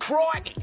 Crikey!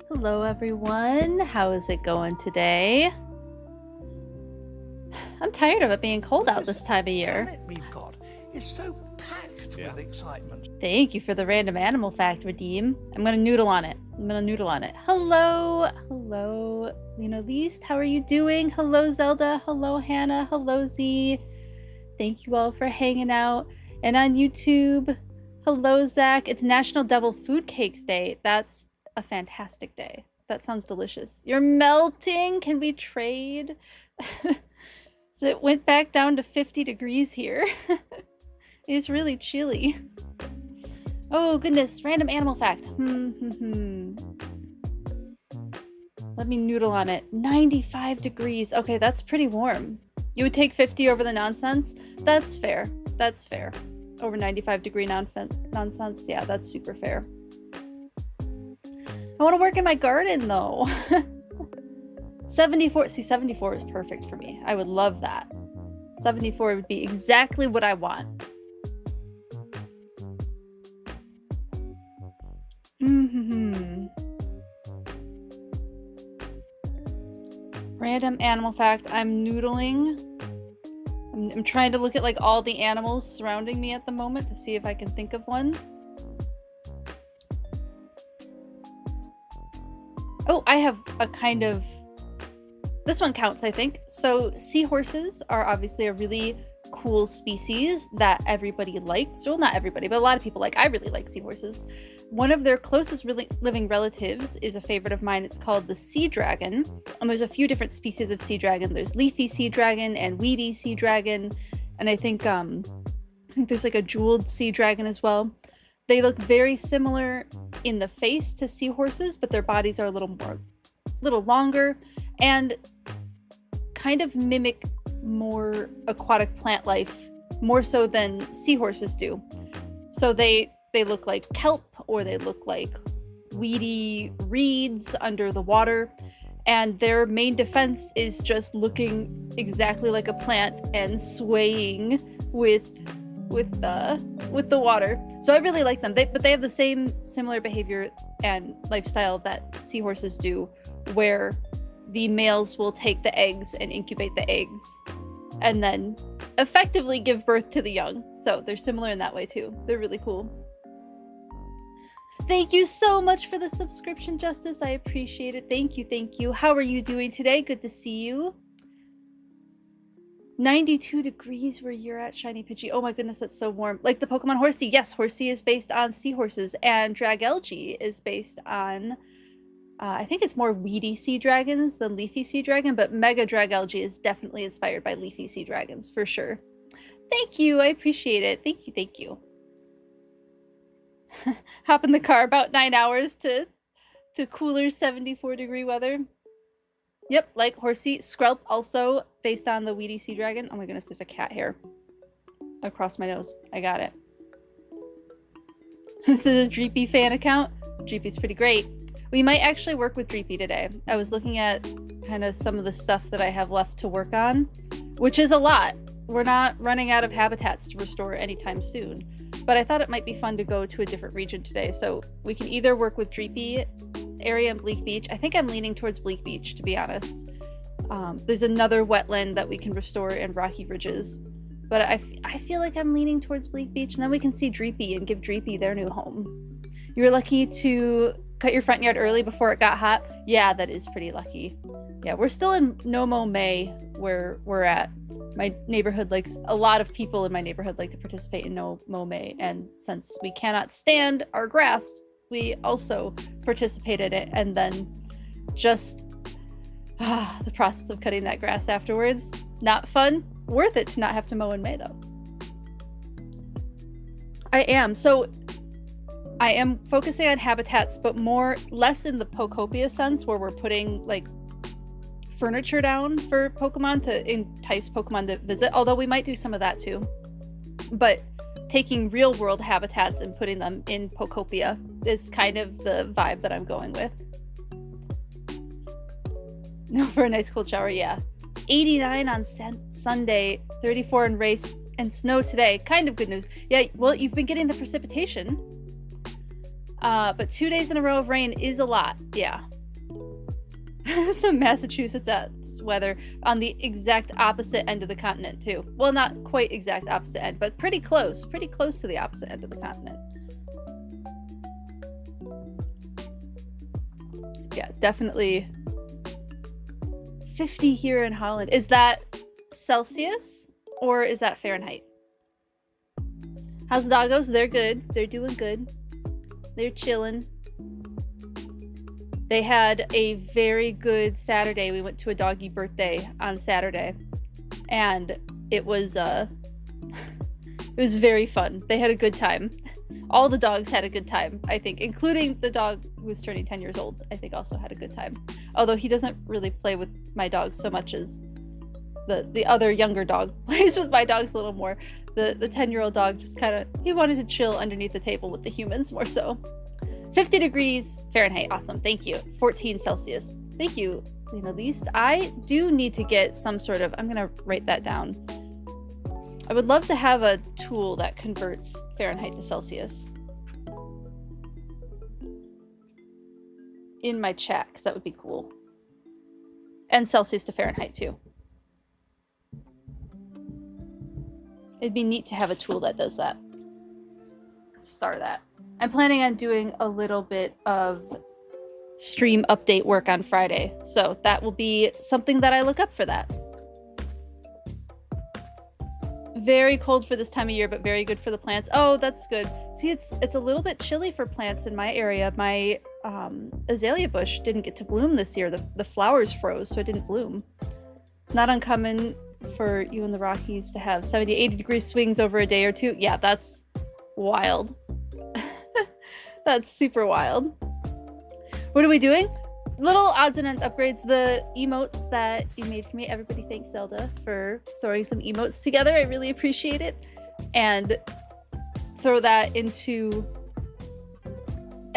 Hello everyone, how is it going today? I'm tired of it being cold out this time of year. Planet we've got is so packed with excitement. Thank you for the random animal fact, Redeem. I'm gonna noodle on it. Hello, hello, Lena Least. How are you doing? Hello, Zelda. Hello, Hannah. Hello, Z. Thank you all for hanging out. And on YouTube, hello, Zach. It's National Devil Food Cakes Day. That's a fantastic day. That sounds delicious. You're melting. Can we trade? So it went back down to 50 degrees here. It's really chilly. Oh goodness, random animal fact. Let me noodle on it. 95 degrees. Okay, that's pretty warm. You would take 50 over the nonsense? That's fair. That's fair. Over 95 degree nonsense. Yeah, that's super fair. I want to work in my garden though. 74, see 74 is perfect for me. I would love that. 74 would be exactly what I want. Random animal fact. I'm noodling. I'm trying to look at like all the animals surrounding me at the moment to see if I can think of one. Oh, I have a kind of... This one counts, I think. So seahorses are obviously a really cool species that everybody likes. Well, not everybody, but a lot of people like. I really like seahorses. One of their closest living relatives is a favorite of mine. It's called the sea dragon. And there's a few different species of sea dragon. There's leafy sea dragon and weedy sea dragon. And I think there's like a jeweled sea dragon as well. They look very similar in the face to seahorses, but their bodies are a little longer and kind of mimic more aquatic plant life, more so than seahorses do. So they look like kelp, or they look like weedy reeds under the water, and their main defense is just looking exactly like a plant and swaying with the water. So I really like them. But they have the same similar behavior and lifestyle that seahorses do, where the males will take the eggs and incubate the eggs and then effectively give birth to the young. So they're similar in that way too. They're really cool. Thank you so much for the subscription, Justice. I appreciate it. Thank you, thank you. How are you doing today? Good to see you. 92 degrees where you're at, Shiny Pidgey. Oh my goodness, that's so warm. Like the Pokemon Horsey. Yes, Horsey is based on seahorses, and Dragalge is based on, I think it's more weedy sea dragons than leafy sea dragon, but Mega Dragalge is definitely inspired by leafy sea dragons, for sure. Thank you, I appreciate it. Thank you, thank you. Hop in the car about 9 hours to cooler 74-degree weather. Yep, like Horsey. Skrelp also based on the weedy sea dragon. Oh my goodness, there's a cat hair across my nose. I got it. This is a Dreepy fan account. Dreepy's pretty great. We might actually work with Dreepy today. I was looking at kind of some of the stuff that I have left to work on, which is a lot. We're not running out of habitats to restore anytime soon, but I thought it might be fun to go to a different region today. So we can either work with Dreepy area in Bleak Beach. I think I'm leaning towards Bleak Beach, to be honest. There's another wetland that we can restore in Rocky Ridges, but I feel like I'm leaning towards Bleak Beach, and then we can see Dreepy and give Dreepy their new home. You were lucky to cut your front yard early before it got hot. Yeah, that is pretty lucky. Yeah, we're still in No Mow May where we're at. My neighborhood likes, a lot of people in my neighborhood like to participate in No Mow May, and since we cannot stand our grass, we also participate in it, and then just the process of cutting that grass afterwards, not fun. Worth it to not have to mow in May though. I am focusing on habitats, but less in the Pokopia sense, where we're putting like furniture down for Pokemon to entice Pokemon to visit, although we might do some of that too. But taking real world habitats and putting them in Pokopia is kind of the vibe that I'm going with. No, for a nice cold shower, yeah. 89 on Sunday, 34 in race, and snow today. Kind of good news. Yeah, well, you've been getting the precipitation. But 2 days in a row of rain is a lot, yeah. Some Massachusetts weather on the exact opposite end of the continent too. Well, not quite exact opposite end, but pretty close to the opposite end of the continent. Yeah, definitely 50 here in Holland. Is that Celsius or is that Fahrenheit? How's the doggos? They're good. They're doing good. They're chilling. They had a very good Saturday. We went to a doggy birthday on Saturday, and it was very fun. They had a good time. All the dogs had a good time, I think, including the dog who was turning 10 years old, I think also had a good time. Although he doesn't really play with my dogs so much as the other younger dog plays with my dogs a little more. The 10-year-old dog just kind of, he wanted to chill underneath the table with the humans more so. 50 degrees Fahrenheit. Awesome. Thank you. 14 Celsius. Thank you, Lena Least. I do need to get some sort of, I'm going to write that down. I would love to have a tool that converts Fahrenheit to Celsius in my chat, because that would be cool. And Celsius to Fahrenheit too. It'd be neat to have a tool that does that. Star that. I'm planning on doing a little bit of stream update work on Friday, so that will be something that I look up for that. Very cold for this time of year, but very good for the plants. Oh, that's good. See, it's a little bit chilly for plants in my area. My azalea bush didn't get to bloom this year. The flowers froze, so it didn't bloom. Not uncommon for you in the Rockies to have 70, 80 degree swings over a day or two. Yeah, that's wild. That's super wild. What are we doing? Little odds and ends upgrades. The emotes that you made for me. Everybody thanks Zelda for throwing some emotes together. I really appreciate it. And throw that into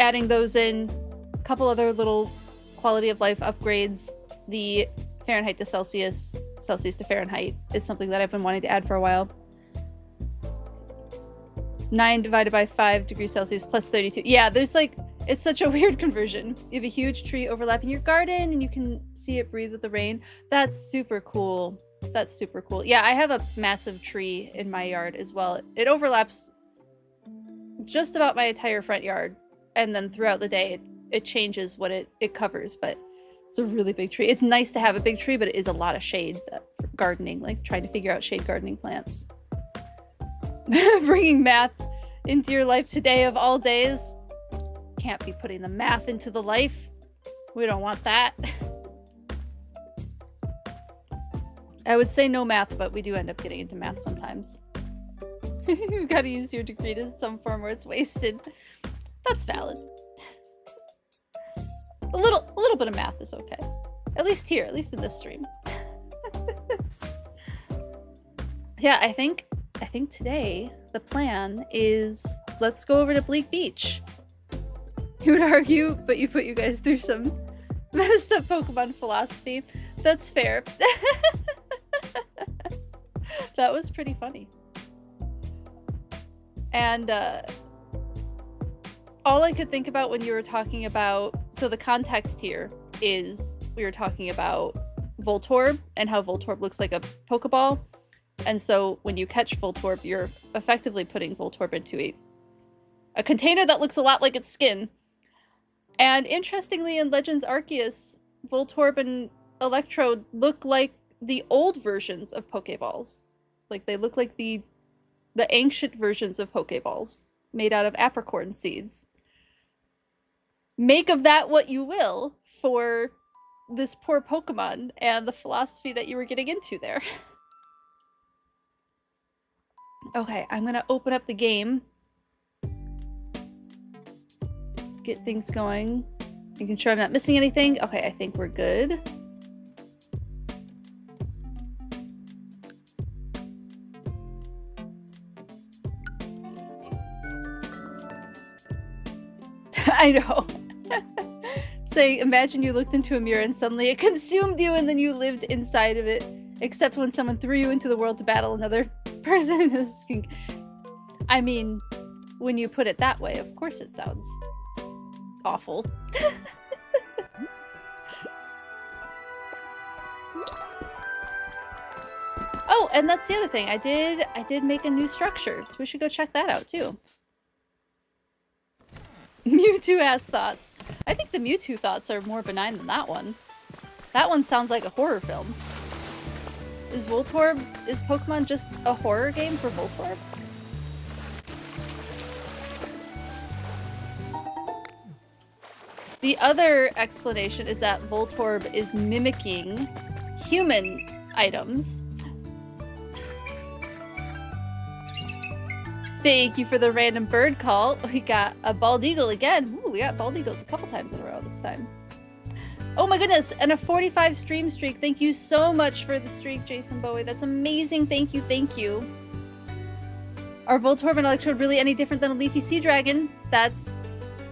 adding those in. A couple other little quality of life upgrades. The Fahrenheit to Celsius, Celsius to Fahrenheit is something that I've been wanting to add for a while. 9 divided by 5 degrees Celsius plus 32. Yeah, there's like, it's such a weird conversion. You have a huge tree overlapping your garden and you can see it breathe with the rain. That's super cool. That's super cool. Yeah, I have a massive tree in my yard as well. It overlaps just about my entire front yard. And then throughout the day, it changes what it covers, but it's a really big tree. It's nice to have a big tree, but it is a lot of shade for gardening, like trying to figure out shade gardening plants. Bringing math into your life today of all days. Can't be putting the math into the life. We don't want that. I would say no math, but we do end up getting into math sometimes. You've got to use your degree to some form where it's wasted. That's valid. A little bit of math is okay. At least here, at least in this stream. Yeah, I think today the plan is let's go over to Bleak Beach. You would argue, but you put you guys through some messed up Pokemon philosophy. That's fair. That was pretty funny. And all I could think about when you were talking about, so the context here is we were talking about Voltorb and how Voltorb looks like a Pokeball. And so when you catch Voltorb, you're effectively putting Voltorb into a container that looks a lot like its skin. And interestingly, in Legends Arceus, Voltorb and Electrode look like the old versions of Pokeballs. Like they look like the ancient versions of Pokeballs made out of apricorn seeds. Make of that what you will for this poor Pokemon and the philosophy that you were getting into there. Okay, I'm gonna open up the game. Get things going. You can sure I'm not missing anything. Okay, I think we're good. I know. Say, imagine you looked into a mirror and suddenly it consumed you and then you lived inside of it. Except when someone threw you into the world to battle another person in a skink. I mean, when you put it that way, of course it sounds awful. Oh, and that's the other thing. I did make a new structure, so we should go check that out too. Mewtwo has thoughts. I think the Mewtwo thoughts are more benign than that one. That one sounds like a horror film. Is Pokemon just a horror game for Voltorb? The other explanation is that Voltorb is mimicking human items. Thank you for the random bird call. We got a bald eagle again. Ooh, we got bald eagles a couple times in a row this time. Oh my goodness, and a 45 stream streak. Thank you so much for the streak, Jason Bowie. That's amazing. Thank you, thank you. Are Voltorb and Electrode really any different than a leafy sea dragon? That's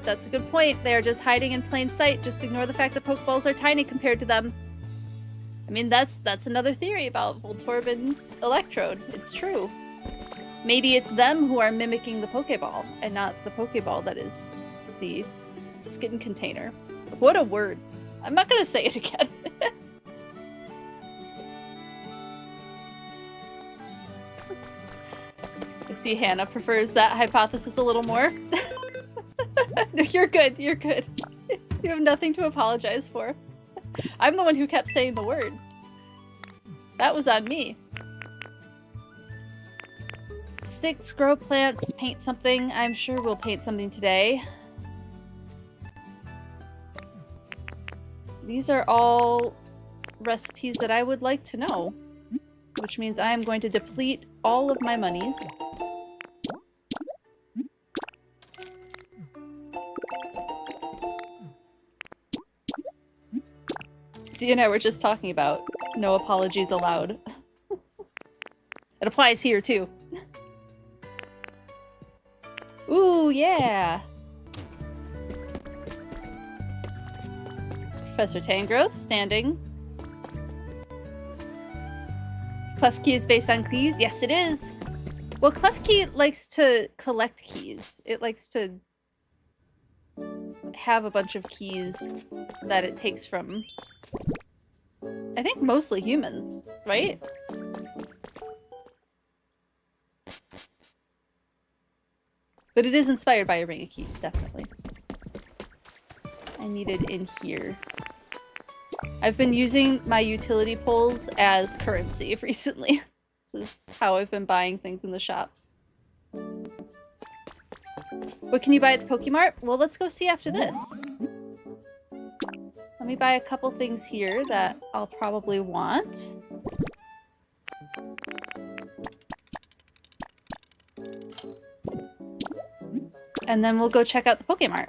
That's a good point. They are just hiding in plain sight. Just ignore the fact that Pokeballs are tiny compared to them. I mean, that's another theory about Voltorb and Electrode. It's true. Maybe it's them who are mimicking the Pokeball, and not the Pokeball that is the skin container. What a word. I'm not gonna say it again. I see Hannah prefers that hypothesis a little more. No, you're good, you're good. You have nothing to apologize for. I'm the one who kept saying the word. That was on me. Sticks, grow plants, paint something. I'm sure we'll paint something today. These are all recipes that I would like to know, which means I am going to deplete all of my monies. Z and I were just talking about no apologies allowed. It applies here too. Ooh, yeah! Professor Tangrowth, standing. Klefki is based on keys? Yes, it is! Well, Klefki likes to collect keys. It likes to have a bunch of keys that it takes from, I think, mostly humans, right? But it is inspired by a ring of keys, definitely. I need it in here. I've been using my utility poles as currency recently. This is how I've been buying things in the shops. What can you buy at the Pokemart? Well, let's go see after this. Let me buy a couple things here that I'll probably want. And then we'll go check out the Pokemart.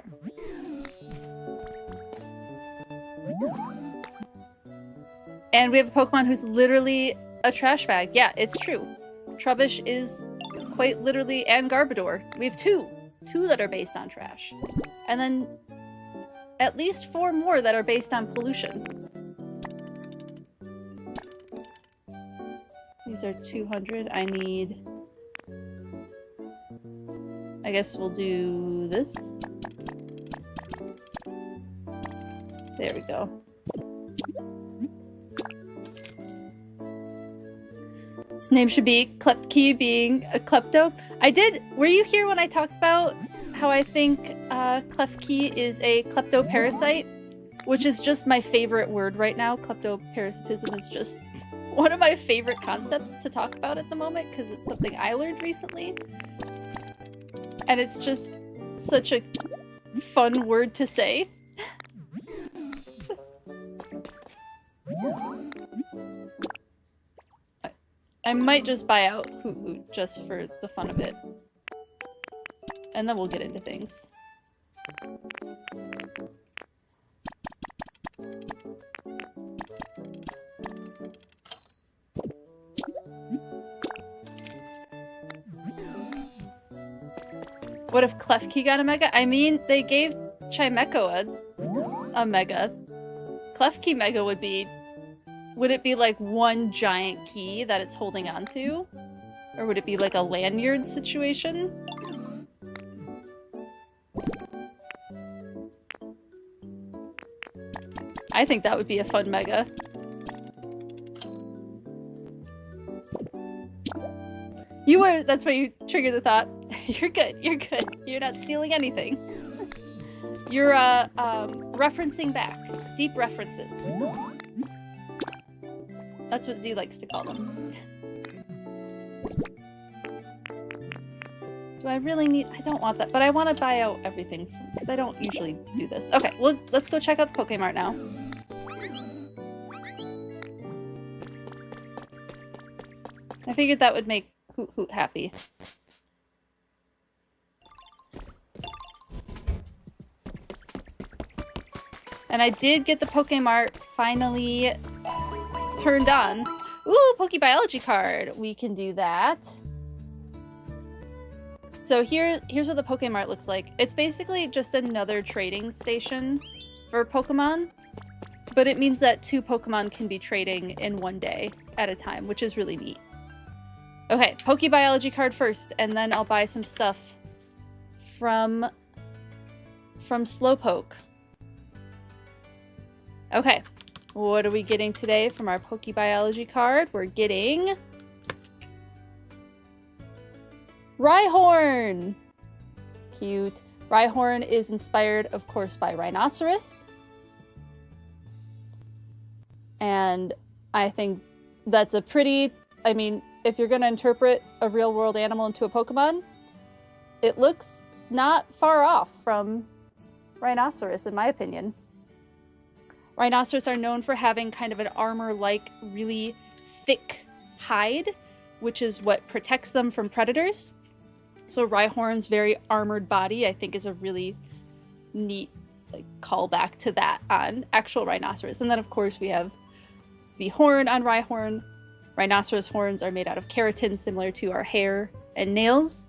And we have a Pokemon who's literally a trash bag. Yeah, it's true. Trubbish is quite literally, and Garbodor. We have two that are based on trash. And then at least 4 more that are based on pollution. These are 200. I need... I guess we'll do this. There we go. His name should be Kleptki, being a klepto. Were you here when I talked about how I think Klefki is a kleptoparasite? Which is just my favorite word right now. Kleptoparasitism is just one of my favorite concepts to talk about at the moment because it's something I learned recently. And it's just such a fun word to say. I might just buy out Hoot Hoot just for the fun of it. And then we'll get into things. What if Klefki got a Mega? I mean, they gave Chimecho a Mega. Klefki Mega would be... Would it be like one giant key that it's holding on to? Or would it be like a lanyard situation? I think that would be a fun Mega. That's why you triggered the thought. You're good, you're good. You're not stealing anything. You're, referencing back. Deep references. That's what Z likes to call them. Do I really need... I don't want that, but I want to buy out everything, because I don't usually do this. Okay, well, let's go check out the Pokemart now. I figured that would make Hoot Hoot happy. And I did get the Pokemart finally turned on. Ooh, PokeBiology card. We can do that. So here's what the Pokemart looks like. It's basically just another trading station for Pokemon, but it means that 2 Pokemon can be trading in one day at a time, which is really neat. Okay, PokeBiology card first, and then I'll buy some stuff from Slowpoke. Okay, what are we getting today from our PokeBiology card? We're getting Rhyhorn! Cute. Rhyhorn is inspired, of course, by Rhinoceros. And I think that's a pretty... I mean, if you're going to interpret a real-world animal into a Pokemon, it looks not far off from Rhinoceros, in my opinion. Rhinoceros are known for having kind of an armor-like, really thick hide, which is what protects them from predators. So Rhyhorn's very armored body, I think, is a really neat callback to that on actual Rhinoceros. And then, of course, we have the horn on Rhyhorn. Rhinoceros horns are made out of keratin, similar to our hair and nails.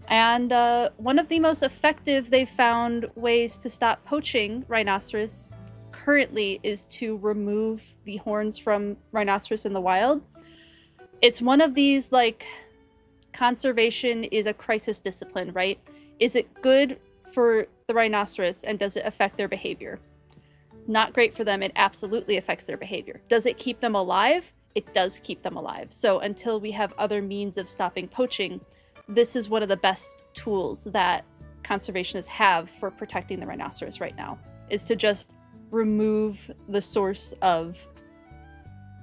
And one of the most effective, they've found, ways to stop poaching rhinoceros currently is to remove the horns from rhinoceros in the wild. It's one of these, like, conservation is a crisis discipline, right? Is it good for the rhinoceros, and does it affect their behavior? It's not great for them. It absolutely affects their behavior. Does it keep them alive? It does keep them alive. So until we have other means of stopping poaching, this is one of the best tools that conservationists have for protecting the rhinoceros right now, is to just remove the source of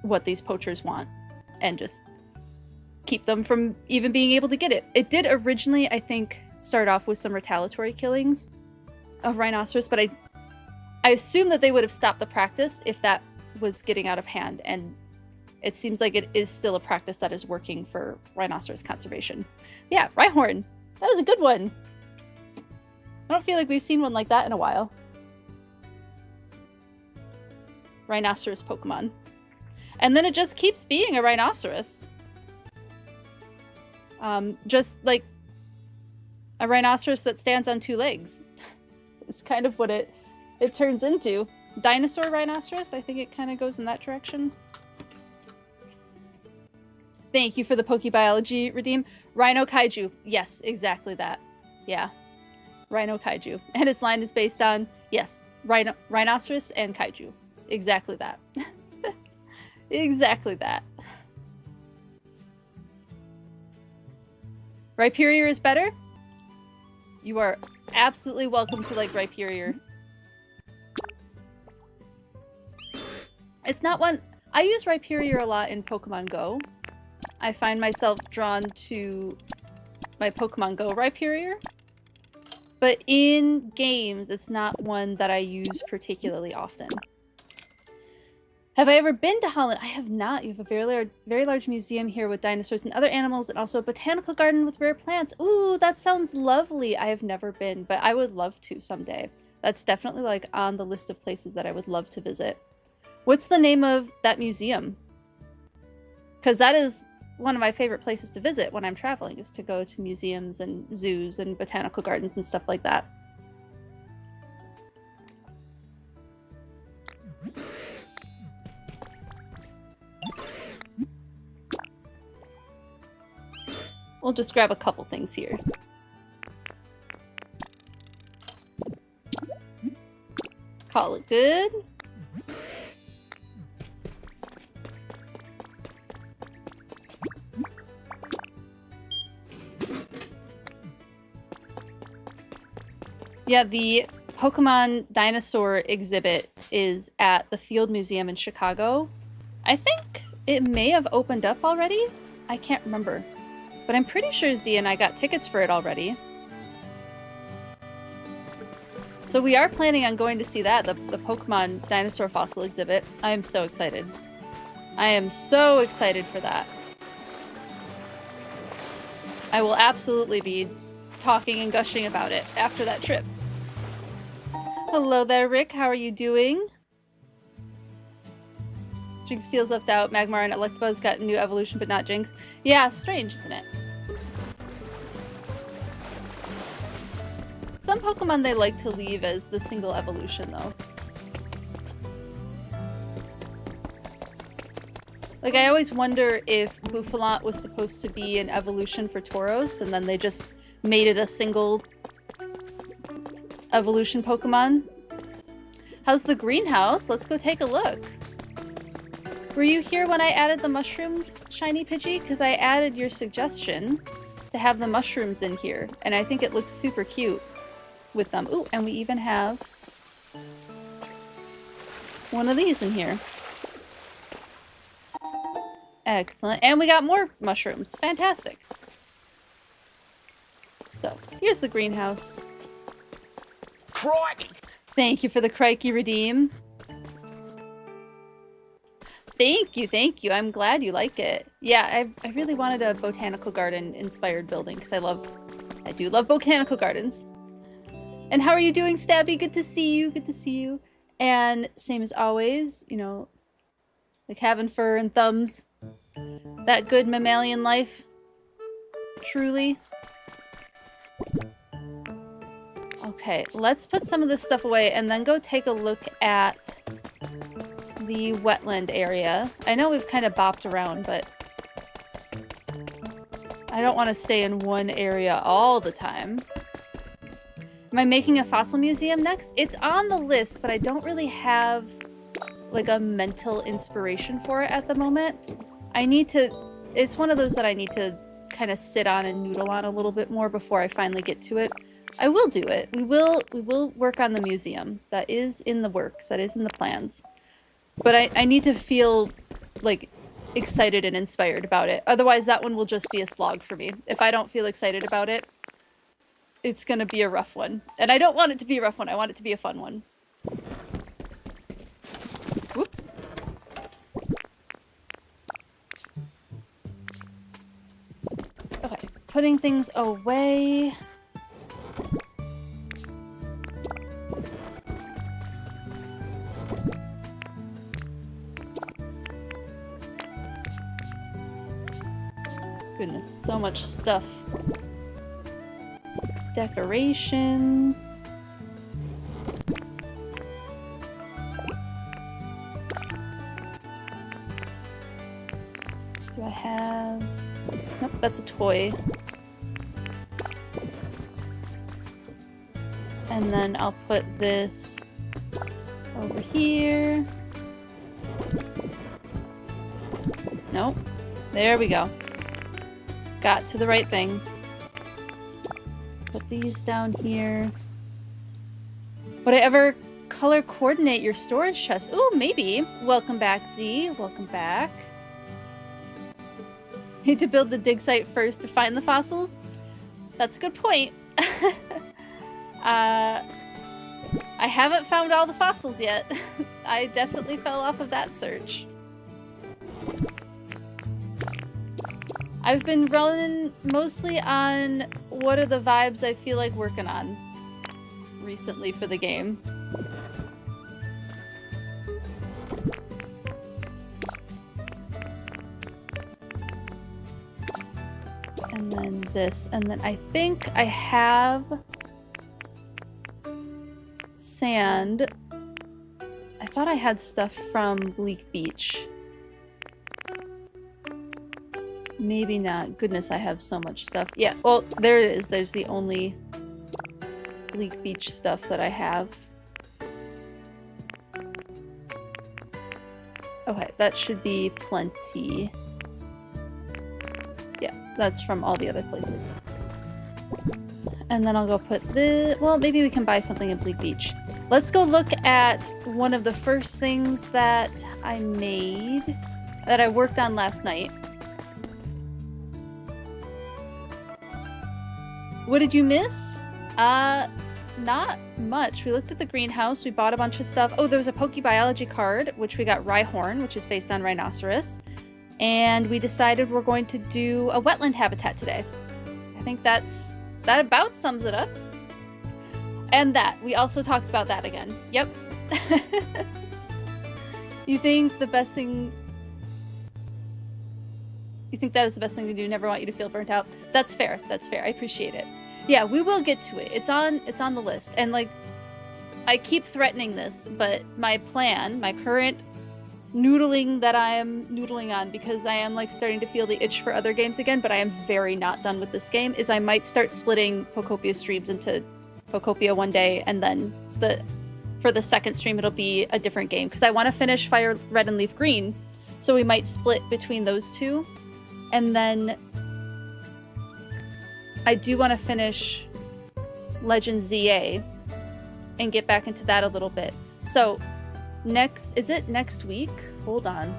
what these poachers want and just keep them from even being able to get it. It did originally, I think, start off with some retaliatory killings of rhinoceros, but I assume that they would have stopped the practice if that was getting out of hand, and it seems like it is still a practice that is working for rhinoceros conservation. Yeah, Rhyhorn. That was a good one. I don't feel like we've seen one like that in a while. Rhinoceros Pokemon. And then it just keeps being a rhinoceros. Just like a rhinoceros that stands on 2 legs. It's kind of what it turns into. Dinosaur rhinoceros, I think it kind of goes in that direction. Thank you for the PokeBiology redeem. Rhino Kaiju. Yes, exactly that. Yeah. Rhino Kaiju. And its line is based on, yes, rhinoceros and kaiju. Exactly that. Exactly that. Rhyperior is better? You are absolutely welcome to like Rhyperior. It's not one... I use Rhyperior a lot in Pokemon Go. I find myself drawn to my Pokemon Go Rhyperior. But in games, it's not one that I use particularly often. Have I ever been to Holland? I have not. You have a very large museum here with dinosaurs and other animals, and also a botanical garden with rare plants. Ooh, that sounds lovely. I have never been, but I would love to someday. That's definitely like on the list of places that I would love to visit. What's the name of that museum? Because that is one of my favorite places to visit when I'm traveling, is to go to museums and zoos and botanical gardens and stuff like that. We'll just grab a couple things here. Call it good. Yeah, the Pokemon dinosaur exhibit is at the Field Museum in Chicago. I think it may have opened up already. I can't remember. But I'm pretty sure Z and I got tickets for it already. So we are planning on going to see that, the Pokemon dinosaur fossil exhibit. I am so excited. I am so excited for that. I will absolutely be talking and gushing about it after that trip. Hello there, Rick. How are you doing? Jinx feels left out. Magmar and Electabuzz got a new evolution, but not Jinx. Yeah, strange, isn't it? Some Pokemon they like to leave as the single evolution, though. Like, I always wonder if Bouffalant was supposed to be an evolution for Tauros, and then they just made it a single evolution Pokemon. How's the greenhouse? Let's go take a look. Were you here when I added the mushroom, Shiny Pidgey? Because I added your suggestion to have the mushrooms in here, and I think it looks super cute with them. Ooh, and we even have one of these in here. Excellent. And we got more mushrooms. Fantastic. So, here's the greenhouse. Crikey! Thank you for the Crikey Redeem. Thank you, thank you. I'm glad you like it. Yeah, I really wanted a botanical garden inspired building because I do love botanical gardens. And how are you doing, Stabby? Good to see you, good to see you. And same as always, you know, like having fur and thumbs. That good mammalian life. Truly. Okay, let's put some of this stuff away and then go take a look at the wetland area. I know we've kind of bopped around, but I don't want to stay in one area all the time. Am I making a fossil museum next? It's on the list, but I don't really have like a mental inspiration for it at the moment. I need to, it's one of those that I need to kind of sit on and noodle on a little bit more before I finally get to it. I will do it. We will work on the museum. That is in the works. That is in the plans. But I need to feel like excited and inspired about it. Otherwise that one will just be a slog for me. If I don't feel excited about it, it's gonna be a rough one. And I don't want it to be a rough one. I want it to be a fun one. Whoop. Okay, putting things away. Goodness, so much stuff. Decorations. Do I have... Nope, that's a toy. And then I'll put this over here. Nope. There we go. Got to the right thing. Put these down here. Would I ever color coordinate your storage chest? Ooh, maybe. Welcome back, Z. Welcome back. Need to build the dig site first to find the fossils? That's a good point. I haven't found all the fossils yet. I definitely fell off of that search. I've been running mostly on what are the vibes I feel like working on recently for the game. And then this, and then I think I have sand. I thought I had stuff from Bleak Beach. Maybe not. Goodness, I have so much stuff. Yeah, well, there it is. There's the only Bleak Beach stuff that I have. Okay, that should be plenty. Yeah, that's from all the other places. And then I'll go put the... Well, maybe we can buy something in Bleak Beach. Let's go look at one of the first things that I made, that I worked on last night. What did you miss? Not much. We looked at the greenhouse. We bought a bunch of stuff. Oh, there was a PokeBiology card, which we got Rhyhorn, which is based on Rhinoceros. And we decided we're going to do a wetland habitat today. I think that about sums it up. And that. We also talked about that again. Yep. You think the best thing... You think that is the best thing to do? Never want you to feel burnt out. That's fair. That's fair. I appreciate it. Yeah, we will get to it. It's on the list. And like, I keep threatening this, but my plan, my current noodling that I am noodling on, because I am like starting to feel the itch for other games again, but I am very not done with this game, is I might start splitting Pokopia streams into Pokopia one day, and then for the second stream it'll be a different game, because I want to finish Fire Red and Leaf Green, so we might split between those two. And then I do want to finish Legend ZA and get back into that a little bit. So is it next week? Hold on.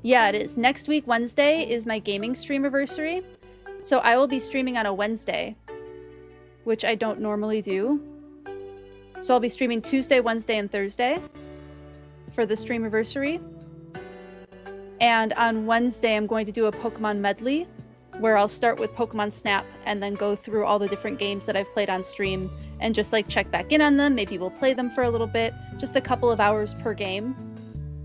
Yeah, it is. Next week, Wednesday, is my gaming streamiversary. So I will be streaming on a Wednesday, which I don't normally do. So I'll be streaming Tuesday, Wednesday, and Thursday for the streamiversary. And on Wednesday, I'm going to do a Pokemon medley, where I'll start with Pokemon Snap and then go through all the different games that I've played on stream and just like check back in on them. Maybe we'll play them for a little bit, just a couple of hours per game.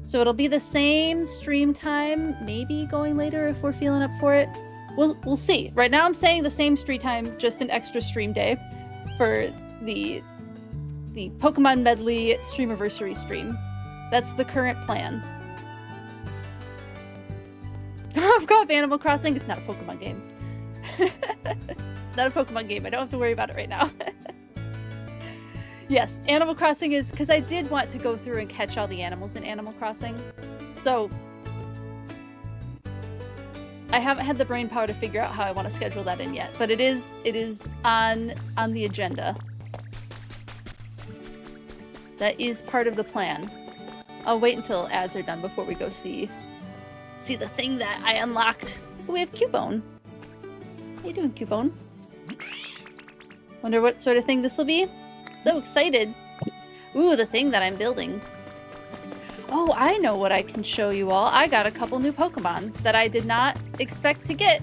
So it'll be the same stream time, maybe going later if we're feeling up for it. We'll see. Right now I'm saying the same stream time, just an extra stream day for the Pokemon Medley Streamiversary stream. That's the current plan. I've got Animal Crossing. It's not a Pokemon game. It's not a Pokemon game. I don't have to worry about it right now. Yes, Animal Crossing is, because I did want to go through and catch all the animals in Animal Crossing. So I haven't had the brain power to figure out how I want to schedule that in yet, but it is on the agenda. That is part of the plan. I'll wait until ads are done before we go see the thing that I unlocked. Oh, we have Cubone. How you doing, Cubone? Wonder what sort of thing this will be? So excited. Ooh, the thing that I'm building. Oh, I know what I can show you all. I got a couple new Pokemon that I did not expect to get.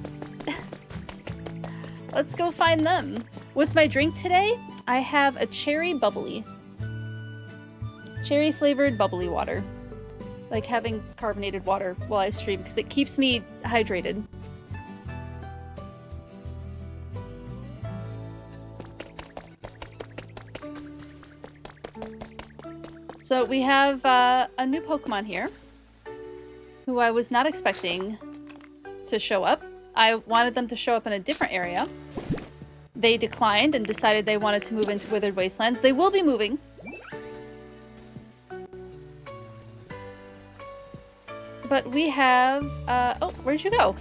Let's go find them. What's my drink today? I have a cherry bubbly. Cherry flavored bubbly water. Like having carbonated water while I stream, because it keeps me hydrated. So we have a new Pokemon here, who I was not expecting to show up. I wanted them to show up in a different area. They declined and decided they wanted to move into Withered Wastelands. They will be moving. But we have, oh, where'd you go?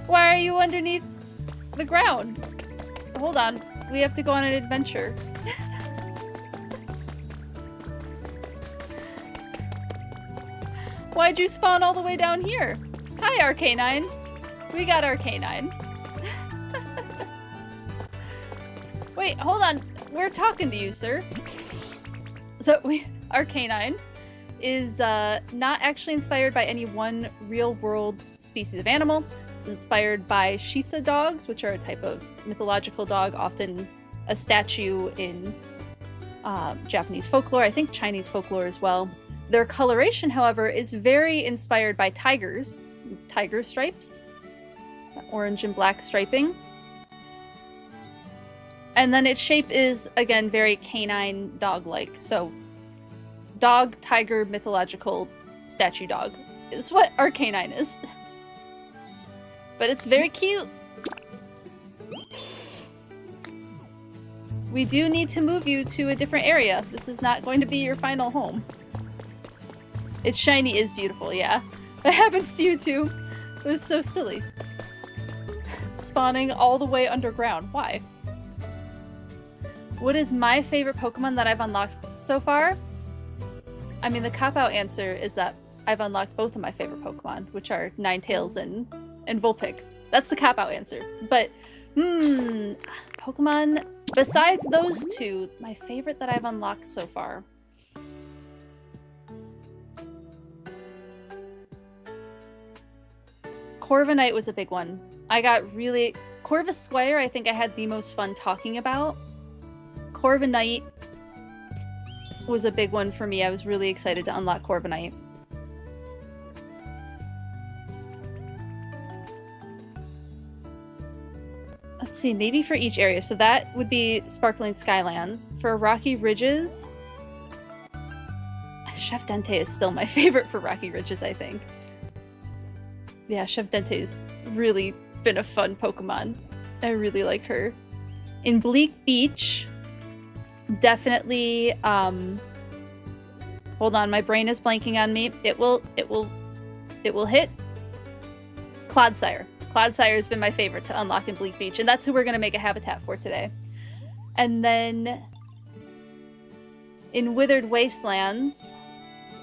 Why are you underneath the ground? Hold on, we have to go on an adventure. Why'd you spawn all the way down here? Hi, Arcanine. We got Arcanine. Wait, hold on. We're talking to you, sir. So Arcanine is not actually inspired by any one real-world species of animal. It's inspired by Shisa dogs, which are a type of mythological dog, often a statue in Japanese folklore, I think Chinese folklore as well. Their coloration, however, is very inspired by tigers, tiger stripes, orange and black striping. And then its shape is, again, very canine dog-like. So dog, tiger, mythological statue dog is what Arcanine is. But it's very cute. We do need to move you to a different area. This is not going to be your final home. Its shiny is beautiful, yeah. That happens to you too. It was so silly. Spawning all the way underground. Why? What is my favorite Pokemon that I've unlocked so far? I mean, the cop-out answer is that I've unlocked both of my favorite Pokemon, which are Ninetales and Vulpix. That's the cop-out answer. But, Pokemon, besides those two, my favorite that I've unlocked so far. Corviknight was a big one. I got really... Corvisquire, I think I had the most fun talking about. Corviknight was a big one for me. I was really excited to unlock Corviknight. Let's see, maybe for each area. So that would be Sparkling Skylands. For Rocky Ridges, Chef Dente is still my favorite for Rocky Ridges, I think. Yeah, Chef Dente's really been a fun Pokemon. I really like her. In Bleak Beach, definitely, hold on, my brain is blanking on me. It will hit Clodsire. Clodsire has been my favorite to unlock in Bleak Beach, and that's who we're going to make a habitat for today. And then in Withered Wastelands,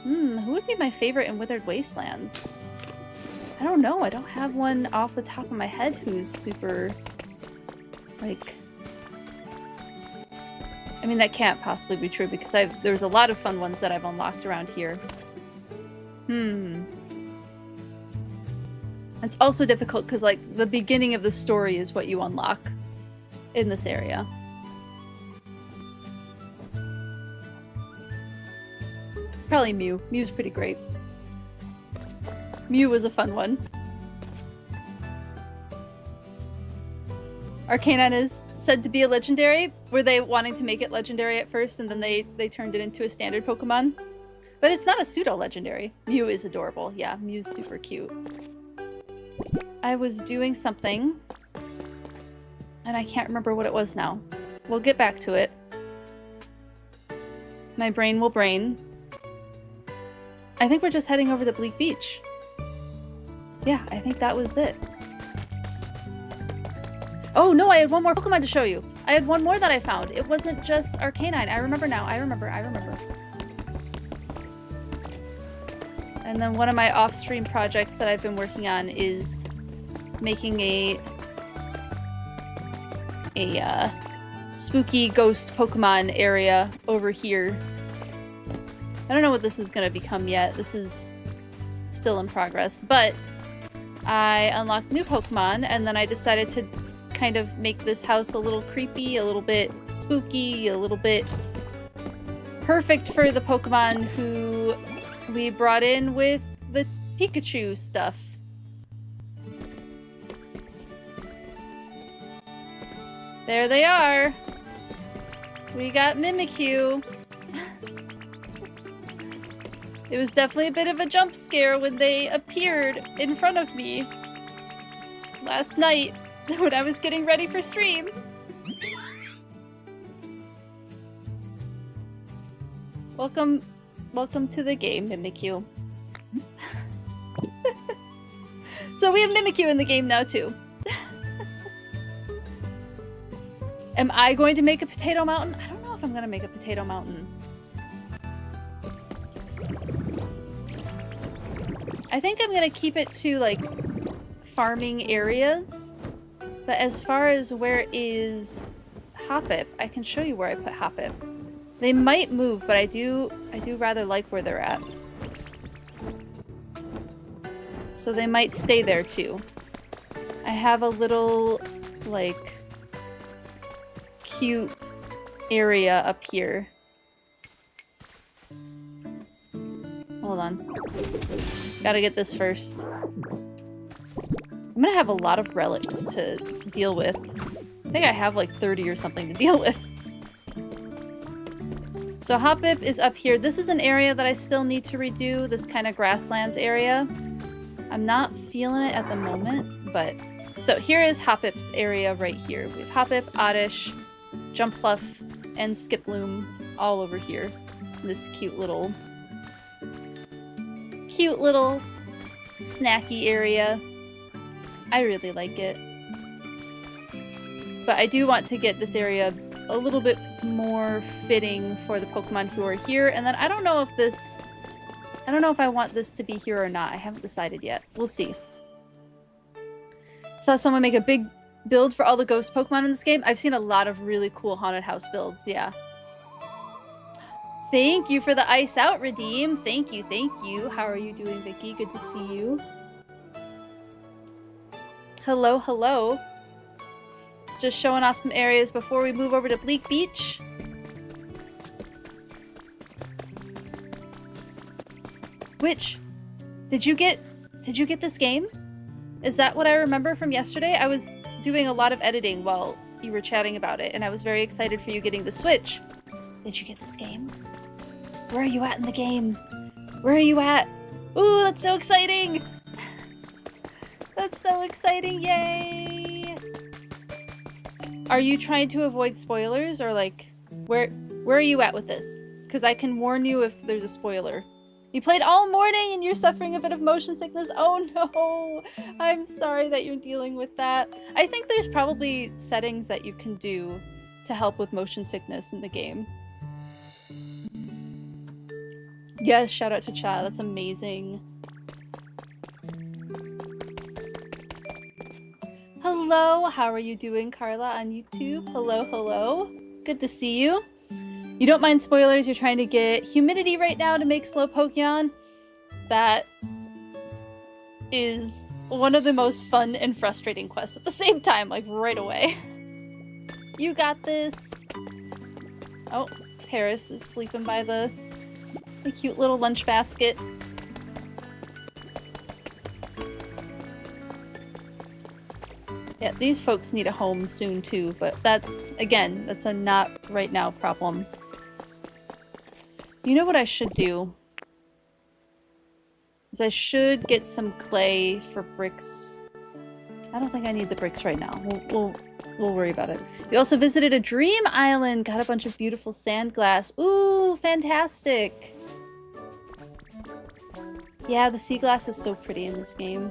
who would be my favorite in Withered Wastelands? I don't know. I don't have one off the top of my head who's super, like... I mean, that can't possibly be true because there's a lot of fun ones that I've unlocked around here. It's also difficult because, like, the beginning of the story is what you unlock in this area. Probably Mew. Mew's pretty great. Mew was a fun one. Arcanine is said to be a legendary. Were they wanting to make it legendary at first and then they turned it into a standard Pokemon? But it's not a pseudo-legendary. Mew is adorable. Yeah, Mew's super cute. I was doing something and I can't remember what it was now. We'll get back to it. My brain will brain. I think we're just heading over to Bleak Beach. Yeah, I think that was it. Oh no, I had one more Pokemon to show you. I had one more that I found. It wasn't just Arcanine. I remember now. I remember. And then one of my off-stream projects that I've been working on is making a spooky ghost Pokemon area over here. I don't know what this is going to become yet. This is still in progress, but I unlocked a new Pokemon and then I decided to kind of make this house a little creepy, a little bit spooky, a little bit perfect for the Pokemon who we brought in with the Pikachu stuff. There they are. We got Mimikyu. It was definitely a bit of a jump scare when they appeared in front of me last night when I was getting ready for stream. Welcome to the game, Mimikyu. So we have Mimikyu in the game now too. Am I going to make a potato mountain? I don't know if I'm going to make a potato mountain. I think I'm going to keep it to like farming areas. But as far as where is Hoppip, I can show you where I put Hoppip. They might move, but I do rather like where they're at. So they might stay there too. I have a little, like, cute area up here. Hold on. Gotta get this first. I'm gonna have a lot of relics to deal with. I think I have like 30 or something to deal with. So Hoppip is up here. This is an area that I still need to redo, this kind of grasslands area. I'm not feeling it at the moment, but... So here is Hoppip's area right here. We have Hoppip, Oddish, Jumpluff, and Skiploom all over here. This cute little snacky area. I really like it. But I do want to get this area a little bit more fitting for the Pokemon who are here. And then I don't know if I want this to be here or not. I haven't decided yet. We'll see. Saw someone make a big build for all the ghost Pokemon in this game. I've seen a lot of really cool haunted house builds, yeah. Thank you for the ice out, Redeem. Thank you, thank you. How are you doing, Vicky? Good to see you. Hello, hello. Just showing off some areas before we move over to Bleak Beach. Which, did you get this game? Is that what I remember from yesterday? I was doing a lot of editing while you were chatting about it, and I was very excited for you getting the Switch. Did you get this game? Where are you at in the game? Where are you at? Ooh, that's so exciting! That's so exciting, yay! Are you trying to avoid spoilers, or like, where are you at with this? Because I can warn you if there's a spoiler. You played all morning and you're suffering a bit of motion sickness? Oh no! I'm sorry that you're dealing with that. I think there's probably settings that you can do to help with motion sickness in the game. Yes, shout out to chat. That's amazing. Hello, how are you doing, Carla, on YouTube? Hello, hello. Good to see you. You don't mind spoilers, you're trying to get humidity right now to make Slowpoke. That is one of the most fun and frustrating quests at the same time, like right away. You got this. Oh, Paris is sleeping by the cute little lunch basket. Yeah, these folks need a home soon too, but that's, again, that's a not right now problem. You know what I should do? Is I should get some clay for bricks. I don't think I need the bricks right now. We'll worry about it. We also visited a dream island, got a bunch of beautiful sand glass. Ooh, fantastic! Yeah, the sea glass is so pretty in this game.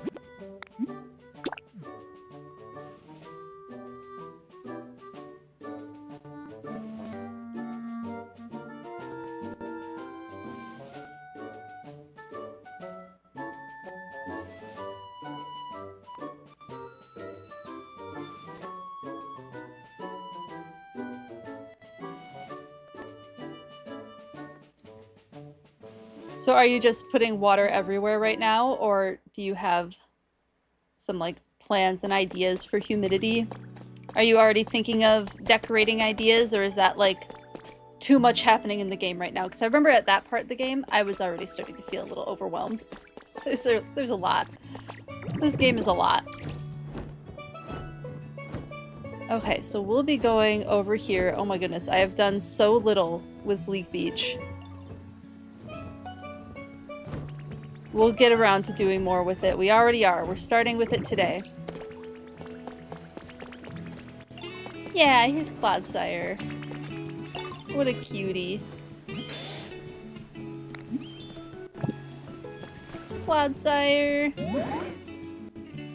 So are you just putting water everywhere right now, or do you have some like plans and ideas for humidity? Are you already thinking of decorating ideas, or is that like too much happening in the game right now? Because I remember at that part of the game, I was already starting to feel a little overwhelmed. There's a lot. This game is a lot. Okay, so we'll be going over here. Oh my goodness, I have done so little with Bleak Beach. We'll get around to doing more with it. We already are. We're starting with it today. Yeah, here's Clodsire. What a cutie. Clodsire.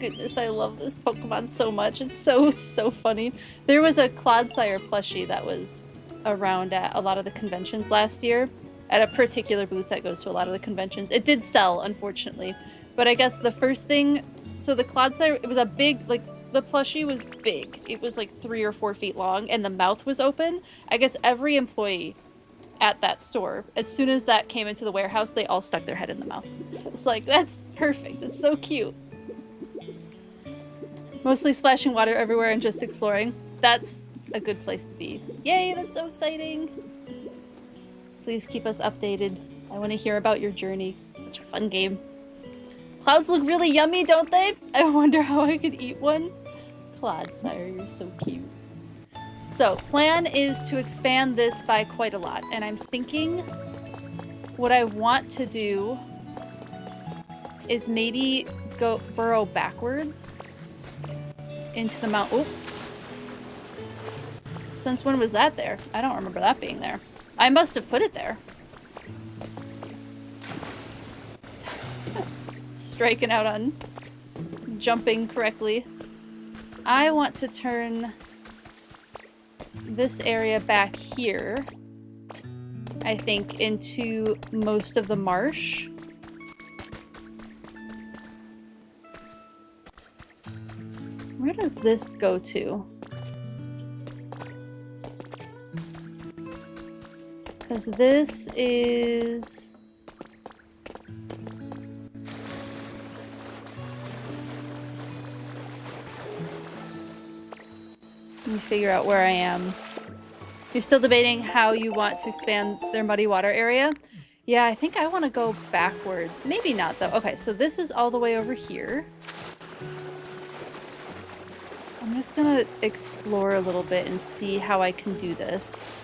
Goodness, I love this Pokemon so much. It's so funny. There was a Clodsire plushie that was around at a lot of the conventions last year. At a particular booth that goes to a lot of the conventions. It did sell, unfortunately. But I guess the first thing... So the Clodsire, it was a big... Like, the plushie was big. It was like 3 or 4 feet long, and the mouth was open. I guess every employee at that store, as soon as that came into the warehouse, they all stuck their head in the mouth. It's like, that's perfect. It's so cute. Mostly splashing water everywhere and just exploring. That's a good place to be. Yay, that's so exciting! Please keep us updated. I want to hear about your journey. It's such a fun game. Clouds look really yummy, don't they? I wonder how I could eat one. Clodsire, you're so cute. So, plan is to expand this by quite a lot. And I'm thinking what I want to do is maybe go burrow backwards into the mountain. Oh. Since when was that there? I don't remember that being there. I must have put it there. Striking out on jumping correctly. I want to turn this area back here, I think, into most of the marsh. Where does this go to? Because this is... Let me figure out where I am. You're still debating how you want to expand their muddy water area? Yeah, I think I want to go backwards. Maybe not, though. Okay, so this is all the way over here. I'm just gonna explore a little bit and see how I can do this.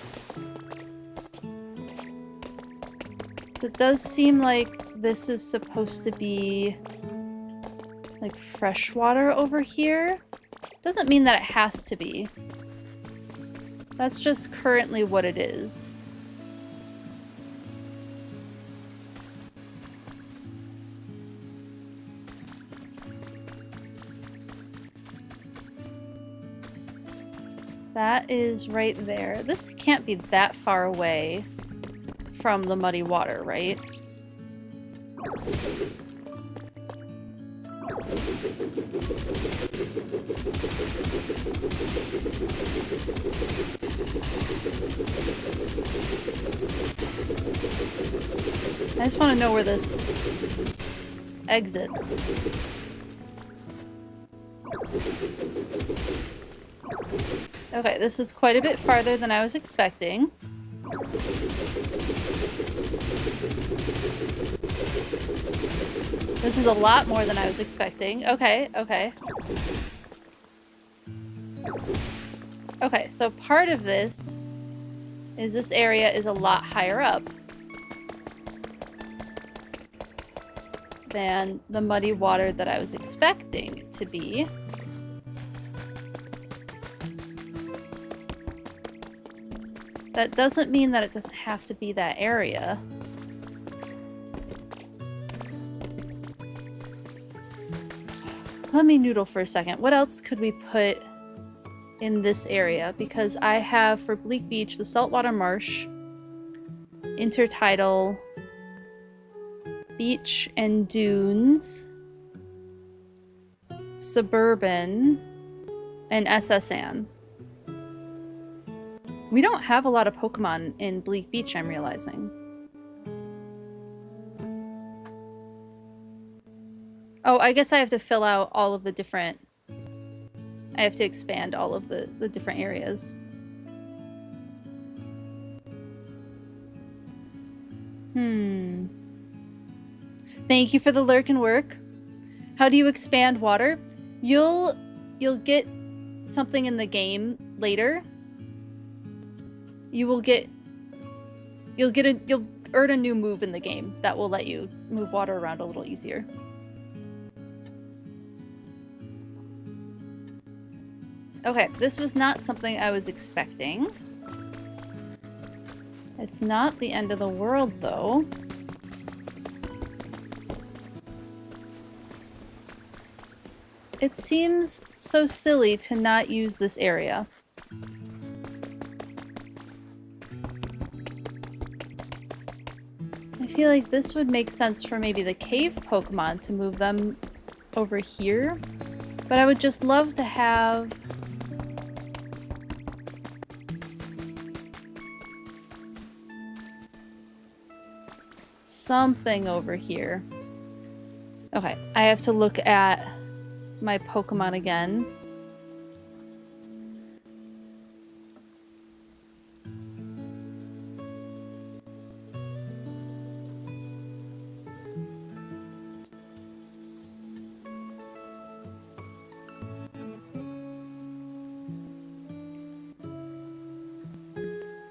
So it does seem like this is supposed to be like freshwater over here. Doesn't mean that it has to be. That's just currently what it is. That is right there. This can't be that far away from the muddy water, right? I just want to know where this exits. Okay, this is quite a bit farther than I was expecting. This is a lot more than I was expecting. Okay, okay. Okay, so part of this is this area is a lot higher up than the muddy water that I was expecting it to be. That doesn't mean that it doesn't have to be that area. Let me noodle for a second. What else could we put in this area? Because I have for Bleak Beach the saltwater marsh, intertidal, beach and dunes, suburban, and SSN. We don't have a lot of Pokemon in Bleak Beach, I'm realizing. Oh, I guess I have to fill out all of the different... I have to expand all of the different areas. Thank you for the lurk and work. How do you expand water? You'll get something in the game later. You'll earn a new move in the game that will let you move water around a little easier. Okay, this was not something I was expecting. It's not the end of the world, though. It seems so silly to not use this area. I feel like this would make sense for maybe the cave Pokemon to move them over here. But I would just love to have... something over here. Okay, I have to look at my Pokemon again.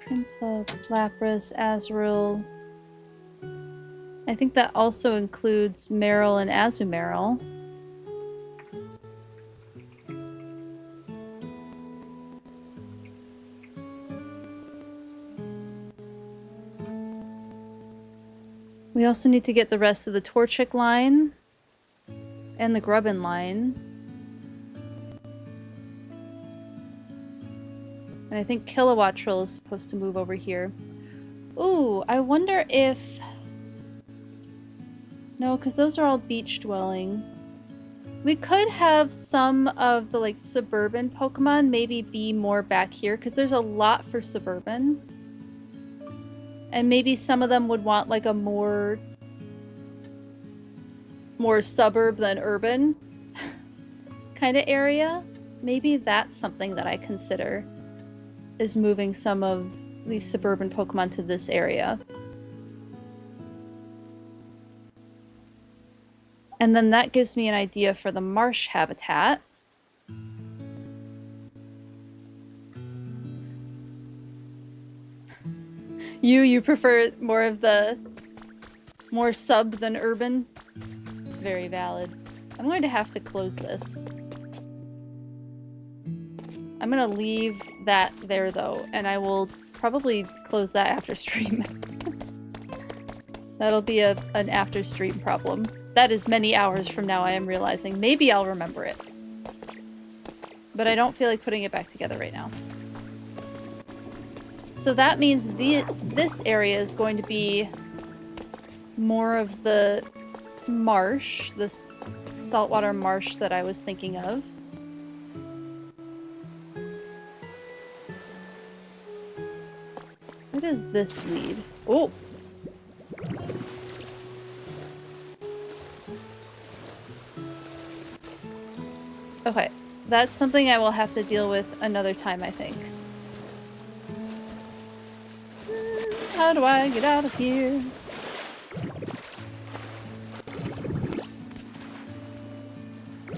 Prinplup, Lapras, Azurill. I think that also includes Marill and Azumarill. We also need to get the rest of the Torchic line and the Grubbin line. And I think Kilowattrill is supposed to move over here. Ooh, I wonder if... No, because those are all beach dwelling. We could have some of the like suburban Pokemon maybe be more back here because there's a lot for suburban. And maybe some of them would want like a more suburb than urban kind of area. Maybe that's something that I consider, is moving some of these suburban Pokemon to this area. And then that gives me an idea for the marsh habitat. You prefer more of the more sub than urban? It's very valid. I'm going to have to close this. I'm gonna leave that there though, and I will probably close that after stream. That'll be an after stream problem. That is many hours from now, I am realizing. Maybe I'll remember it. But I don't feel like putting it back together right now. So that means this area is going to be more of the marsh, this saltwater marsh that I was thinking of. Where does this lead? Oh! Okay, that's something I will have to deal with another time, I think. How do I get out of here?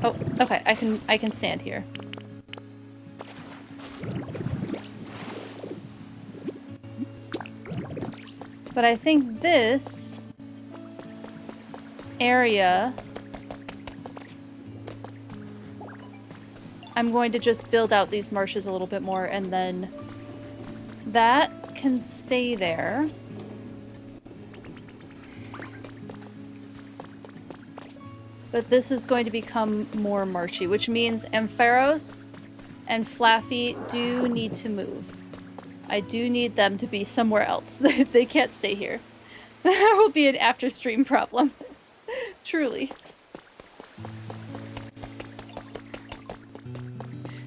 Oh, okay, I can stand here. But I think this area, I'm going to just build out these marshes a little bit more, and then that can stay there. But this is going to become more marshy, which means Ampharos and Flaffy do need to move. I do need them to be somewhere else. They can't stay here. That will be an after-stream problem. Truly.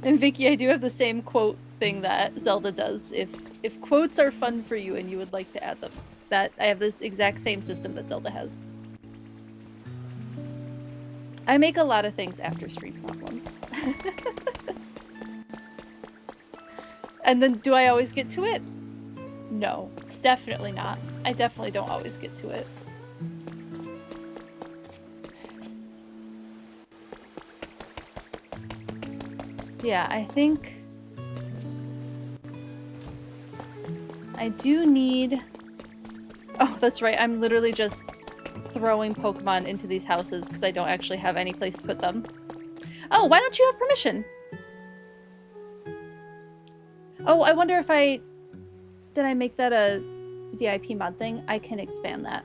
And Vicky, I do have the same quote thing that Zelda does. If quotes are fun for you and you would like to add them, that I have this exact same system that Zelda has. I make a lot of things after stream problems. And then do I always get to it? No, definitely not. I definitely don't always get to it. Yeah, I think I do need... Oh, that's right. I'm literally just throwing Pokemon into these houses because I don't actually have any place to put them. Oh, why don't you have permission? Oh, I wonder if did I make that a VIP mod thing? I can expand that.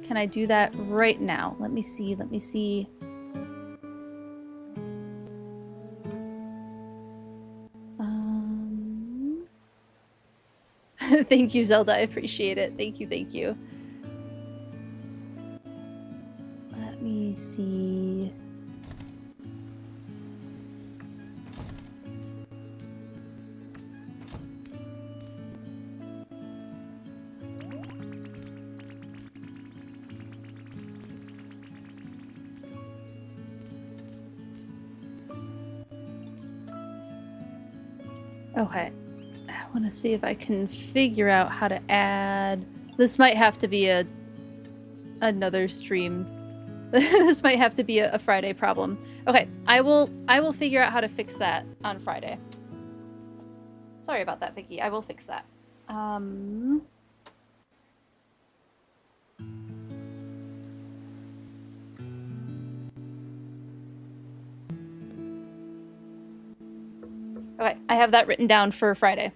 Can I do that right now? Let me see, let me see. Thank you, Zelda. I appreciate it. Thank you, thank you. Let me see. Okay. I want to see if I can figure out how to add... This might have to be another stream. This might have to be a Friday problem. Okay, I will figure out how to fix that on Friday. Sorry about that, Vicky. I will fix that. Okay, I have that written down for Friday.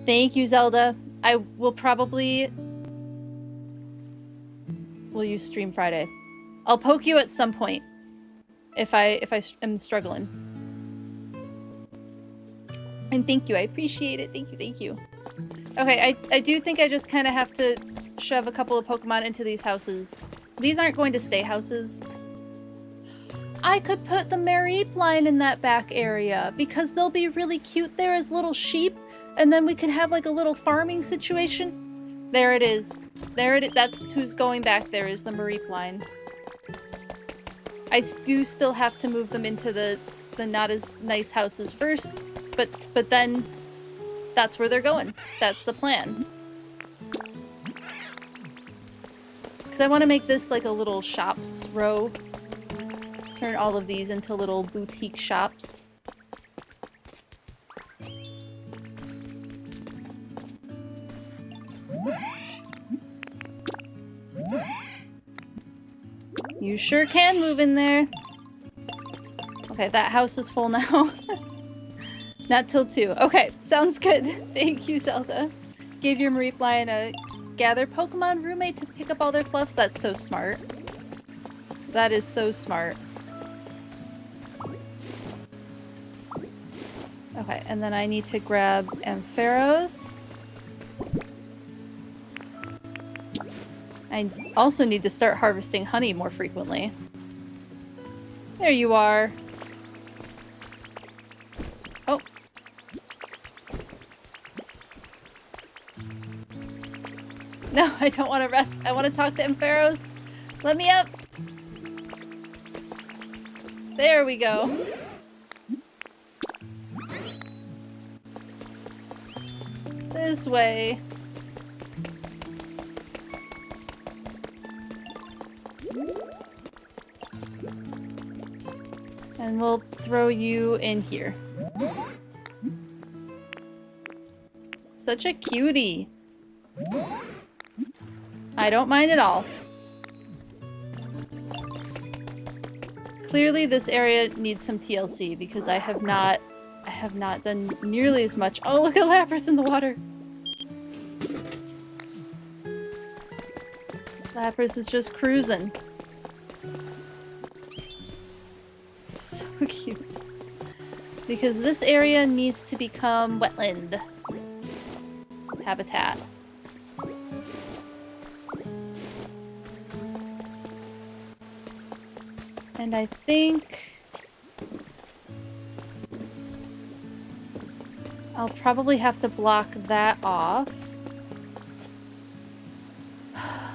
Thank you, Zelda. I will probably... Will you stream Friday? I'll poke you at some point if I am struggling. And thank you, I appreciate it. Thank you, thank you. Okay, I do think I just kind of have to shove a couple of Pokemon into these houses. These aren't going to stay houses. I could put the Mareep line in that back area because they'll be really cute there as little sheep, and then we can have like a little farming situation. There it is. There it is. That's who's going back there, is the Mareep line. I do still have to move them into the not as nice houses first, but then that's where they're going. That's the plan. Because I want to make this like a little shops row. Turn all of these into little boutique shops. You sure can move in there. Okay, that house is full now. Not till 2. Okay, sounds good. Thank you, Zelda. Gave your Mareep Lion a gather Pokemon roommate to pick up all their fluffs. That's so smart. That is so smart. Okay, and then I need to grab Ampharos. I also need to start harvesting honey more frequently. There you are. Oh. No, I don't want to rest. I want to talk to Ampharos. Let me up. There we go. This way. And we'll throw you in here. Such a cutie. I don't mind at all. Clearly this area needs some TLC because I have not done nearly as much. Oh, look at Lapras in the water. Lapras is just cruising. So cute. Because this area needs to become wetland habitat. And I think I'll probably have to block that off.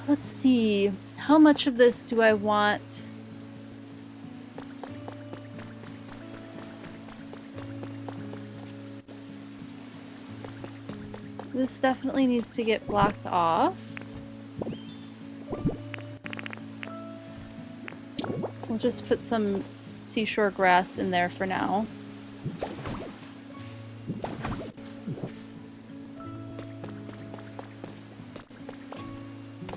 Let's see. How much of this do I want? This definitely needs to get blocked off. We'll just put some seashore grass in there for now.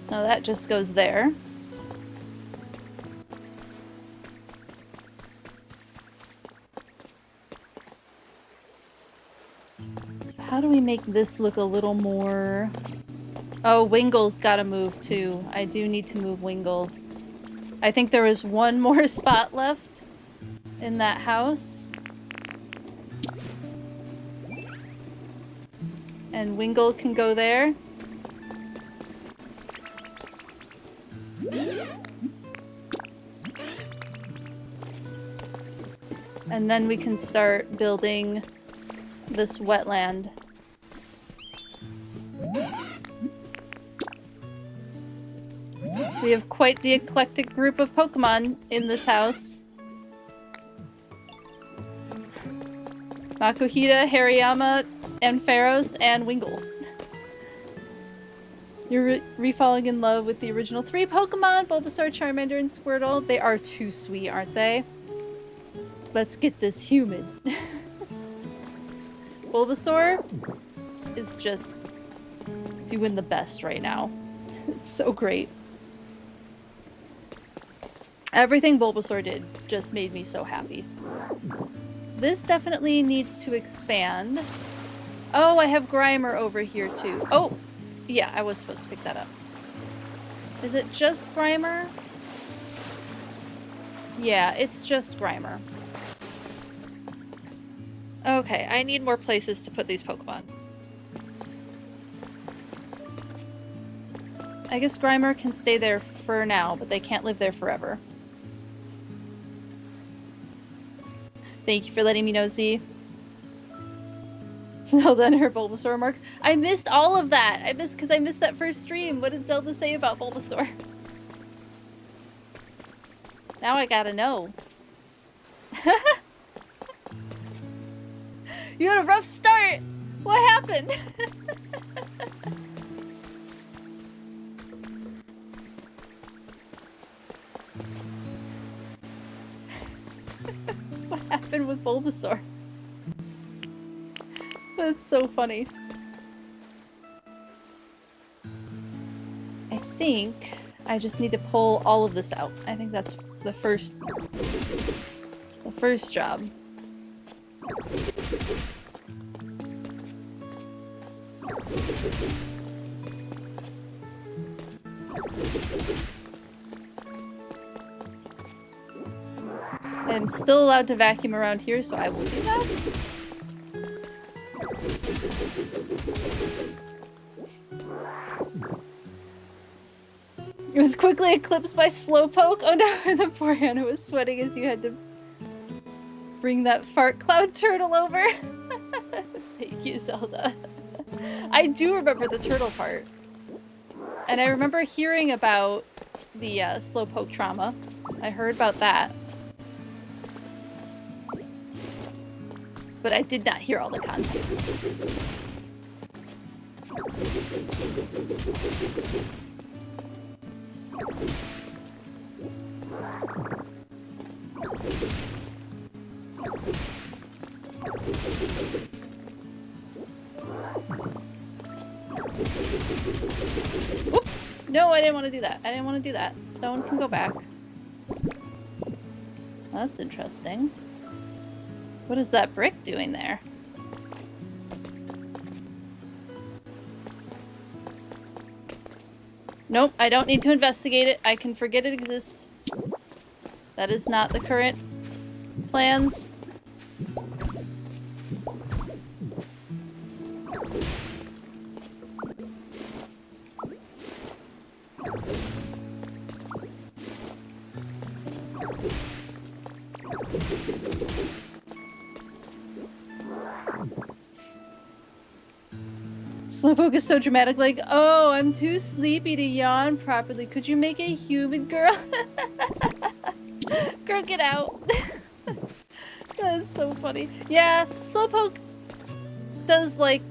So that just goes there. So how do we make this look a little more... Oh, Wingle's gotta move too. I do need to move Wingle. I think there is one more spot left in that house. And Wingle can go there. And then we can start building this wetland. We have quite the eclectic group of Pokemon in this house. Makuhita, Hariyama, Ampharos, and Wingle. You're re-falling in love with the original 3 Pokemon, Bulbasaur, Charmander, and Squirtle. They are too sweet, aren't they? Let's get this human. Bulbasaur is just doing the best right now. It's so great. Everything Bulbasaur did just made me so happy. This definitely needs to expand. Oh, I have Grimer over here too. Oh, yeah, I was supposed to pick that up. Is it just Grimer? Yeah, it's just Grimer. Okay, I need more places to put these Pokemon. I guess Grimer can stay there for now, but they can't live there forever. Thank you for letting me know, Z. Zelda and her Bulbasaur remarks. I missed all of that! I missed that first stream. What did Zelda say about Bulbasaur? Now I gotta know. You had a rough start! What happened? What happened with Bulbasaur? That's so funny. think I just need to pull all of this out. I think that's the first job. I'm still allowed to vacuum around here, so I will do that. It was quickly eclipsed by Slowpoke. Oh no, the poor Hannah was sweating as you had to bring that fart cloud turtle over. Thank you, Zelda. I do remember the turtle part. And I remember hearing about the Slowpoke trauma. I heard about that. But I did not hear all the context. Whoop! No, I didn't want to do that. I didn't want to do that. Stone can go back. That's interesting. What is that brick doing there? Nope, I don't need to investigate it. I can forget it exists. That is not the current plans. Slowpoke is so dramatic, like, oh, I'm too sleepy to yawn properly. Could you make a human girl? Girl, get out. That is so funny. Yeah, Slowpoke does like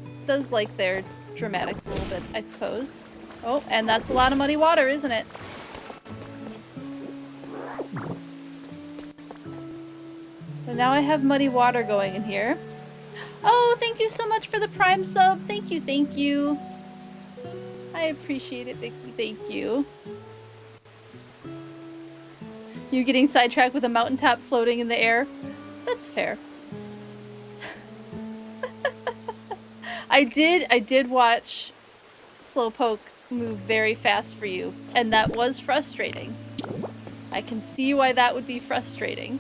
their dramatics a little bit, I suppose. Oh, and that's a lot of muddy water, isn't it? So now I have muddy water going in here. Oh, thank you so much for the Prime sub. Thank you, thank you. I appreciate it, Vicky. Thank you. You getting sidetracked with a mountaintop floating in the air? That's fair. I did watch Slowpoke move very fast for you, and that was frustrating. I can see why that would be frustrating.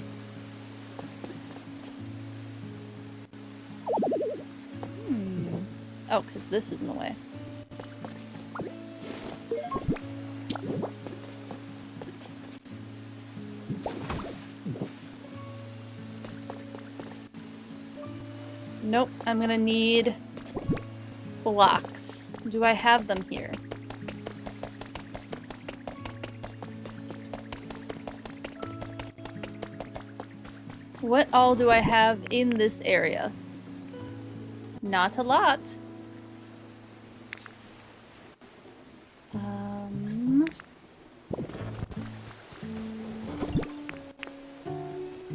Oh, because this is in the way. Nope, I'm gonna need blocks. Do I have them here? What all do I have in this area? Not a lot.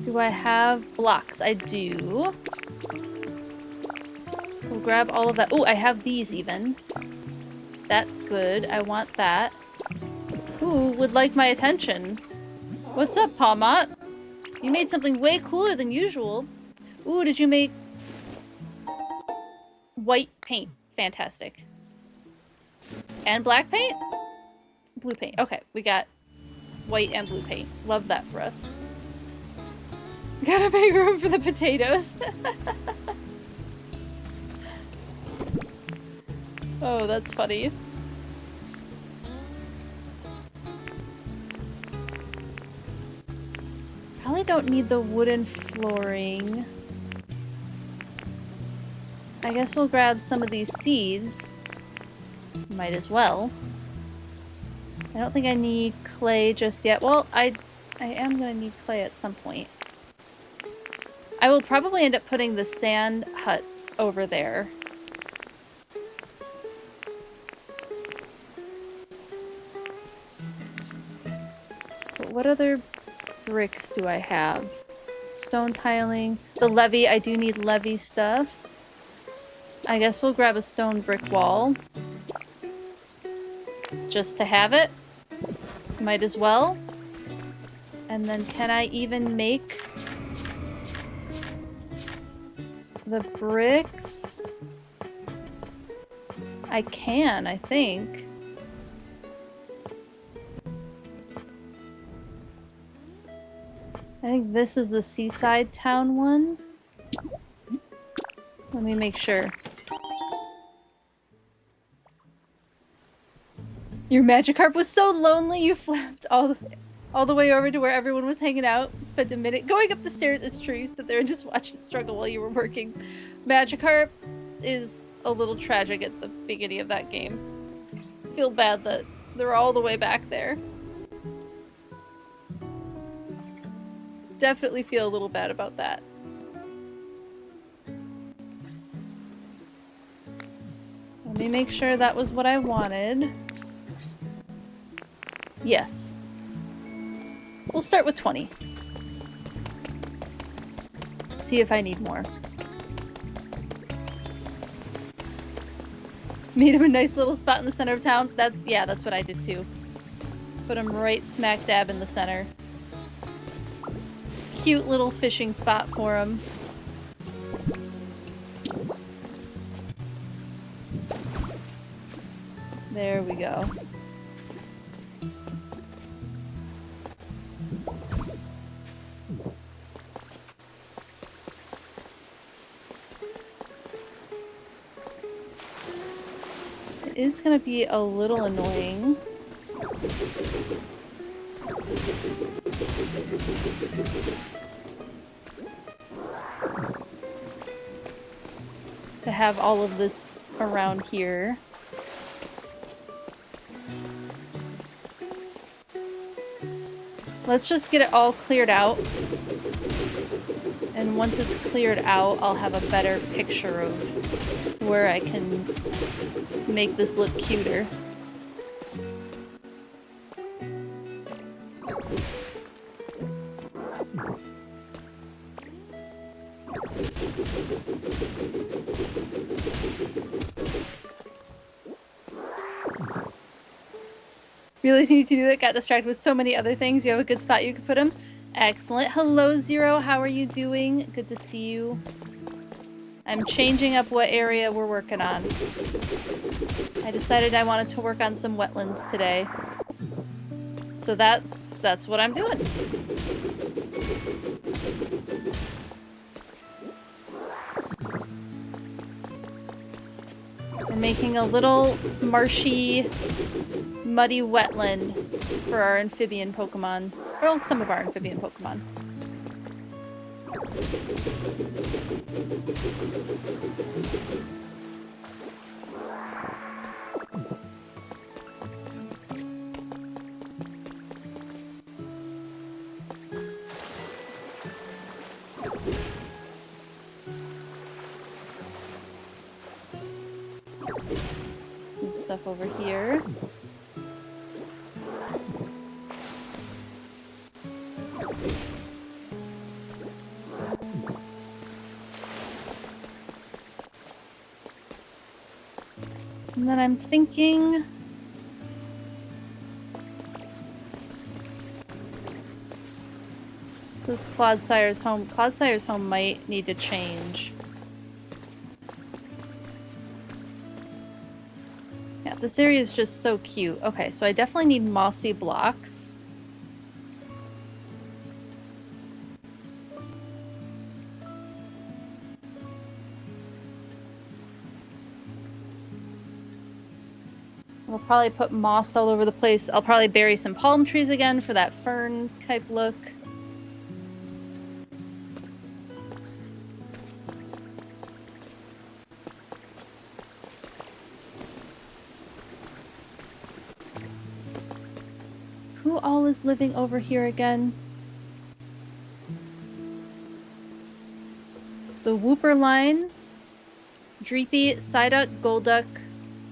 Do I have blocks? I do. We'll grab all of that. Oh, I have these even. That's good. I want that. Who would like my attention? What's up, Palmot? You made something way cooler than usual. Ooh, did you make white paint? Fantastic. And black paint? Blue paint. Okay, we got white and blue paint. Love that for us. Gotta make room for the potatoes. Oh, that's funny. Probably don't need the wooden flooring. I guess we'll grab some of these seeds. Might as well. I don't think I need clay just yet. Well, I am gonna need clay at some point. I will probably end up putting the sand huts over there. But what other bricks do I have? Stone tiling. The levee, I do need levee stuff. I guess we'll grab a stone brick wall. Just to have it. Might as well. And then can I even make the bricks? I can, I think. I think this is the seaside town one. Let me make sure. Your Magikarp was so lonely you flapped all the way over to where everyone was hanging out. Spent a minute going up the stairs. It's true, you stood there and just watched it struggle while you were working. Magikarp is a little tragic at the beginning of that game. I feel bad that they're all the way back there. Definitely feel a little bad about that. Let me make sure that was what I wanted. Yes. We'll start with 20. See if I need more. Made him a nice little spot in the center of town. Yeah, that's what I did too. Put him right smack dab in the center. Cute little fishing spot for him. There we go. It is gonna be a little annoying. To have all of this around here. Let's just get it all cleared out. And once it's cleared out, I'll have a better picture of where I can make this look cuter. Realized you need to do that, got distracted with so many other things. You have a good spot you could put them. Excellent. Hello, Zero. How are you doing? Good to see you. I'm changing up what area we're working on. I decided I wanted to work on some wetlands today. So that's what I'm doing. We're making a little marshy, muddy wetland for our amphibian Pokemon. Well, some of our amphibian Pokemon. Some stuff over here. And then I'm thinking... So this Clodsire's home. Clodsire's home might need to change. Yeah, this area is just so cute. Okay, so I definitely need mossy blocks. We'll probably put moss all over the place. I'll probably bury some palm trees again for that fern type look. Who all is living over here again? The Whooper line, Dreepy, Psyduck, Golduck,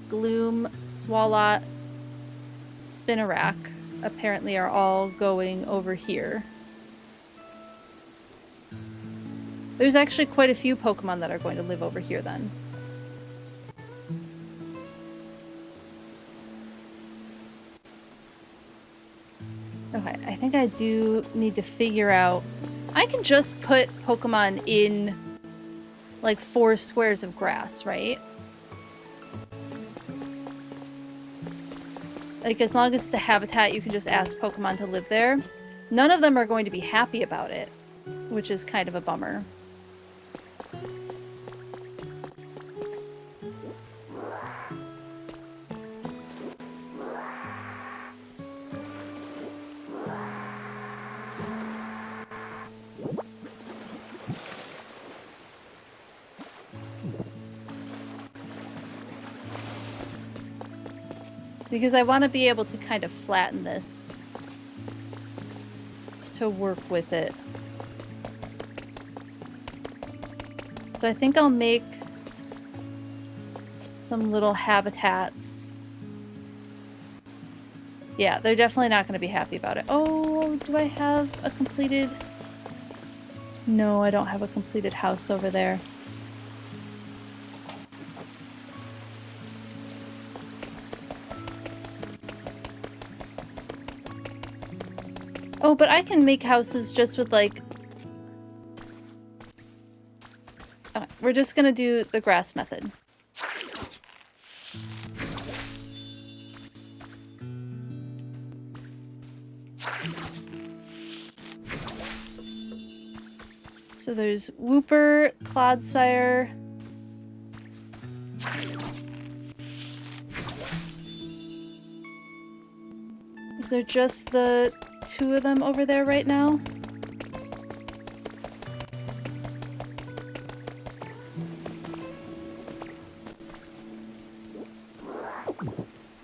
Gloom, Swalot, Spinarak apparently are all going over here. There's actually quite a few Pokemon that are going to live over here then. think I do need to figure out... I can just put Pokemon in, like, 4 squares of grass, right? Like, as long as it's a habitat, you can just ask Pokemon to live there. None of them are going to be happy about it, which is kind of a bummer. Because I want to be able to kind of flatten this to work with it. So I think I'll make some little habitats. Yeah, they're definitely not going to be happy about it. Oh, do I have a completed... No, I don't have a completed house over there. Oh, but I can make houses just with, like... Okay, we're just gonna do the grass method. So there's Wooper, Clodsire... Is there just the 2 of them over there right now?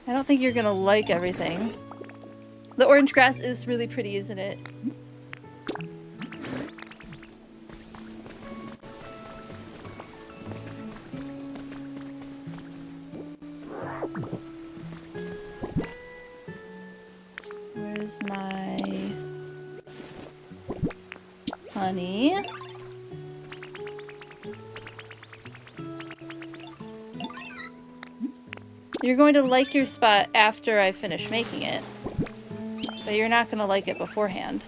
I don't think you're gonna like everything. The orange grass is really pretty, isn't it? Where's my honey? You're going to like your spot after I finish making it, but you're not going to like it beforehand.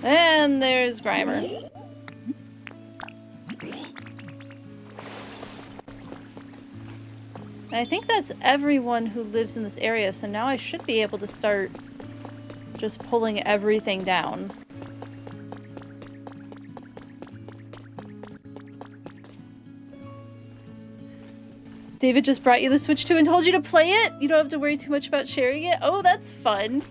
And there's Grimer. And I think that's everyone who lives in this area, so now I should be able to start just pulling everything down. David just brought you the Switch 2 and told you to play it? You don't have to worry too much about sharing it? Oh, that's fun.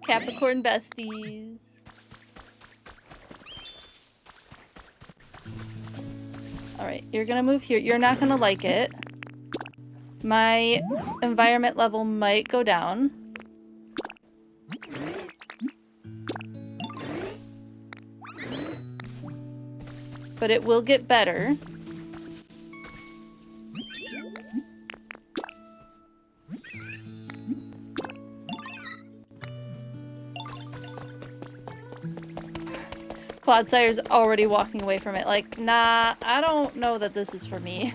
Capricorn besties. Alright, you're gonna move here. You're not gonna like it. My environment level might go down. But it will get better. Clodsire's already walking away from it. Like, nah, I don't know that this is for me.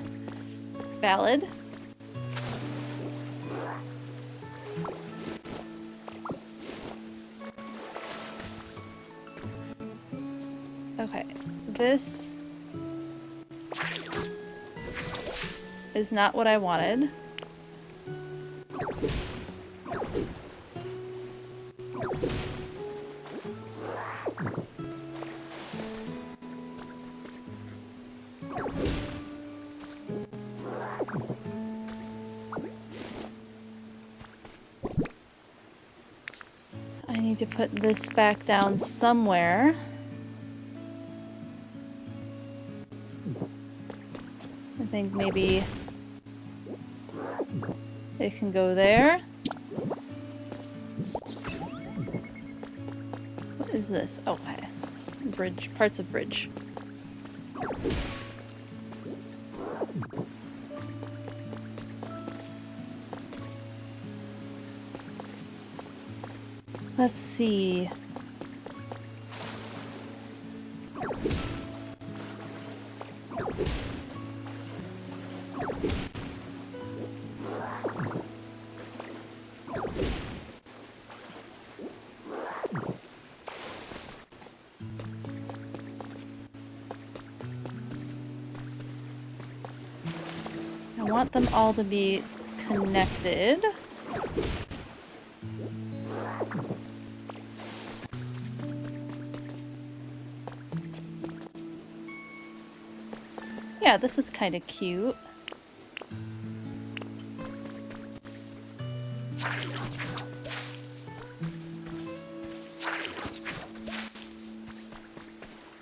Valid. Okay, this is not what I wanted. I need to put this back down somewhere. I think maybe it can go there. What is this? Oh, it's bridge, parts of bridge. Let's see. I want them all to be connected. Yeah, this is kind of cute.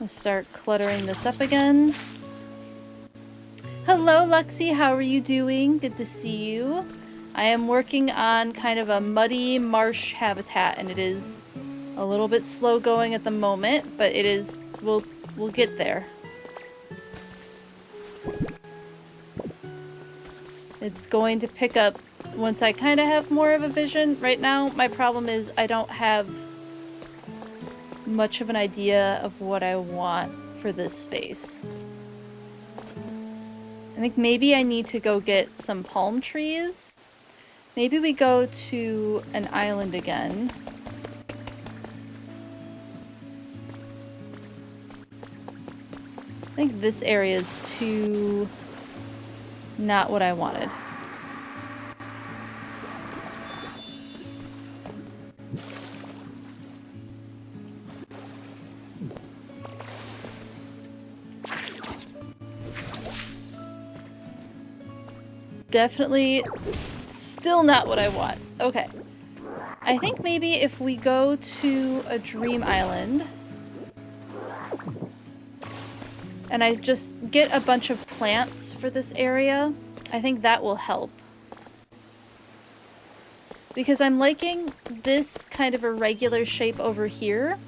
Let's start cluttering this up again. Hello, Luxie. How are you doing? Good to see you. I am working on kind of a muddy marsh habitat, and it is a little bit slow going at the moment, but it is. We'll get there. It's going to pick up once I kind of have more of a vision. Right now, my problem is I don't have much of an idea of what I want for this space. I think maybe I need to go get some palm trees. Maybe we go to an island again. I think this area is too... not what I wanted. Definitely still not what I want. Okay. I think maybe if we go to a dream island and I just get a bunch of plants for this area, I think that will help. Because I'm liking this kind of irregular shape over here,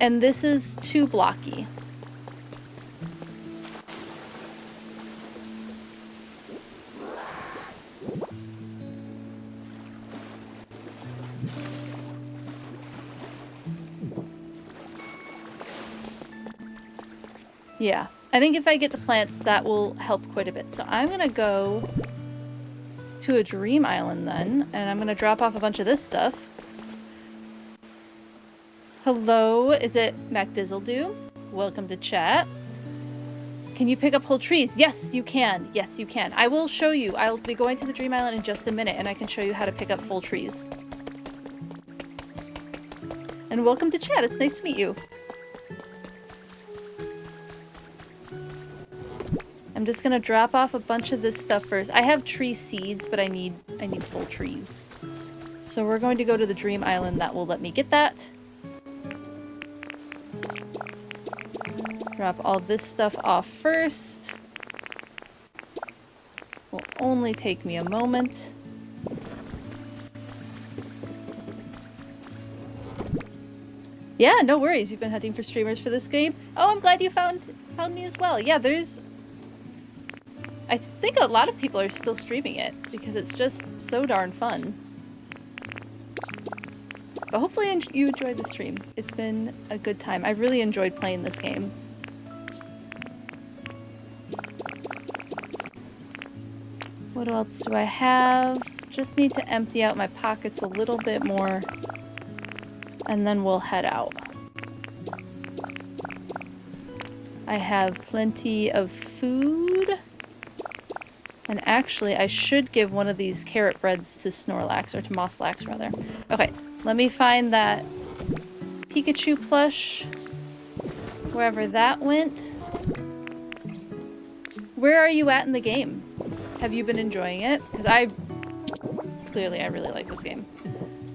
and this is too blocky. Yeah, I think if I get the plants, that will help quite a bit. So I'm gonna go to a dream island then, and I'm gonna drop off a bunch of this stuff. Hello, is it MacDizzledo? Welcome to chat. Can you pick up whole trees? Yes, you can. Yes, you can. I will show you. I'll be going to the dream island in just a minute, and I can show you how to pick up full trees. And welcome to chat. It's nice to meet you. I'm just gonna drop off a bunch of this stuff first. I have tree seeds, but I need full trees. So we're going to go to the dream island that will let me get that. Drop all this stuff off first. Will only take me a moment. Yeah, no worries. You've been hunting for streamers for this game. Oh, I'm glad you found me as well. Yeah, I think a lot of people are still streaming it because it's just so darn fun. But hopefully you enjoyed the stream. It's been a good time. I really enjoyed playing this game. What else do I have? Just need to empty out my pockets a little bit more, and then we'll head out. I have plenty of food. And actually, I should give one of these carrot breads to Snorlax, or to Mosslax, rather. Okay, let me find that Pikachu plush, wherever that went. Where are you at in the game? Have you been enjoying it? Because I really like this game.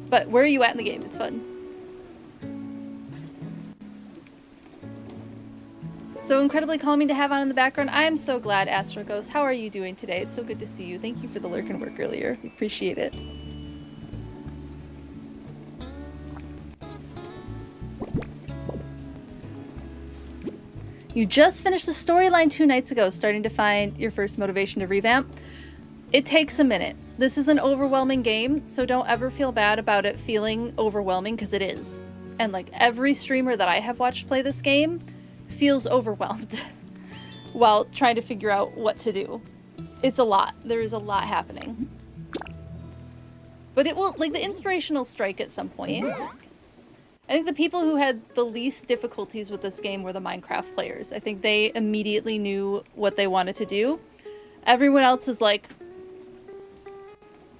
But where are you at in the game? It's fun. So incredibly calming to have on in the background. I'm so glad, Astro Ghost. How are you doing today? It's so good to see you. Thank you for the lurk and work earlier. We appreciate it. You just finished the storyline 2 nights ago, starting to find your first motivation to revamp. It takes a minute. This is an overwhelming game, so don't ever feel bad about it feeling overwhelming, because it is. And like every streamer that I have watched play this game feels overwhelmed while trying to figure out what to do. It's a lot. There is a lot happening. But it will, like, the inspiration will strike at some point. I think the people who had the least difficulties with this game were the Minecraft players. I think they immediately knew what they wanted to do. Everyone else is like,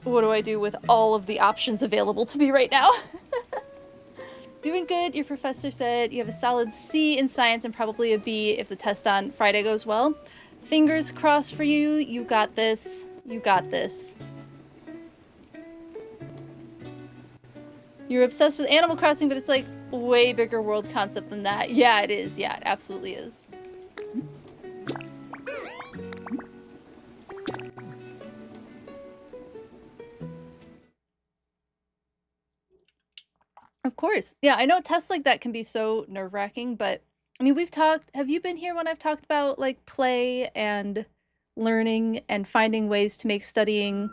what do I do with all of the options available to me right now? Doing good. Your professor said you have a solid C in science and probably a B if the test on Friday goes well. Fingers crossed for you. You got this. You got this. You're obsessed with Animal Crossing, but it's like way bigger world concept than that. Yeah, it is. Yeah, it absolutely is. Of course. Yeah, I know tests like that can be so nerve-wracking, but I mean, have you been here when I've talked about like play and learning and finding ways to make studying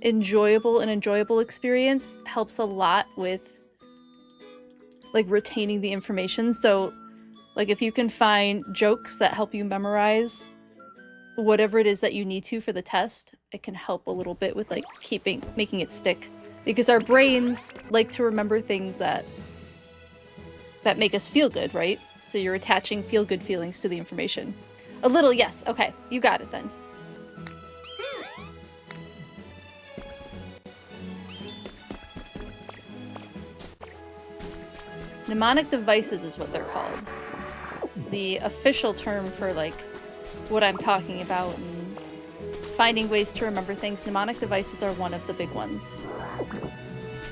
enjoyable? An enjoyable experience helps a lot with like retaining the information. So like if you can find jokes that help you memorize whatever it is that you need to for the test, it can help a little bit with like making it stick. Because our brains like to remember things that make us feel good, right? So you're attaching feel-good feelings to the information. A little, yes. Okay, you got it then. Mnemonic devices is what they're called. The official term for like what I'm talking about and finding ways to remember things. Mnemonic devices are one of the big ones.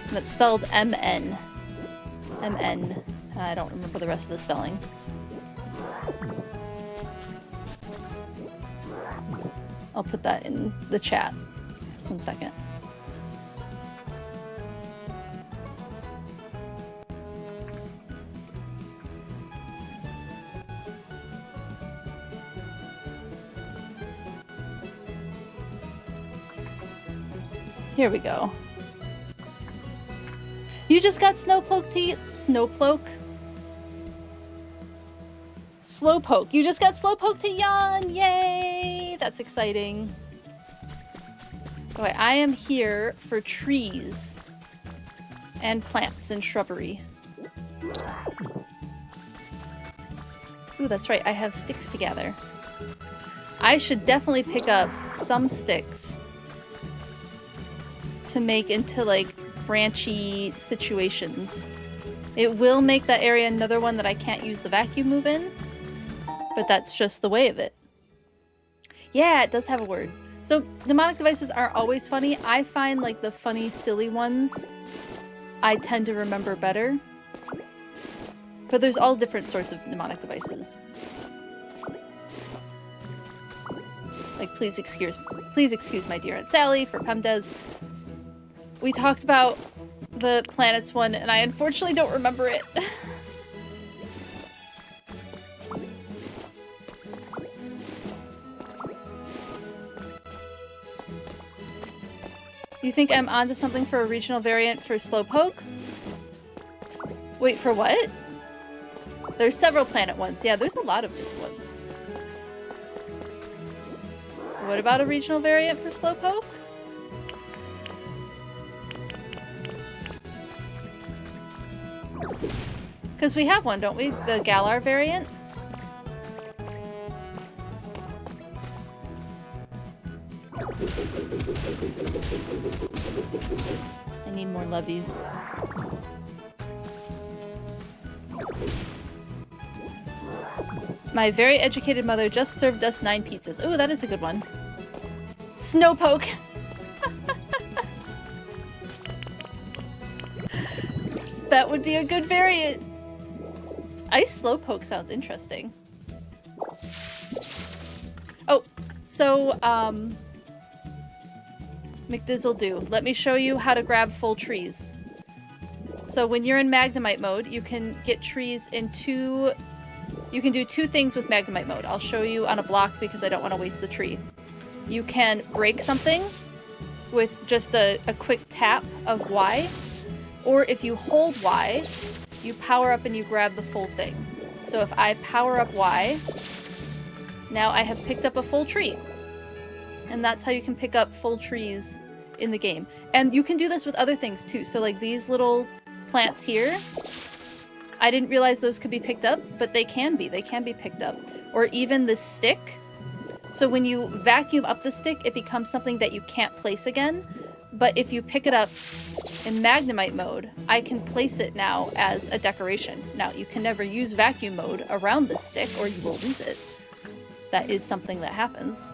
And it's spelled M-N. M-N. I don't remember the rest of the spelling. I'll put that in the chat. 1 second. Here we go. You just got Snowpoke Slowpoke. You just got Slowpoke to yawn! Yay! That's exciting. Okay, I am here for trees and plants and shrubbery. Ooh, that's right. I have sticks to gather. I should definitely pick up some sticks to make into like branchy situations. It will make that area another one that I can't use the vacuum move in, but that's just the way of it. Yeah, it does have a word. So mnemonic devices aren't always funny. I find like the funny, silly ones I tend to remember better. But there's all different sorts of mnemonic devices. Like, please excuse my dear Aunt Sally for PEMDES. We talked about the planets one, and I unfortunately don't remember it. You think I'm onto something for a regional variant for Slowpoke? Wait, for what? There's several planet ones. Yeah, there's a lot of different ones. What about a regional variant for Slowpoke? Because we have one, don't we? The Galar variant? I need more levies. My very educated mother just served us 9 pizzas. Ooh, that is a good one. Snowpoke! That would be a good variant. Ice Slowpoke sounds interesting. Oh, so, McDizzle-do. Let me show you how to grab full trees. So when you're in Magnemite mode, you can get trees in two... You can do 2 things with Magnemite mode. I'll show you on a block because I don't want to waste the tree. You can break something, with just a quick tap of Y. Or if you hold Y, you power up and you grab the full thing. So if I power up Y, now I have picked up a full tree. And that's how you can pick up full trees in the game. And you can do this with other things too. So like these little plants here, I didn't realize those could be picked up, but they can be picked up. Or even this stick. So when you vacuum up the stick, it becomes something that you can't place again. But if you pick it up in Magnemite mode, I can place it now as a decoration. Now, you can never use vacuum mode around this stick or you will lose it. That is something that happens.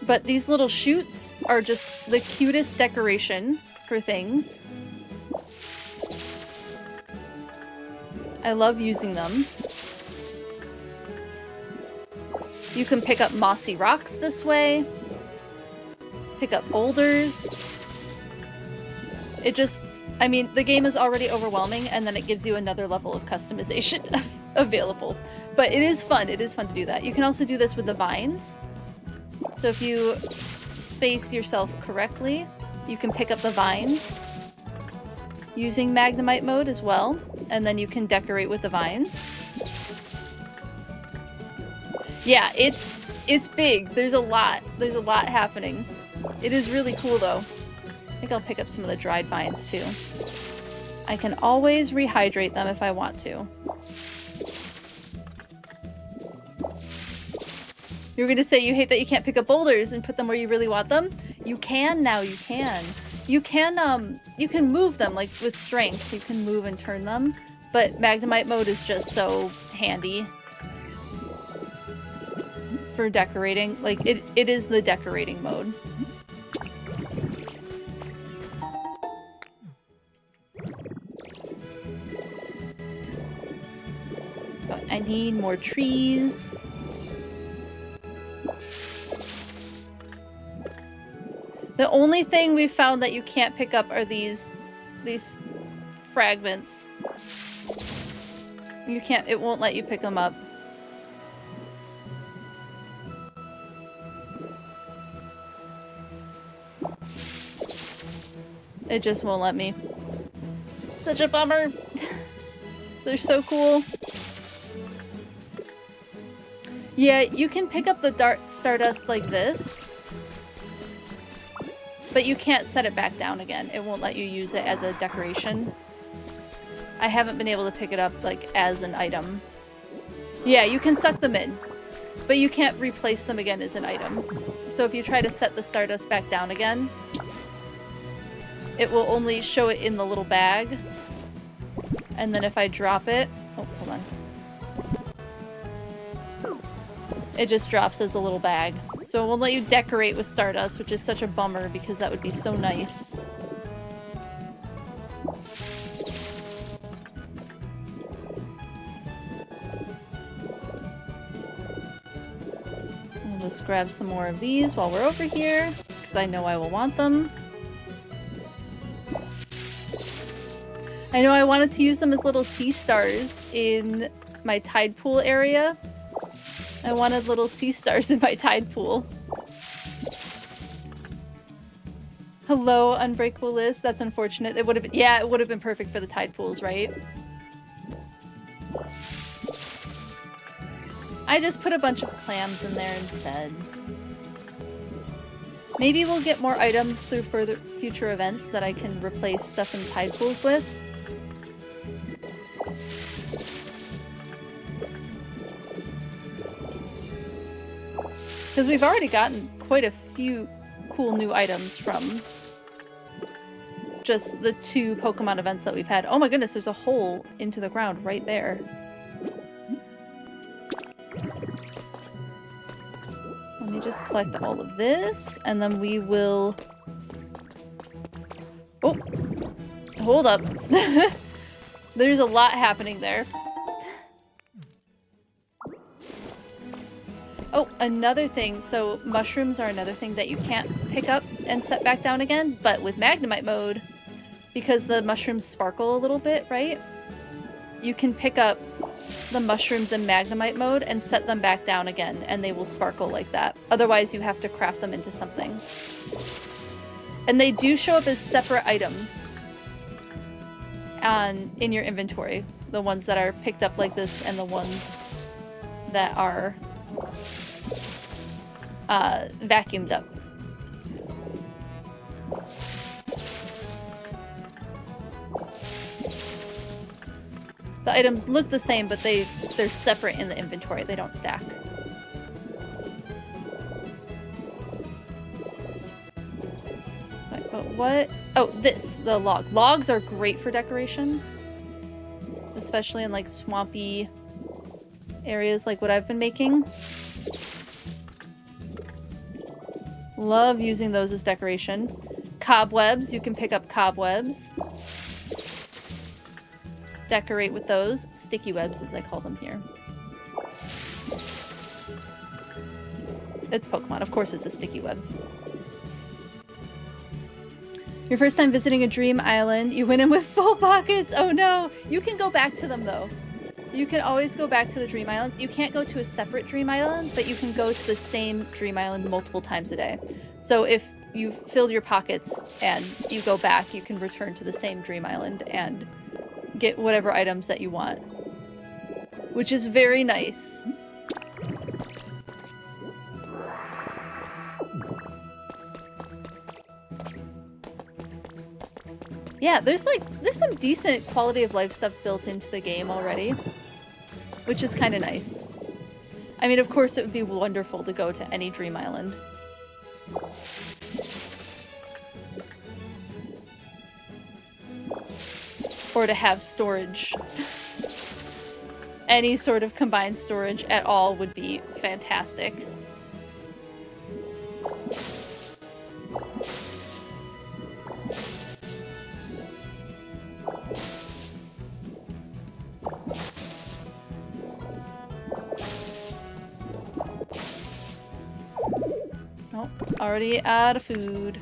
But these little shoots are just the cutest decoration for things. I love using them. You can pick up mossy rocks this way. Pick up boulders. It just, I mean, the game is already overwhelming and then it gives you another level of customization available. But it is fun to do that. You can also do this with the vines. So if you space yourself correctly, you can pick up the vines using Magnemite mode as well. And then you can decorate with the vines. Yeah, it's big. There's a lot happening. It is really cool though. I think I'll pick up some of the dried vines too. I can always rehydrate them if I want to. You were gonna say you hate that you can't pick up boulders and put them where you really want them? You can now, you can. You can move them, like with strength. You can move and turn them. But Magnemite mode is just so handy for decorating. Like, it is the decorating mode. But I need more trees. The only thing we've found that you can't pick up are these fragments. You can't, it won't let you pick them up. It just won't let me. Such a bummer. They're so cool. Yeah, you can pick up the Stardust like this. But you can't set it back down again. It won't let you use it as a decoration. I haven't been able to pick it up, like, as an item. Yeah, you can suck them in. But you can't replace them again as an item. So if you try to set the Stardust back down again, it will only show it in the little bag. And then if I drop it... Oh, hold on. It just drops as a little bag. So it won't let you decorate with Stardust, which is such a bummer because that would be so nice. I'll just grab some more of these while we're over here, because I know I will want them. I know I wanted to use them as little sea stars in my tide pool area. I wanted little sea stars in my tide pool. Hello, Unbreakable List. That's unfortunate. It would have been, yeah, it would have been perfect for the tide pools, right? I just put a bunch of clams in there instead. Maybe we'll get more items through future events that I can replace stuff in tide pools with. Because we've already gotten quite a few cool new items from just the 2 Pokemon events that we've had. Oh my goodness, there's a hole into the ground right there. Let me just collect all of this, and then we will... Oh! Hold up. There's a lot happening there. Oh, another thing. So mushrooms are another thing that you can't pick up and set back down again, but with Magnemite mode, because the mushrooms sparkle a little bit, right? You can pick up the mushrooms in Magnemite mode and set them back down again, and they will sparkle like that. Otherwise, you have to craft them into something. And they do show up as separate items in your inventory. The ones that are picked up like this and the ones that are vacuumed up. The items look the same, but they're separate in the inventory. They don't stack. Wait, but what? Oh, the log. Logs are great for decoration. Especially in like swampy areas like what I've been making. Love using those as decoration. Cobwebs, you can pick up cobwebs. Decorate with those. Sticky webs, as I call them here. It's Pokemon. Of course it's a sticky web. Your first time visiting a dream island, you went in with full pockets. Oh no! You can go back to them though. You can always go back to the dream islands. You can't go to a separate dream island, but you can go to the same dream island multiple times a day. So if you've filled your pockets and you go back, you can return to the same dream island and get whatever items that you want. Which is very nice. Yeah, there's some decent quality of life stuff built into the game already, which is kind of nice. I mean, of course, it would be wonderful to go to any dream island. Or to have storage. Any sort of combined storage at all would be fantastic. Oh, already out of food.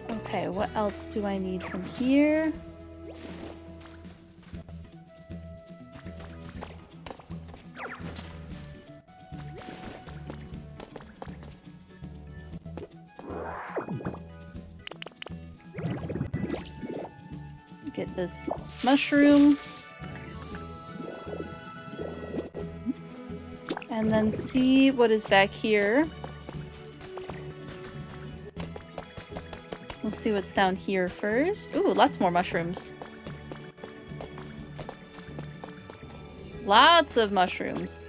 Okay, what else do I need from here? Get this mushroom. And then see what is back here. We'll see what's down here first. Ooh, lots more mushrooms. Lots of mushrooms.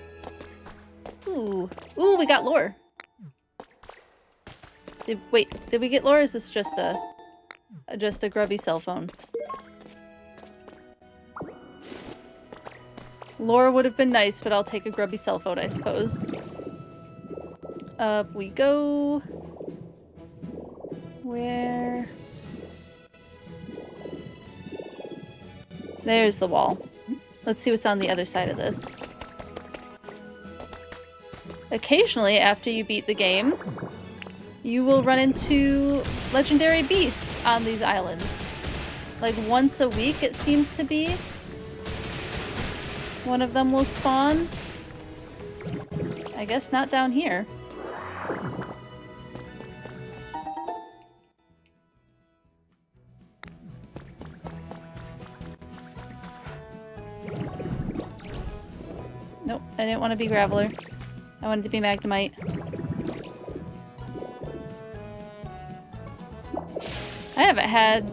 Ooh. Ooh, we got lore. Wait, did we get lore or is this just a grubby cell phone? Lore would have been nice, but I'll take a grubby cell phone, I suppose. Up we go. Where? There's the wall. Let's see what's on the other side of this. Occasionally, after you beat the game, you will run into legendary beasts on these islands. Like once a week, it seems to be. One of them will spawn. I guess not down here. Nope, I didn't want to be Graveler. I wanted to be Magnemite. I haven't had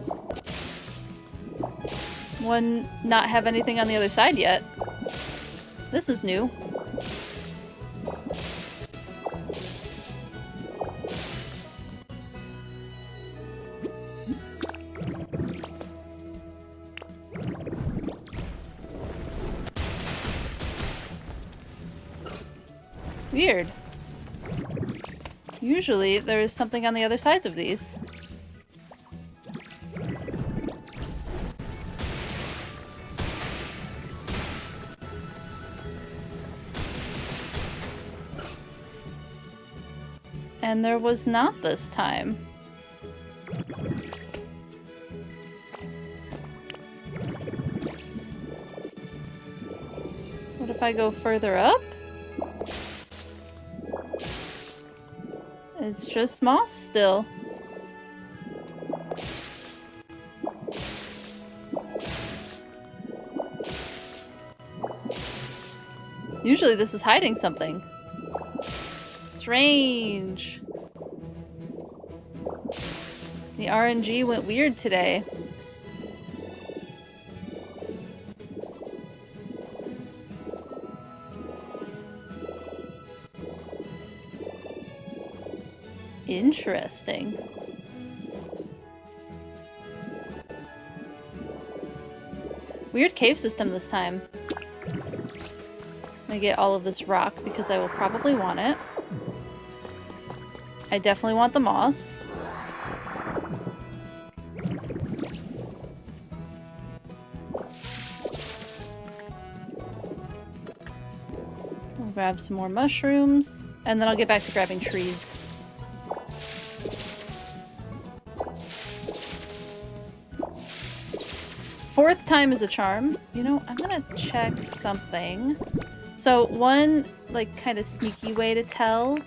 one not have anything on the other side yet. This is new. Weird. Usually there is something on the other sides of these. And there was not this time. What if I go further up? It's just moss still. Usually this is hiding something. Strange. The RNG went weird today. Interesting. Weird cave system this time. I'm gonna get all of this rock because I will probably want it. I definitely want the moss. I'll grab some more mushrooms, and then I'll get back to grabbing trees. Fourth time is a charm. You know, I'm gonna check something. So one, like, kind of sneaky way to tell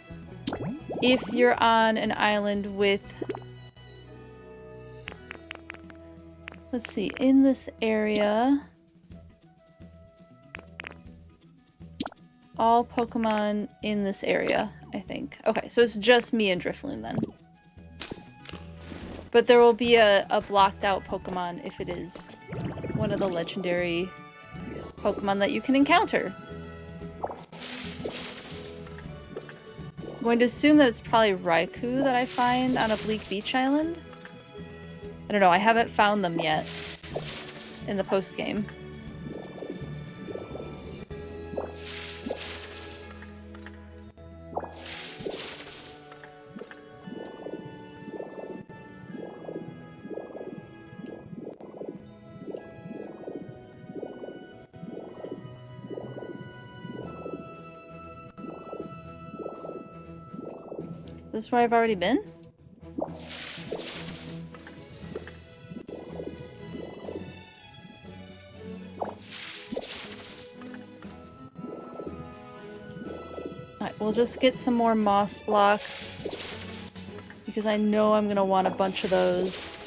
if you're on an island with... Let's see, in this area... All Pokemon in this area, I think. Okay, so it's just me and Drifloon then. But there will be a blocked out Pokemon if it is one of the legendary Pokemon that you can encounter. I'm going to assume that it's probably Raikou that I find on a bleak beach island. I don't know, I haven't found them yet in the post-game. Is this where I've already been? Alright, we'll just get some more moss blocks because I know I'm gonna want a bunch of those.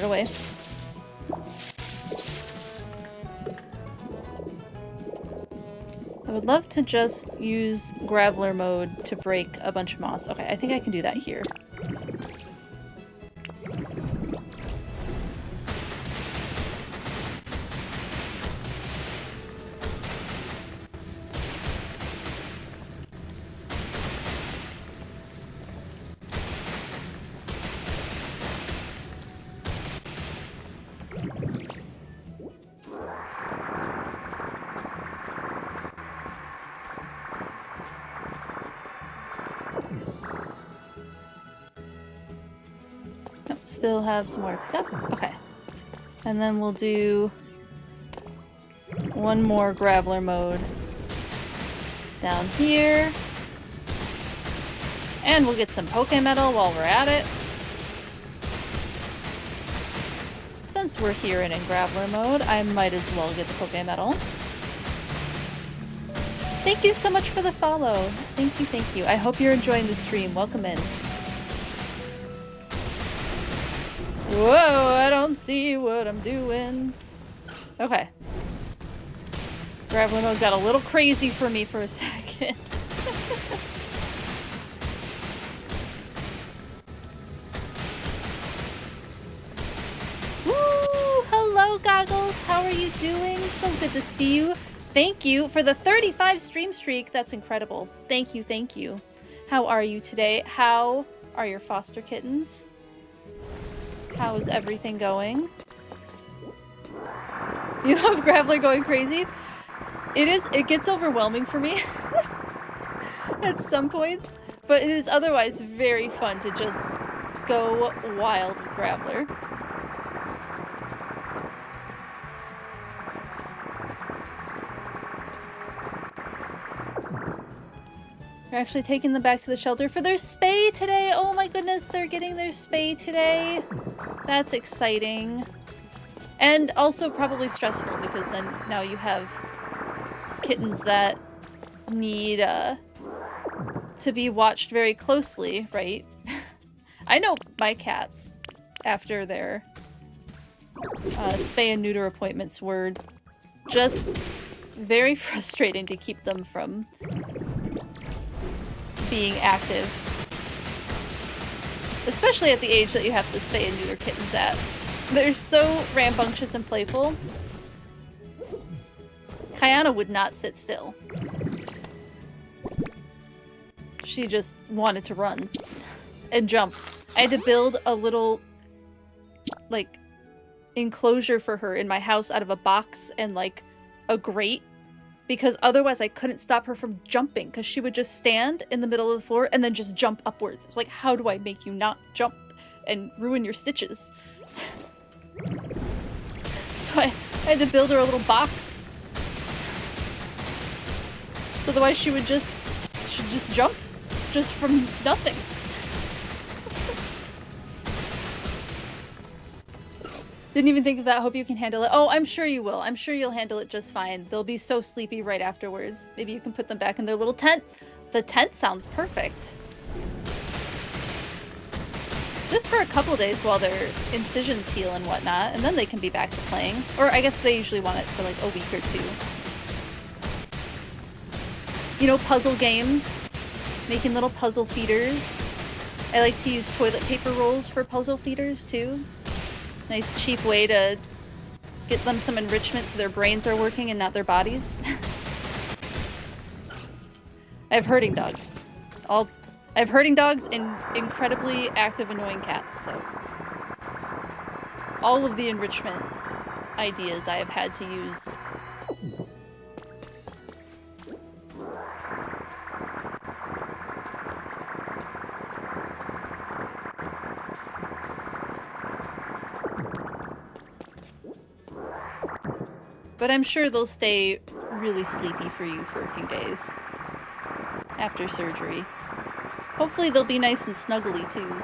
Away. I would love to just use Graveler mode to break a bunch of moss. Okay, I think I can do that here. Still have some more to pick up. Okay. And then we'll do one more Graveler mode down here. And we'll get some Pokemetal while we're at it. Since we're here and in Graveler mode, I might as well get the Pokemetal. Thank you so much for the follow. Thank you, thank you. I hope you're enjoying the stream. Welcome in. Whoa, I don't see what I'm doing. Okay. Graveler mode got a little crazy for me for a second. Woo! Hello, Goggles. How are you doing? So good to see you. Thank you for the 35 stream streak. That's incredible. Thank you, thank you. How are you today? How are your foster kittens? How is everything going? You love Graveler going crazy? It gets overwhelming for me at some points, but it is otherwise very fun to just go wild with Graveler. We're actually taking them back to the shelter for their spay today. Oh my goodness, they're getting their spay today. That's exciting. And also probably stressful because then now you have kittens that need to be watched very closely, right? I know my cats, after their spay and neuter appointments, were just very frustrating to keep them from being active. Especially at the age that you have to spay and neuter kittens at. They're so rambunctious and playful. Kayana would not sit still. She just wanted to run and jump. I had to build a little, like, enclosure for her in my house out of a box and, like, a grate, because otherwise I couldn't stop her from jumping, because she would just stand in the middle of the floor and then just jump upwards. It was like, how do I make you not jump and ruin your stitches? So I had to build her a little box. Otherwise she'd just jump just from nothing. Didn't even think of that. Hope you can handle it. Oh, I'm sure you will. I'm sure you'll handle it just fine. They'll be so sleepy right afterwards. Maybe you can put them back in their little tent. The tent sounds perfect. Just for a couple days while their incisions heal and whatnot, and then they can be back to playing. Or I guess they usually want it for like a week or two. You know, puzzle games. Making little puzzle feeders. I like to use toilet paper rolls for puzzle feeders too. Nice cheap way to get them some enrichment so their brains are working and not their bodies. I have herding dogs. I have herding dogs and incredibly active, annoying cats, so all of the enrichment ideas I have had to use. But I'm sure they'll stay really sleepy for you for a few days after surgery. Hopefully they'll be nice and snuggly too.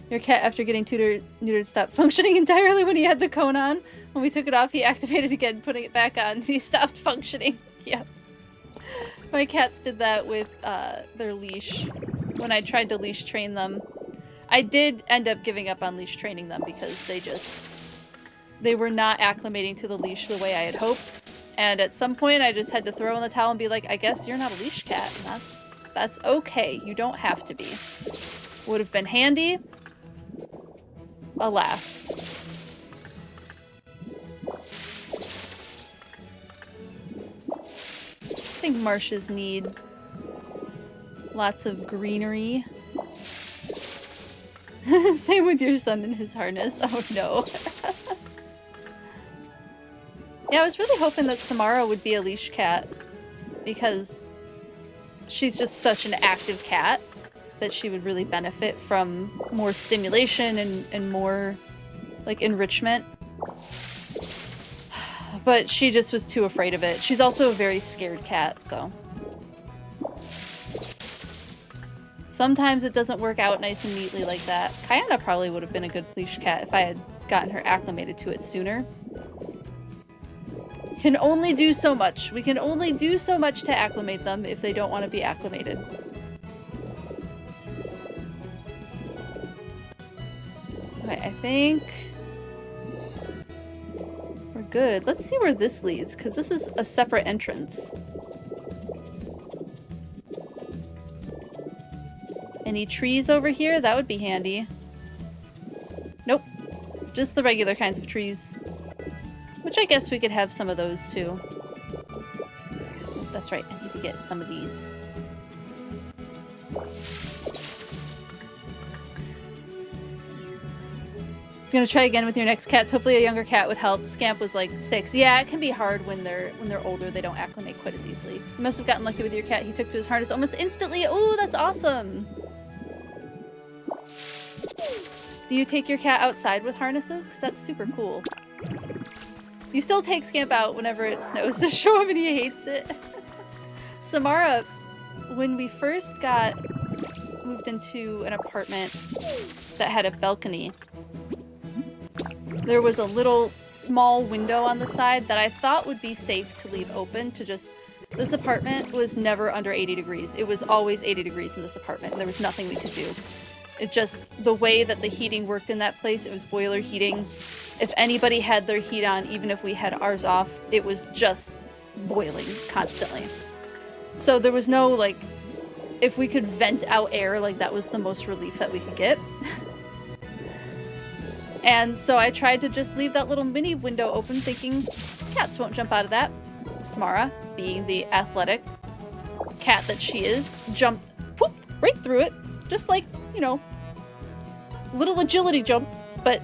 Your cat, after getting neutered, stopped functioning entirely when he had the cone on. When we took it off, he activated again, putting it back on. He stopped functioning. Yep. My cats did that with their leash. When I tried to leash train them, I did end up giving up on leash training them because they were not acclimating to the leash the way I had hoped. And at some point I just had to throw in the towel and be like, I guess you're not a leash cat. And that's okay. You don't have to be. Would have been handy. Alas. I think marshes need lots of greenery. Same with your son and his harness. Oh no. Yeah, I was really hoping that Samara would be a leash cat because she's just such an active cat that she would really benefit from more stimulation and more like enrichment. But she just was too afraid of it. She's also a very scared cat, so sometimes it doesn't work out nice and neatly like that. Kayana probably would have been a good leash cat if I had gotten her acclimated to it sooner. Can only do so much. We can only do so much to acclimate them if they don't want to be acclimated. Okay, I think we're good. Let's see where this leads, because this is a separate entrance. Any trees over here? That would be handy. Nope. Just the regular kinds of trees. Which I guess we could have some of those too. That's right, I need to get some of these. Gonna try again with your next cats. Hopefully a younger cat would help. Scamp was like 6. Yeah, it can be hard when they're older. They don't acclimate quite as easily. You must have gotten lucky with your cat. He took to his harness almost instantly. Oh, that's awesome. Do you take your cat outside with harnesses? Because that's super cool. You still take Scamp out whenever it snows to show him and he hates it. Samara, when we first moved into an apartment that had a balcony, there was a little small window on the side that I thought would be safe to leave open to just... This apartment was never under 80 degrees. It was always 80 degrees in this apartment, and there was nothing we could do. It just... The way that the heating worked in that place, it was boiler heating. If anybody had their heat on, even if we had ours off, it was just boiling constantly. So there was no, like... If we could vent out air, like, that was the most relief that we could get. And so I tried to just leave that little mini window open thinking cats won't jump out of that. Samara, being the athletic cat that she is, jumped whoop, right through it. Just like, you know, little agility jump, but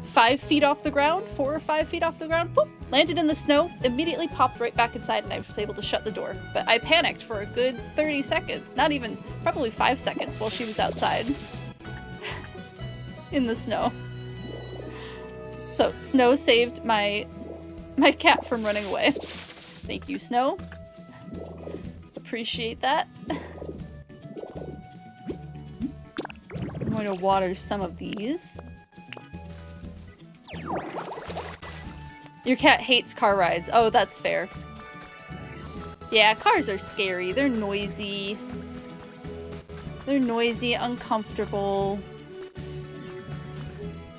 5 feet off the ground, 4 or 5 feet off the ground, whoop, landed in the snow, immediately popped right back inside and I was able to shut the door. But I panicked for a good 30 seconds, not even, probably 5 seconds while she was outside in the snow. So, Snow saved my cat from running away. Thank you, Snow. Appreciate that. I'm going to water some of these. Your cat hates car rides. Oh, that's fair. Yeah, cars are scary. They're noisy. They're noisy, uncomfortable.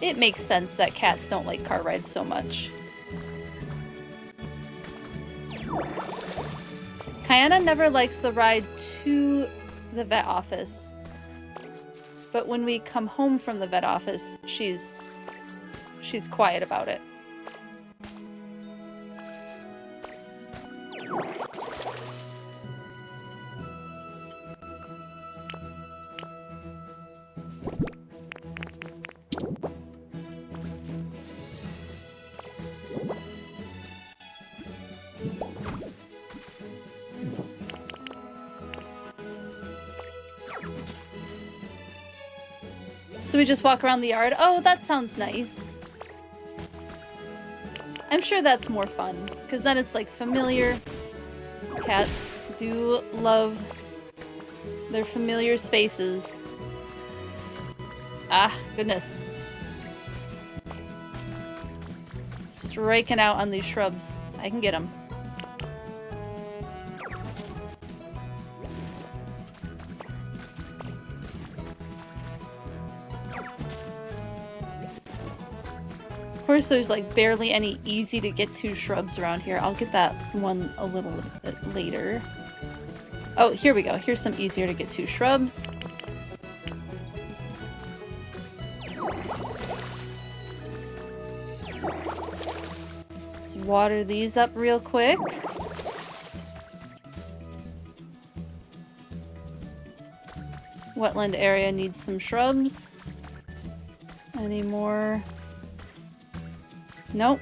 It makes sense that cats don't like car rides so much. Kayana never likes the ride to the vet office. But when we come home from the vet office, she's quiet about it. So we just walk around the yard. Oh, that sounds nice. I'm sure that's more fun, because then it's like familiar. Cats do love their familiar spaces. Ah, goodness. Striking out on these shrubs. I can get them. Of course, there's like barely any easy to get to shrubs around here. I'll get that one a little bit later. Oh, here we go. Here's some easier to get to shrubs. Let's water these up real quick. Wetland area needs some shrubs. Any more? Nope.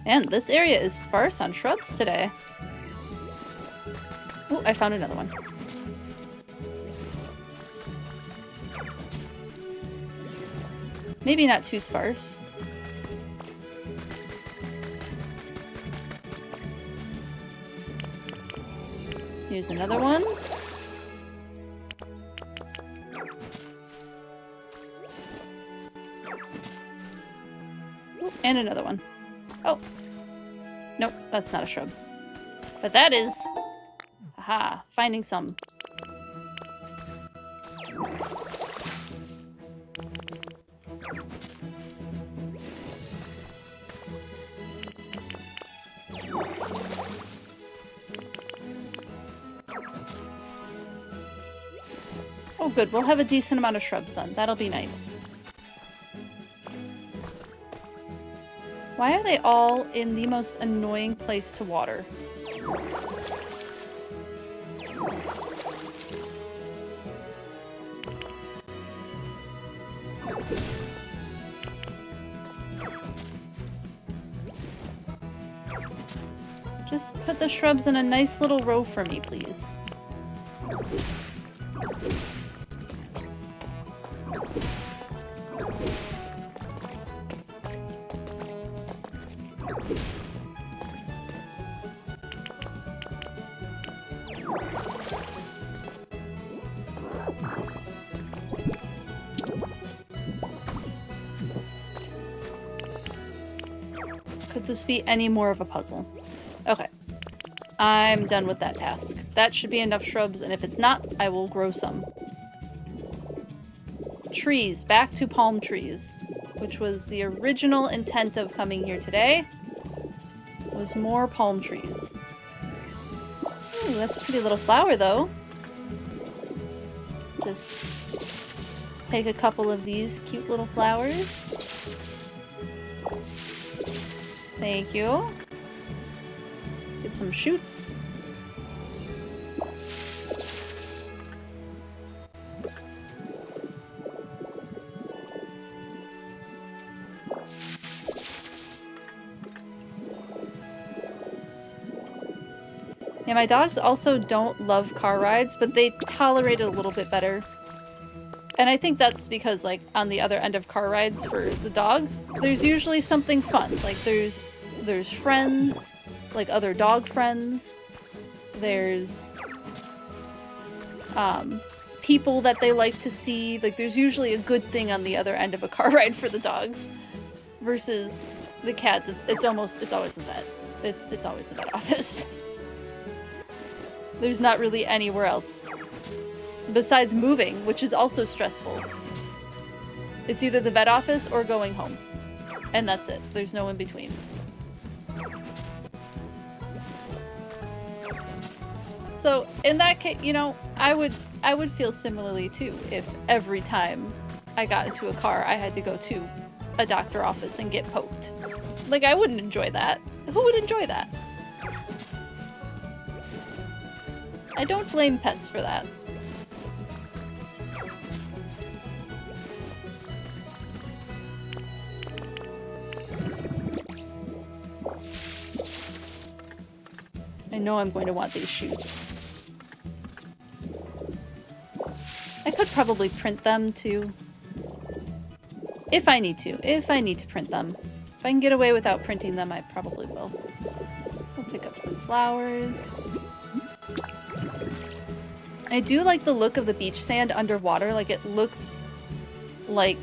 And this area is sparse on shrubs today. Oh, I found another one. Maybe not too sparse. Here's another one. Ooh, and another one. Oh. Nope, that's not a shrub. But that is... Aha, finding some. Oh good, we'll have a decent amount of shrubs then. That'll be nice. Why are they all in the most annoying place to water? Just put the shrubs in a nice little row for me, please. Could this be any more of a puzzle? Okay. I'm done with that task. That should be enough shrubs, and if it's not, I will grow some. Trees. Back to palm trees, which was the original intent of coming here today. Was more palm trees. Ooh, that's a pretty little flower, though. Just take a couple of these cute little flowers. Thank you. Get some shoots. Yeah, my dogs also don't love car rides, but they tolerate it a little bit better. And I think that's because, like, on the other end of car rides for the dogs, there's usually something fun. Like, there's friends, like other dog friends. There's people that they like to see. Like, there's usually a good thing on the other end of a car ride for the dogs. Versus the cats, it's always the vet. It's always the vet office. There's not really anywhere else. Besides moving, which is also stressful. It's either the vet office or going home. And that's it. There's no in between. So, in that case, you know, I would feel similarly too if every time I got into a car I had to go to a doctor office and get poked. Like, I wouldn't enjoy that. Who would enjoy that? I don't blame pets for that. I know I'm going to want these shoots. I could probably print them too. If I need to. If I need to print them. If I can get away without printing them, I probably will. I'll pick up some flowers. I do like the look of the beach sand underwater. Like, it looks like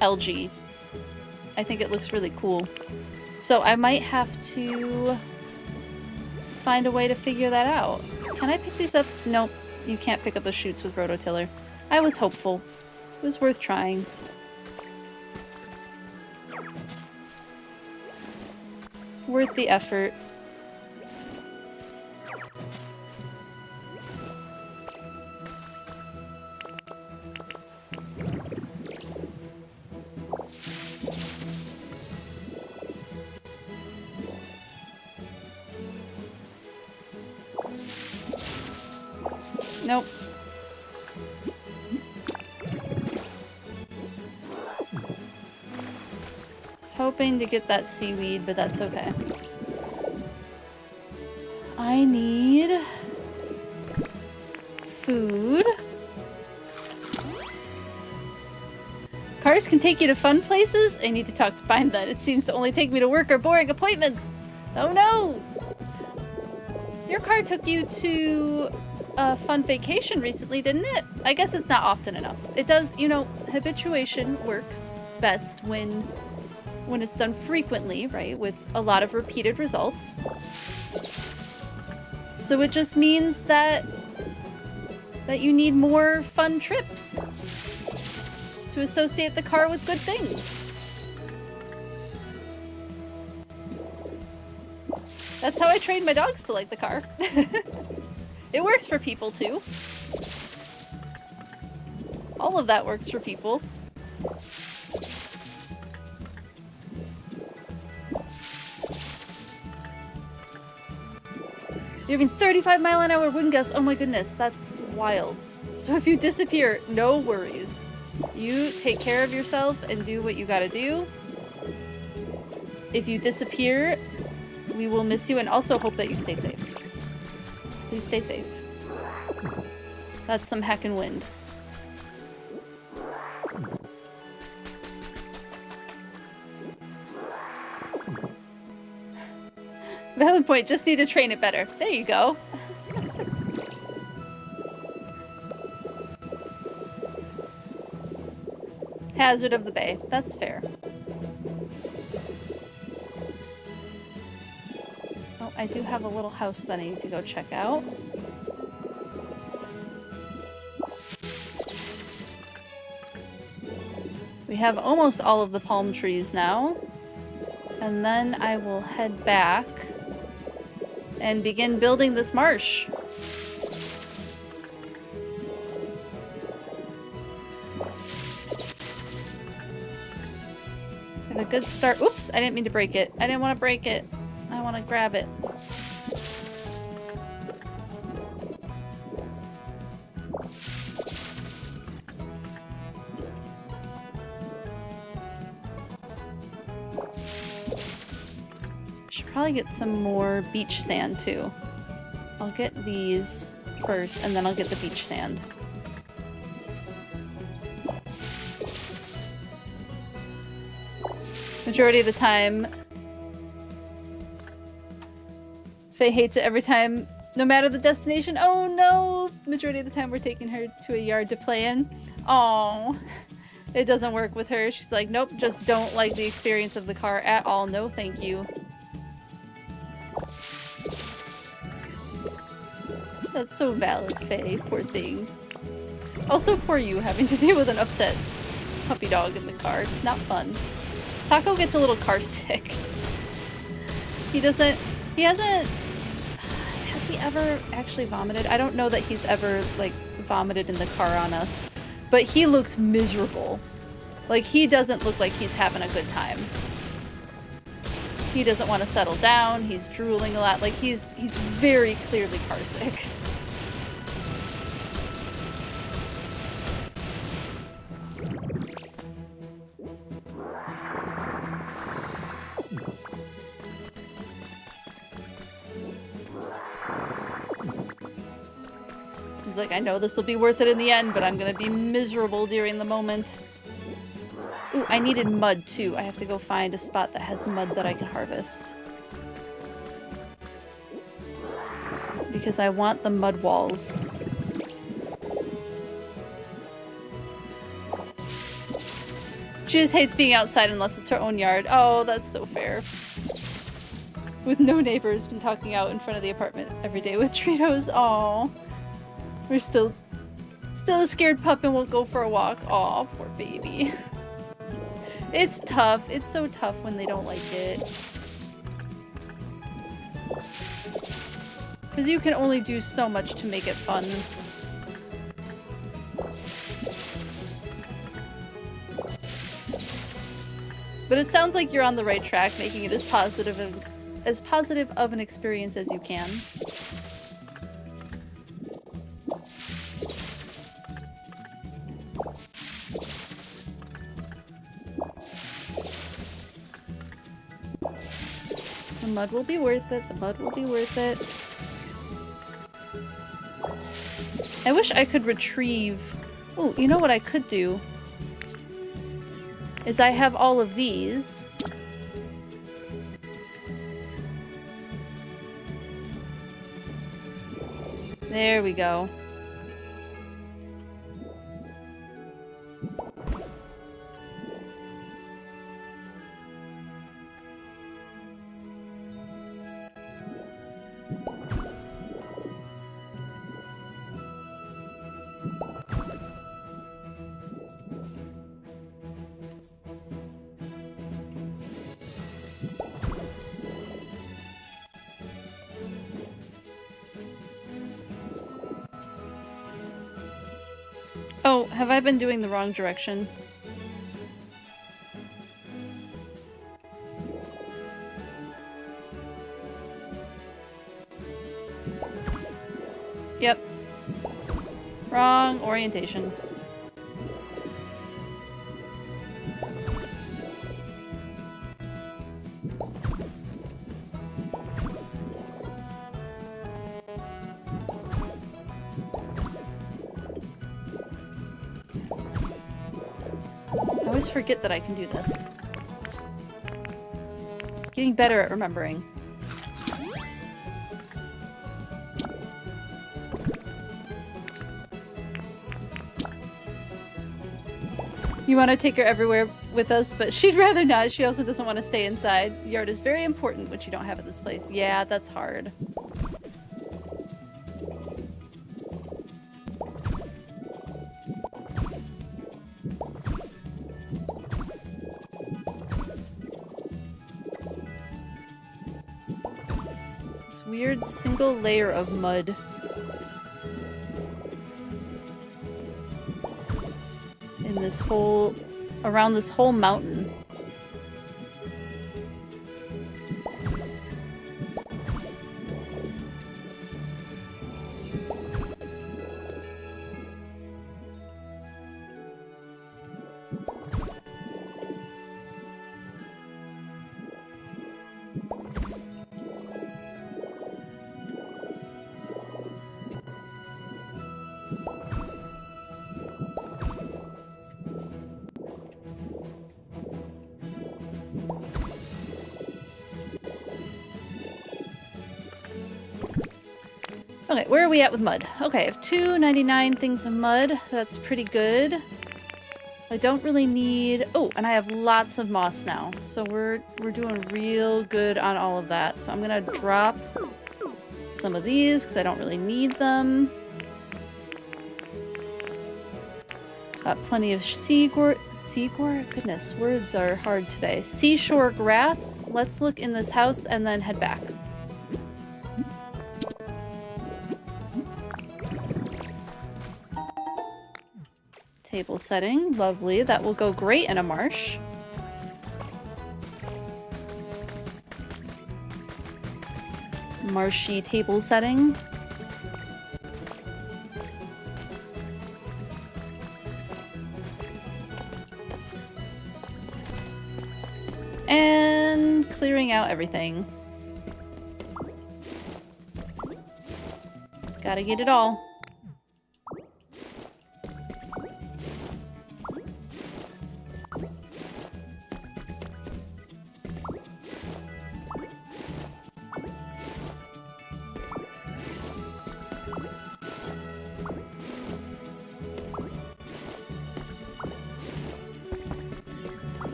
algae. I think it looks really cool. So I might have to find a way to figure that out. Can I pick these up? Nope. You can't pick up the shoots with rototiller. I was hopeful. It was worth trying. Worth the effort. Nope. Was hoping to get that seaweed, but that's okay. I need food. Cars can take you to fun places? I need to talk to Bind that. It seems to only take me to work or boring appointments. Oh no! Your car took you to a fun vacation recently, didn't it? I guess it's not often enough. It does, you know, habituation works best when it's done frequently, right? With a lot of repeated results. So it just means that you need more fun trips to associate the car with good things. That's how I train my dogs to like the car. It works for people too. All of that works for people. You're having 35-mile-an-hour wind gusts. Oh my goodness, that's wild. So if you disappear, no worries. You take care of yourself and do what you gotta do. If you disappear, We will miss you and also hope that you stay safe. Please stay safe. That's some heckin' wind. Valid point, just need to train it better. There you go. Hazard of the Bay. That's fair. Oh, I do have a little house that I need to go check out. We have almost all of the palm trees now. And then I will head back and begin building this marsh. Have a good start. Oops, I didn't mean to break it. I didn't want to break it. I want to grab it. Should probably get some more beach sand too. I'll get these first and then I'll get the beach sand. Majority of the time, Faye hates it every time, no matter the destination. Oh no! Majority of the time we're taking her to a yard to play in. Oh, it doesn't work with her. She's like, nope, just don't like the experience of the car at all. No, thank you. That's so valid, Faye. Poor thing. Also, poor you having to deal with an upset puppy dog in the car. Not fun. Taco gets a little car sick. Has he ever actually vomited? I don't know that he's ever, like, vomited in the car on us. But he looks miserable. Like, he doesn't look like he's having a good time. He doesn't want to settle down, he's drooling a lot. Like, he's very clearly car sick. He's like, I know this will be worth it in the end, but I'm gonna be miserable during the moment. Ooh, I needed mud too. I have to go find a spot that has mud that I can harvest. Because I want the mud walls. She just hates being outside unless it's her own yard. Oh, that's so fair. With no neighbors, been talking out in front of the apartment every day with Tritos. Aw. We're still a scared pup and won't go for a walk. Aw, poor baby. It's tough. It's so tough when they don't like it. Because you can only do so much to make it fun. But it sounds like you're on the right track, making it as positive of an experience as you can. The mud will be worth it. The mud will be worth it. I wish I could retrieve... Oh, you know what I could do? Is I have all of these. There we go. Oh, have I been doing the wrong direction? Yep. Wrong orientation. always forget that I can do this. Getting better at remembering. You want to take her everywhere with us, but she'd rather not. She also doesn't want to stay inside. Yard is very important, which you don't have at this place. Yeah, that's hard. This weird single layer of mud. In this whole, around this whole mountain. Okay, where are we at with mud? Okay, I have 299 things of mud. That's pretty good. I don't really need... Oh, and I have lots of moss now. So we're doing real good on all of that. So I'm gonna drop some of these because I don't really need them. Got plenty of seashore... Goodness, words are hard today. Seashore grass. Let's look in this house and then head back. Table setting, lovely. That will go great in a marsh. Marshy table setting. And clearing out everything. Gotta get it all.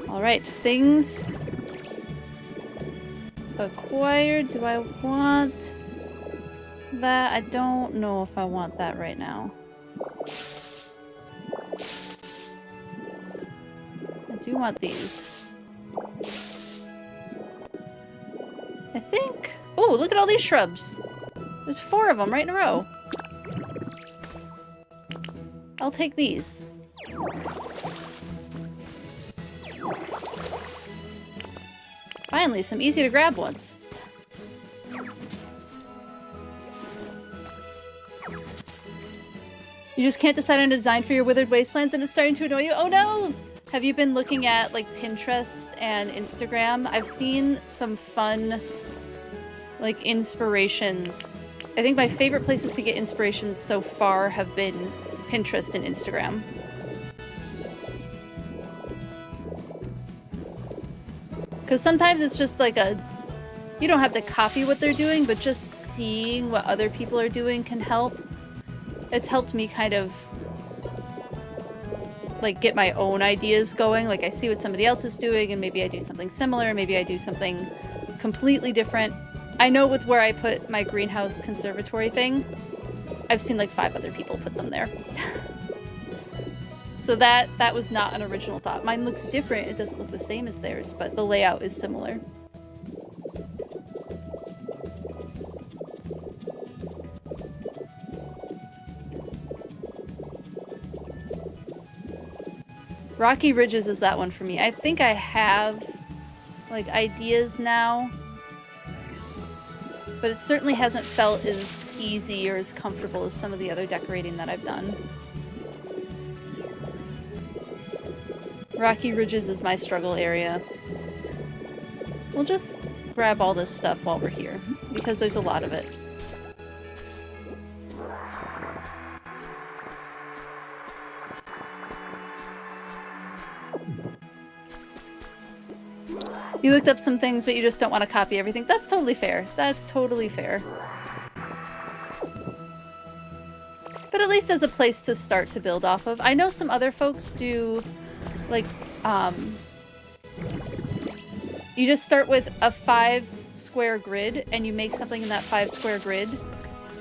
Alright, things acquired. Do I want that? I don't know if I want that right now. I do want these. I think... Oh, look at all these shrubs. There's 4 of them right in a row. I'll take these. Finally, some easy to grab ones. You just can't decide on a design for your withered wastelands and it's starting to annoy you? Oh no! Have you been looking at like Pinterest and Instagram? I've seen some fun like inspirations. I think my favorite places to get inspirations so far have been Pinterest and Instagram. Because sometimes it's just like a... You don't have to copy what they're doing, but just seeing what other people are doing can help. It's helped me kind of... like get my own ideas going. Like I see what somebody else is doing and maybe I do something similar. Maybe I do something completely different. I know with where I put my greenhouse conservatory thing, I've seen like 5 other people put them there. So that was not an original thought. Mine looks different. It doesn't look the same as theirs, but the layout is similar. Rocky Ridges is that one for me. I think I have like ideas now, but it certainly hasn't felt as easy or as comfortable as some of the other decorating that I've done. Rocky Ridges is my struggle area. We'll just grab all this stuff while we're here, because there's a lot of it. You looked up some things, but you just don't want to copy everything. That's totally fair. That's totally fair. But at least as a place to start to build off of. I know some other folks do, like, you just start with a 5-square grid, and you make something in that 5-square grid,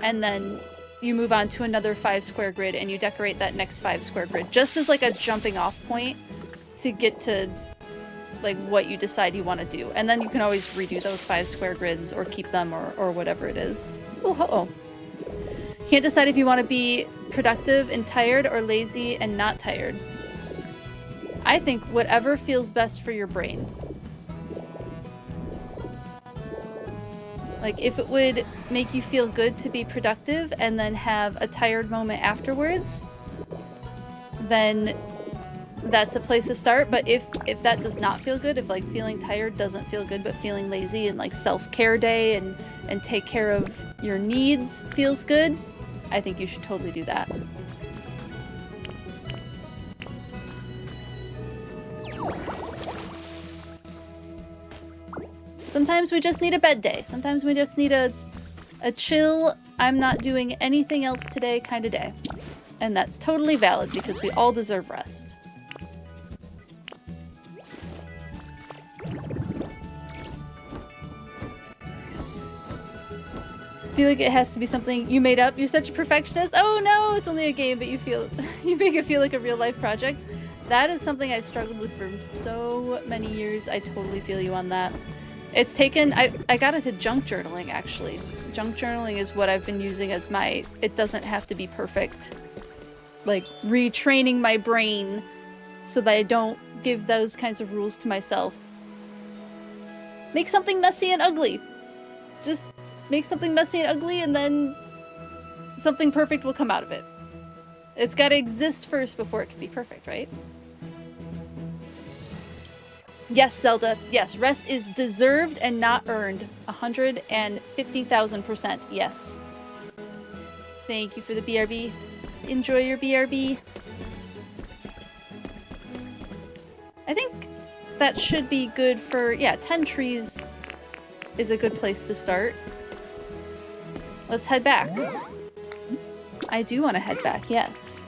and then you move on to another 5-square grid, and you decorate that next 5-square grid, just as like a jumping off point to get to like what you decide you want to do. And then you can always redo those 5-square grids or keep them or whatever it is. Oh, uh-oh. Can't decide if you want to be productive and tired or lazy and not tired. I think whatever feels best for your brain. Like, if it would make you feel good to be productive and then have a tired moment afterwards, then that's a place to start. But if that does not feel good, if like feeling tired doesn't feel good, but feeling lazy and like self-care day and take care of your needs feels good, I think you should totally do that. Sometimes we just need a bed day. Sometimes we just need a chill, I'm not doing anything else today kind of day. And that's totally valid because we all deserve rest. I feel like it has to be something you made up. You're such a perfectionist. Oh no, it's only a game, but you make it feel like a real life project. That is something I struggled with for so many years. I totally feel you on that. It's taken, I got into junk journaling actually. Junk journaling is what I've been using as my, it doesn't have to be perfect. Like retraining my brain so that I don't give those kinds of rules to myself. Make something messy and ugly. Just make something messy and ugly and then something perfect will come out of it. It's got to exist first before it can be perfect, right? Yes, Zelda. Yes, rest is deserved and not earned. 150,000%. Yes. Thank you for the BRB. Enjoy your BRB. I think that should be good for, yeah, 10 trees is a good place to start. Let's head back. I do want to head back, yes.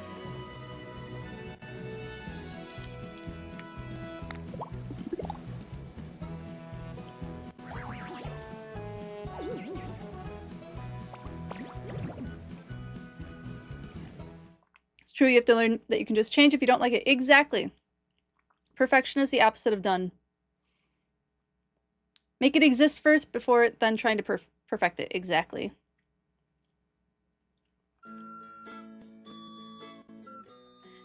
It's true, you have to learn that you can just change if you don't like it. Exactly. Perfection is the opposite of done. Make it exist first before then trying to perfect it. Exactly.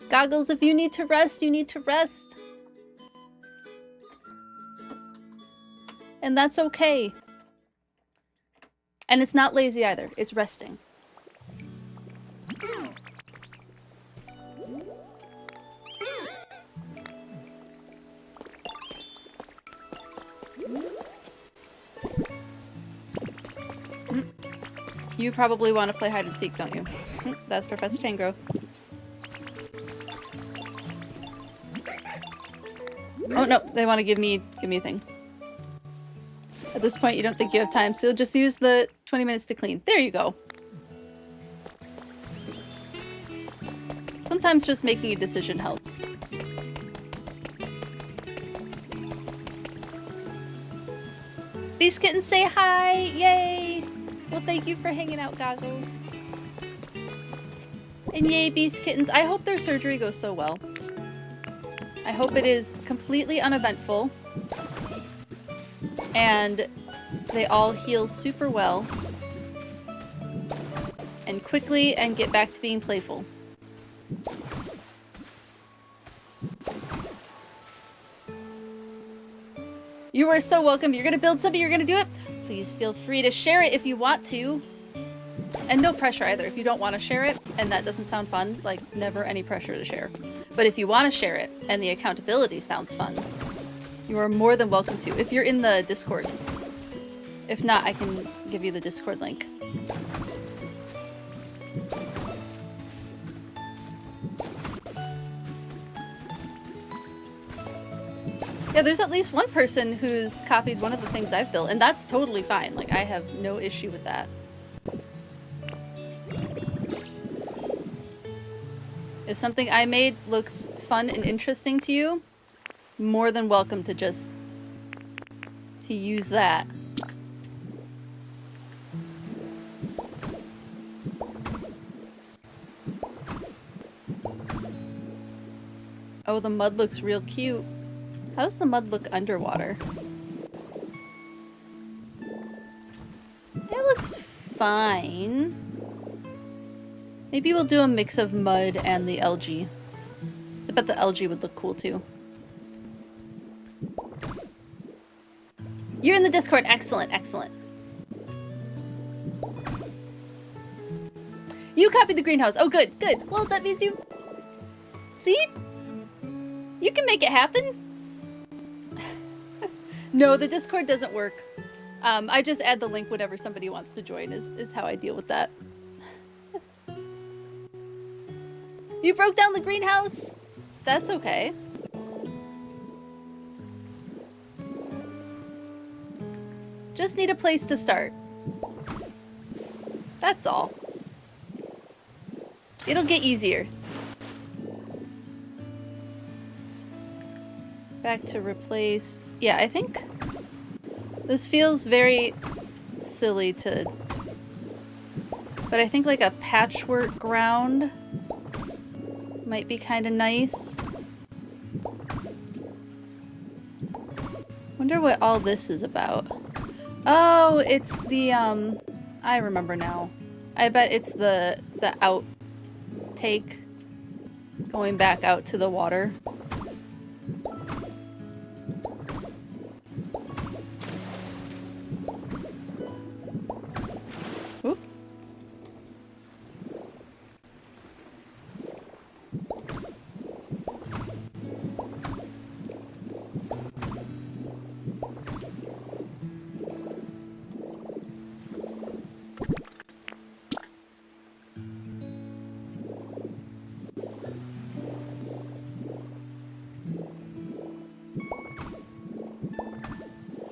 Goggles, if you need to rest, you need to rest. And that's okay. And it's not lazy either. It's resting. You probably want to play hide and seek, don't you? That's Professor Tangrowth. Oh no, they want to give me a thing. At this point, you don't think you have time, so you'll just use the 20 minutes to clean. There you go. Sometimes just making a decision helps. Beast Kittens say hi! Yay! Well, thank you for hanging out, Goggles. And yay, Beast Kittens. I hope their surgery goes so well. I hope it is completely uneventful. And they all heal super well. And quickly and get back to being playful. You are so welcome. You're gonna build something, you're gonna do it. Please feel free to share it if you want to. And no pressure either. If you don't want to share it and that doesn't sound fun, like never any pressure to share. But if you want to share it and the accountability sounds fun, you are more than welcome to. If you're in the Discord. If not, I can give you the Discord link. Yeah, there's at least one person who's copied one of the things I've built, and that's totally fine. Like, I have no issue with that. If something I made looks fun and interesting to you, more than welcome to just use that. Oh, the mud looks real cute. How does the mud look underwater? It looks fine. Maybe we'll do a mix of mud and the algae. I bet the algae would look cool too. You're in the Discord. Excellent, excellent. You copied the greenhouse. Oh, good, good. Well, that means you... See? You can make it happen. No, the Discord doesn't work. I just add the link whenever somebody wants to join is how I deal with that. You broke down the greenhouse? That's okay. Just need a place to start. That's all. It'll get easier. Back to replace. Yeah, I think this feels very silly to... But I think like a patchwork ground might be kind of nice. Wonder what all this is about. Oh, it's the, I remember now. I bet it's the outtake going back out to the water. Oop.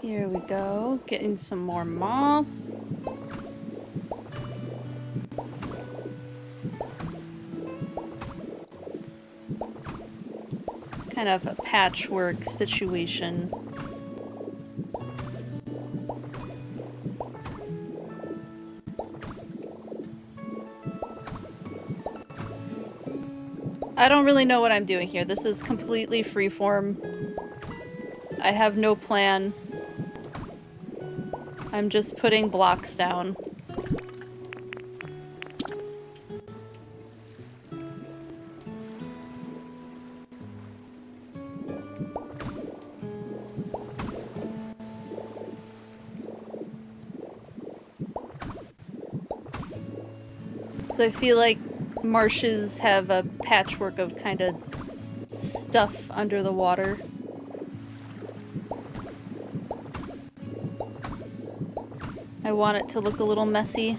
Here we go, getting some more moss. Kind of a patchwork situation. I don't really know what I'm doing here. This is completely freeform. I have no plan. I'm just putting blocks down. So I feel like marshes have a patchwork of kind of stuff under the water. I want it to look a little messy.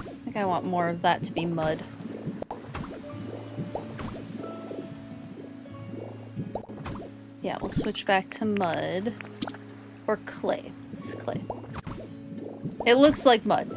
I think I want more of that to be mud. Yeah, we'll switch back to mud. Or clay. This is clay. It looks like mud.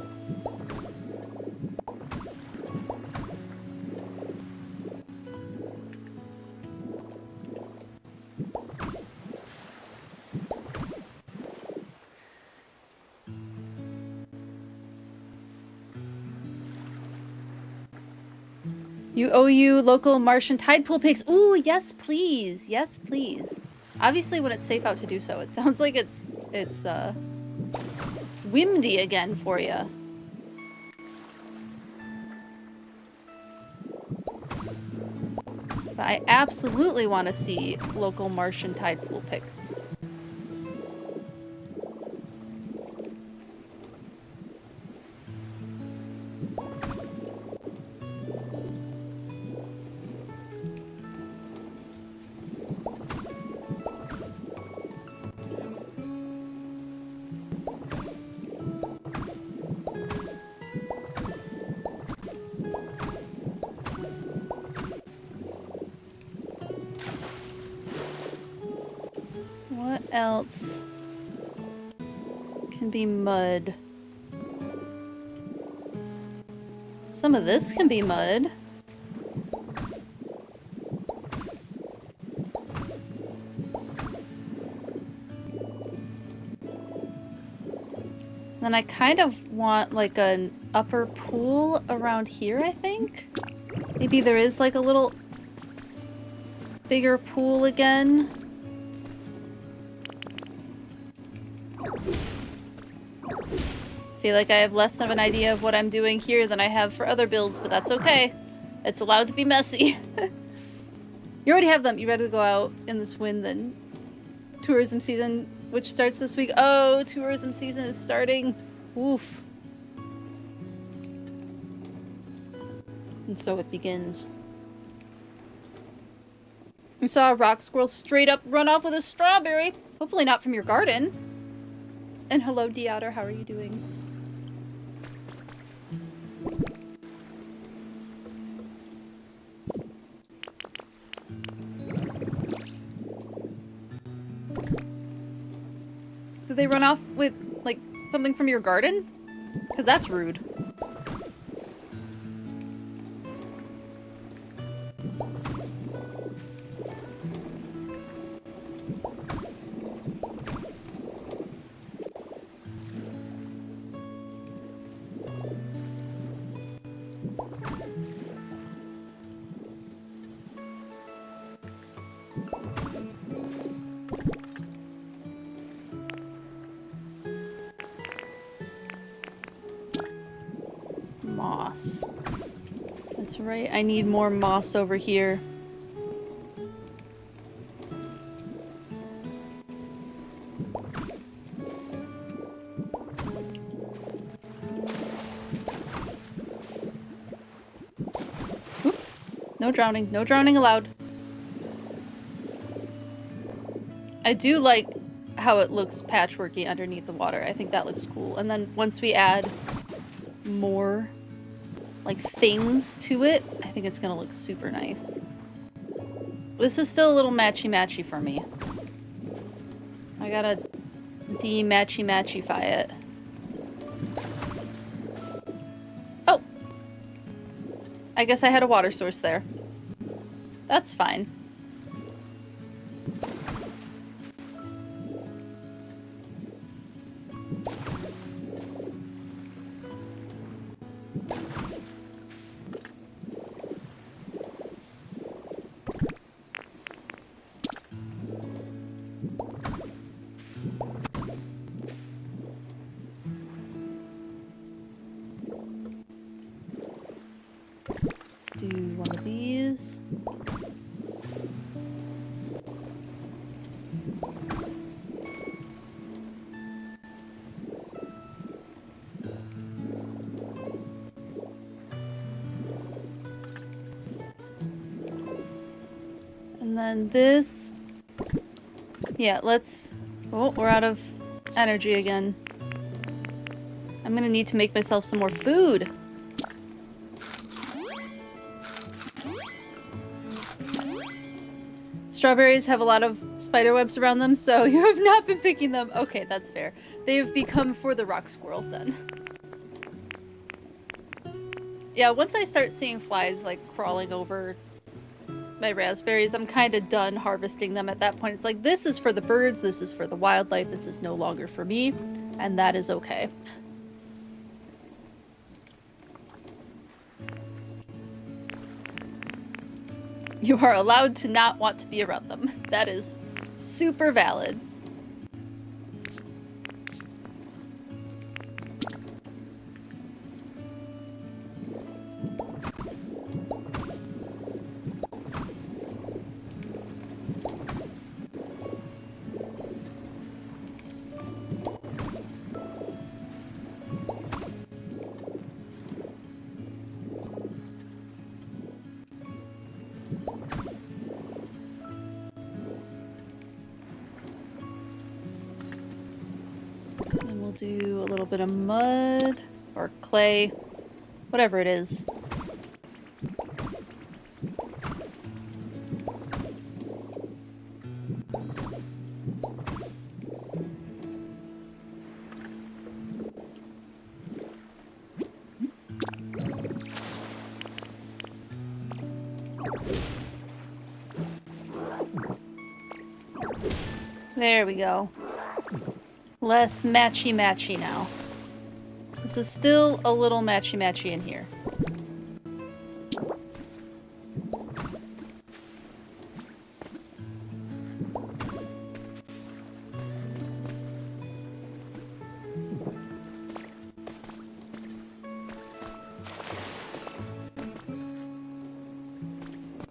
You owe you local Martian tide pool pics. Ooh, yes please. Yes please. Obviously when it's safe out to do so. It sounds like it's windy again for you. But I absolutely want to see local Martian tide pool pics. else can be mud? Some of this can be mud. Then I kind of want like an upper pool around here, I think. Maybe there is like a little bigger pool again. Feel like I have less of an idea of what I'm doing here than I have for other builds, but that's okay. It's allowed to be messy. You already have them. You ready to go out in this wind then? Tourism season, which starts this week. Oh, tourism season is starting. Oof. And so it begins. You saw a rock squirrel straight up run off with a strawberry. Hopefully not from your garden. And hello, Deotter. How are you doing? Did they run off with, like, something from your garden? Because that's rude. Moss. That's right, I need more moss over here. Oop. No drowning. No drowning allowed. I do like how it looks patchworky underneath the water. I think that looks cool. And then once we add more like things to it, I think it's gonna look super nice. This is still a little matchy-matchy for me. I gotta de-matchy-matchify it. Oh! I guess I had a water source there. That's fine. And this, yeah, let's, oh, we're out of energy again. I'm gonna need to make myself some more food. Strawberries have a lot of spider webs around them, so you have not been picking them. Okay, that's fair. They have become for the rock squirrel then. Yeah, once I start seeing flies like crawling over my raspberries, I'm kind of done harvesting them at that point. It's like, this is for the birds, this is for the wildlife, this is no longer for me, and that is okay. You are allowed to not want to be around them. That is super valid. Do a little bit of mud or clay, whatever it is. There we go. Less matchy-matchy now. This is still a little matchy-matchy in here.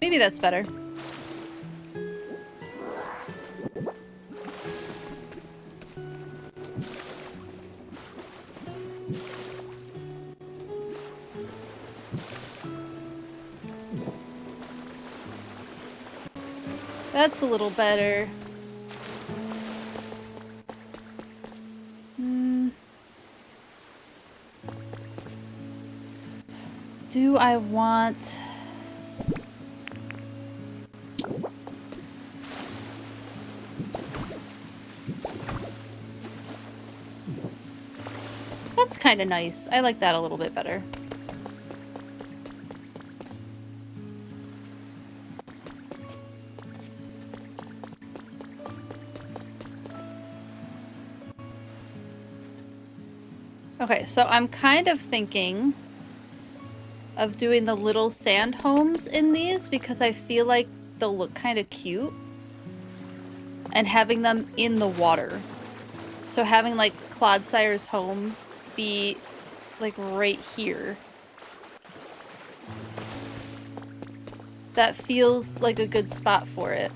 Maybe that's better. That's a little better. Do I want... That's kind of nice. I like that a little bit better. Okay, so I'm kind of thinking of doing the little sand homes in these because I feel like they'll look kind of cute. And having them in the water. So having like Clodsire's home be like right here. That feels like a good spot for it.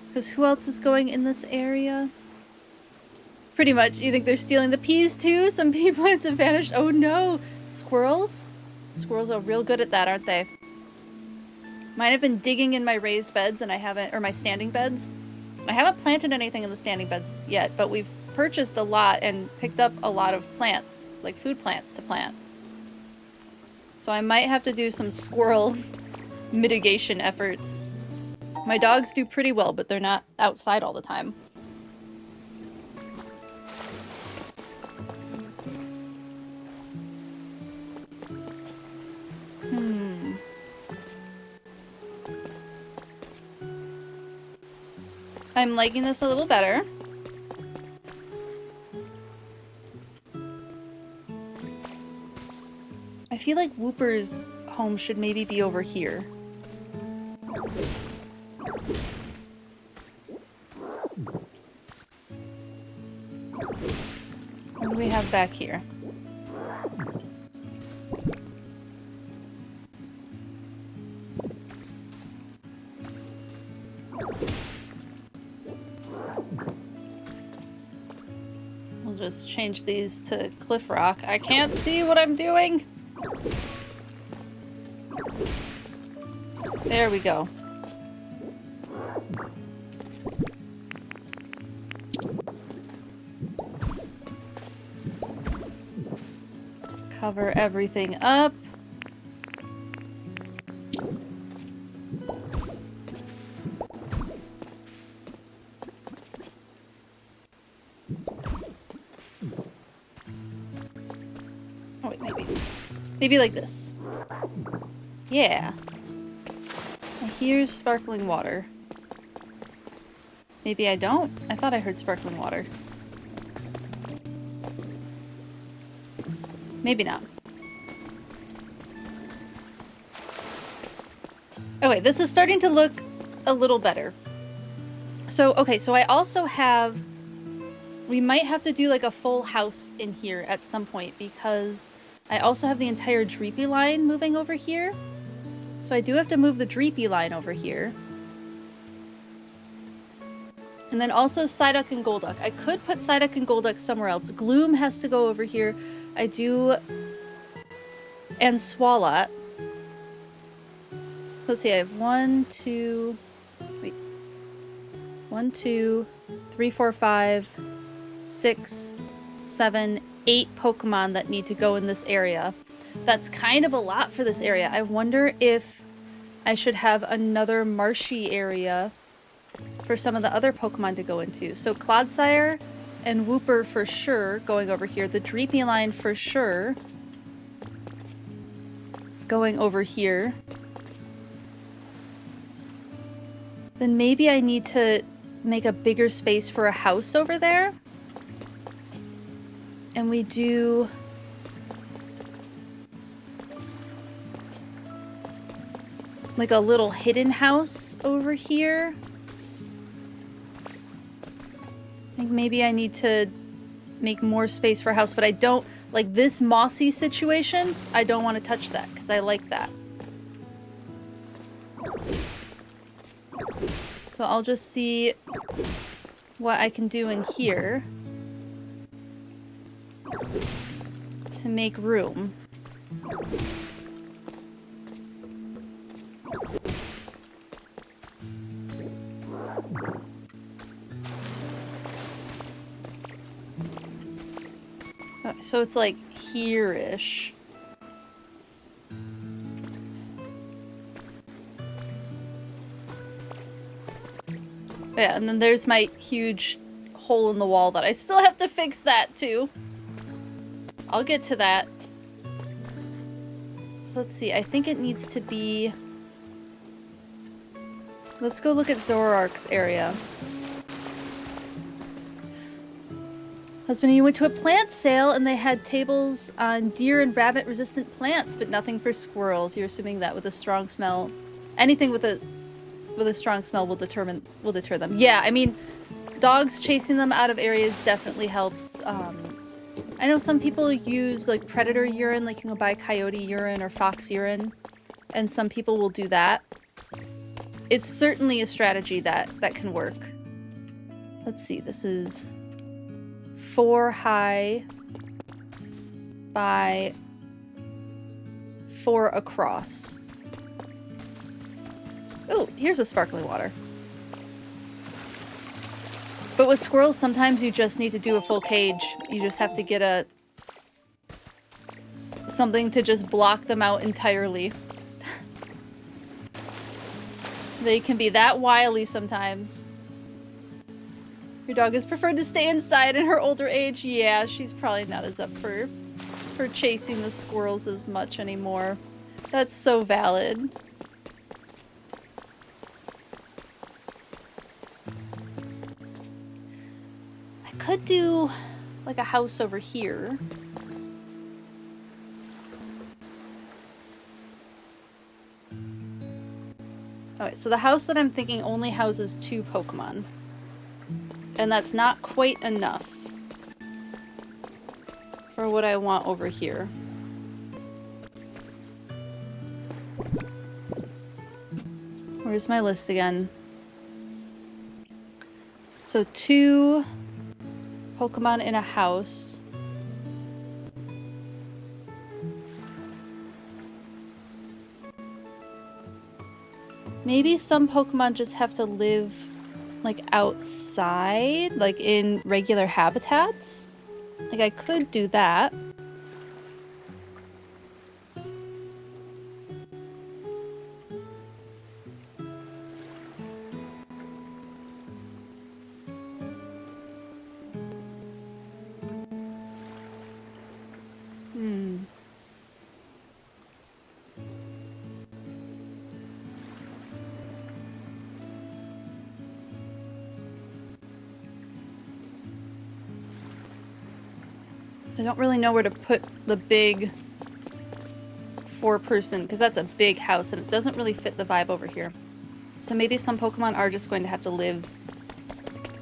Because who else is going in this area? Pretty much. You think they're stealing the peas too? Some pea plants have vanished. Oh no! Squirrels? Squirrels are real good at that, aren't they? Mine have been digging in my raised beds and I haven't, or my standing beds. I haven't planted anything in the standing beds yet, but we've purchased a lot and picked up a lot of plants, like food plants to plant. So I might have to do some squirrel mitigation efforts. My dogs do pretty well, but they're not outside all the time. I'm liking this a little better. I feel like Whooper's home should maybe be over here. What do we have back here? We'll just change these to cliff rock. I can't see what I'm doing. There we go. Cover everything up. Oh wait, maybe like this. Yeah. I hear sparkling water. Maybe I don't? I thought I heard sparkling water. Maybe not. Oh wait, this is starting to look a little better. So, okay, so I also have... We might have to do like a full house in here at some point because I also have the entire Dreepy line moving over here. So I do have to move the Dreepy line over here. And then also Psyduck and Golduck. I could put Psyduck and Golduck somewhere else. Gloom has to go over here. I do... And Swalot. Let's see, I have 1, 2... Wait. 1, 2, 3, 4, 5, 6, 7, 8 Pokemon that need to go in this area. That's kind of a lot for this area. I wonder if I should have another marshy area for some of the other Pokemon to go into. So Clodsire and Whooper for sure going over here. The Dreepy line for sure going over here. then maybe I need to make a bigger space for a house over there. And we do... like a little hidden house over here. I think maybe I need to make more space for a house, but I don't... like this mossy situation, I don't want to touch that because I like that. So I'll just see what I can do in here to make room. So it's like here-ish. Yeah, and then there's my huge hole in the wall that I still have to fix that too. I'll get to that. So let's see, I think it needs to be... let's go look at Zoroark's area. Husband, you went to a plant sale and they had tables on deer and rabbit resistant plants, but nothing for squirrels. You're assuming that with a strong smell, anything with a strong smell will deter them. Yeah, I mean, dogs chasing them out of areas definitely helps. I know some people use like predator urine, like you can go buy coyote urine or fox urine, and some people will do that. It's certainly a strategy that can work. Let's see, this is 4 high by 4 across. Oh, here's a sparkling water. But with squirrels, sometimes you just need to do a full cage. You just have to get something to just block them out entirely. They can be that wily sometimes. Your dog has preferred to stay inside in her older age. Yeah, she's probably not as up for chasing the squirrels as much anymore. That's so valid. I could do like a house over here. Okay, so the house that I'm thinking only houses 2 Pokemon. And that's not quite enough for what I want over here. Where's my list again? So 2 Pokemon in a house. Maybe some Pokemon just have to live like outside, like in regular habitats. Like I could do that. I don't really know where to put the big 4-person, because that's a big house and it doesn't really fit the vibe over here. So maybe some Pokemon are just going to have to live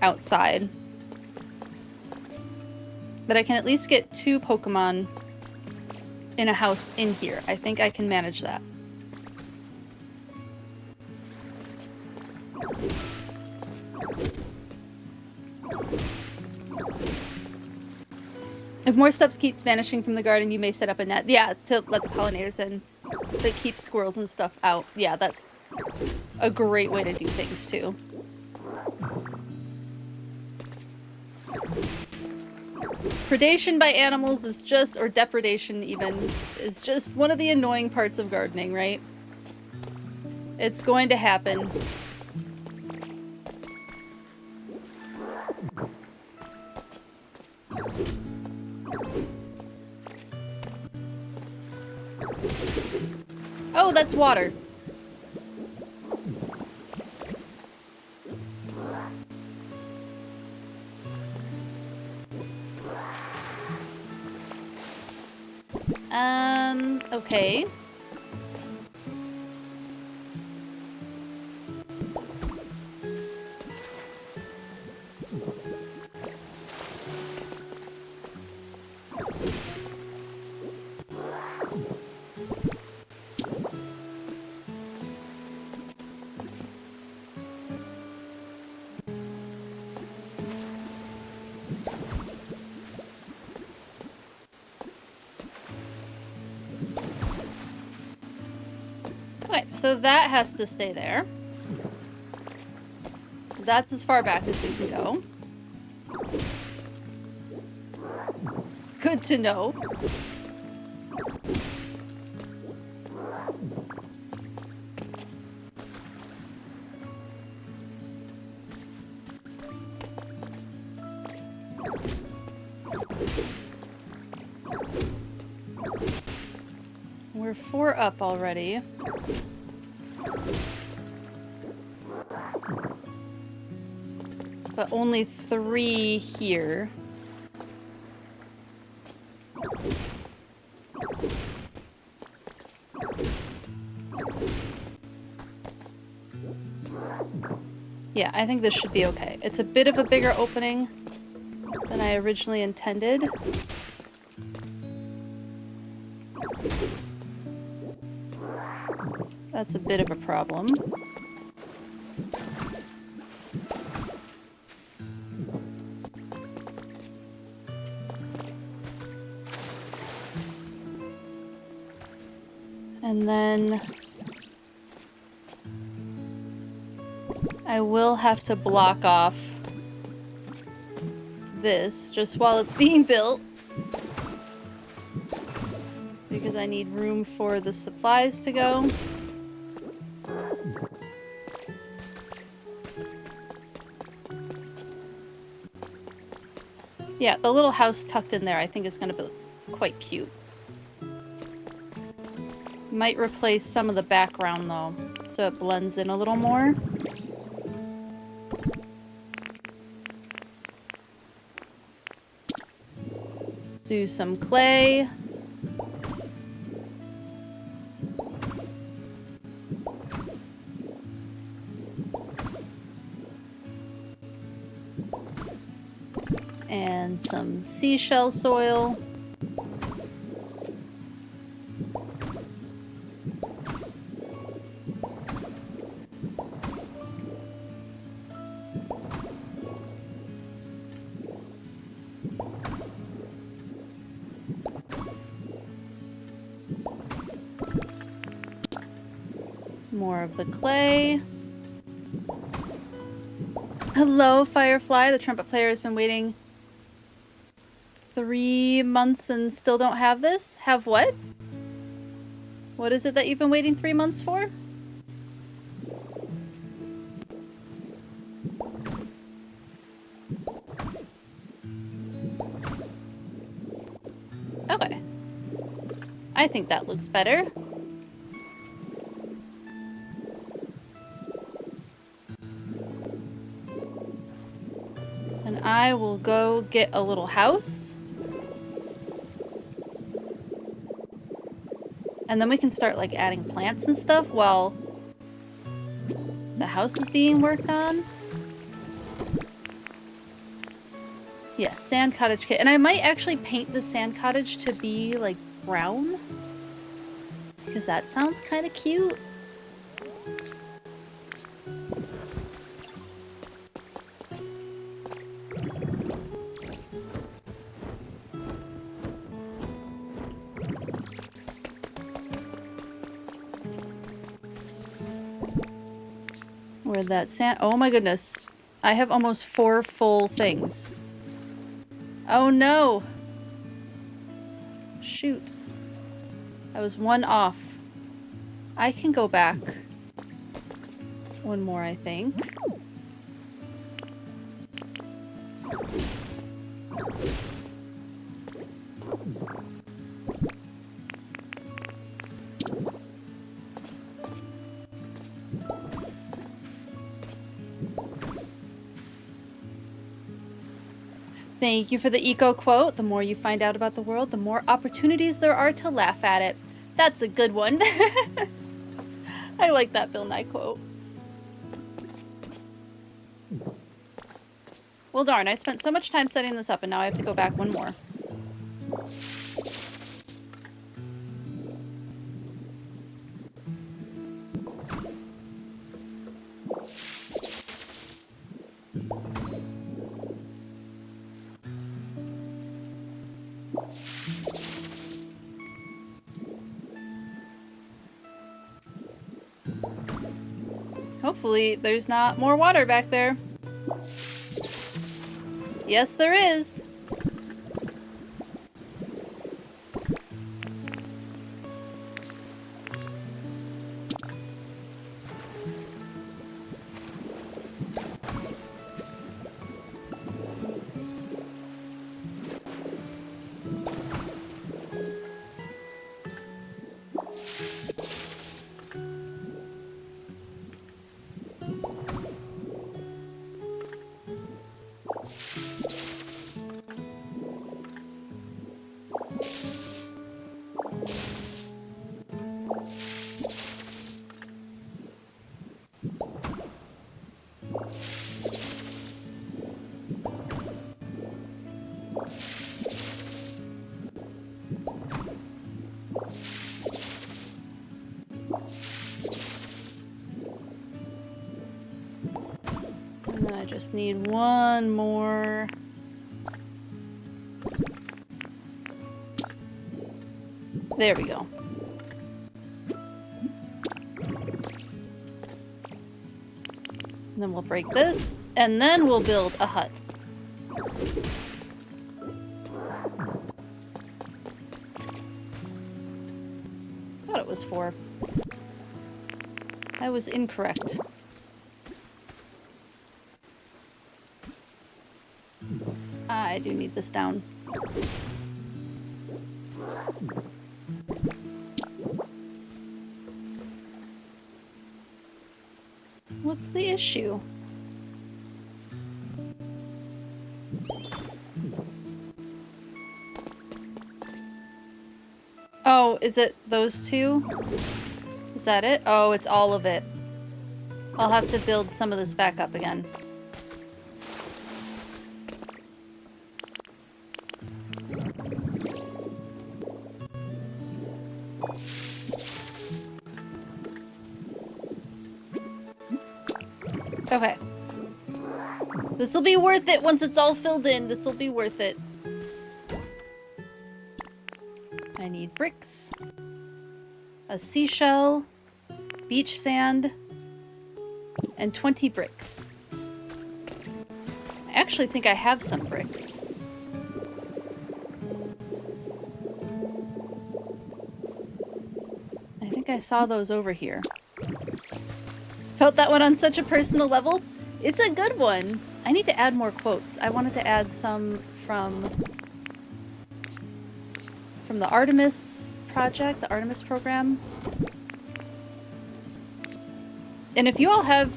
outside. But I can at least get 2 Pokemon in a house in here. I think I can manage that. If more stuff keeps vanishing from the garden, you may set up a net. Yeah, to let the pollinators in. That keep squirrels and stuff out. Yeah, that's a great way to do things, too. Predation by animals is just, or depredation even, is just one of the annoying parts of gardening, right? It's going to happen. Oh, that's water. okay. Okay, so that has to stay there. That's as far back as we can go. Good to know. We're 4 up already. But only 3 here. Yeah, I think this should be okay. It's a bit of a bigger opening than I originally intended. That's a bit of a problem. And then I will have to block off this just while it's being built, because I need room for the supplies to go. Yeah, the little house tucked in there I think is going to be quite cute. Might replace some of the background though, so it blends in a little more. Let's do some clay. And some seashell soil. More of the clay. Hello, Firefly. The trumpet player has been waiting 3 months and still don't have this? Have what? What is it that you've been waiting 3 months for? Okay. I think that looks better. And I will go get a little house. And then we can start like adding plants and stuff while the house is being worked on. Yeah, sand cottage kit. And I might actually paint the sand cottage to be like brown, because that sounds kind of cute. Where'd that sand? Oh my goodness. I have almost 4 full things. Oh no! Shoot. I was 1 off. I can go back 1 more, I think. Thank you for the eco quote. The more you find out about the world, the more opportunities there are to laugh at it. That's a good one. I like that Bill Nye quote. Well, darn, I spent so much time setting this up and now I have to go back one more. Hopefully, there's not more water back there. Yes, there is. And then I just need one more. There we go. And then we'll break this, and then we'll build a hut. Thought it was 4. I was incorrect. I do need this down. What's the issue? Oh, is it those two? Is that it? Oh, it's all of it. I'll have to build some of this back up again. Okay. This will be worth it once it's all filled in. This will be worth it. I need bricks, a seashell, beach sand, and 20 bricks. I actually think I have some bricks. I think I saw those over here. Felt that one on such a personal level. It's a good one. I need to add more quotes. I wanted to add some from the Artemis project, the Artemis program. And if you all have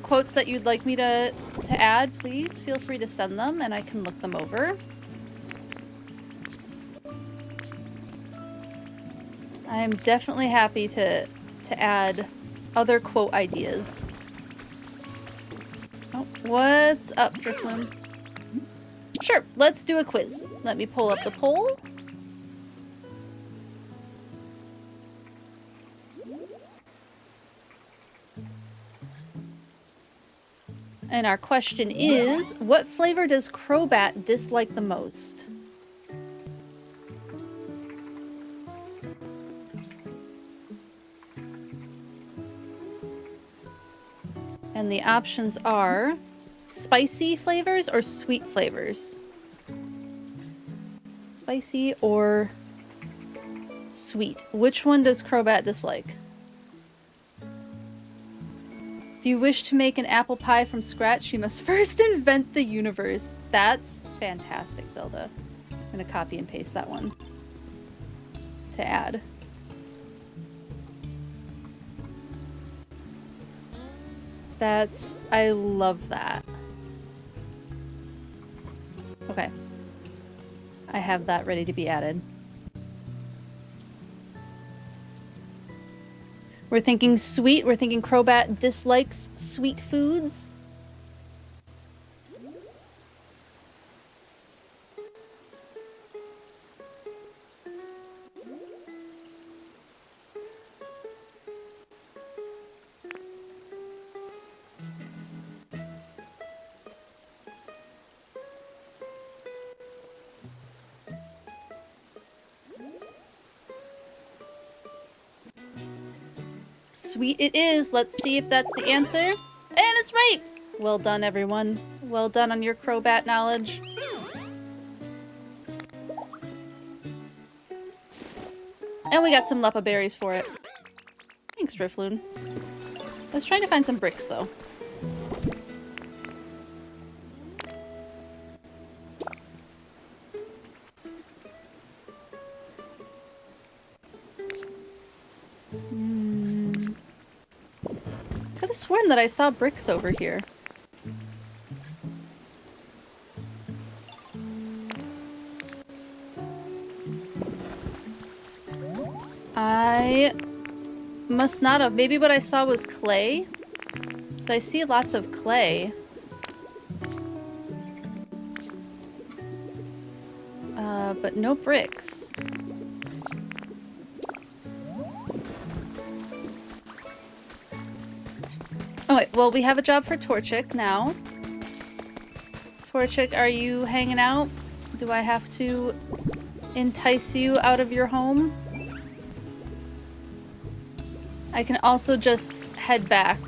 quotes that you'd like me to add, please feel free to send them and I can look them over. I'm definitely happy to add other quote ideas. Oh, what's up, Drifloon? Sure, let's do a quiz. Let me pull up the poll. And our question is, what flavor does Crobat dislike the most? And the options are spicy flavors or sweet flavors. Spicy or sweet. Which one does Crobat dislike? If you wish to make an apple pie from scratch, you must first invent the universe. That's fantastic, Zelda. I'm gonna copy and paste that one to add. I love that. Okay. I have that ready to be added. We're thinking sweet. We're thinking Crobat dislikes sweet foods. Sweet it is. Let's see if that's the answer. And it's right! Well done, everyone. Well done on your Crobat knowledge. And we got some Leppa berries for it. Thanks, Drifloon. I was trying to find some bricks, though. Could have sworn that I saw bricks over here. I must not have. Maybe what I saw was clay. So I see lots of clay. But no bricks. Oh wait, well we have a job for Torchic now. Torchic, are you hanging out? Do I have to entice you out of your home? I can also just head back.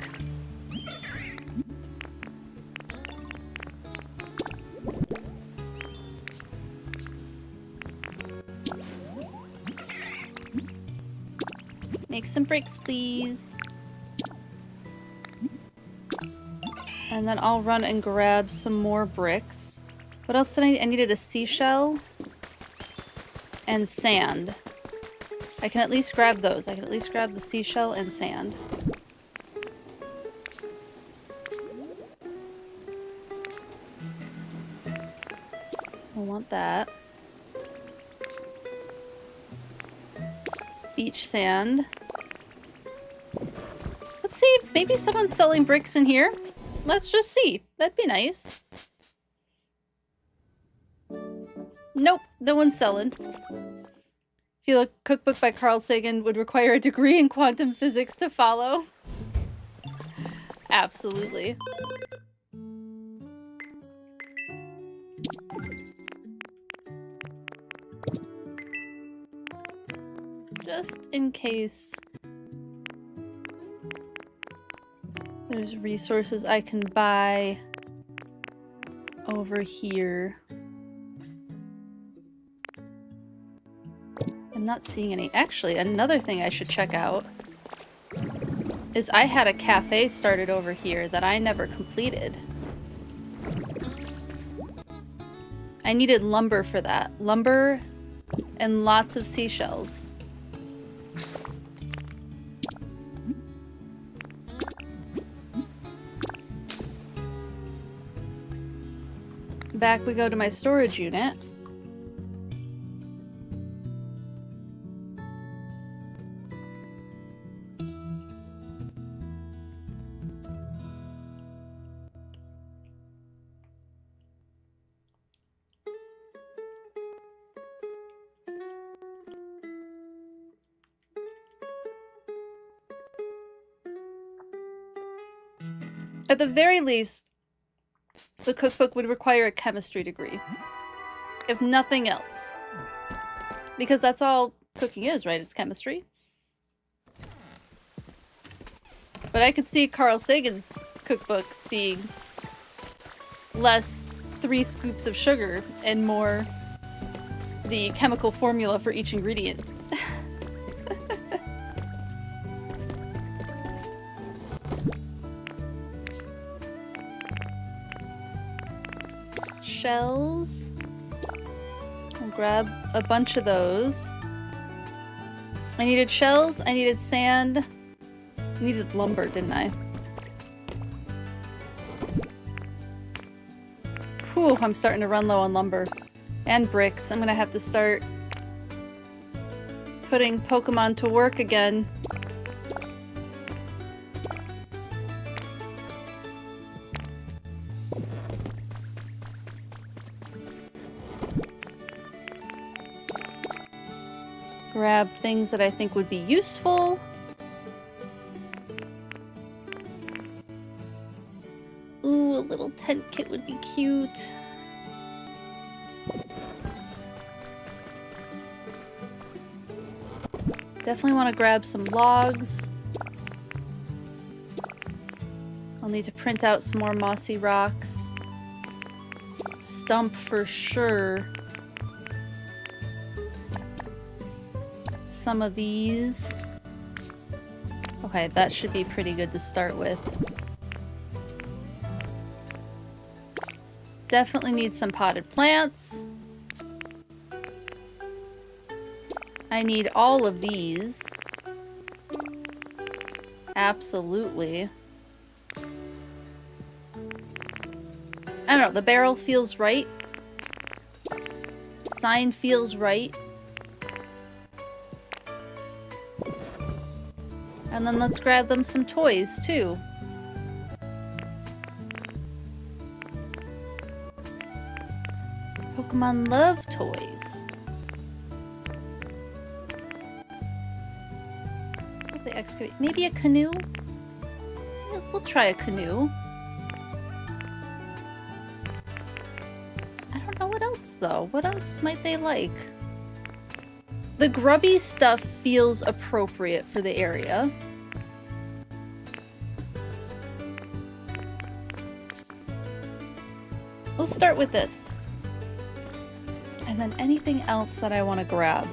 Make some bricks, please. And then I'll run and grab some more bricks. What else did I need? I needed a seashell and sand. I can at least grab those. I can at least grab the seashell and sand. I want that. Beach sand. Let's see, maybe someone's selling bricks in here. Let's just see. That'd be nice. Nope, no one's selling. I feel a cookbook by Carl Sagan would require a degree in quantum physics to follow. Absolutely. Just in case there's resources I can buy over here. I'm not seeing any. Actually, another thing I should check out is I had a cafe started over here that I never completed. I needed lumber for that. Lumber and lots of seashells. Back we go to my storage unit. At the very least, the cookbook would require a chemistry degree. If nothing else. Because that's all cooking is, right? It's chemistry. But I could see Carl Sagan's cookbook being less 3 scoops of sugar and more the chemical formula for each ingredient. Shells. I'll grab a bunch of those. I needed shells, I needed sand, I needed lumber, didn't I? Whew, I'm starting to run low on lumber. And bricks. I'm gonna have to start putting Pokemon to work again. grab things that I think would be useful. Ooh, a little tent kit would be cute. Definitely want to grab some logs. I'll need to print out some more mossy rocks. Stump for sure. Some of these. Okay, that should be pretty good to start with. Definitely need some potted plants. I need all of these. Absolutely. I don't know, the barrel feels right. Sign feels right. And then let's grab them some toys, too. Pokemon love toys. What they excavate? Maybe a canoe? Yeah, we'll try a canoe. I don't know what else, though. What else might they like? The grubby stuff feels appropriate for the area. We'll start with this. And then anything else that I want to grab.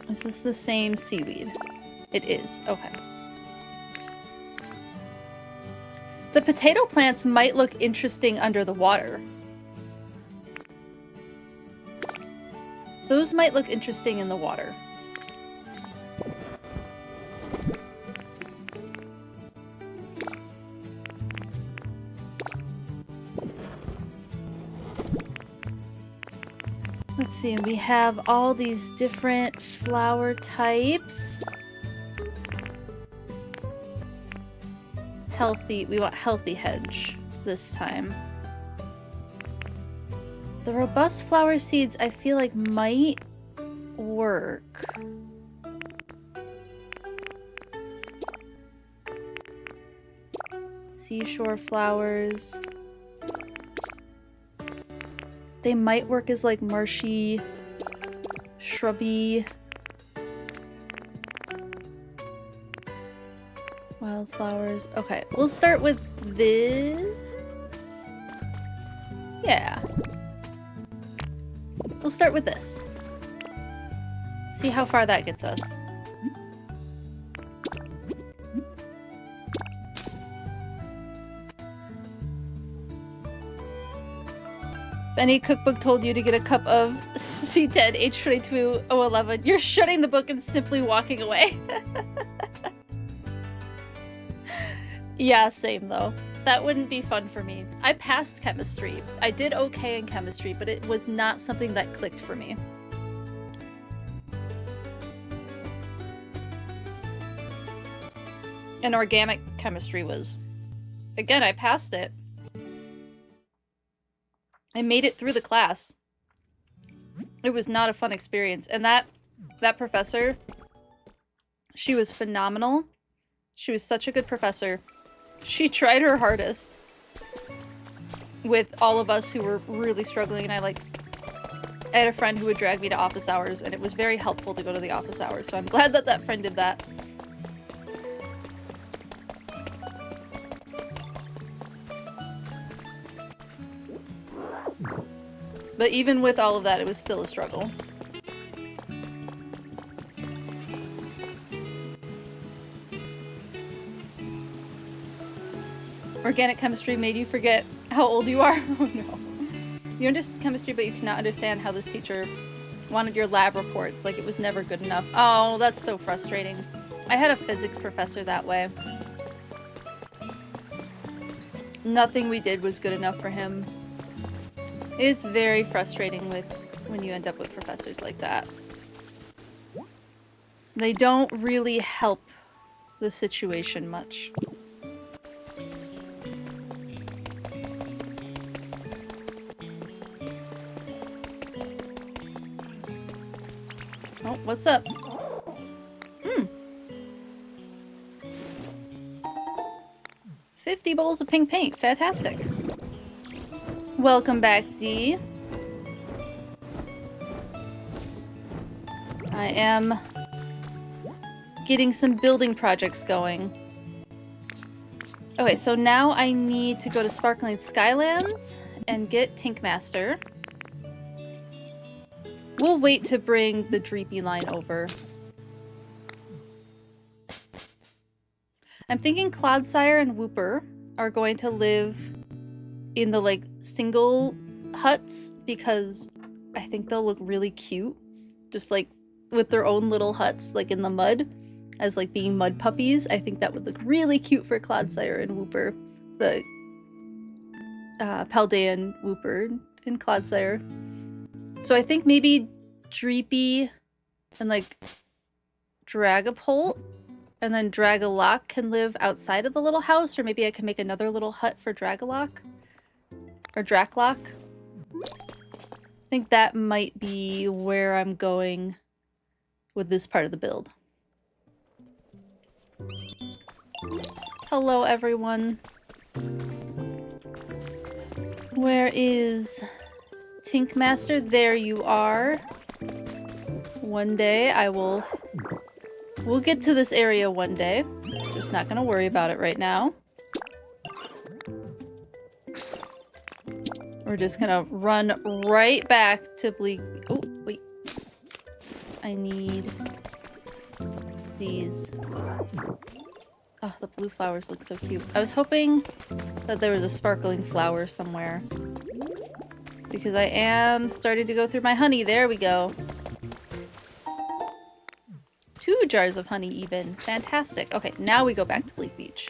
Is this the same seaweed? It is. Okay. The potato plants might look interesting under the water. Those might look interesting in the water. Let's see, we have all these different flower types. Healthy, we want healthy hedge this time. The robust flower seeds I feel like might work. Seashore flowers. They might work as like marshy, shrubby wildflowers. Okay, we'll start with this. Yeah. We'll start with this. See how far that gets us. If any cookbook told you to get a cup of C10 H22O11, you're shutting the book and simply walking away. Yeah, same though. That wouldn't be fun for me. I passed chemistry. I did okay in chemistry, but it was not something that clicked for me. And organic chemistry was... Again, I passed it. I made it through the class. It was not a fun experience. And that professor, she was phenomenal. She was such a good professor. She tried her hardest with all of us who were really struggling. And I had a friend who would drag me to office hours, and it was very helpful to go to the office hours. So I'm glad that that friend did that. But even with all of that, it was still a struggle. Organic chemistry made you forget how old you are? Oh no. You understand chemistry, but you cannot understand how this teacher wanted your lab reports. Like, it was never good enough. Oh, that's so frustrating. I had a physics professor that way. Nothing we did was good enough for him. It's very frustrating when you end up with professors like that. They don't really help the situation much. Oh, what's up? 50 bowls of pink paint. Fantastic. Welcome back, Z. I am getting some building projects going. Okay, so now I need to go to Sparkling Skylands and get Tinkmaster. We'll wait to bring the Dreepy line over. I'm thinking Cloudsire and Whooper are going to live in the, like, single huts because I think they'll look really cute. Just, like, with their own little huts, like, in the mud. As, like, being mud puppies. I think that would look really cute for Cloudsire and Whooper. The Paldean Whooper and Cloudsire. So I think maybe Dreepy and, like, Dragapult and then Dragalock can live outside of the little house, or maybe I can make another little hut for Dragalock. Or Draklock. I think that might be where I'm going with this part of the build. Hello, everyone. Where is Tinkmaster? There you are. One day I will... We'll get to this area one day. Just not gonna worry about it right now. We're just gonna run right back to Bleak... Oh, wait. I need these. Oh, the blue flowers look so cute. I was hoping that there was a sparkling flower somewhere. Because I am starting to go through my honey. There we go. 2 jars of honey even. Fantastic. Okay, now we go back to Bleak Beach.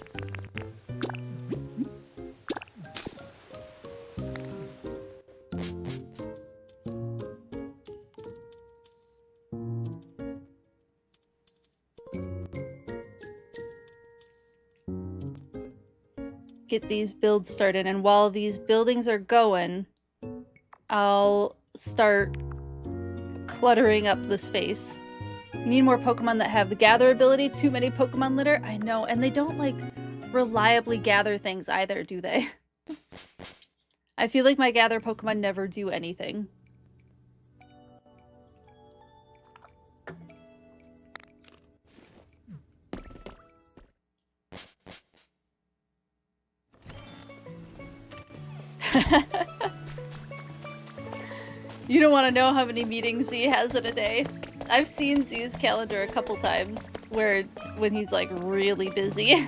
Get these builds started, and while these buildings are going, I'll start cluttering up the space. You need more Pokemon that have the gather ability. Too many Pokemon litter? I know, and they don't, like, reliably gather things either, do they? I feel like my gather Pokemon never do anything. You don't want to know how many meetings Z has in a day. I've seen Z's calendar a couple times where when he's like really busy,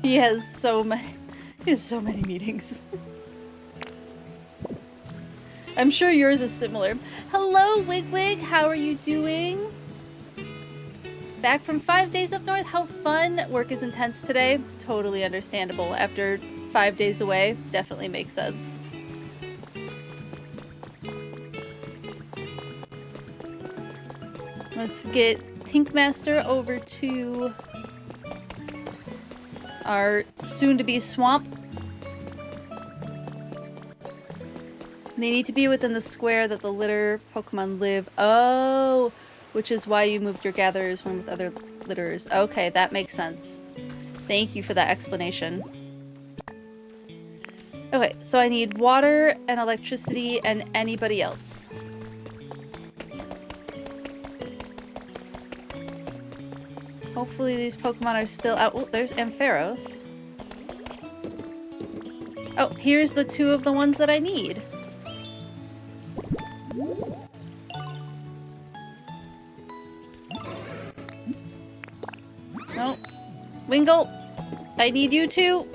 he has so many meetings. I'm sure yours is similar. Hello, Wigwig. How are you doing? Back from 5 days up north. How fun. Work is intense today. Totally understandable. After 5 days away, definitely makes sense. Let's get Tinkmaster over to our soon-to-be swamp. They need to be within the square that the litter Pokemon live. Oh, which is why you moved your gatherers one with other litterers. Okay, that makes sense. Thank you for that explanation. Okay, so I need water and electricity and anybody else. Hopefully these Pokemon are still out. Oh, there's Ampharos. Oh, here's the 2 of the ones that I need. No. Wingull, I need you too.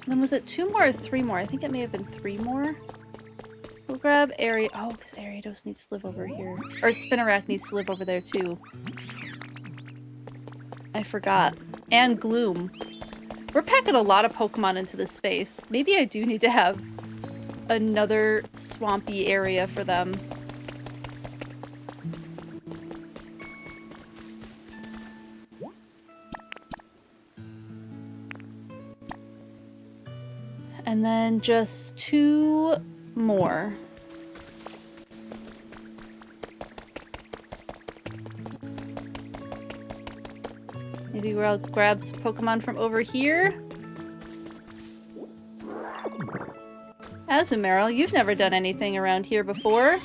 Then was it 2 more or 3 more? I think it may have been 3 more. We'll grab Ari. Oh, because Ariados needs to live over here. Or Spinarak needs to live over there too. I forgot. And Gloom. We're packing a lot of Pokemon into this space. Maybe I do need to have another swampy area for them. And then just 2 more. Maybe I'll grab some Pokemon from over here. Azumarill, you've never done anything around here before.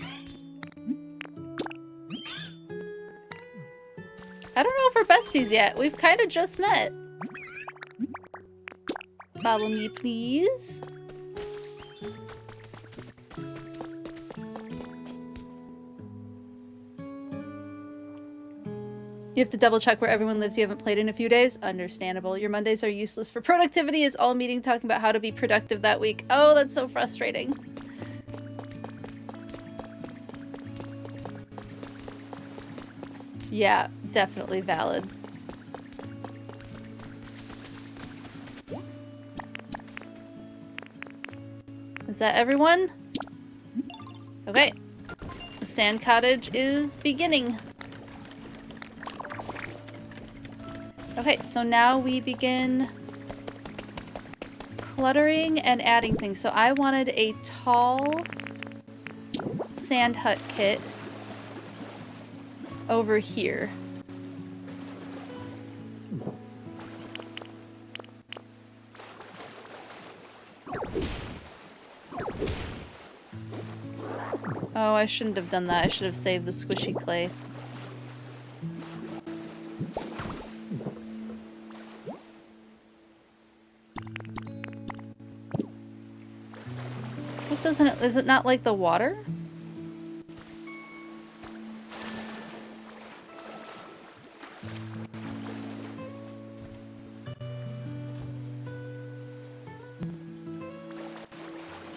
I don't know if we're besties yet. We've kind of just met. Follow me, please. You have to double check where everyone lives you haven't played in a few days. Understandable. Your Mondays are useless for productivity. Is all meeting talking about how to be productive that week. Oh, that's so frustrating. Yeah, definitely valid. Is that everyone? Okay. The sand cottage is beginning. Okay, so now we begin cluttering and adding things. So I wanted a tall sand hut kit over here. Oh, I shouldn't have done that. I should have saved the squishy clay. What doesn't it, is it not like the water?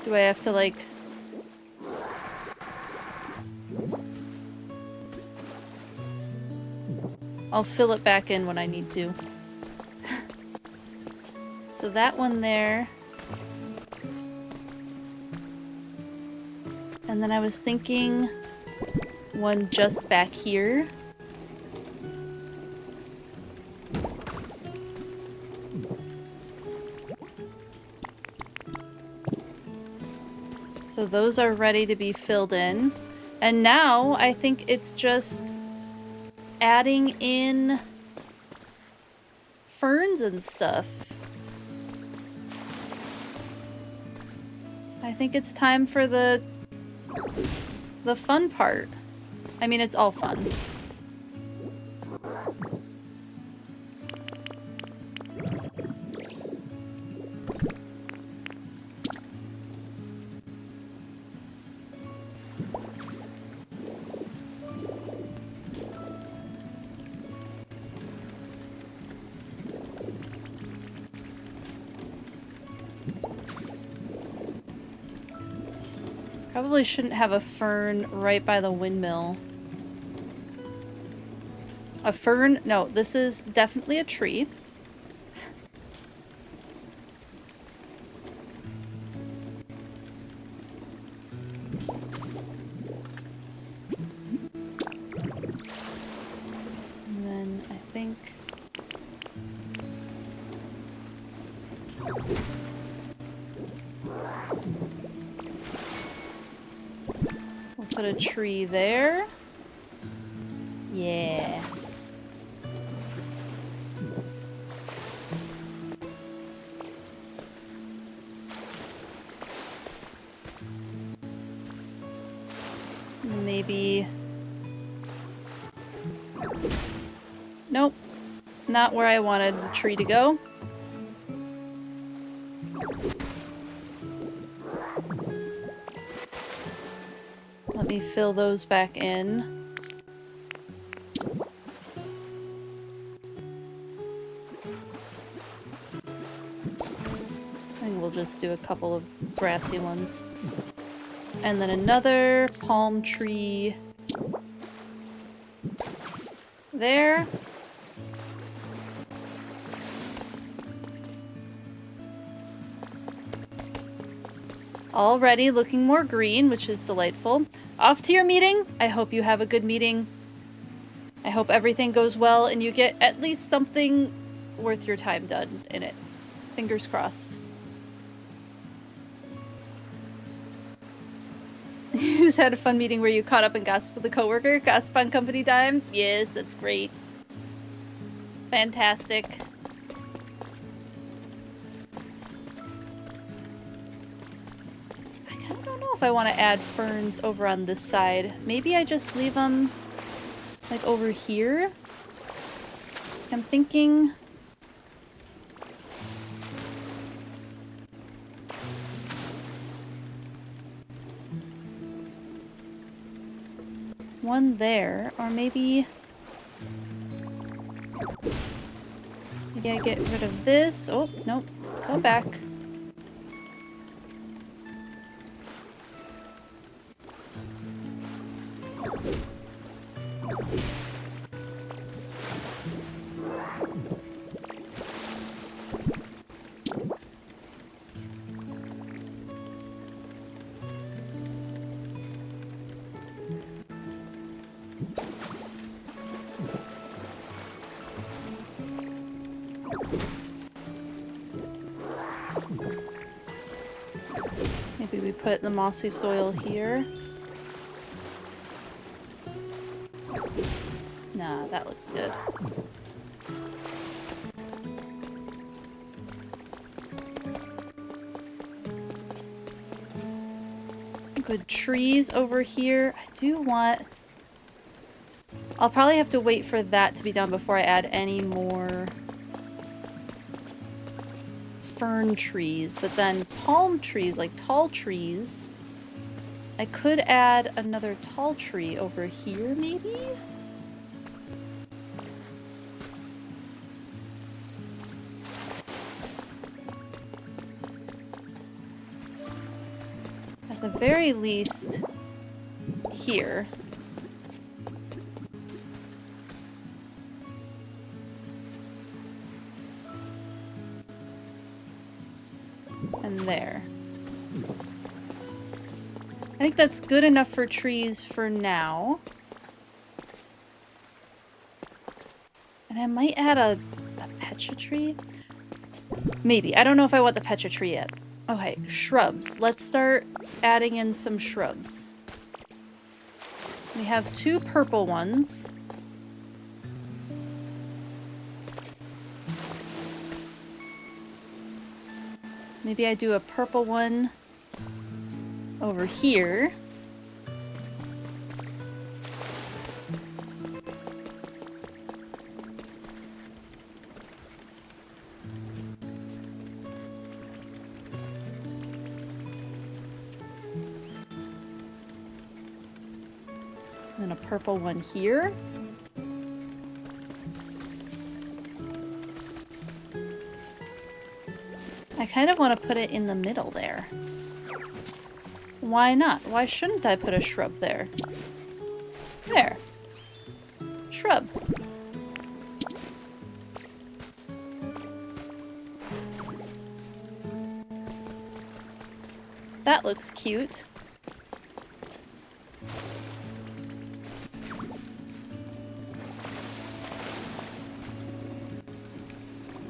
Do I have to like... I'll fill it back in when I need to. So that one there. And then I was thinking one just back here. So those are ready to be filled in. And now I think it's just adding in ferns and stuff. I think it's time for the fun part. I mean, it's all fun. Probably shouldn't have a fern right by the windmill. A fern? No, this is definitely a tree. And then I think... put a tree there. Yeah. Maybe... Nope. Not where I wanted the tree to go. Let me fill those back in. I think we'll just do a couple of grassy ones. And then another palm tree there. Already looking more green, which is delightful. Off to your meeting. I hope you have a good meeting. I hope everything goes well and you get at least something worth your time done in it. Fingers crossed. You just had a fun meeting where you caught up and gossiped with a coworker? Gossip on company time? Yes, that's great. Fantastic. I kind of don't know if I want to add ferns over on this side. Maybe I just leave them like over here. I'm thinking... one there, or maybe I get rid of this. Oh, nope. Go back. Maybe we put the mossy soil here. Nah, that looks good. Good trees over here. I do want... I'll probably have to wait for that to be done before I add any more fern trees, but then palm trees, like tall trees. I could add another tall tree over here, maybe? At the very least, here. And there. I think that's good enough for trees for now. And I might add a pecha tree? Maybe. I don't know if I want the pecha tree yet. Okay, shrubs. Let's start adding in some shrubs. We have 2 purple ones. Maybe I do a purple one over here. And a purple one here. I kind of want to put it in the middle there. Why not? Why shouldn't I put a shrub there? There. Shrub. That looks cute.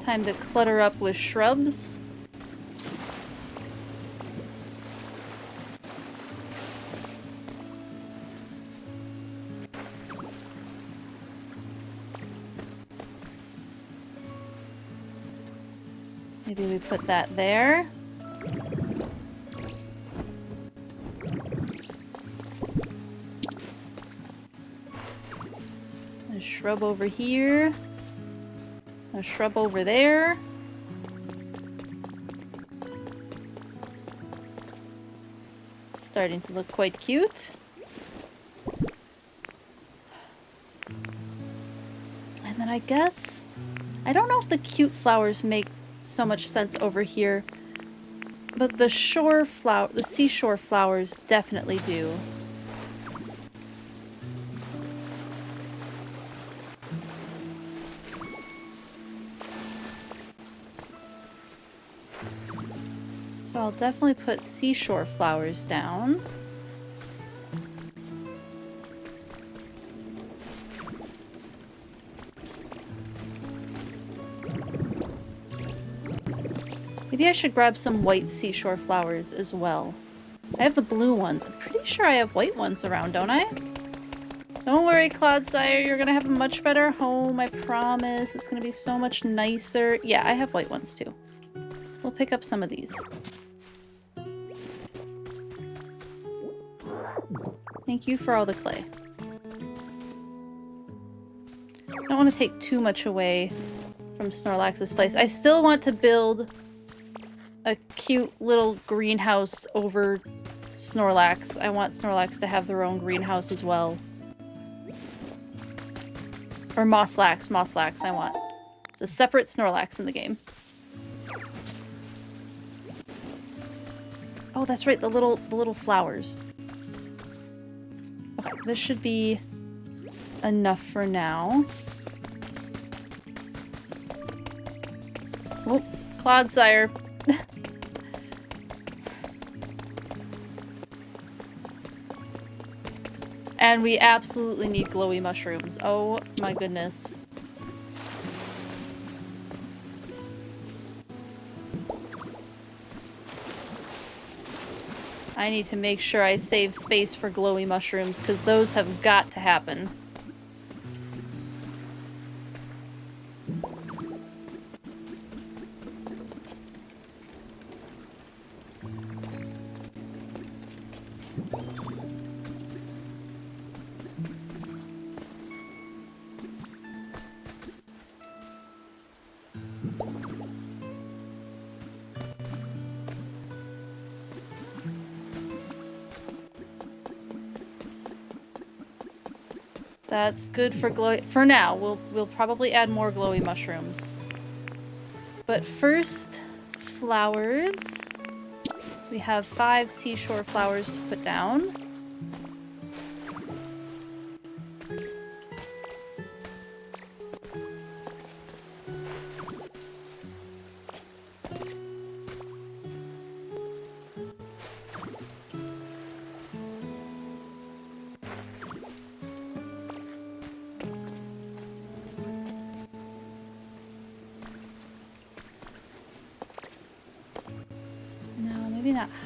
Time to clutter up with shrubs. Maybe we put that there. A shrub over here. A shrub over there. It's starting to look quite cute. And then I guess... I don't know if the cute flowers make so much sense over here, but the seashore flowers definitely do. So I'll definitely put seashore flowers down. Maybe I should grab some white seashore flowers as well. I have the blue ones. I'm pretty sure I have white ones around, don't I? Don't worry, Clodsire. You're gonna have a much better home, I promise. It's gonna be so much nicer. Yeah, I have white ones too. We'll pick up some of these. Thank you for all the clay. I don't want to take too much away from Snorlax's place. I still want to build a cute little greenhouse over Snorlax. I want Snorlax to have their own greenhouse as well. Or Mosslax, I want. It's a separate Snorlax in the game. Oh, that's right, the little flowers. Okay, this should be enough for now. Oh, Clodsire. And we absolutely need glowy mushrooms. Oh my goodness. I need to make sure I save space for glowy mushrooms, because those have got to happen. That's good for glowy. For now, we'll probably add more glowy mushrooms. But first, flowers. We have 5 seashore flowers to put down.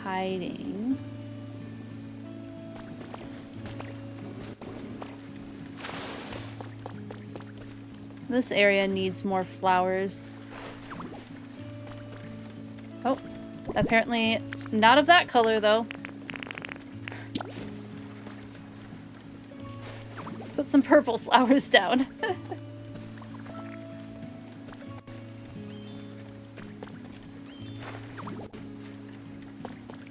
Hiding. This area needs more flowers. Oh, apparently not of that color though. Put some purple flowers down.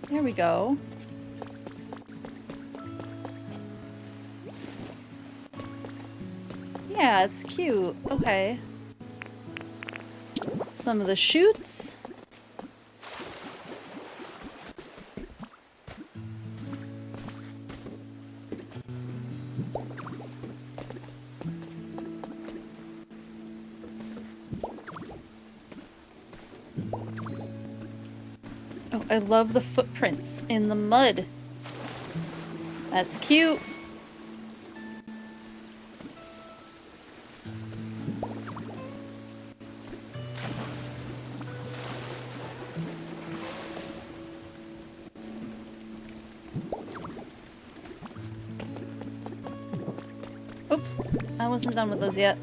There we go. Yeah, it's cute. Okay. Some of the shoots. I love the footprints in the mud. That's cute. Oops, I wasn't done with those yet.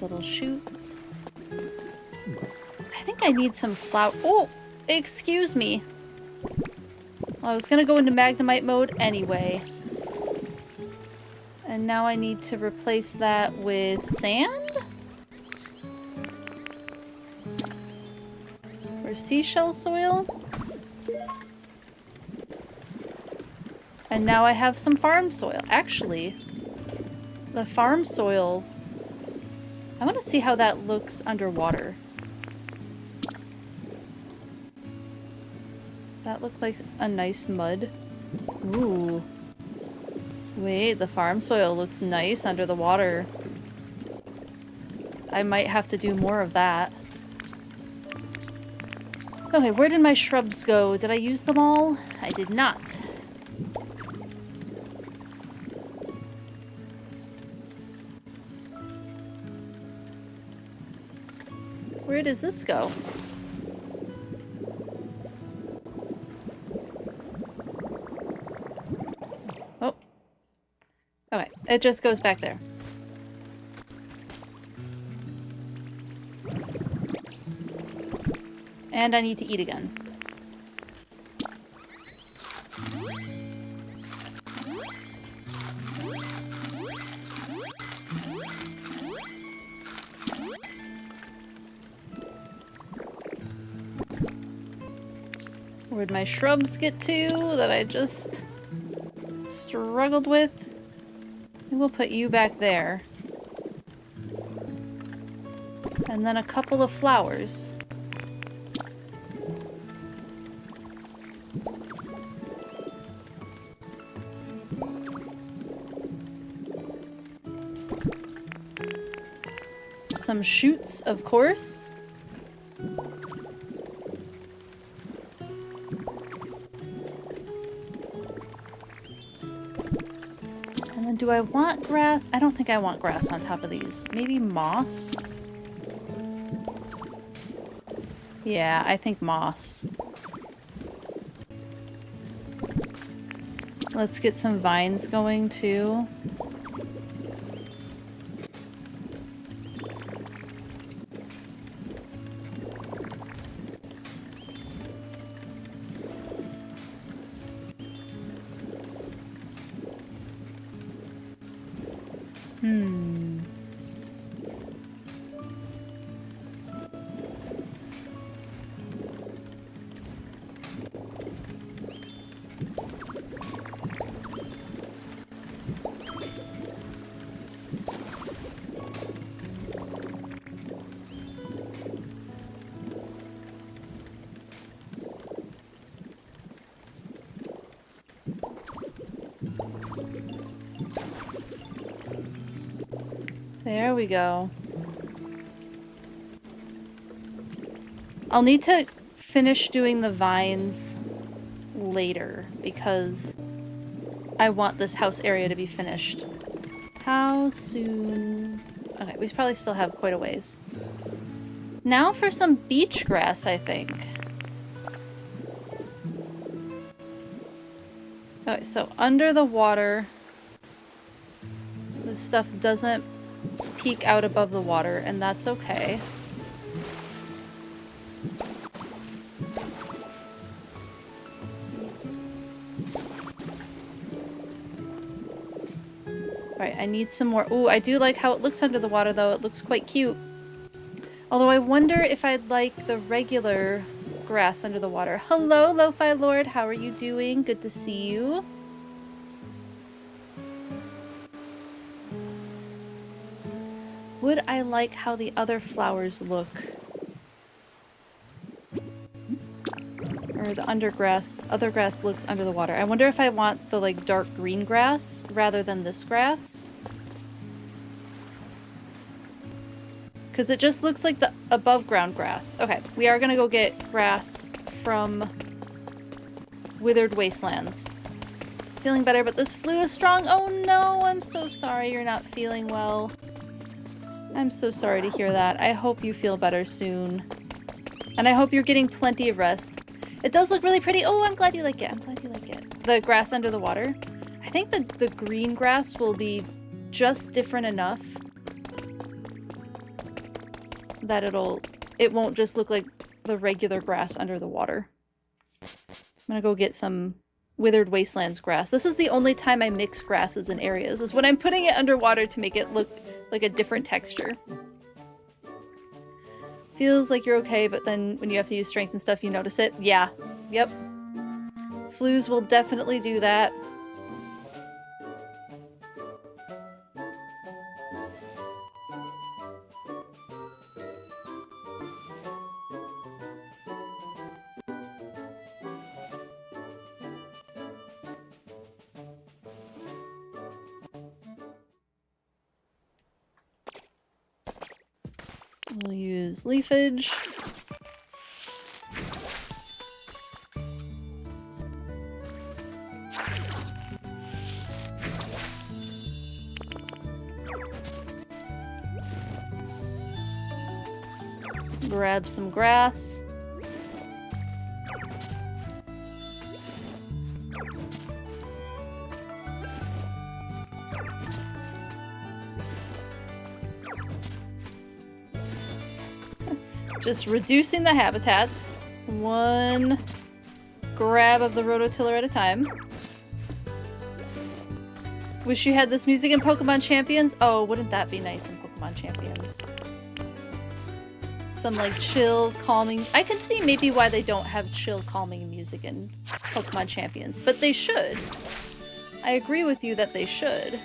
Little shoots. I think I need some flower. Oh, excuse me. Well, I was gonna go into Magnemite mode anyway. And now I need to replace that with sand? Or seashell soil? And now I have some farm soil. Actually, the farm soil, I want to see how that looks underwater. Does that look like a nice mud? Ooh. Wait, the farm soil looks nice under the water. I might have to do more of that. Okay, where did my shrubs go? Did I use them all? I did not. Where does this go? It just goes back there. And I need to eat again. Where'd my shrubs get to that I just struggled with? We'll put you back there. And then a couple of flowers. Some shoots, of course. And then do I want grass? I don't think I want grass on top of these. Maybe moss? Yeah, I think moss. Let's get some vines going too. There we go. I'll need to finish doing the vines later because I want this house area to be finished. How soon? Okay, we probably still have quite a ways. Now for some beach grass, I think. Okay, so under the water, this stuff doesn't peek out above the water, and that's okay. Alright, I need some more. Ooh, I do like how it looks under the water, though. It looks quite cute. Although I wonder if I'd like the regular grass under the water. Hello, Lo-Fi Lord. How are you doing? Good to see you. Would I like how the other flowers look? Or the other grass looks under the water. I wonder if I want the like dark green grass rather than this grass. Because it just looks like the above ground grass. Okay, we are gonna go get grass from Withered Wastelands. Feeling better, but this flu is strong. Oh no, I'm so sorry you're not feeling well. I'm so sorry to hear that. I hope you feel better soon. And I hope you're getting plenty of rest. It does look really pretty. Oh, I'm glad you like it. I'm glad you like it. The grass under the water. I think that the green grass will be just different enough that it won't just look like the regular grass under the water. I'm gonna go get some Withered Wastelands grass. This is the only time I mix grasses in areas, is when I'm putting it underwater to make it look like a different texture. Feels like you're okay, but then when you have to use strength and stuff, you notice it. Yeah. Yep. Flus will definitely do that. We'll use leafage. Grab some grass. Just reducing the habitats. One grab of the rototiller at a time. Wish you had this music in Pokemon Champions. Oh, wouldn't that be nice in Pokemon Champions? Some like chill, calming. I can see maybe why they don't have chill, calming music in Pokemon Champions, but they should. I agree with you that they should.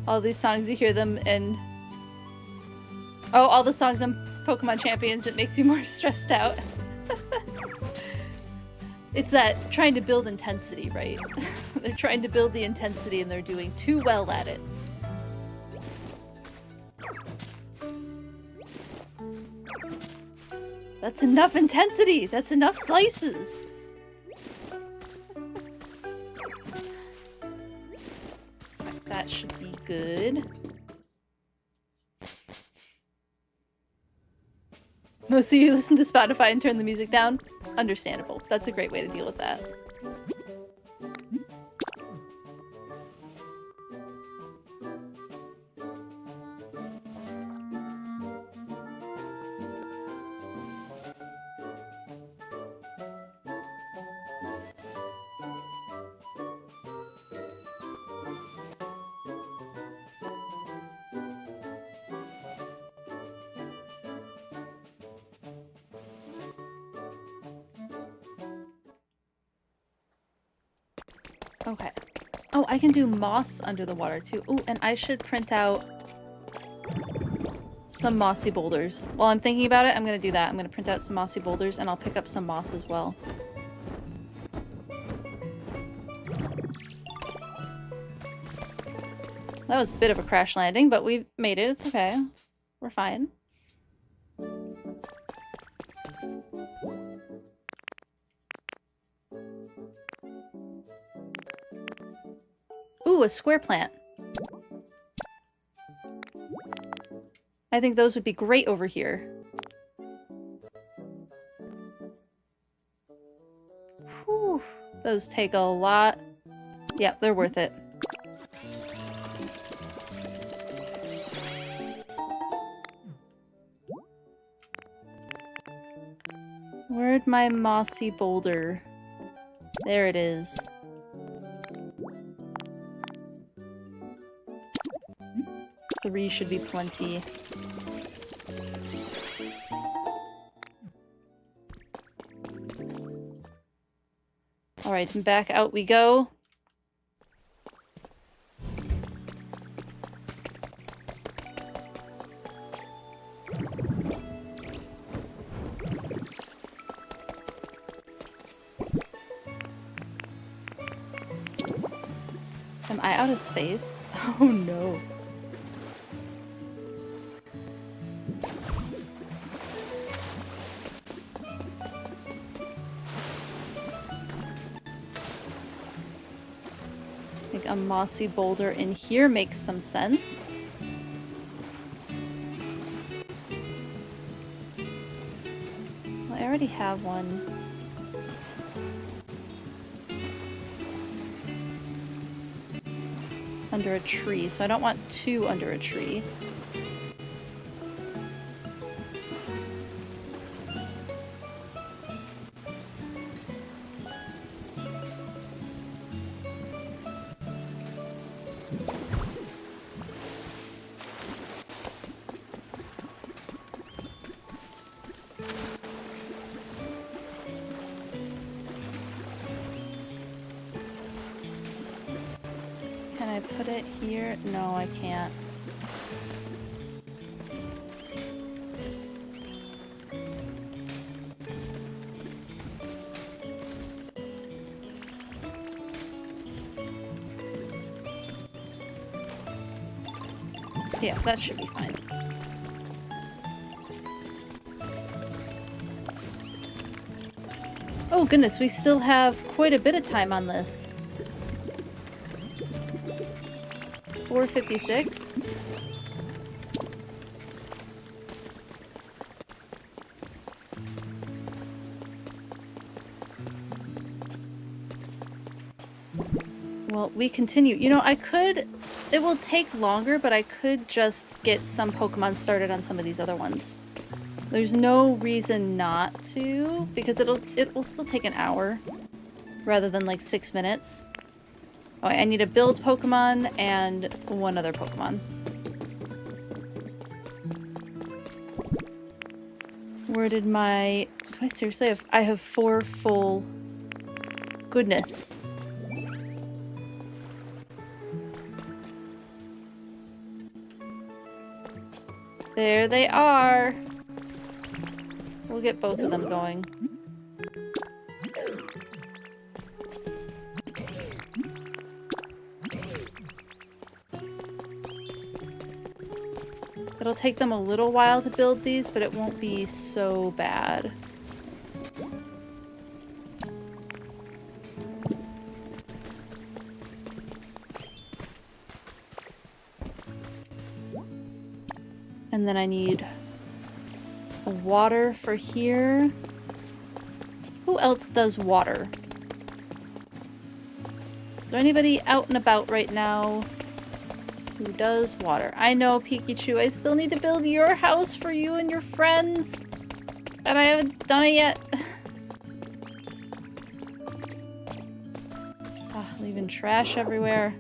All these songs, you hear them in... Oh, all the songs on Pokemon Champions, it makes you more stressed out. It's that trying to build intensity, right? They're trying to build the intensity and they're doing too well at it. That's enough intensity! That's enough slices! That should be good. Most of you listen to Spotify and turn the music down? Understandable. That's a great way to deal with that. Okay. Oh, I can do moss under the water too. Oh, and I should print out some mossy boulders. While I'm thinking about it, I'm gonna do that. I'm gonna print out some mossy boulders and I'll pick up some moss as well. That was a bit of a crash landing, but we made it. It's okay. We're fine. Ooh, a square plant. I think those would be great over here. Whew. Those take a lot. Yeah, they're worth it. Where'd my mossy boulder? There it is. Three should be plenty. Alright, and back out we go. Am I out of space? Oh no. A mossy boulder in here makes some sense. Well, I already have one. Under a tree, so I don't want two under a tree. Put it here? No, I can't. Yeah, that should be fine. Oh goodness, we still have quite a bit of time on this. 4:56. Well, we continue. You know, I could... It will take longer, but I could just get some Pokemon started on some of these other ones. There's no reason not to, because it will still take an hour rather than like 6 minutes. Oh, I need a build Pokemon and one other Pokemon. Where did my... Do I seriously have... I have 4 full... Goodness. There they are. We'll get both of them going. It'll take them a little while to build these, but it won't be so bad. And then I need a water for here. Who else does water? Is there anybody out and about right now who does water? I know, Pikachu, I still need to build your house for you and your friends. And I haven't done it yet. Leaving trash everywhere.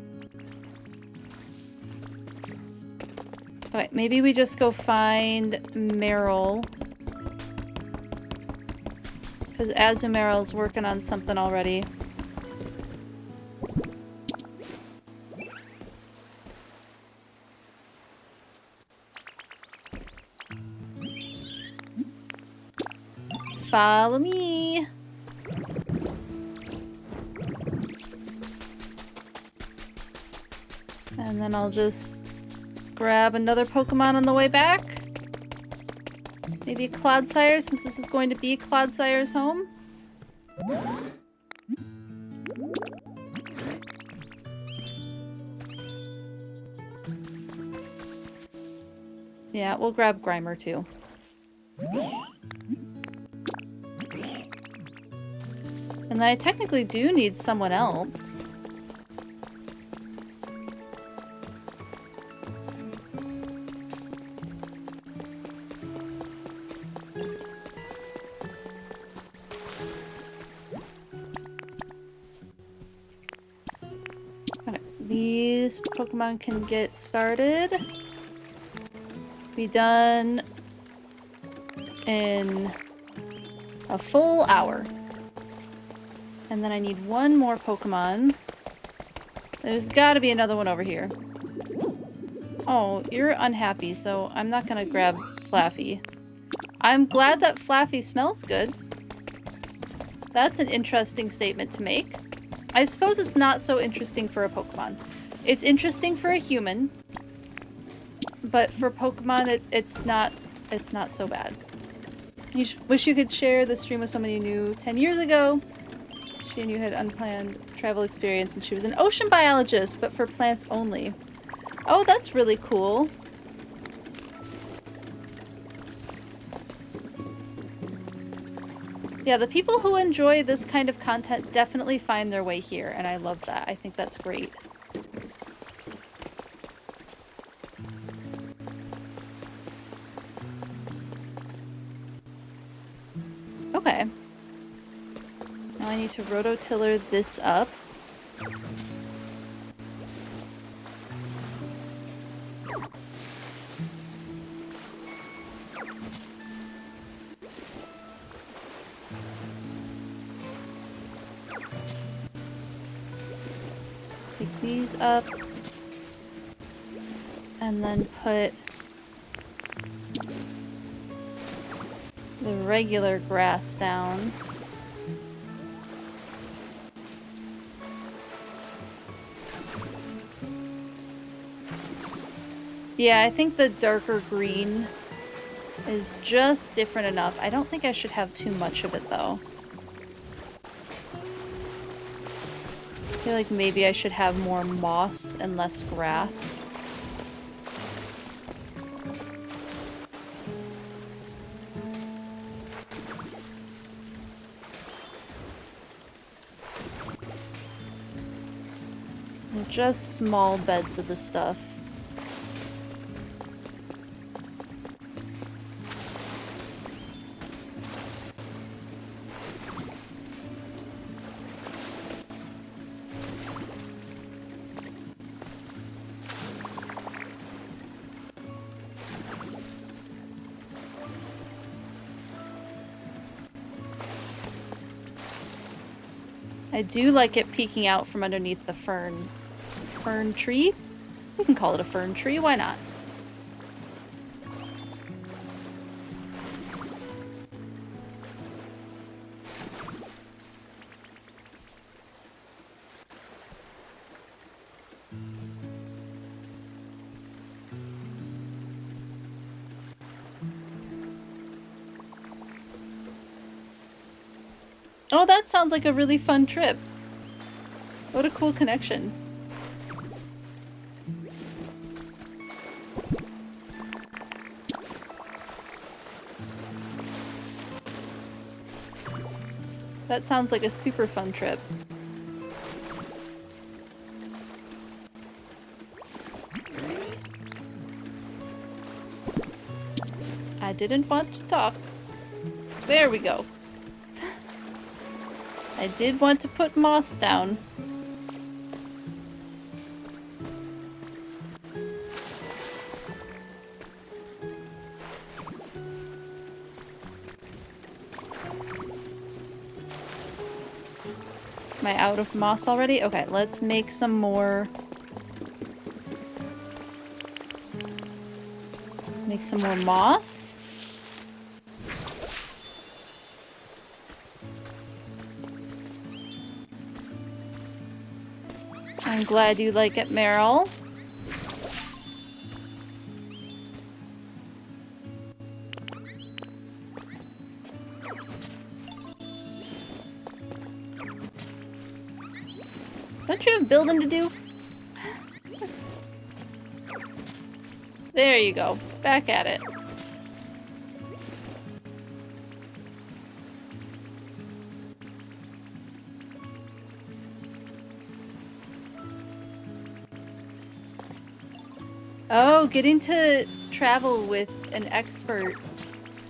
Okay, maybe we just go find Meryl. Because Azumarill's working on something already. Follow me. And then I'll just grab another Pokemon on the way back. Maybe Clodsire, since this is going to be Clodsire's home. Yeah, we'll grab Grimer too. And then I technically do need someone else. Okay, these Pokemon can get started. Be done in a full hour. And then I need one more Pokemon. There's gotta be another one over here. Oh, you're unhappy, so I'm not gonna grab Flaffy. I'm glad that Flaffy smells good. That's an interesting statement to make. I suppose it's not so interesting for a Pokemon. It's interesting for a human, but for Pokemon, it's not so bad. You wish you could share the stream with somebody you knew 10 years ago. She and you had unplanned travel experience, and she was an ocean biologist, but for plants only. Oh, that's really cool. Yeah, the people who enjoy this kind of content definitely find their way here, and I love that. I think that's great. Okay. Now I need to rototiller this up. Pick these up. And then put the regular grass down. Yeah, I think the darker green is just different enough. I don't think I should have too much of it, though. I feel like maybe I should have more moss and less grass. just small beds of the stuff. I do like it peeking out from underneath the fern tree. We can call it a fern tree, why not? Oh, that sounds like a really fun trip. What a cool connection. That sounds like a super fun trip. I didn't want to talk. There we go. I did want to put moss down. Am I out of moss already? Okay, let's make some more. Make some more moss. I'm glad you like it, Meryl. Don't you have building to do? There you go. Back at it. Oh, getting to travel with an expert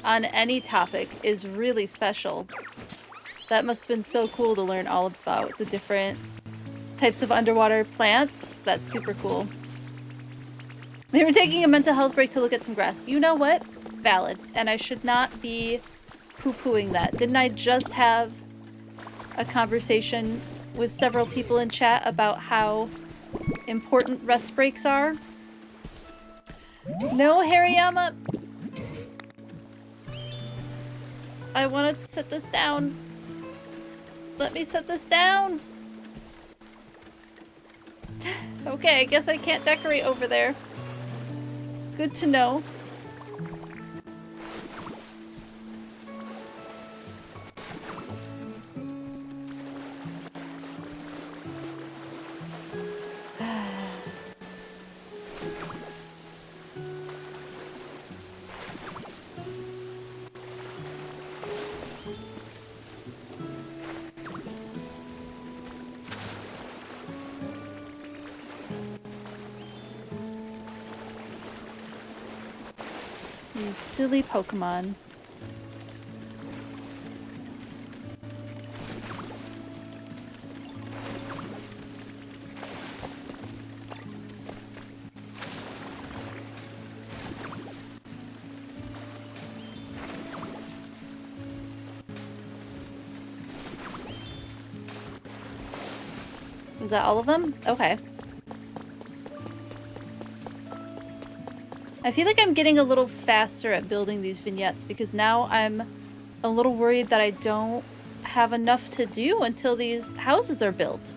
on any topic is really special. That must have been so cool to learn all about the different types of underwater plants. That's super cool. They were taking a mental health break to look at some grass. You know what? Valid. And I should not be poo-pooing that. Didn't I just have a conversation with several people in chat about how important rest breaks are? No, Hariyama. I want to set this down. Let me set this down. Okay, I guess I can't decorate over there. Good to know. These silly Pokemon. Was that all of them? Okay. I feel like I'm getting a little faster at building these vignettes because now I'm a little worried that I don't have enough to do until these houses are built.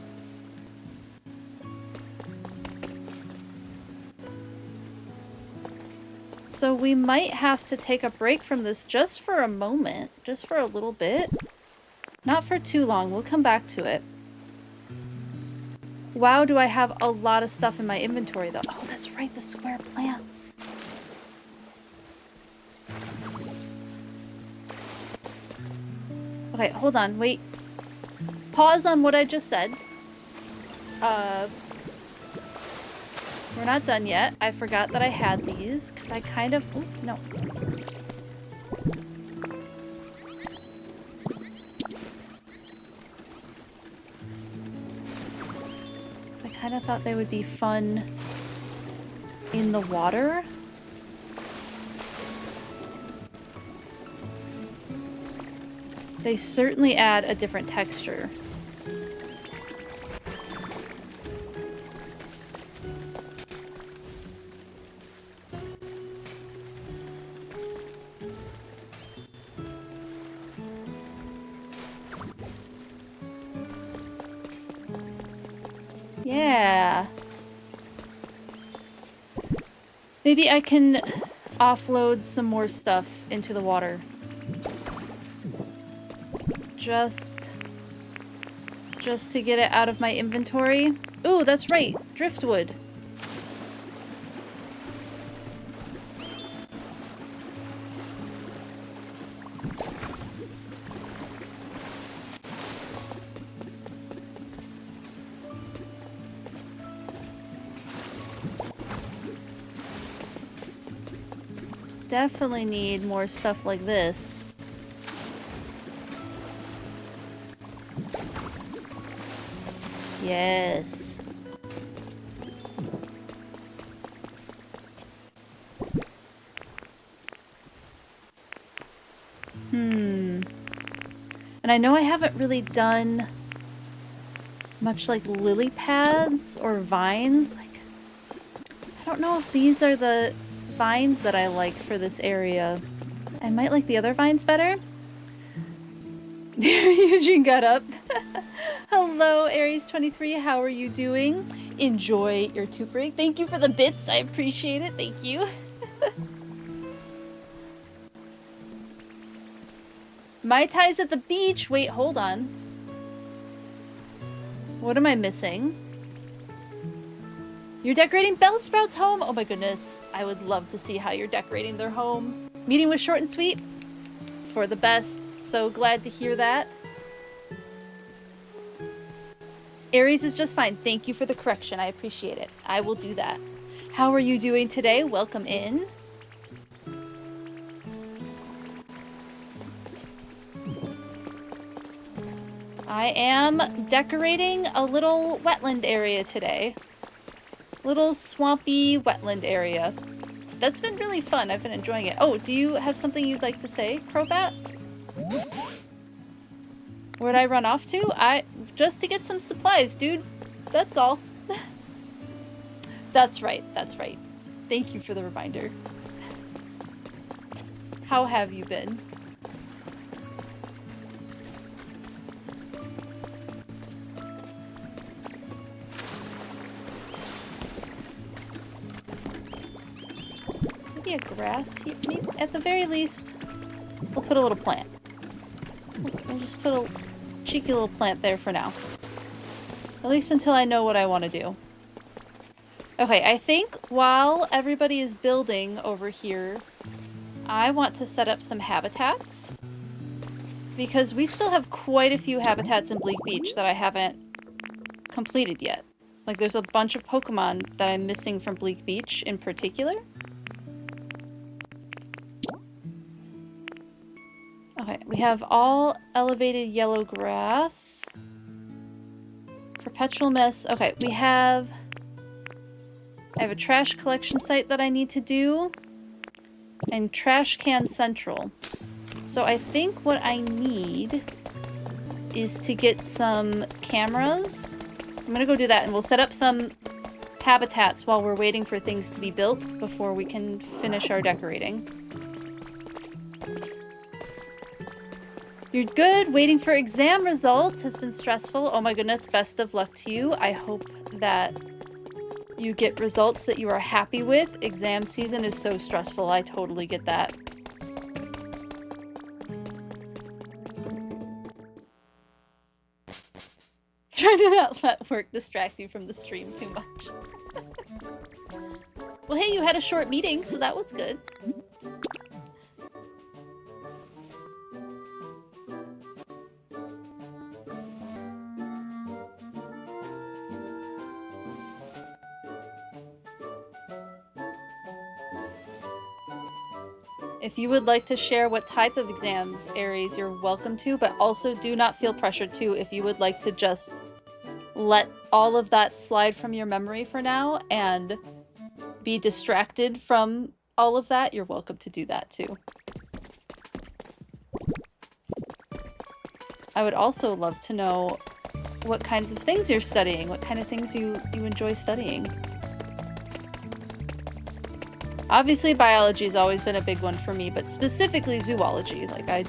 So we might have to take a break from this just for a moment, just for a little bit. Not for too long, we'll come back to it. Wow, do I have a lot of stuff in my inventory though. Oh, that's right, the square plants. Okay, hold on, wait. Pause on what I just said. We're not done yet. I forgot that I had these because I kind of... Oh, no. I kind of thought they would be fun in the water. They certainly add a different texture. Yeah. Maybe I can offload some more stuff into the water. Just to get it out of my inventory. Ooh, that's right. Driftwood. Definitely need more stuff like this. Yes. And I know I haven't really done much like lily pads or vines. Like, I don't know if these are the vines that I like for this area. I might like the other vines better. Eugene got up. Hello, Aries23. How are you doing? Enjoy your tooth break. Thank you for the bits. I appreciate it. Thank you. Mai Tai's at the beach. Wait, hold on. What am I missing? You're decorating Bellsprout's home? Oh my goodness. I would love to see how you're decorating their home. Meeting was short and sweet. For the best. So glad to hear that. Aries is just fine. Thank you for the correction. I appreciate it. I will do that. How are you doing today? Welcome in. I am decorating a little wetland area today. Little swampy wetland area. That's been really fun. I've been enjoying it. Oh, do you have something you'd like to say, Crobat? Where'd I run off to? Just to get some supplies, dude. That's all. That's right. That's right. Thank you for the reminder. How have you been? Maybe a grass here. Maybe, at the very least, we'll put a little plant. We'll just put a cheeky little plant there for now. At least until I know what I want to do. Okay, I think while everybody is building over here, I want to set up some habitats. Because we still have quite a few habitats in Bleak Beach that I haven't completed yet. Like, there's a bunch of Pokemon that I'm missing from Bleak Beach in particular. Okay, we have all elevated yellow grass. Perpetual mess. Okay, I have a trash collection site that I need to do. And trash can central. So I think what I need is to get some cameras. I'm gonna go do that and we'll set up some habitats while we're waiting for things to be built before we can finish our decorating. You're good. Waiting for exam results has been stressful. Oh my goodness, best of luck to you. I hope that you get results that you are happy with. Exam season is so stressful. I totally get that. Try to not let work distract you from the stream too much. Well, hey, you had a short meeting, so that was good. If you would like to share what type of exams, Aries, you're welcome to, but also do not feel pressured to if you would like to just let all of that slide from your memory for now and be distracted from all of that, you're welcome to do that too. I would also love to know what kinds of things you're studying, what kind of things you enjoy studying. Obviously, biology has always been a big one for me, but specifically zoology. Like,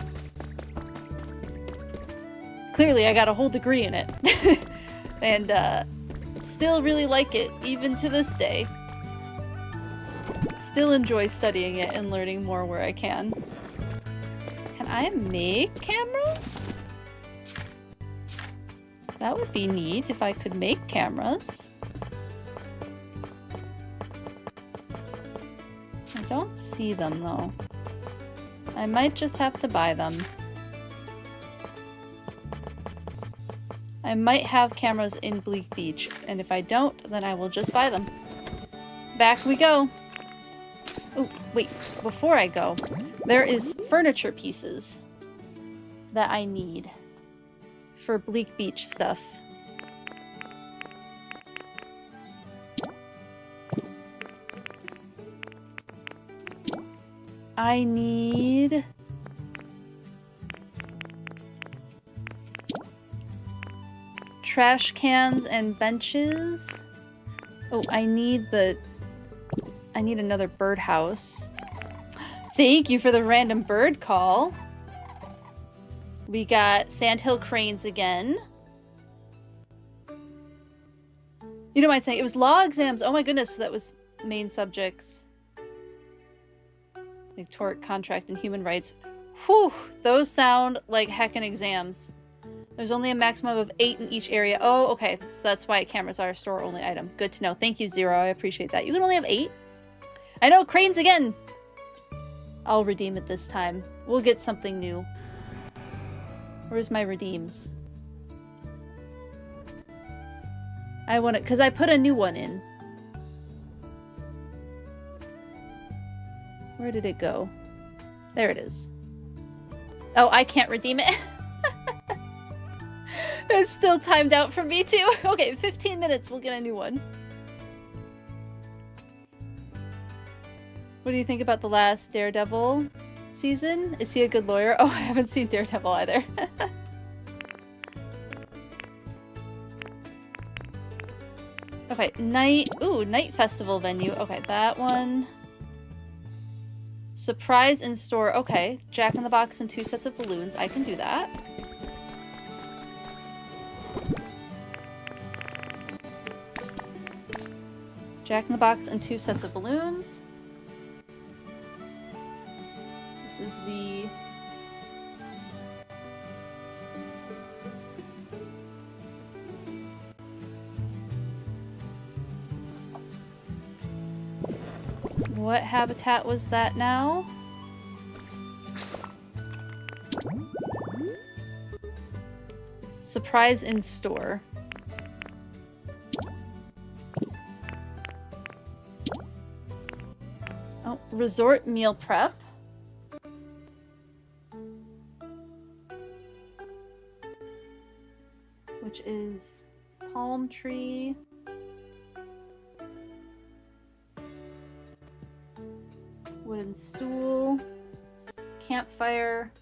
clearly I got a whole degree in it. And, still really like it, even to this day. Still enjoy studying it and learning more where I can. Can I make cameras? That would be neat if I could make cameras. I don't see them though. I might just have to buy them. I might have cameras in Bleak Beach, and if I don't, then I will just buy them. Back we go. Oh, wait, before I go, there is furniture pieces that I need for Bleak Beach stuff. I need... trash cans and benches. Oh, I need another birdhouse. Thank you for the random bird call. We got sandhill cranes again. You don't mind saying it was law exams. Oh my goodness, that was main subjects. Like tort, contract, and human rights. Whew, those sound like heckin' exams. There's only a maximum of 8 in each area. Oh, okay. So that's why cameras are a store-only item. Good to know. Thank you, Zero. I appreciate that. You can only have 8? I know, cranes again! I'll redeem it this time. We'll get something new. Where's my redeems? I want it, because I put a new one in. Where did it go? There it is. Oh, I can't redeem it. It's still timed out for me too. Okay, 15 minutes, we'll get a new one. What do you think about the last Daredevil season? Is he a good lawyer? Oh, I haven't seen Daredevil either. Okay, night festival venue. Okay, that one. Surprise in store. Okay, Jack in the Box and 2 sets of balloons. I can do that. Jack in the Box and 2 sets of balloons. This is the... What habitat was that now? Surprise in store. Oh, resort meal prep. Which is palm tree. Wooden stool. Campfire.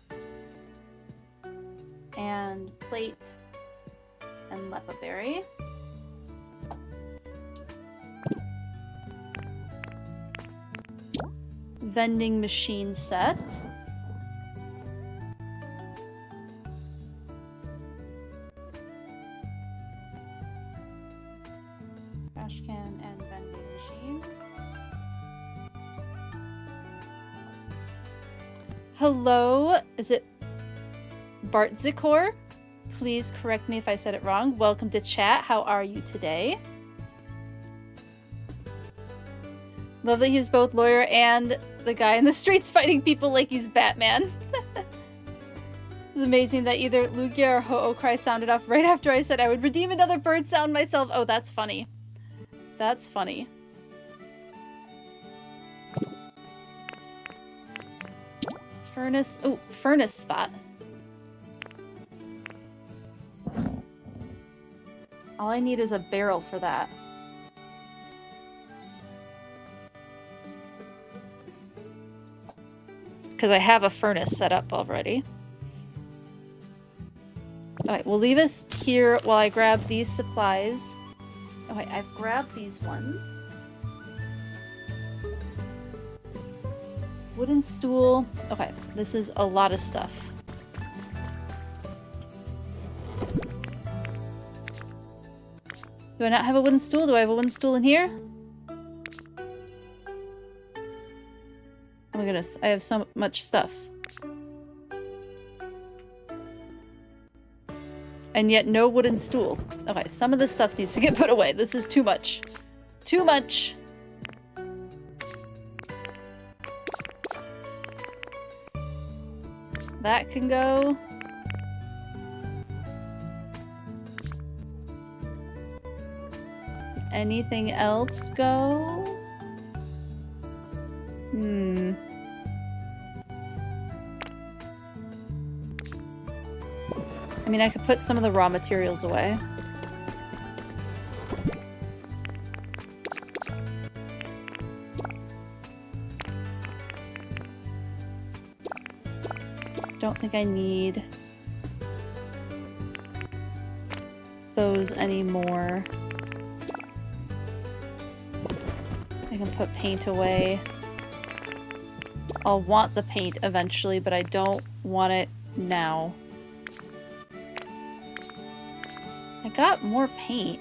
And plate. And lepa berry. Vending machine set. Trash can and vending machine. Hello, is it Bart Zikor? Please correct me if I said it wrong. Welcome to chat. How are you today? Love that he's both lawyer and the guy in the streets fighting people like he's Batman. It's amazing that either Lugia or Ho-Oh-Cry sounded off right after I said I would redeem another bird sound myself. Oh, that's funny. That's funny. Furnace. Oh, furnace spot. All I need is a barrel for that. Because I have a furnace set up already. Alright, we'll leave us here while I grab these supplies. Okay, I've grabbed these ones. Wooden stool. Okay, this is a lot of stuff. Do I not have a wooden stool? Do I have a wooden stool in here? Oh my goodness, I have so much stuff. And yet no wooden stool. Okay, some of this stuff needs to get put away. This is too much. Too much! That can go. Anything else go? I mean, I could put some of the raw materials away. Don't think I need those anymore. I can put paint away. I'll want the paint eventually, but I don't want it now. I got more paint.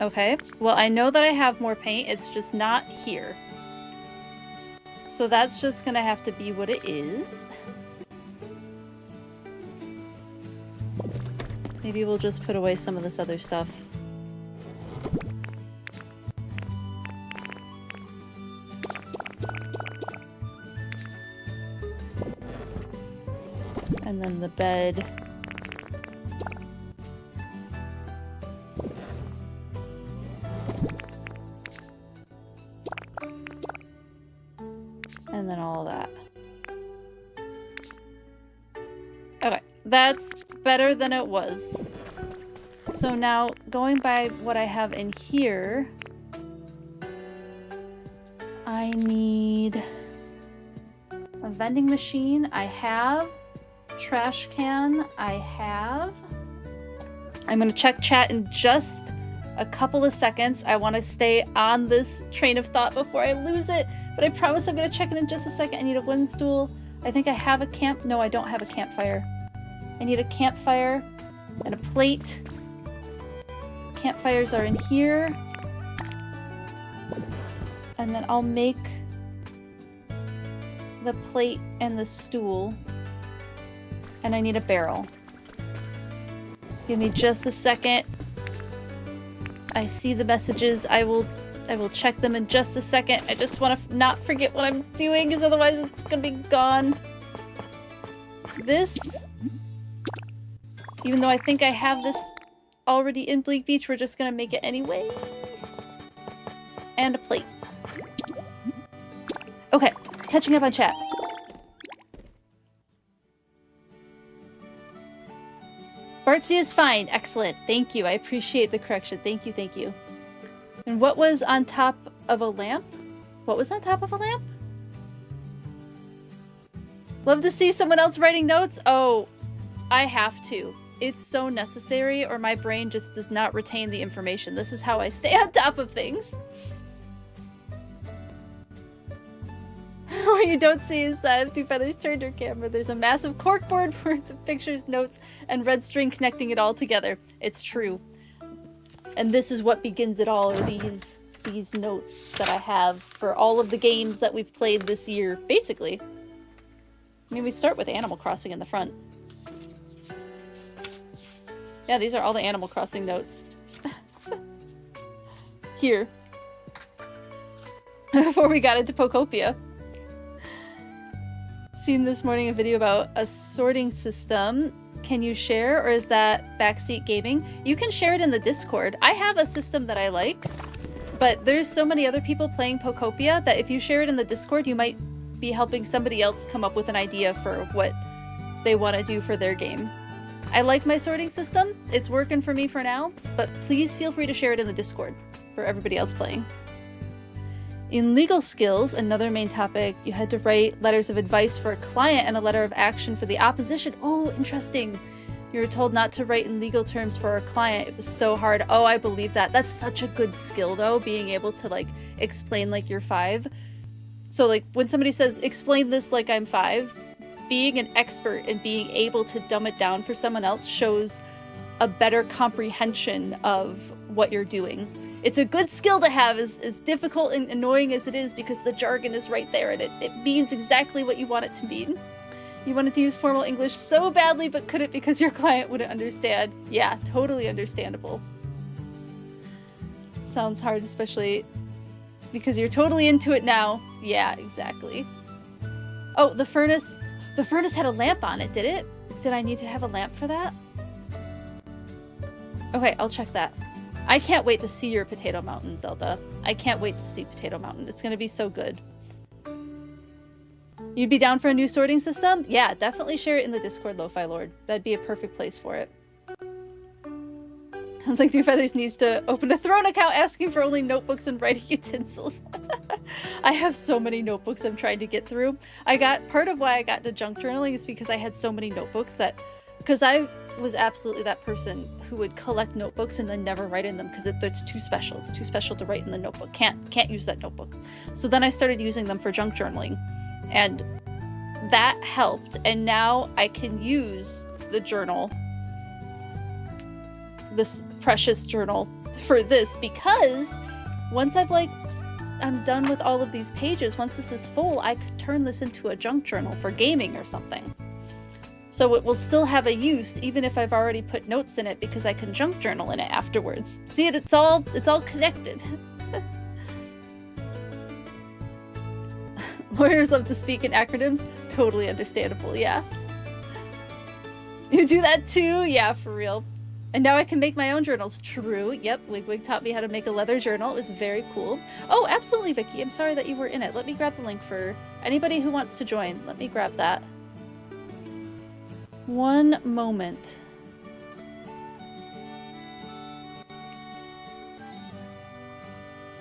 Okay, well I know that I have more paint, it's just not here. So that's just gonna have to be what it is. Maybe we'll just put away some of this other stuff. And then the bed. And then all of that. Okay, that's better than it was. So now, going by what I have in here, I need a vending machine. I have. Trash can, I have. I'm gonna check chat in just a couple of seconds. I want to stay on this train of thought before I lose it, but I promise I'm gonna check it in just a second. I need a wooden stool. I think I have a camp. No, I don't have a campfire. I need a campfire and a plate. Campfires are in here. And then I'll make the plate and the stool. And I need a barrel. Give me just a second. I see the messages. I will check them in just a second. I just want to not forget what I'm doing, because otherwise it's gonna be gone. This, even though I think I have this already in Bleak Beach, we're just gonna make it anyway. And a plate. Okay, catching up on chat. Bartsy is fine. Excellent. Thank you. I appreciate the correction. Thank you, thank you. And what was on top of a lamp? What was on top of a lamp? Love to see someone else writing notes. Oh, I have to. It's so necessary, or my brain just does not retain the information. This is how I stay on top of things. What you don't see is that if Dewfeathers turned her camera, there's a massive corkboard worth of pictures, notes, and red string connecting it all together. It's true. And this is what begins it all, are these notes that I have for all of the games that we've played this year, basically. I mean, we start with Animal Crossing in the front. Yeah, these are all the Animal Crossing notes. Here. Before we got into Pokopia. Seen this morning a video about a sorting system. Can you share, or is that backseat gaming? You can share it in the Discord. I have a system that I like But there's so many other people playing Pokopia that if you share it in the Discord, you might be helping somebody else come up with an idea for what they want to do for their game. I like my sorting system. It's working for me for now, but please feel free to share it in the Discord for everybody else playing. In legal skills, another main topic, you had to write letters of advice for a client and a letter of action for the opposition. Oh, interesting. You were told not to write in legal terms for a client. It was so hard. Oh, I believe that. That's such a good skill, though, being able to, like, explain like you're 5. So, like, when somebody says, explain this like I'm 5, being an expert and being able to dumb it down for someone else shows a better comprehension of what you're doing. It's a good skill to have, as difficult and annoying as it is, because the jargon is right there and it means exactly what you want it to mean. You wanted to use formal English so badly, but couldn't because your client wouldn't understand. Yeah, totally understandable. Sounds hard, especially because you're totally into it now. Yeah, exactly. Oh, the furnace had a lamp on it, did it? Did I need to have a lamp for that? Okay, I'll check that. I can't wait to see your Potato Mountain, Zelda. I can't wait to see Potato Mountain. It's gonna be so good. You'd be down for a new sorting system? Yeah, definitely share it in the Discord, Lo-Fi Lord. That'd be a perfect place for it. Sounds like Dewfeathers needs to open a Throne account asking for only notebooks and writing utensils. I have so many notebooks I'm trying to get through. Part of why I got into junk journaling is because I had so many notebooks because I was absolutely that person who would collect notebooks and then never write in them because it's too special. It's too special to write in the notebook. Can't use that notebook. So then I started using them for junk journaling, and that helped. And now I can use the journal, this precious journal, for this, because once I'm done with all of these pages, once this is full, I could turn this into a junk journal for gaming or something. So it will still have a use even if I've already put notes in it, because I can junk journal in it afterwards. See, it's all connected. Lawyers love to speak in acronyms. Totally understandable, yeah. You do that too? Yeah, for real. And now I can make my own journals. True. Yep, Wigwig taught me how to make a leather journal. It was very cool. Oh, absolutely, Vicky. I'm sorry that you were in it. Let me grab the link for anybody who wants to join. Let me grab that. One moment.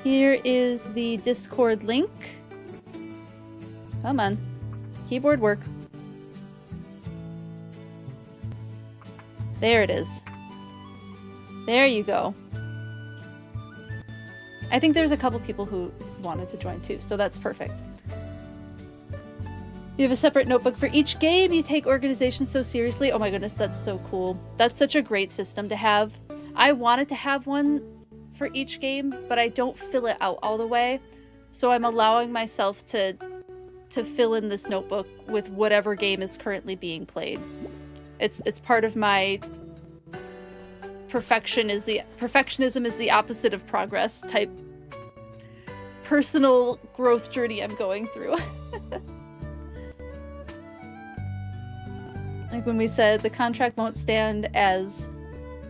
Here is the Discord link. Come on. Keyboard work. There it is. There you go. I think there's a couple people who wanted to join too, so that's perfect. You have a separate notebook for each game. You take organization so seriously. Oh my goodness, that's so cool. That's such a great system to have. I wanted to have one for each game, but I don't fill it out all the way. So I'm allowing myself to fill in this notebook with whatever game is currently being played. It's part of my perfectionism is the opposite of progress type personal growth journey I'm going through. Like when we said the contract won't stand as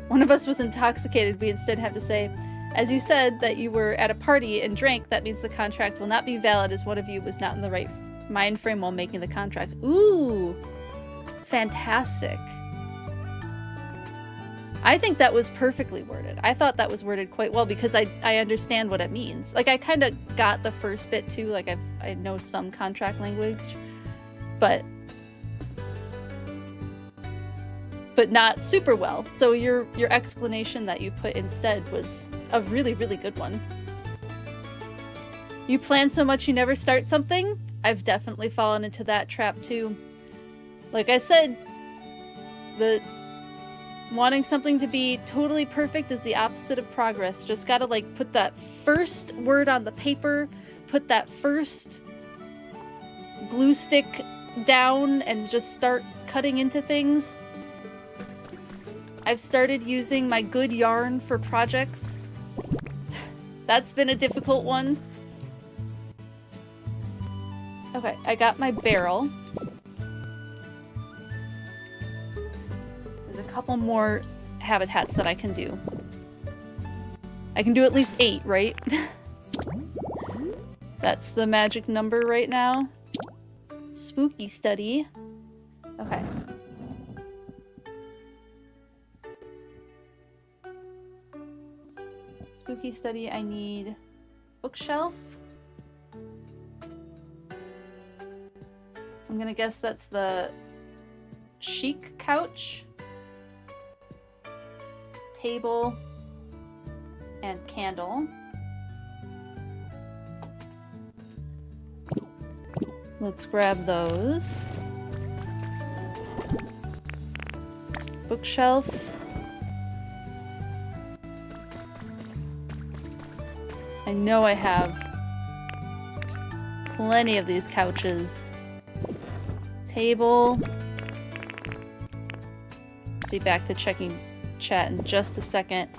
one of us was intoxicated, we instead have to say, as you said that you were at a party and drank, that means the contract will not be valid as one of you was not in the right mind frame while making the contract. Ooh, fantastic. I think that was perfectly worded. I thought that was worded quite well because I understand what it means. Like, I kind of got the first bit too, like I know some contract language, but not super well. So your explanation that you put instead was a really, really good one. You plan so much you never start something? I've definitely fallen into that trap too. Like I said, the wanting something to be totally perfect is the opposite of progress. Just gotta like put that first word on the paper, put that first glue stick down and just start cutting into things. I've started using my good yarn for projects. That's been a difficult one. Okay, I got my barrel. There's a couple more habitats that I can do. I can do at least 8, right? That's the magic number right now. Spooky study. Okay. Spooky study, I need bookshelf. I'm gonna guess that's the chic couch. Table and candle. Let's grab those. Bookshelf. I know I have plenty of these couches. Table. Be back to checking chat in just a second.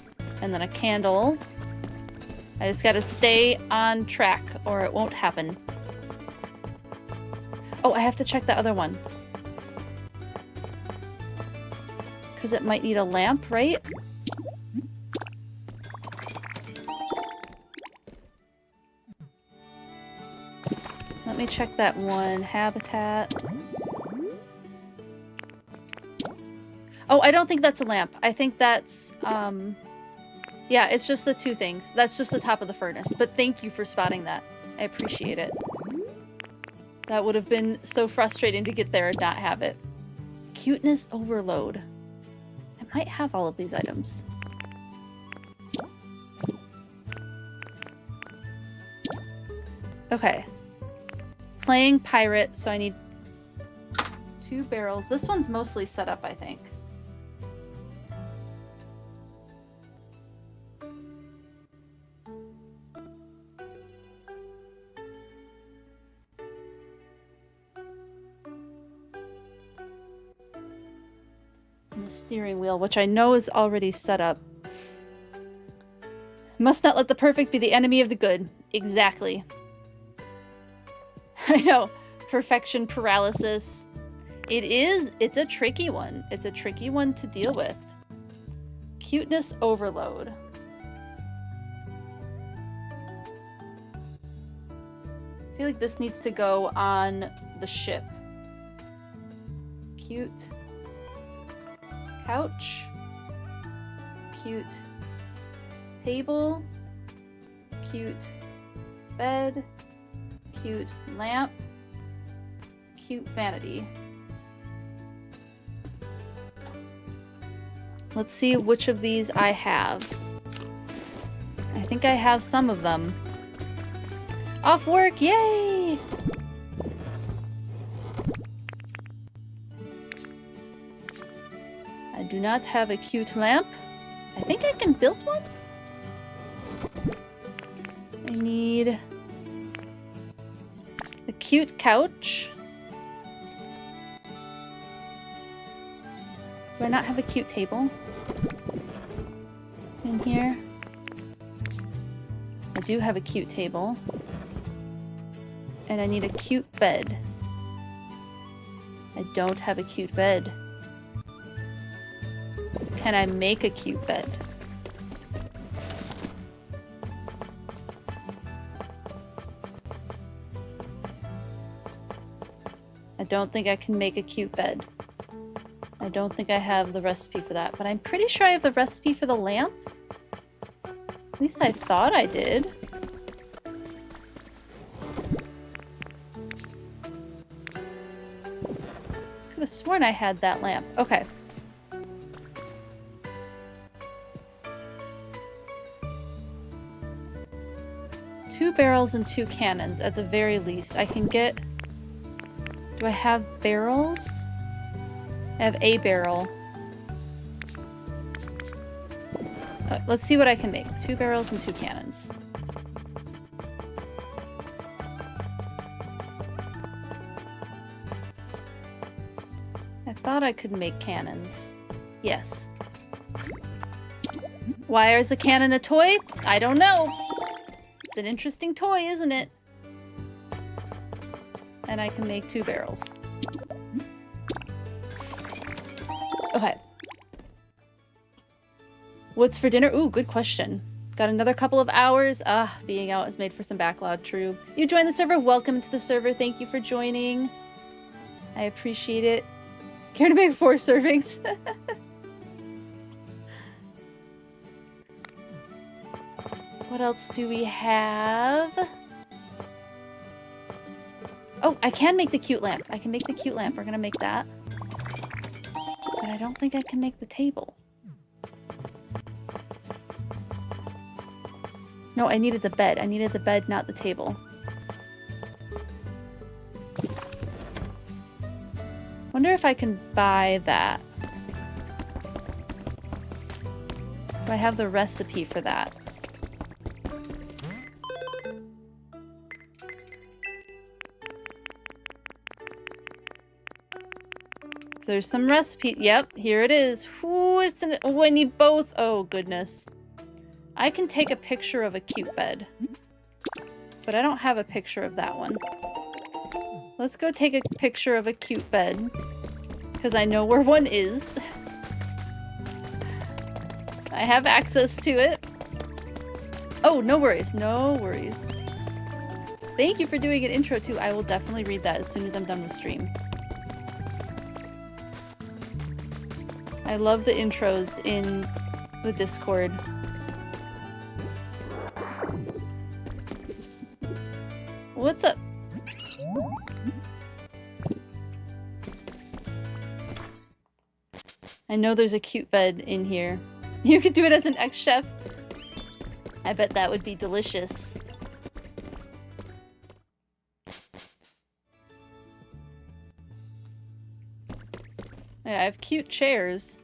And then a candle. I just gotta stay on track or it won't happen. Oh, I have to check the other one. Because it might need a lamp, right? Let me check that one. Habitat. Oh, I don't think that's a lamp. I think that's, yeah, it's just the two things. That's just the top of the furnace. But thank you for spotting that. I appreciate it. That would have been so frustrating to get there and not have it. Cuteness overload. I might have all of these items. Okay. Playing pirate, so I need 2 barrels. This one's mostly set up, I think. The steering wheel, which I know is already set up. Must not let the perfect be the enemy of the good. Exactly. I know. Perfection paralysis. It's a tricky one. It's a tricky one to deal with. Cuteness overload. I feel like this needs to go on the ship. Cute couch, cute table, cute bed, cute lamp, cute vanity. Let's see which of these I have. I think I have some of them. Off work, yay! I do not have a cute lamp. I think I can build one. I need a cute couch. Do I not have a cute table in here? I do have a cute table. And I need a cute bed. I don't have a cute bed. Can I make a cute bed? I don't think I can make a cute bed. I don't think I have the recipe for that, but I'm pretty sure I have the recipe for the lamp. At least I thought I did. Could have sworn I had that lamp. Okay. Two barrels and 2 cannons at the very least. I can get... Do I have barrels? I have a barrel. Let's see what I can make. 2 barrels and 2 cannons. I thought I could make cannons. Yes. Why is a cannon a toy? I don't know. It's an interesting toy, isn't it? And I can make 2 barrels. Okay. What's for dinner? Ooh, good question. Got another couple of hours. Being out has made for some backlog, true. You joined the server. Welcome to the server. Thank you for joining. I appreciate it. Care to make 4 servings? What else do we have? Oh, I can make the cute lamp. I can make the cute lamp. We're gonna make that. But I don't think I can make the table. No, I needed the bed. I needed the bed, not the table. Wonder if I can buy that. Do I have the recipe for that? So there's some recipe. Yep, here it is. Ooh, oh, I need both. Oh, goodness. I can take a picture of a cute bed. But I don't have a picture of that one. Let's go take a picture of a cute bed. Because I know where one is. I have access to it. Oh, no worries. No worries. Thank you for doing an intro too. I will definitely read that as soon as I'm done with stream. I love the intros in the Discord. What's up? I know there's a cute bed in here. You could do it as an ex-chef. I bet that would be delicious. Yeah, I have cute chairs.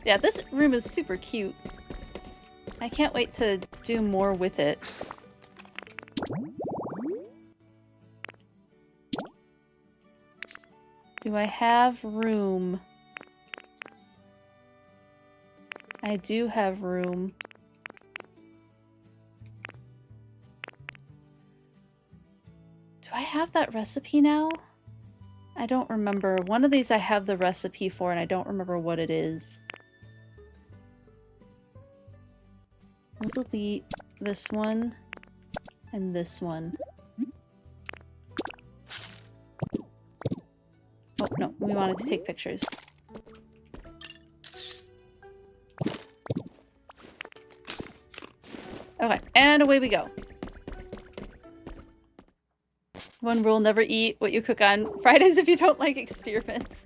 Yeah, this room is super cute. I can't wait to do more with it. Do I have room? I do have room. Do I have that recipe now? I don't remember. One of these I have the recipe for and I don't remember what it is. I'll delete this one and this one. Oh, no, we wanted to take pictures. Okay, and away we go. One rule, never eat what you cook on Fridays if you don't like experiments.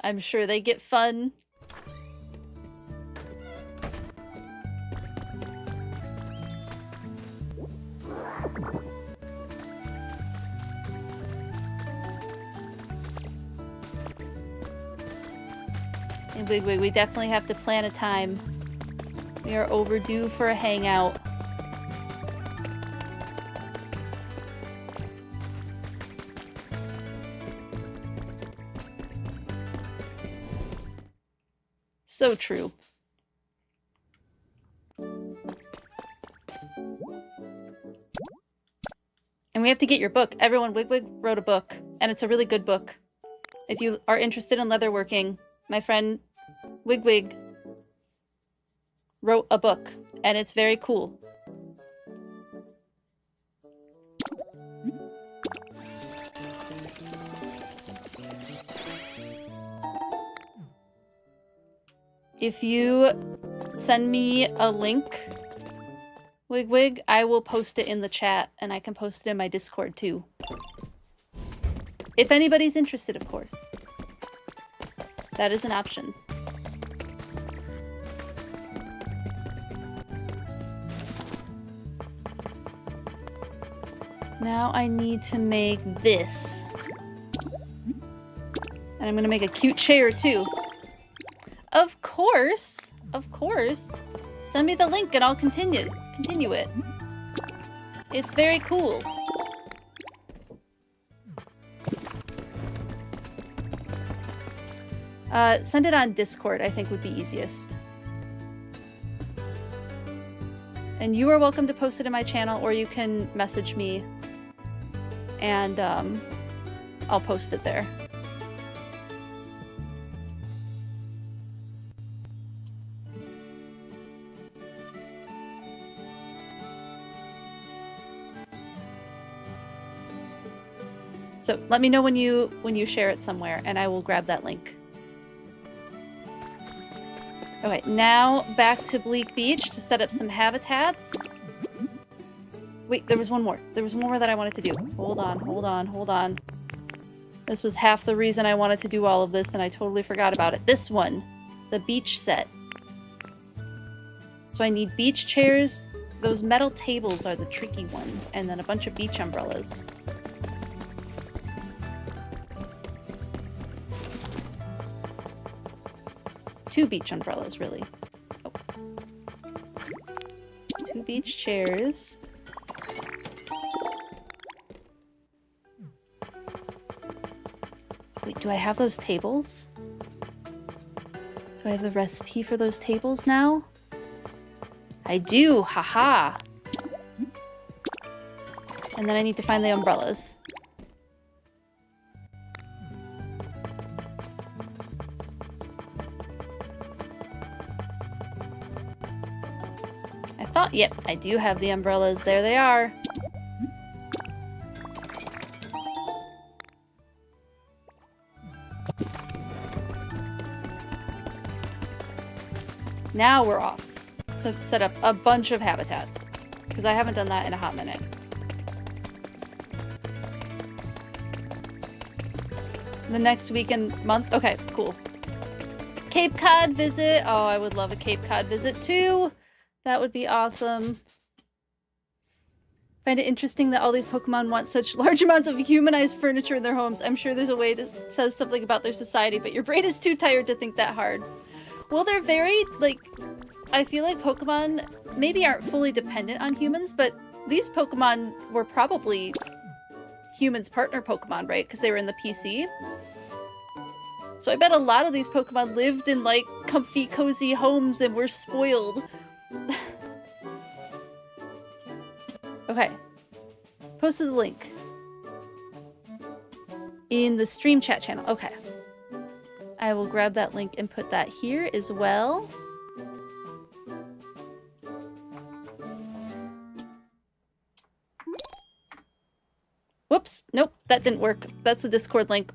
I'm sure they get fun. And Wigwig, we definitely have to plan a time. We are overdue for a hangout. So true. And we have to get your book. Everyone, Wigwig wrote a book, and it's a really good book. If you are interested in leatherworking, my friend Wigwig wrote a book, and it's very cool. If you send me a link, Wigwig, I will post it in the chat, and I can post it in my Discord too. If anybody's interested, of course. That is an option. Now I need to make this. And I'm gonna make a cute chair too. Of course! Of course! Send me the link and I'll continue it. It's very cool. Send it on Discord, I think would be easiest. And you are welcome to post it in my channel, or you can message me and I'll post it there. So let me know when you share it somewhere, and I will grab that link. Okay, now back to Bleak Beach to set up some habitats. Wait, there was one more. There was one more that I wanted to do. Hold on, hold on, hold on. This was half the reason I wanted to do all of this, and I totally forgot about it. This one, the beach set. So I need beach chairs. Those metal tables are the tricky one, and then a bunch of beach umbrellas. Two beach umbrellas, really. Oh. Two beach chairs. Wait, do I have those tables? Do I have the recipe for those tables now? I do! Haha! And then I need to find the umbrellas. I thought, yep, I do have the umbrellas. There they are. Now we're off to set up a bunch of habitats, because I haven't done that in a hot minute. The next week and month? Okay, cool. Cape Cod visit. Oh, I would love a Cape Cod visit too. That would be awesome. Find it interesting that all these Pokemon want such large amounts of humanized furniture in their homes. I'm sure there's a way that says something about their society, but your brain is too tired to think that hard. Well, they're very, like, I feel like Pokemon maybe aren't fully dependent on humans, but these Pokemon were probably humans' partner Pokemon, right? Because they were in the PC. So I bet a lot of these Pokemon lived in, like, comfy, cozy homes and were spoiled. Okay. Posted the link. In the stream chat channel. Okay. I will grab that link and put that here as well. Whoops. Nope, that didn't work. That's the Discord link.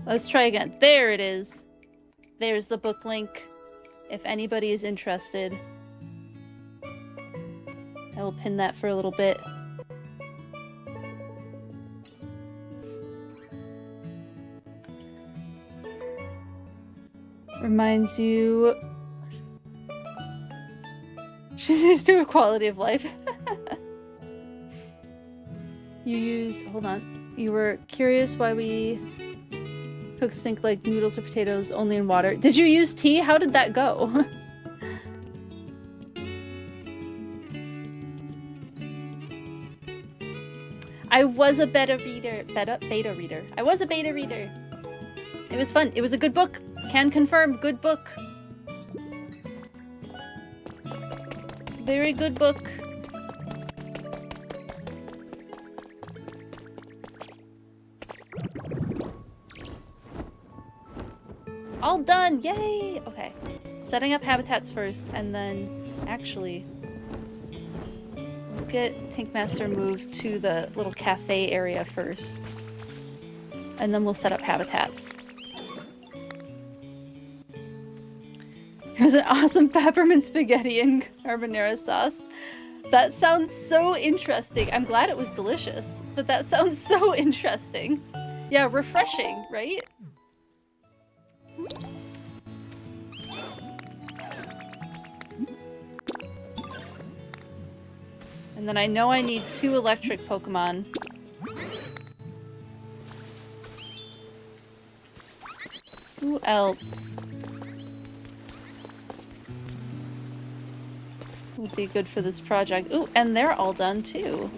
Let's try again. There it is. There's the book link. If anybody is interested. I will pin that for a little bit. Reminds you... She's used to a quality of life. You used... Hold on. You were curious why we... Cooks think like noodles or potatoes only in water. Did you use tea? How did that go? I was a beta reader. Beta reader. I was a beta reader. It was fun. It was a good book. Can confirm. Good book. Very good book. All done! Yay! Okay. Setting up habitats first, and then actually we'll get Tinkmaster moved to the little cafe area first. And then we'll set up habitats. It was an awesome peppermint spaghetti and carbonara sauce. That sounds so interesting. I'm glad it was delicious, but that sounds so interesting. Yeah, refreshing, right? And then I know I need 2 electric Pokemon. Who else would be good for this project? Ooh, and they're all done too.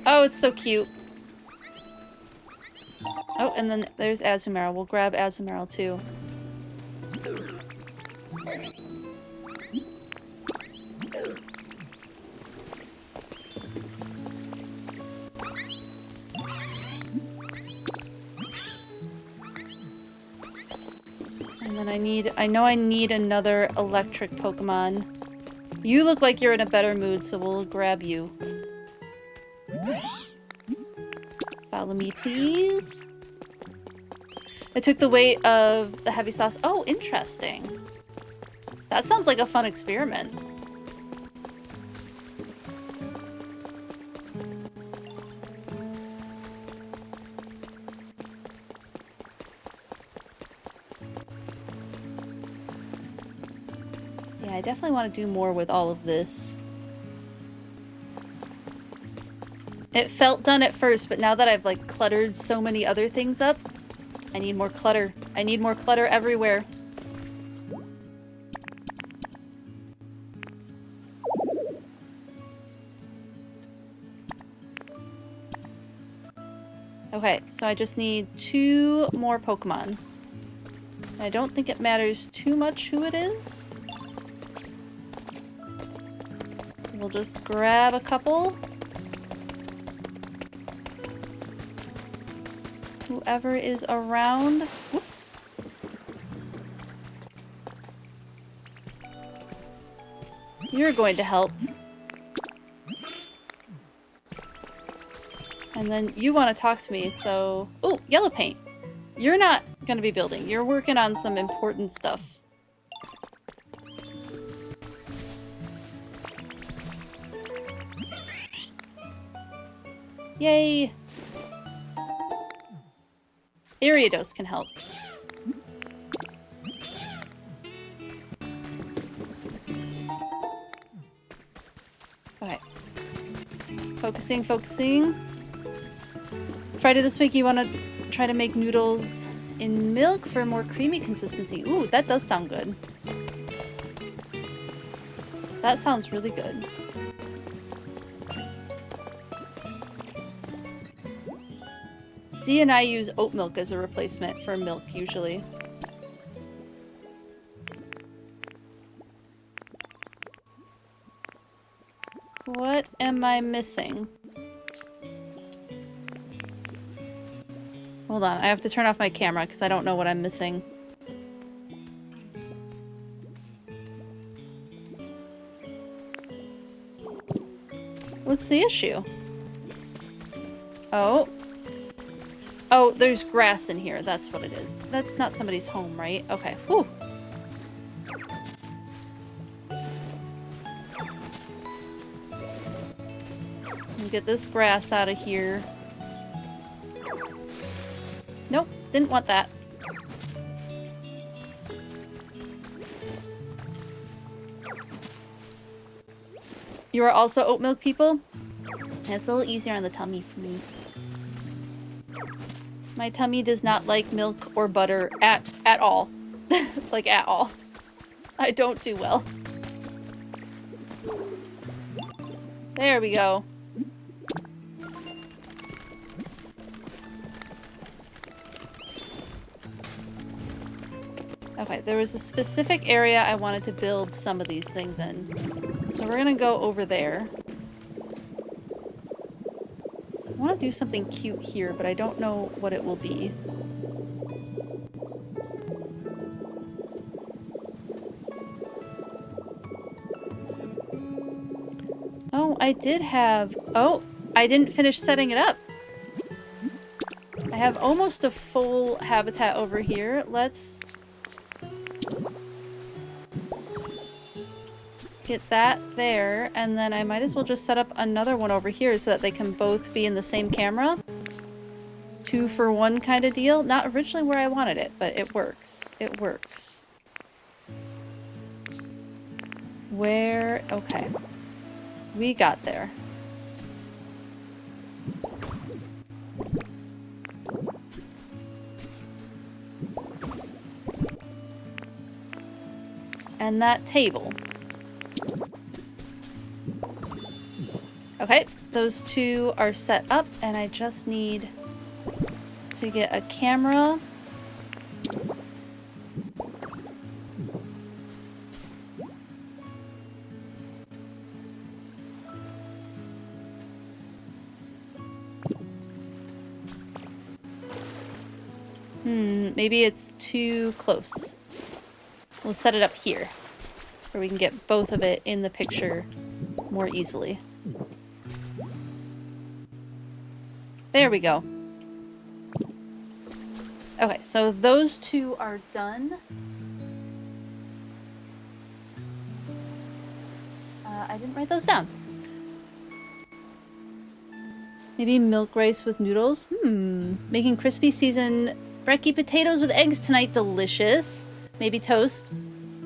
Oh, it's so cute. Oh, and then there's Azumarill. We'll grab Azumarill too. And then I know I need another electric Pokemon. You look like you're in a better mood, so we'll grab you. Follow me, please. I took the weight of the heavy sauce. Oh, interesting. That sounds like a fun experiment. Yeah, I definitely want to do more with all of this. It felt done at first, but now that I've like cluttered so many other things up, I need more clutter. I need more clutter everywhere. Okay, so I just need 2 more Pokemon. I don't think it matters too much who it is. So we'll just grab a couple. Whoever is around. Whoop. You're going to help. And then you want to talk to me, so... Oh, yellow paint. You're not going to be building. You're working on some important stuff. Yay! Ariados can help. Okay. Focusing, focusing. Friday this week, you want to try to make noodles in milk for more creamy consistency. Ooh, that does sound good. That sounds really good. Z and I use oat milk as a replacement for milk, usually. What am I missing? Hold on, I have to turn off my camera because I don't know what I'm missing. What's the issue? Oh. Oh, there's grass in here. That's what it is. That's not somebody's home, right? Okay. Whew. Get this grass out of here. Nope, didn't want that. You are also oat milk people? It's a little easier on the tummy for me. My tummy does not like milk or butter at all. Like, at all. I don't do well. There we go. Okay, there was a specific area I wanted to build some of these things in. So we're gonna go over there. I want to do something cute here, but I don't know what it will be. Oh, I did have... Oh, I didn't finish setting it up. I have almost a full habitat over here. Let's... get that there, and then I might as well just set up another one over here so that they can both be in the same camera. 2 for 1 kind of deal. Not originally where I wanted it, but it works. It works. Where... okay. We got there. And that table. Okay, those 2 are set up, and I just need to get a camera. Maybe it's too close. We'll set it up here, where we can get both of it in the picture more easily. There we go. Okay, so those two are done. I didn't write those down. Maybe milk rice with noodles? Making crispy seasoned brekkie potatoes with eggs tonight. Delicious. Maybe toast.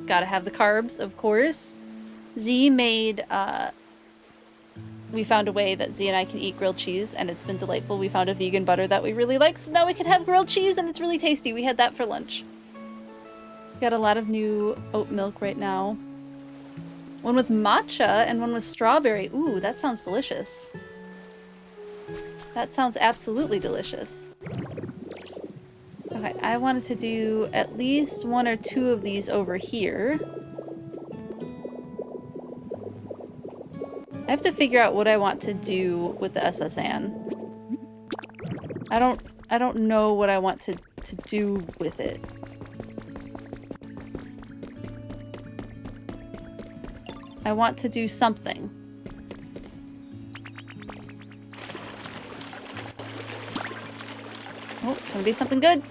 Gotta have the carbs, of course. Z made, we found a way that Z and I can eat grilled cheese, and it's been delightful. We found a vegan butter that we really like, so now we can have grilled cheese, and it's really tasty. We had that for lunch. Got a lot of new oat milk right now. One with matcha and one with strawberry. Ooh, that sounds delicious. That sounds absolutely delicious. Okay, I wanted to do at least 1 or 2 of these over here. I have to figure out what I want to do with the SSN. I don't know what I want to do with it. I want to do something. Oh, gonna be something good.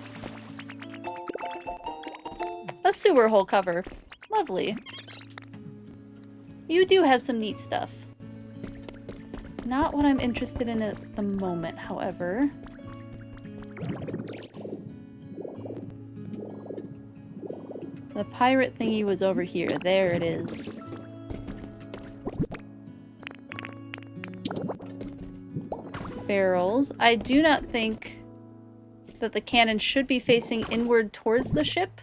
A sewer hole cover. Lovely. You do have some neat stuff. Not what I'm interested in at the moment, however. The pirate thingy was over here. There it is. Barrels. I do not think that the cannon should be facing inward towards the ship.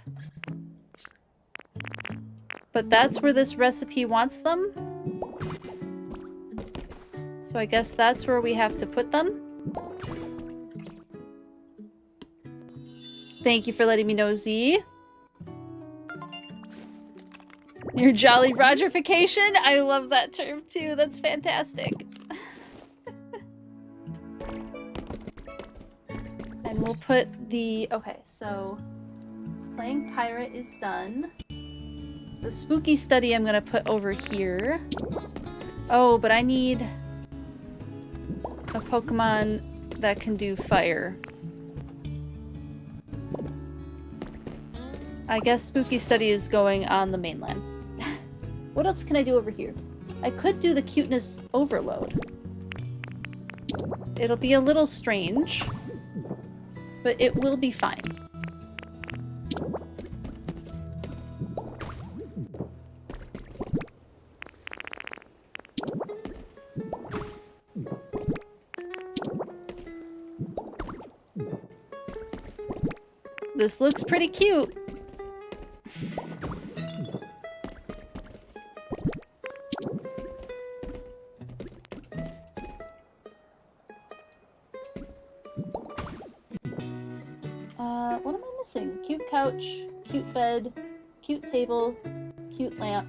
But that's where this recipe wants them. So I guess that's where we have to put them. Thank you for letting me know, Z. Your Jolly Rogerification? I love that term too. That's fantastic. And we'll put the... Okay, so... Playing Pirate is done. The Spooky Study I'm gonna put over here. Oh, but I need... a Pokemon that can do fire. I guess Spooky Study is going on the mainland. What else can I do over here? I could do the Cuteness Overload. It'll be a little strange, but it will be fine. This looks pretty cute. What am I missing? Cute couch, cute bed, cute table, cute lamp.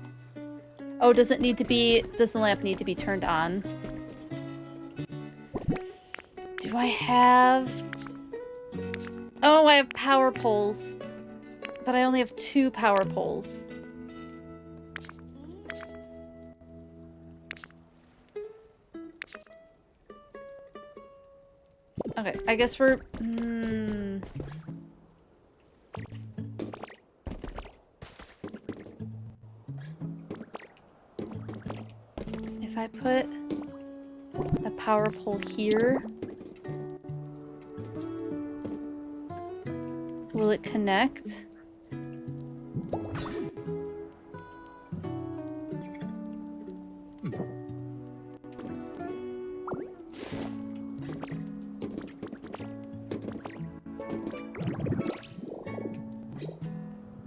Oh, does it need to be... Does the lamp need to be turned on? Do I have... Oh, I have power poles. But I only have 2 power poles. Okay, I guess we're... If I put a power pole here... Will it connect?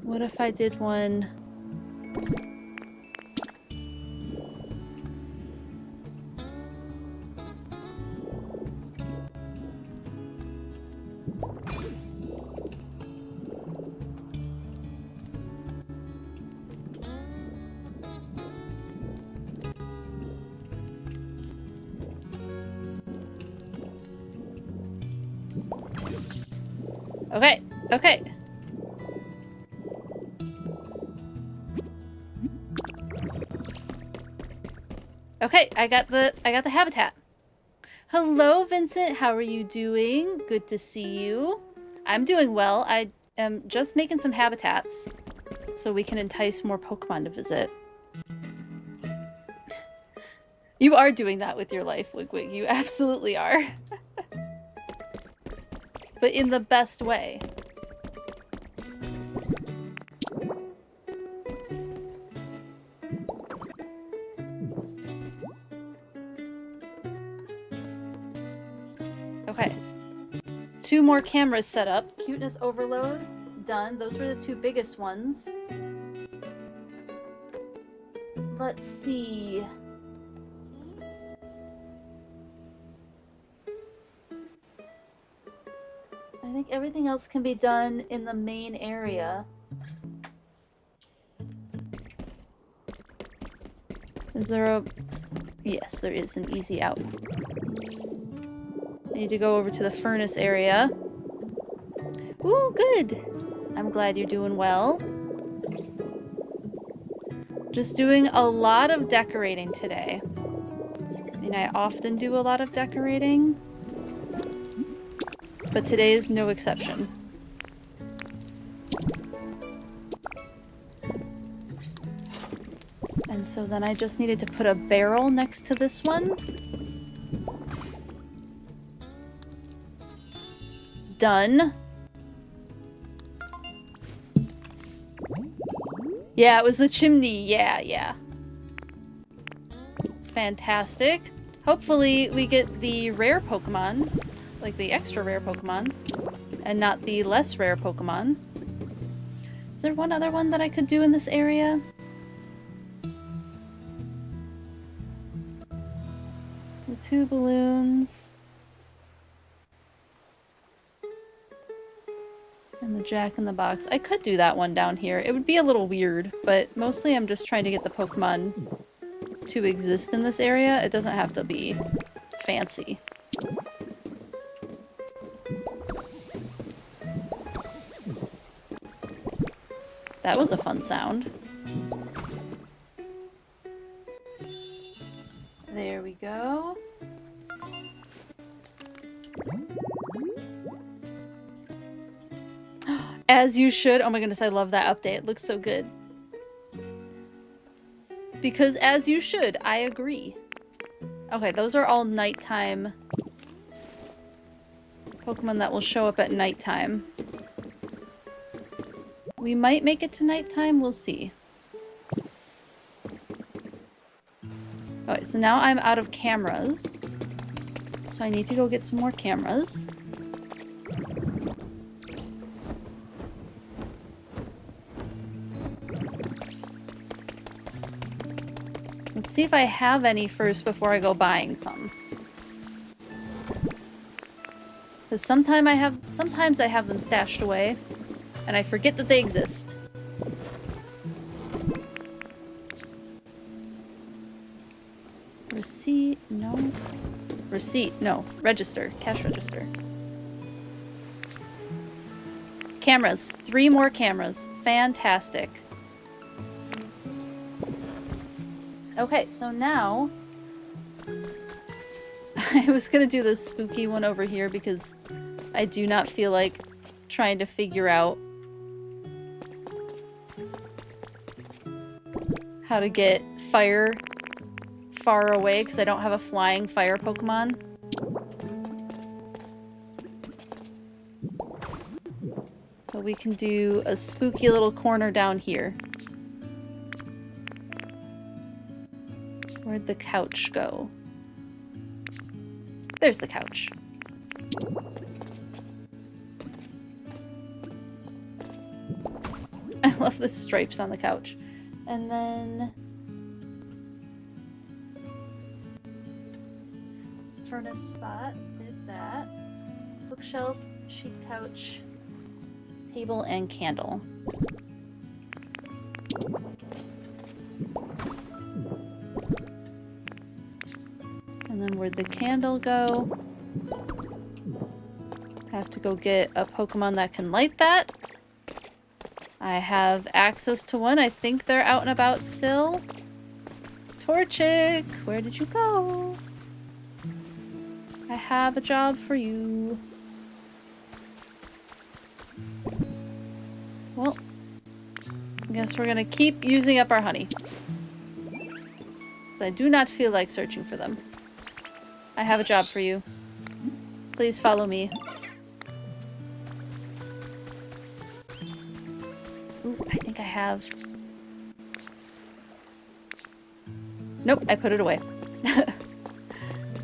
What if I did one... Okay, okay. Okay, I got the habitat. Hello, Vincent. How are you doing? Good to see you. I'm doing well. I am just making some habitats so we can entice more Pokemon to visit. You are doing that with your life, Wigwig. You absolutely are. But in the best way. Okay. 2 more cameras set up. Cuteness overload, done. Those were the 2 biggest ones. Let's see. I think everything else can be done in the main area. Is there a... Yes, there is an easy out. I need to go over to the furnace area. Ooh, good! I'm glad you're doing well. Just doing a lot of decorating today. I mean, I often do a lot of decorating, but today is no exception. And so then I just needed to put a barrel next to this one. Done. Yeah, it was the chimney. Yeah. Fantastic. Hopefully we get the rare Pokemon, like the extra rare Pokemon, and not the less rare Pokemon. Is there one other one that I could do in this area? The 2 balloons. And the Jack-in-the-Box. I could do that one down here. It would be a little weird, but mostly I'm just trying to get the Pokemon to exist in this area. It doesn't have to be fancy. That was a fun sound. There we go. As you should. Oh my goodness, I love that update. It looks so good. Because as you should, I agree. Okay, those are all nighttime Pokemon that will show up at nighttime. We might make it to nighttime, we'll see. Alright, so now I'm out of cameras. So I need to go get some more cameras. Let's see if I have any first before I go buying some. Because sometimes I have them stashed away, and I forget that they exist. Receipt, no. Receipt, no. Register, cash register. Cameras, 3 more cameras. Fantastic. Okay, so now I was gonna do this spooky one over here because I do not feel like trying to figure out how to get fire far away because I don't have a flying fire Pokemon. But we can do a spooky little corner down here. Where'd the couch go? There's the couch. I love the stripes on the couch. And then... furnace spot, did that. Bookshelf, sheet couch, table, and candle. And then where'd the candle go? Have to go get a Pokemon that can light that. I have access to one. I think they're out and about still. Torchic, where did you go? I have a job for you. Well, I guess we're gonna keep using up our honey. Because I do not feel like searching for them. I have a job for you. Please follow me. Ooh, I think I have... Nope, I put it away.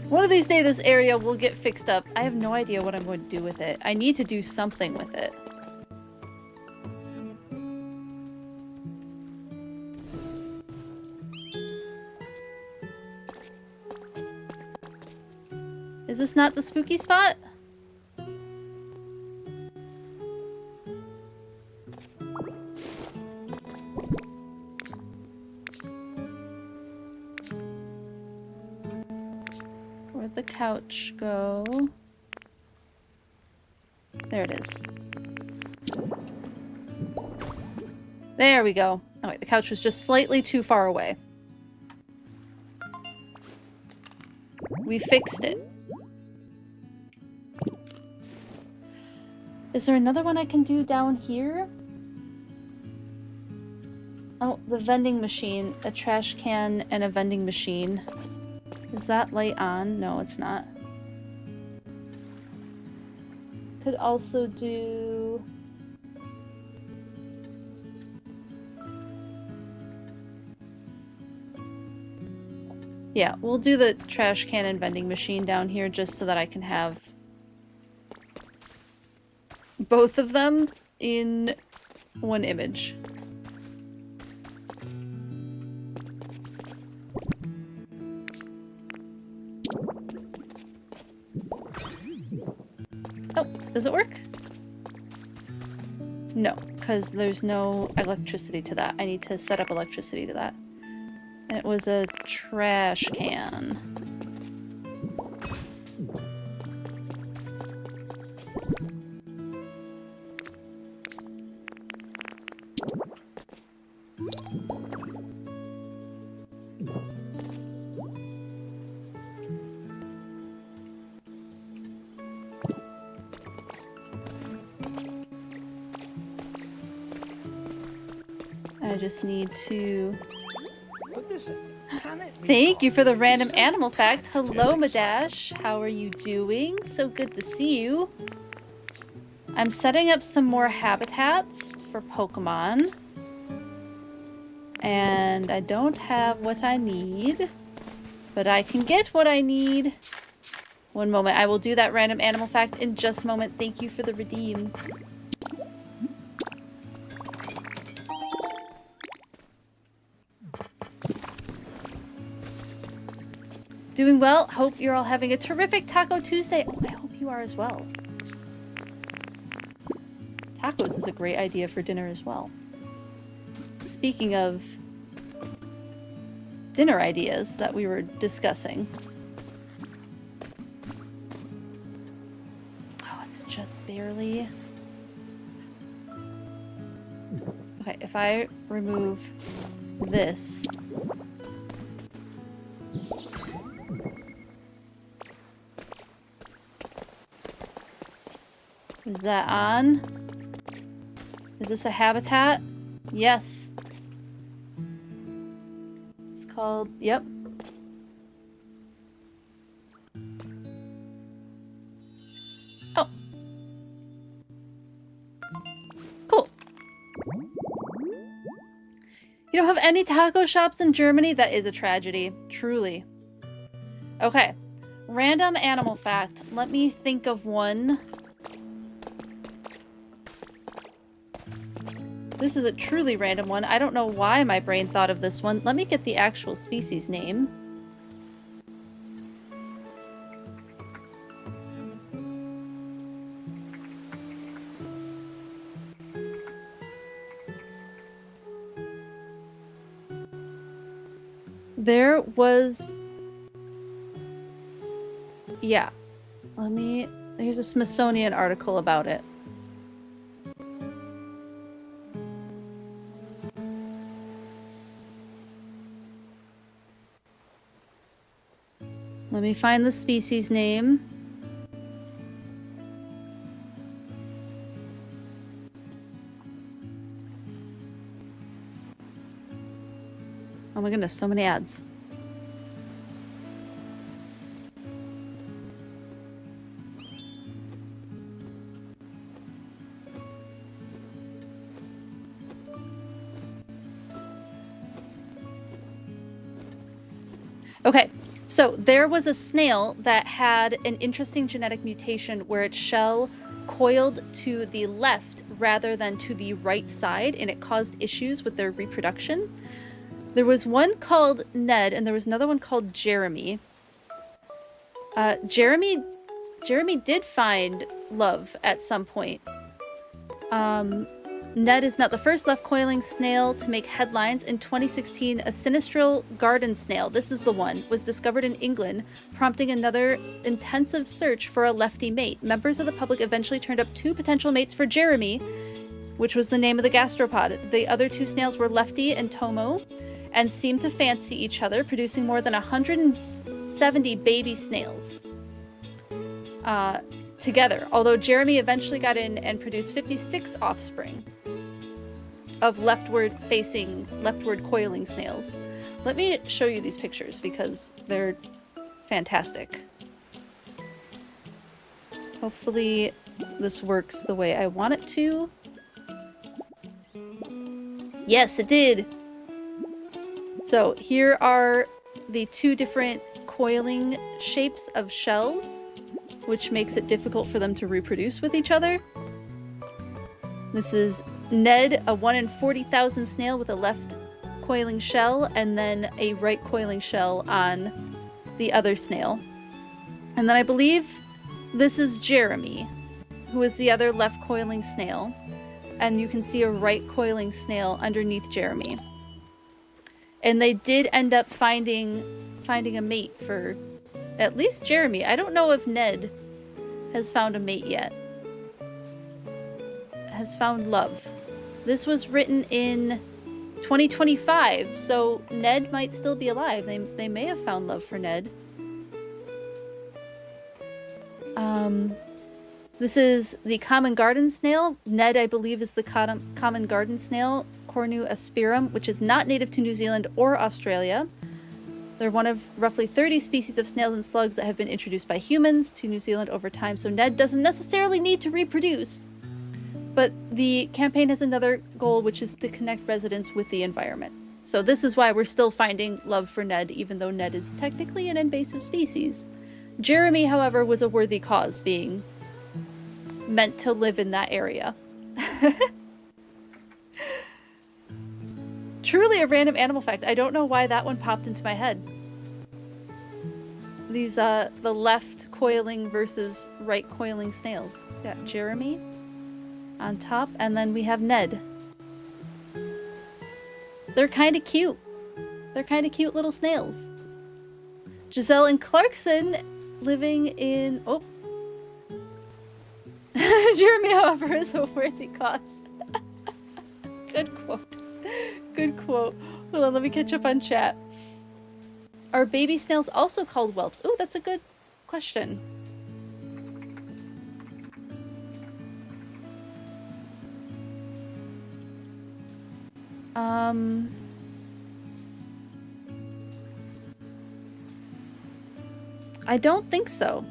One of these days this area will get fixed up. I have no idea what I'm going to do with it. I need to do something with it. Is this not the spooky spot? Where'd the couch go? There it is. There we go. Oh wait, the couch was just slightly too far away. We fixed it. Is there another one I can do down here? Oh, the vending machine. A trash can and a vending machine. Is that light on? No, it's not. Could also do... Yeah, we'll do the trash can and vending machine down here just so that I can have both of them in one image. Oh, does it work? No, because there's no electricity to that. I need to set up electricity to that. And it was a trash can. I just need to... Thank you for the random animal fact. Hello, Madash. How are you doing? So good to see you. I'm setting up some more habitats for Pokemon. And I don't have what I need. But I can get what I need. One moment. I will do that random animal fact in just a moment. Thank you for the redeem. Doing well. Hope you're all having a terrific Taco Tuesday. Oh, I hope you are as well. Tacos is a great idea for dinner as well. Speaking of dinner ideas that we were discussing. Oh, it's just barely... Okay, if I remove this... Is that on? Is this a habitat? Yes. It's called... Yep. Oh. Cool. You don't have any taco shops in Germany? That is a tragedy. Truly. Okay. Random animal fact. Let me think of one. This is a truly random one. I don't know why my brain thought of this one. Let me get the actual species name. There was... Yeah. Here's a Smithsonian article about it. Let me find the species name. Oh my goodness, so many ads. Okay, so there was a snail that had an interesting genetic mutation where its shell coiled to the left rather than to the right side, and it caused issues with their reproduction. There was one called Ned, and there was another one called Jeremy. Jeremy did find love at some point. Ned is not the first left-coiling snail to make headlines. In 2016, a sinistral garden snail, this is the one, was discovered in England, prompting another intensive search for a lefty mate. Members of the public eventually turned up 2 potential mates for Jeremy, which was the name of the gastropod. The other 2 snails were Lefty and Tomo, and seemed to fancy each other, producing more than 170 baby snails together, although Jeremy eventually got in and produced 56 offspring of leftward coiling snails. Let me show you these pictures because they're fantastic. Hopefully this works the way I want it to. Yes, it did! So here are the 2 different coiling shapes of shells, which makes it difficult for them to reproduce with each other. This is Ned, a 1 in 40,000 snail with a left coiling shell, and then a right coiling shell on the other snail. And then I believe this is Jeremy, who is the other left coiling snail. And you can see a right coiling snail underneath Jeremy. And they did end up finding a mate for at least Jeremy. I don't know if Ned has found a mate yet. Has found love. This was written in 2025, so Ned might still be alive. They may have found love for Ned. This is the common garden snail. Ned, I believe, is the common garden snail, Cornu aspirum, which is not native to New Zealand or Australia. They're one of roughly 30 species of snails and slugs that have been introduced by humans to New Zealand over time, so Ned doesn't necessarily need to reproduce. But the campaign has another goal, which is to connect residents with the environment. So this is why we're still finding love for Ned, even though Ned is technically an invasive species. Jeremy, however, was a worthy cause, being meant to live in that area. Truly a random animal fact. I don't know why that one popped into my head. These, the left coiling versus right coiling snails. So yeah, Jeremy on top, and then we have Ned. They're kind of cute. They're kind of cute little snails. Giselle and Clarkson living in... Oh. Jeremy, however, is a worthy cause. Good quote. Good quote. Hold on, let me catch up on chat. Are baby snails also called whelps? Oh, that's a good question. I don't think so.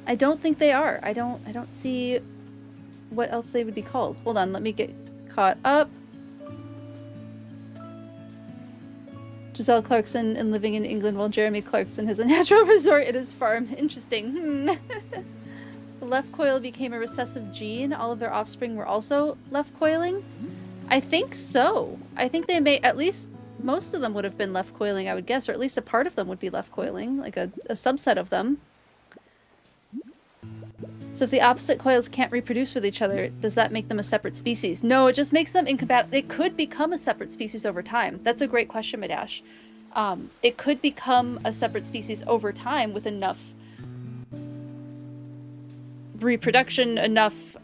I don't think they are. I don't see what else they would be called. Hold on, let me get caught up. Giselle Clarkson and living in England while Jeremy Clarkson has a natural resort at his farm. Interesting. The left coil became a recessive gene. All of their offspring were also left coiling. I think so. I think they may, at least most of them would have been left coiling, I would guess, or at least a part of them would be left coiling, like a subset of them. So if the opposite coils can't reproduce with each other, does that make them a separate species? No, it just makes them incompatible. It could become a separate species over time. That's a great question, Madash. It could become a separate species over time with enough reproduction, enough,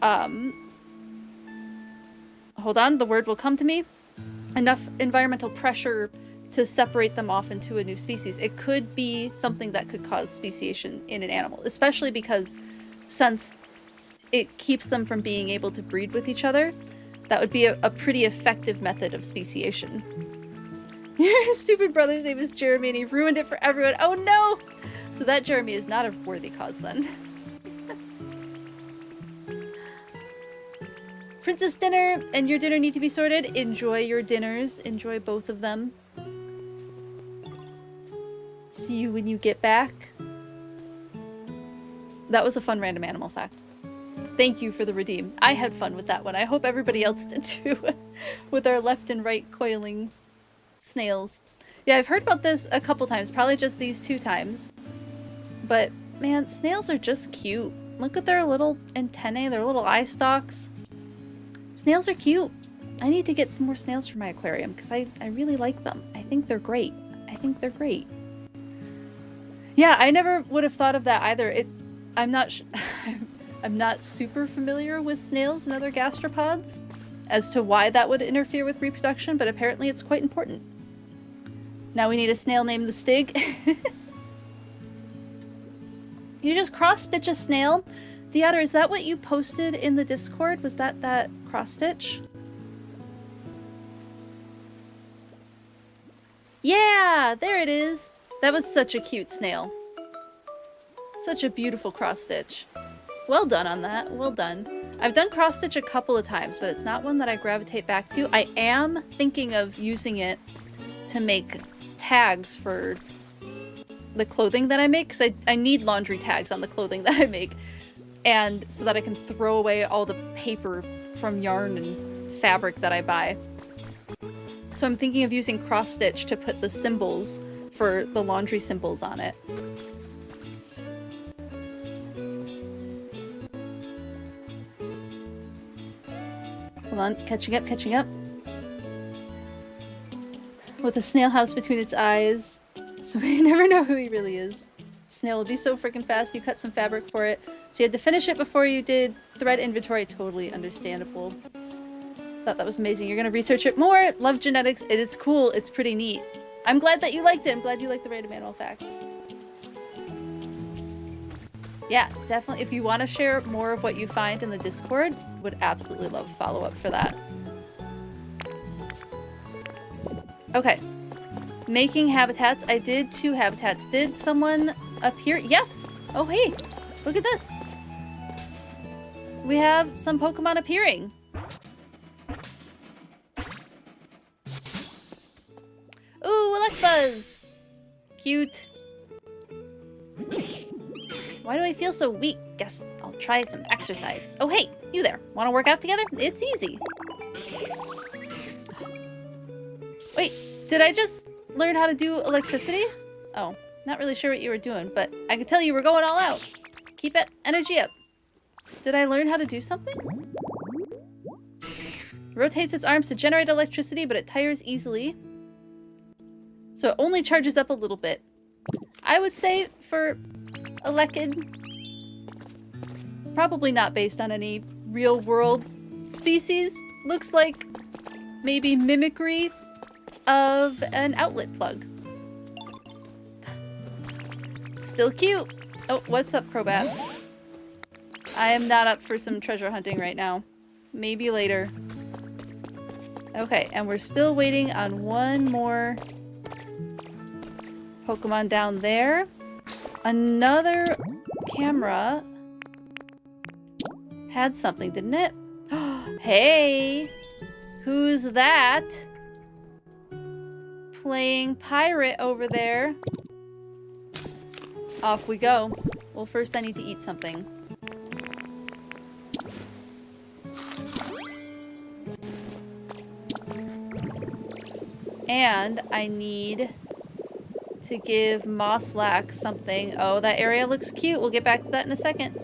hold on, the word will come to me. Enough environmental pressure to separate them off into a new species. It could be something that could cause speciation in an animal, especially because since it keeps them from being able to breed with each other, that would be a pretty effective method of speciation. Your stupid brother's name is Jeremy and he ruined it for everyone. Oh no! So that Jeremy is not a worthy cause then. Princess dinner and your dinner need to be sorted. Enjoy your dinners. Enjoy both of them. See you when you get back. That was a fun random animal fact. Thank you for the redeem. I had fun with that one. I hope everybody else did too. With our left and right coiling snails. Yeah, I've heard about this a couple times. Probably just these 2 times. But, man, snails are just cute. Look at their little antennae, their little eye stalks. Snails are cute. I need to get some more snails for my aquarium because I really like them. I think they're great. I think they're great. Yeah, I never would have thought of that either. I'm not super familiar with snails and other gastropods as to why that would interfere with reproduction, but apparently it's quite important. Now we need a snail named the Stig. You just cross-stitch a snail? Deotter, is that what you posted in the Discord? Was that cross-stitch? Yeah, there it is. That was such a cute snail. Such a beautiful cross-stitch. Well done on that. Well done. I've done cross-stitch a couple of times, but it's not one that I gravitate back to. I am thinking of using it to make tags for the clothing that I make, because I need laundry tags on the clothing that I make, and so that I can throw away all the paper from yarn and fabric that I buy. So I'm thinking of using cross-stitch to put the symbols for the laundry symbols on it. Hold on, catching up, catching up. With a snail house between its eyes, so we never know who he really is. Snail will be so freaking fast, you cut some fabric for it. So you had to finish it before you did thread inventory. Totally understandable. Thought that was amazing. You're gonna research it more. Love genetics. It is cool. It's pretty neat. I'm glad that you liked it. I'm glad you liked the random animal fact. Yeah, definitely. If you want to share more of what you find in the Discord, would absolutely love a follow-up for that. Okay. Making habitats. I did 2 habitats. Did someone appear? Yes! Oh, hey! Look at this! We have some Pokemon appearing. Ooh, Electabuzz! Cute. Why do I feel so weak? Guess I'll try some exercise. Oh, hey! You there. Want to work out together? It's easy. Wait, did I just learn how to do electricity? Oh, not really sure what you were doing, but I can tell you were going all out. Keep it energy up. Did I learn how to do something? It rotates its arms to generate electricity, but it tires easily. So it only charges up a little bit. I would say for Elekid, probably not based on any real world species. Looks like maybe mimicry of an outlet plug. Still cute. Oh, what's up, Crobat? I am not up for some treasure hunting right now. Maybe later. Okay, and we're still waiting on one more Pokemon down there. Another camera had something, didn't it? Hey! Who's that? Playing pirate over there. Off we go. Well, first I need to eat something. And I need to give Mosslack something. Oh, that area looks cute. We'll get back to that in a second.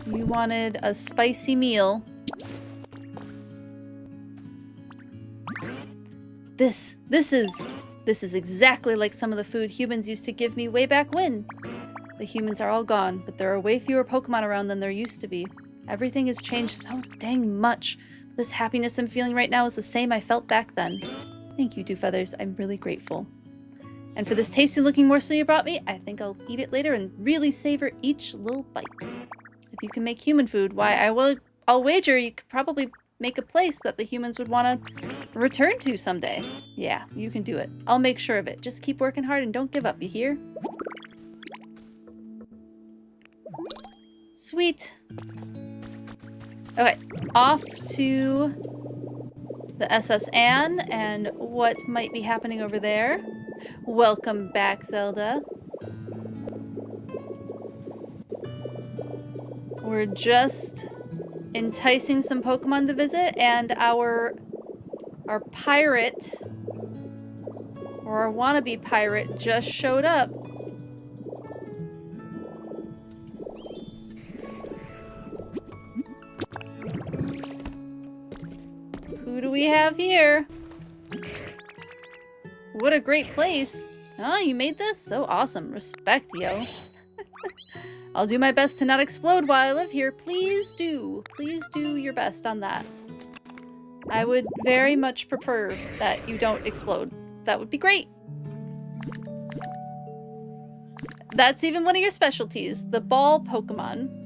You wanted a spicy meal. This is exactly like some of the food humans used to give me way back when. The humans are all gone, but there are way fewer Pokemon around than there used to be. Everything has changed so dang much. This happiness I'm feeling right now is the same I felt back then. Thank you, Dewfeathers. I'm really grateful. And for this tasty-looking morsel you brought me, I think I'll eat it later and really savor each little bite. If you can make human food, why, I'll wager you could probably make a place that the humans would want to return to someday. Yeah, you can do it. I'll make sure of it. Just keep working hard and don't give up, you hear? Sweet. Okay, off to the SS Anne and what might be happening over there. Welcome back, Zelda. We're just enticing some Pokemon to visit, and our pirate, or our wannabe pirate, just showed up. Who do we have here? What a great place. Oh, you made this? So awesome. Respect, yo. I'll do my best to not explode while I live here. Please do. Please do your best on that. I would very much prefer that you don't explode. That would be great. That's even one of your specialties, the ball Pokemon.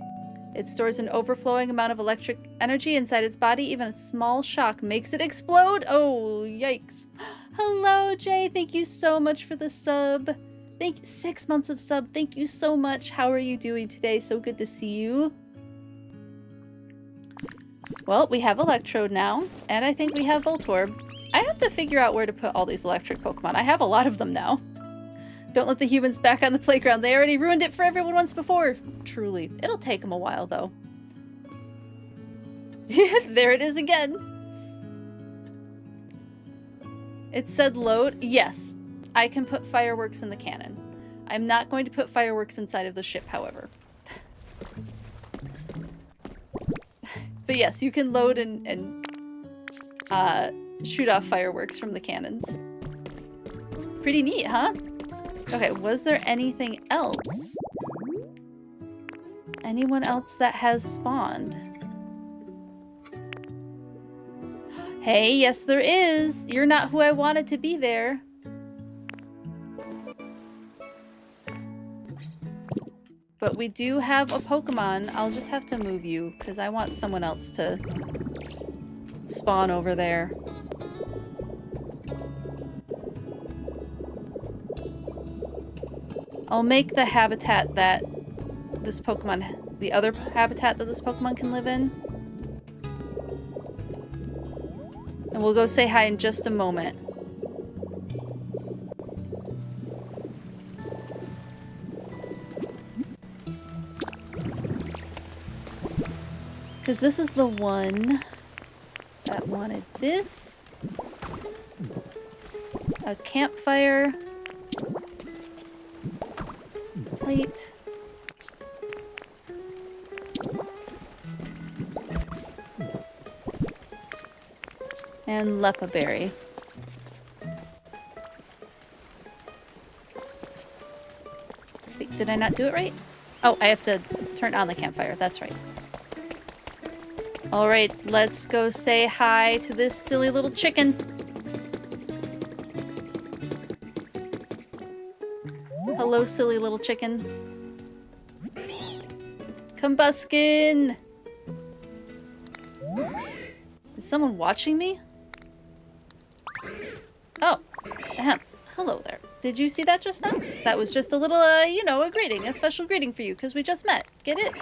It stores an overflowing amount of electric energy inside its body. Even a small shock makes it explode. Oh, yikes. Hello, Jay. Thank you so much for the sub. Thank you. 6 months of sub. Thank you so much. How are you doing today? So good to see you. Well, we have Electrode now, and I think we have Voltorb. I have to figure out where to put all these electric Pokemon. I have a lot of them now. Don't let the humans back on the playground. They already ruined it for everyone once before. Truly. It'll take them a while, though. There it is again. It said load. Yes. I can put fireworks in the cannon. I'm not going to put fireworks inside of the ship, however. But yes, you can load and shoot off fireworks from the cannons. Pretty neat, huh? Okay, was there anything else? Anyone else that has spawned? Hey, yes there is! You're not who I wanted to be there. But we do have a Pokemon. I'll just have to move you, because I want someone else to spawn over there. I'll make the habitat that this Pokemon, the other habitat that this Pokemon can live in. And we'll go say hi in just a moment. Because this is the one that wanted this. A campfire. Plate. And Lepa Berry. Wait, did I not do it right? Oh, I have to turn on the campfire. That's right. Alright, let's go say hi to this silly little chicken. Hello, silly little chicken. Combuskin! Is someone watching me? Oh, ahem. Hello there. Did you see that just now? That was just a little, you know, a greeting. A special greeting for you, because we just met. Get it?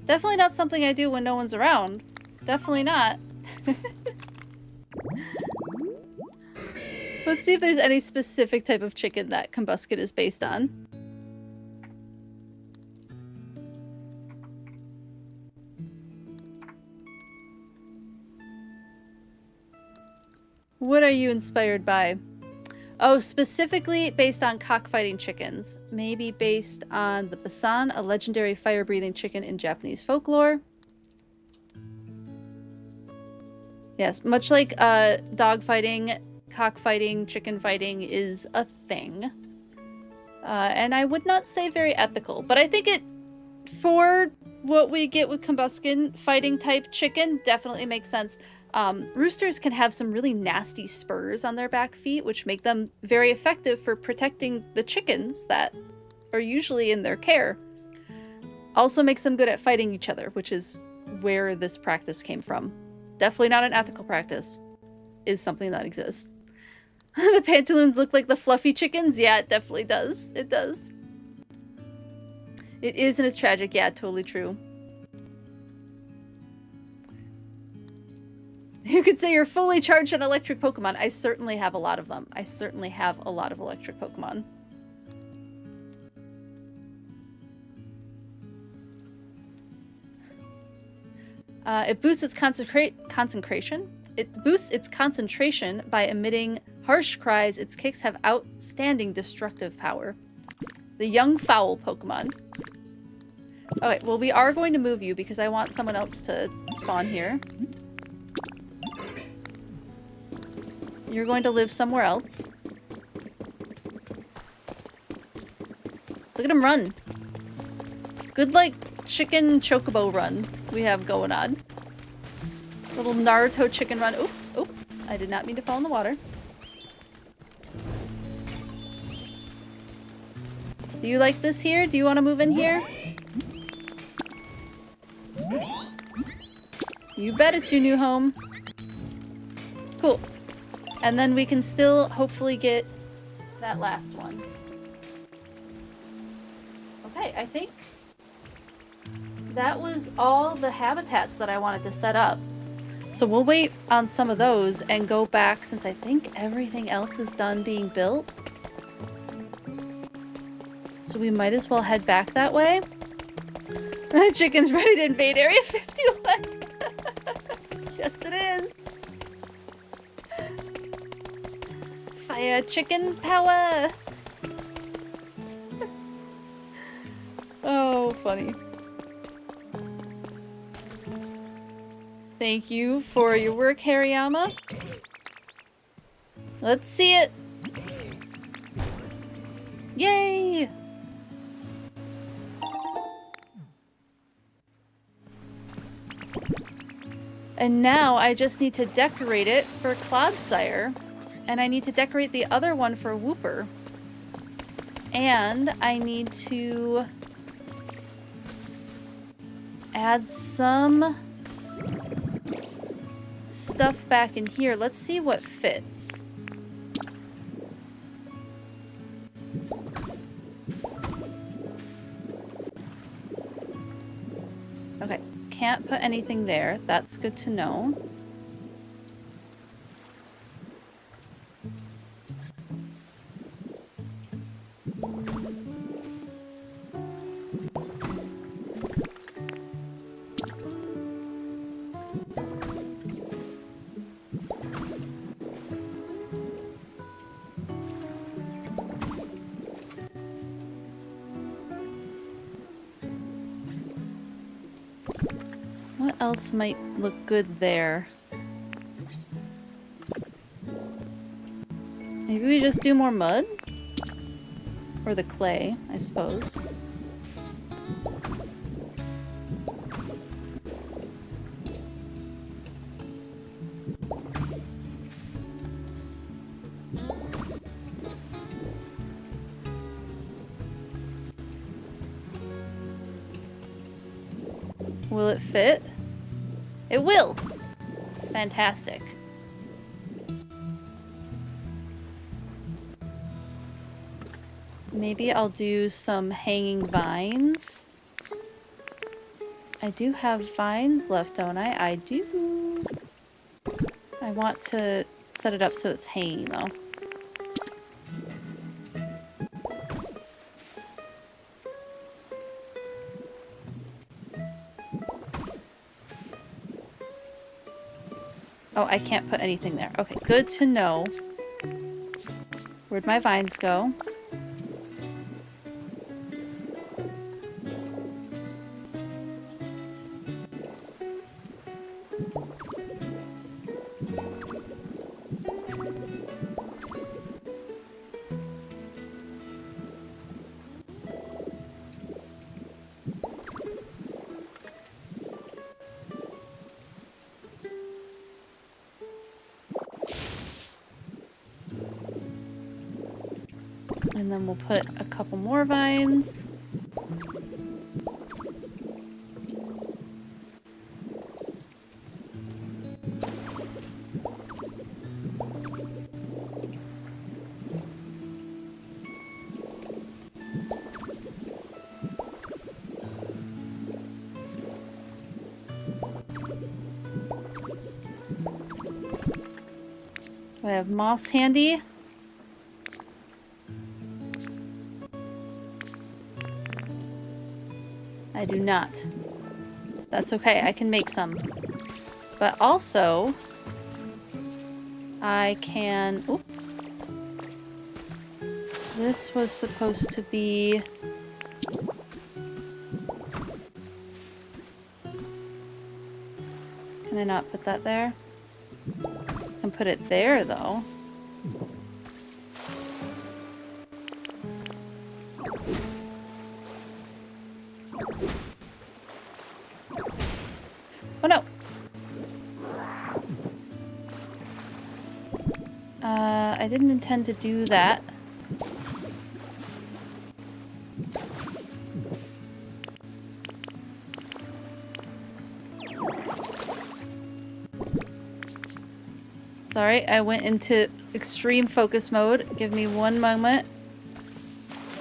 Definitely not something I do when no one's around. Definitely not. Let's see if there's any specific type of chicken that Combuskin is based on. What are you inspired by? Oh, specifically based on cockfighting chickens. Maybe based on the Basan, a legendary fire-breathing chicken in Japanese folklore. Yes, much like dog fighting, cockfighting, chicken fighting is a thing. And I would not say very ethical, but I think it, for what we get with Combuskin, fighting type chicken, definitely makes sense. Roosters can have some really nasty spurs on their back feet, which make them very effective for protecting the chickens that are usually in their care. Also makes them good at fighting each other, which is where this practice came from. Definitely not an ethical practice. Is something that exists. The pantaloons look like the fluffy chickens? Yeah, it definitely does. It does. It is and it's tragic. Yeah, totally true. You could say you're fully charged on electric Pokemon. I certainly have a lot of them. I certainly have a lot of electric Pokemon. It boosts its concentration. It boosts its concentration by emitting harsh cries. Its kicks have outstanding destructive power. The young fowl Pokemon. Okay, well, we are going to move you because I want someone else to spawn here. You're going to live somewhere else. Look at him run. Good, like, chicken chocobo run we have going on. Little Naruto chicken run. Oop, oop. I did not mean to fall in the water. Do you like this here? Do you want to move in here? You bet it's your new home. Cool. And then we can still hopefully get that last one. Okay, I think that was all the habitats that I wanted to set up. So we'll wait on some of those and go back since I think everything else is done being built. So we might as well head back that way. The chicken's ready to invade Area 51. Yes, it is. Fire chicken power. Oh, funny. Thank you for your work, Hariyama. Let's see it. Yay! And now I just need to decorate it for Clodsire. And I need to decorate the other one for Wooper. And I need to add some stuff back in here. Let's see what fits. Okay, can't put anything there. That's good to know. What else might look good there? Maybe we just do more mud? Or the clay, I suppose. Will it fit? It will! Fantastic. Maybe I'll do some hanging vines. I do have vines left, don't I? I do. I want to set it up so it's hanging, though. Oh, I can't put anything there. Okay, good to know. Where'd my vines go? And then we'll put a couple more vines. Do I have moss handy? I do not. That's okay, I can make some. But also, I can... Oop. This was supposed to be... Can I not put that there? I can put it there, though. Oh no! I didn't intend to do that. Sorry, I went into extreme focus mode. Give me one moment.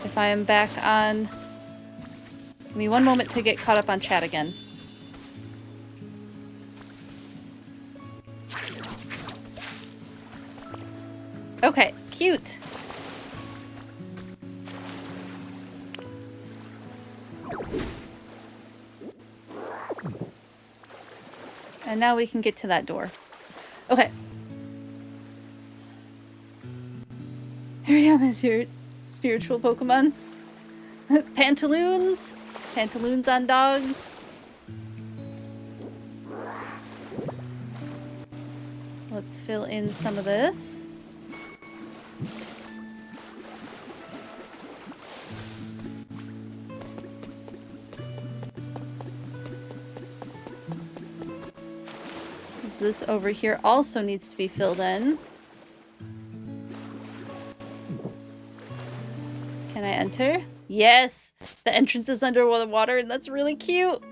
If I am back on... Give me one moment to get caught up on chat again. Okay, cute. And now we can get to that door. Okay. Here I am as your spiritual Pokemon. Pantaloons. Pantaloons on dogs. Let's fill in some of this. This over here also needs to be filled in. Can I enter? Yes! The entrance is under the water and that's really cute!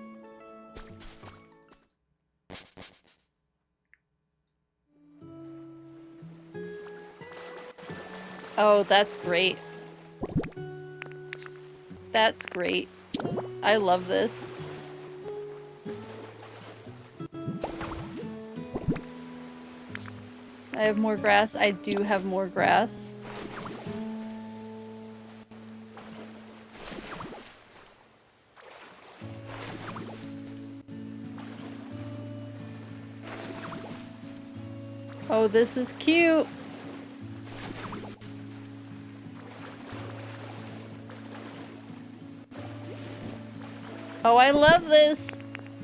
Oh, that's great. That's great. I love this. I have more grass. I do have more grass. Oh, this is cute. Oh, I love this.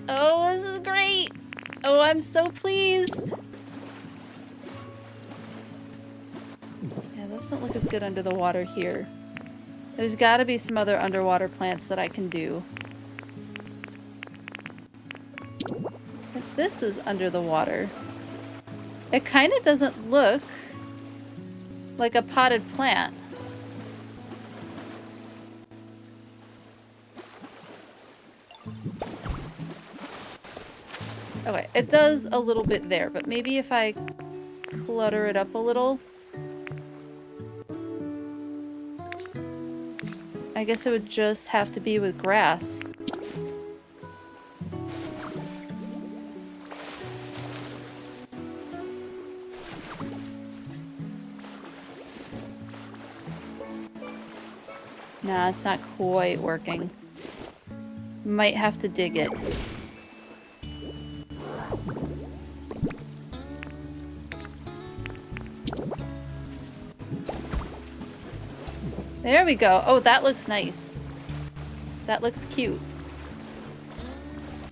Oh, this is great. Oh, I'm so pleased. Yeah, those don't look as good under the water here. There's got to be some other underwater plants that I can do. If this is under the water, it kind of doesn't look like a potted plant. Okay, it does a little bit there, but maybe if I clutter it up a little. I guess it would just have to be with grass. Nah, it's not quite working. Might have to dig it. There we go. Oh, that looks nice. That looks cute.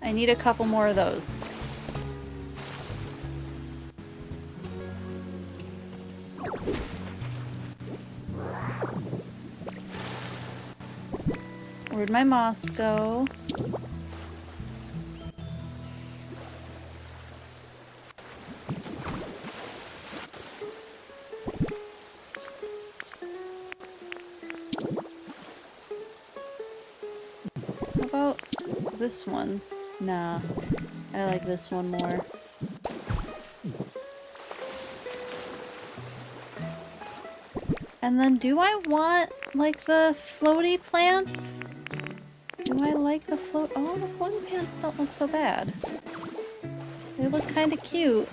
I need a couple more of those. Where'd my moss go? this one? Nah. I like this one more. And then do I want, like, the floaty plants? Do I like the float? Oh, the floating plants don't look so bad. They look kind of cute.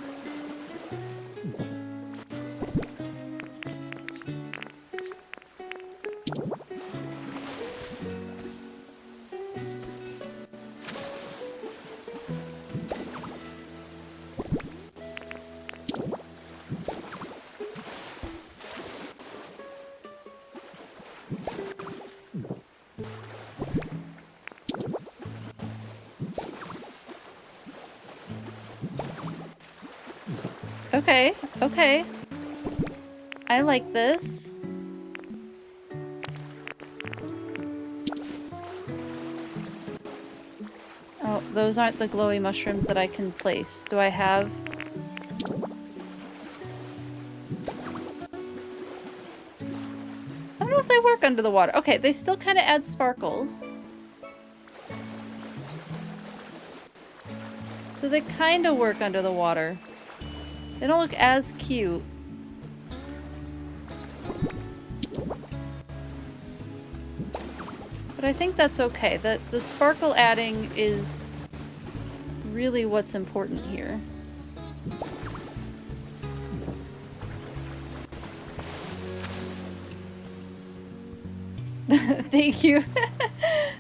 Okay, okay. I like this. Oh, those aren't the glowy mushrooms that I can place. Do I have... I don't know if they work under the water. Okay, they still kind of add sparkles. So they kind of work under the water. They don't look as cute. But I think that's okay. The sparkle adding is really what's important here. Thank you.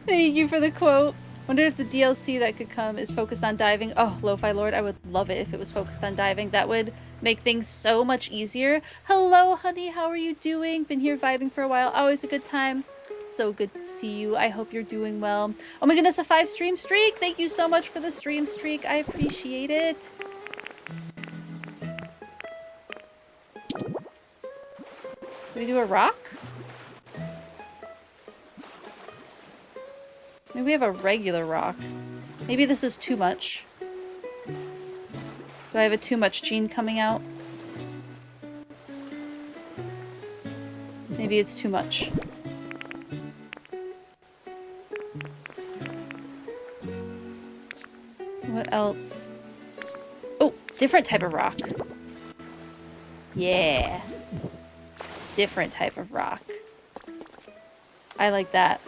Thank you for the quote. Wonder if the DLC that could come is focused on diving. Oh, Lo-Fi Lord, I would love it if it was focused on diving. That would make things so much easier. Hello, honey. How are you doing? Been here vibing for a while. Always a good time. So good to see you. I hope you're doing well. Oh my goodness, a 5 stream streak. Thank you so much for the stream streak. I appreciate it. Can we do a rock? Maybe we have a regular rock. Maybe this is too much. Do I have a too much gene coming out? Maybe it's too much. What else? Oh, different type of rock. Yeah. Different type of rock. I like that.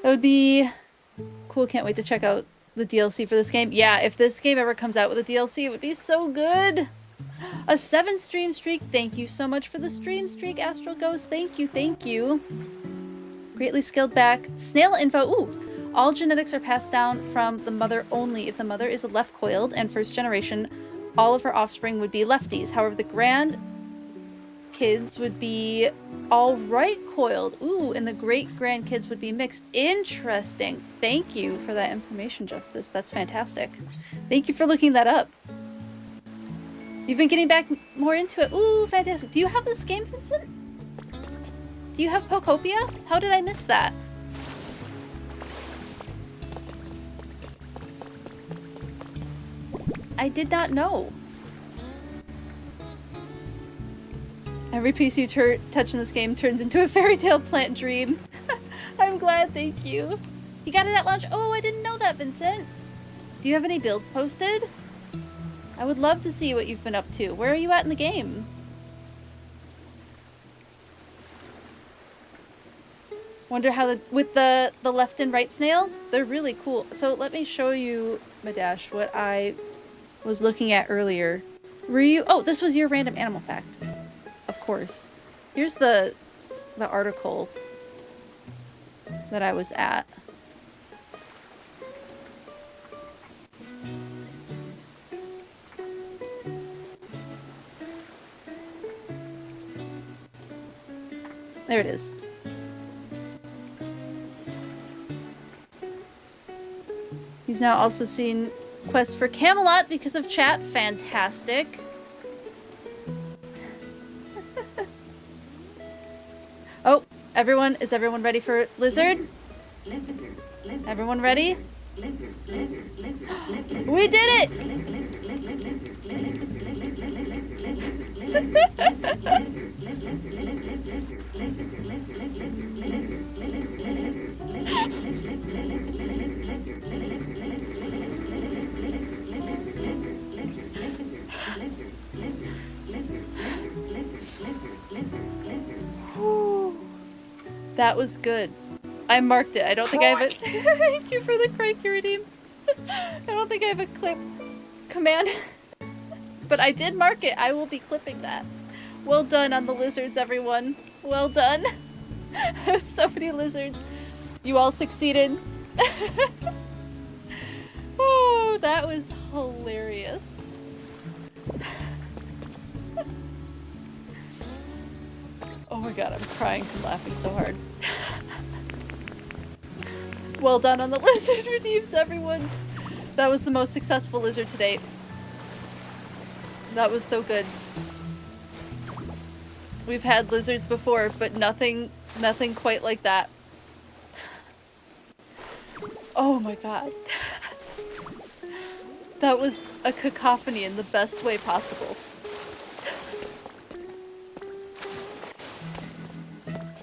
That would be cool. Can't wait to check out the DLC for this game. Yeah, if this game ever comes out with a DLC, it would be so good. A 7 stream streak. Thank you so much for the stream streak, Astral Ghost. Thank you, thank you. Greatly skilled back. Snail info. Ooh. All genetics are passed down from the mother only. If the mother is a left-coiled and first generation, all of her offspring would be lefties. However, the grand kids would be all right coiled. Ooh, and the great grandkids would be mixed. Interesting. Thank you for that information, Justice. That's fantastic. Thank you for looking that up. You've been getting back more into it. Ooh, fantastic. Do you have this game, Vincent? Do you have Pokopia? How did I miss that? I did not know. Every piece you touch in this game turns into a fairy tale plant dream. I'm glad, thank you. You got it at launch? Oh, I didn't know that, Vincent. Do you have any builds posted? I would love to see what you've been up to. Where are you at in the game? Wonder how with the left and right snail, they're really cool. So let me show you, Madash, what I was looking at earlier. Were you? Oh, this was your random animal fact. Of course. Here's the article that I was at. There it is. He's now also seen quests for Camelot because of chat. Fantastic. Oh, is everyone ready for Lizard? Everyone ready? We did it! That was good. I marked it. I don't think I have it. Thank you for the crike you redeemed. I don't think I have a clip command. But I did mark it. I will be clipping that. Well done on the lizards, everyone. Well done. So many lizards. You all succeeded. Oh, that was hilarious. Oh my god, I'm crying from laughing so hard. Well done on the lizard redeems, everyone. That was the most successful lizard to date. That was so good. We've had lizards before, but nothing quite like that. Oh my god. That was a cacophony in the best way possible.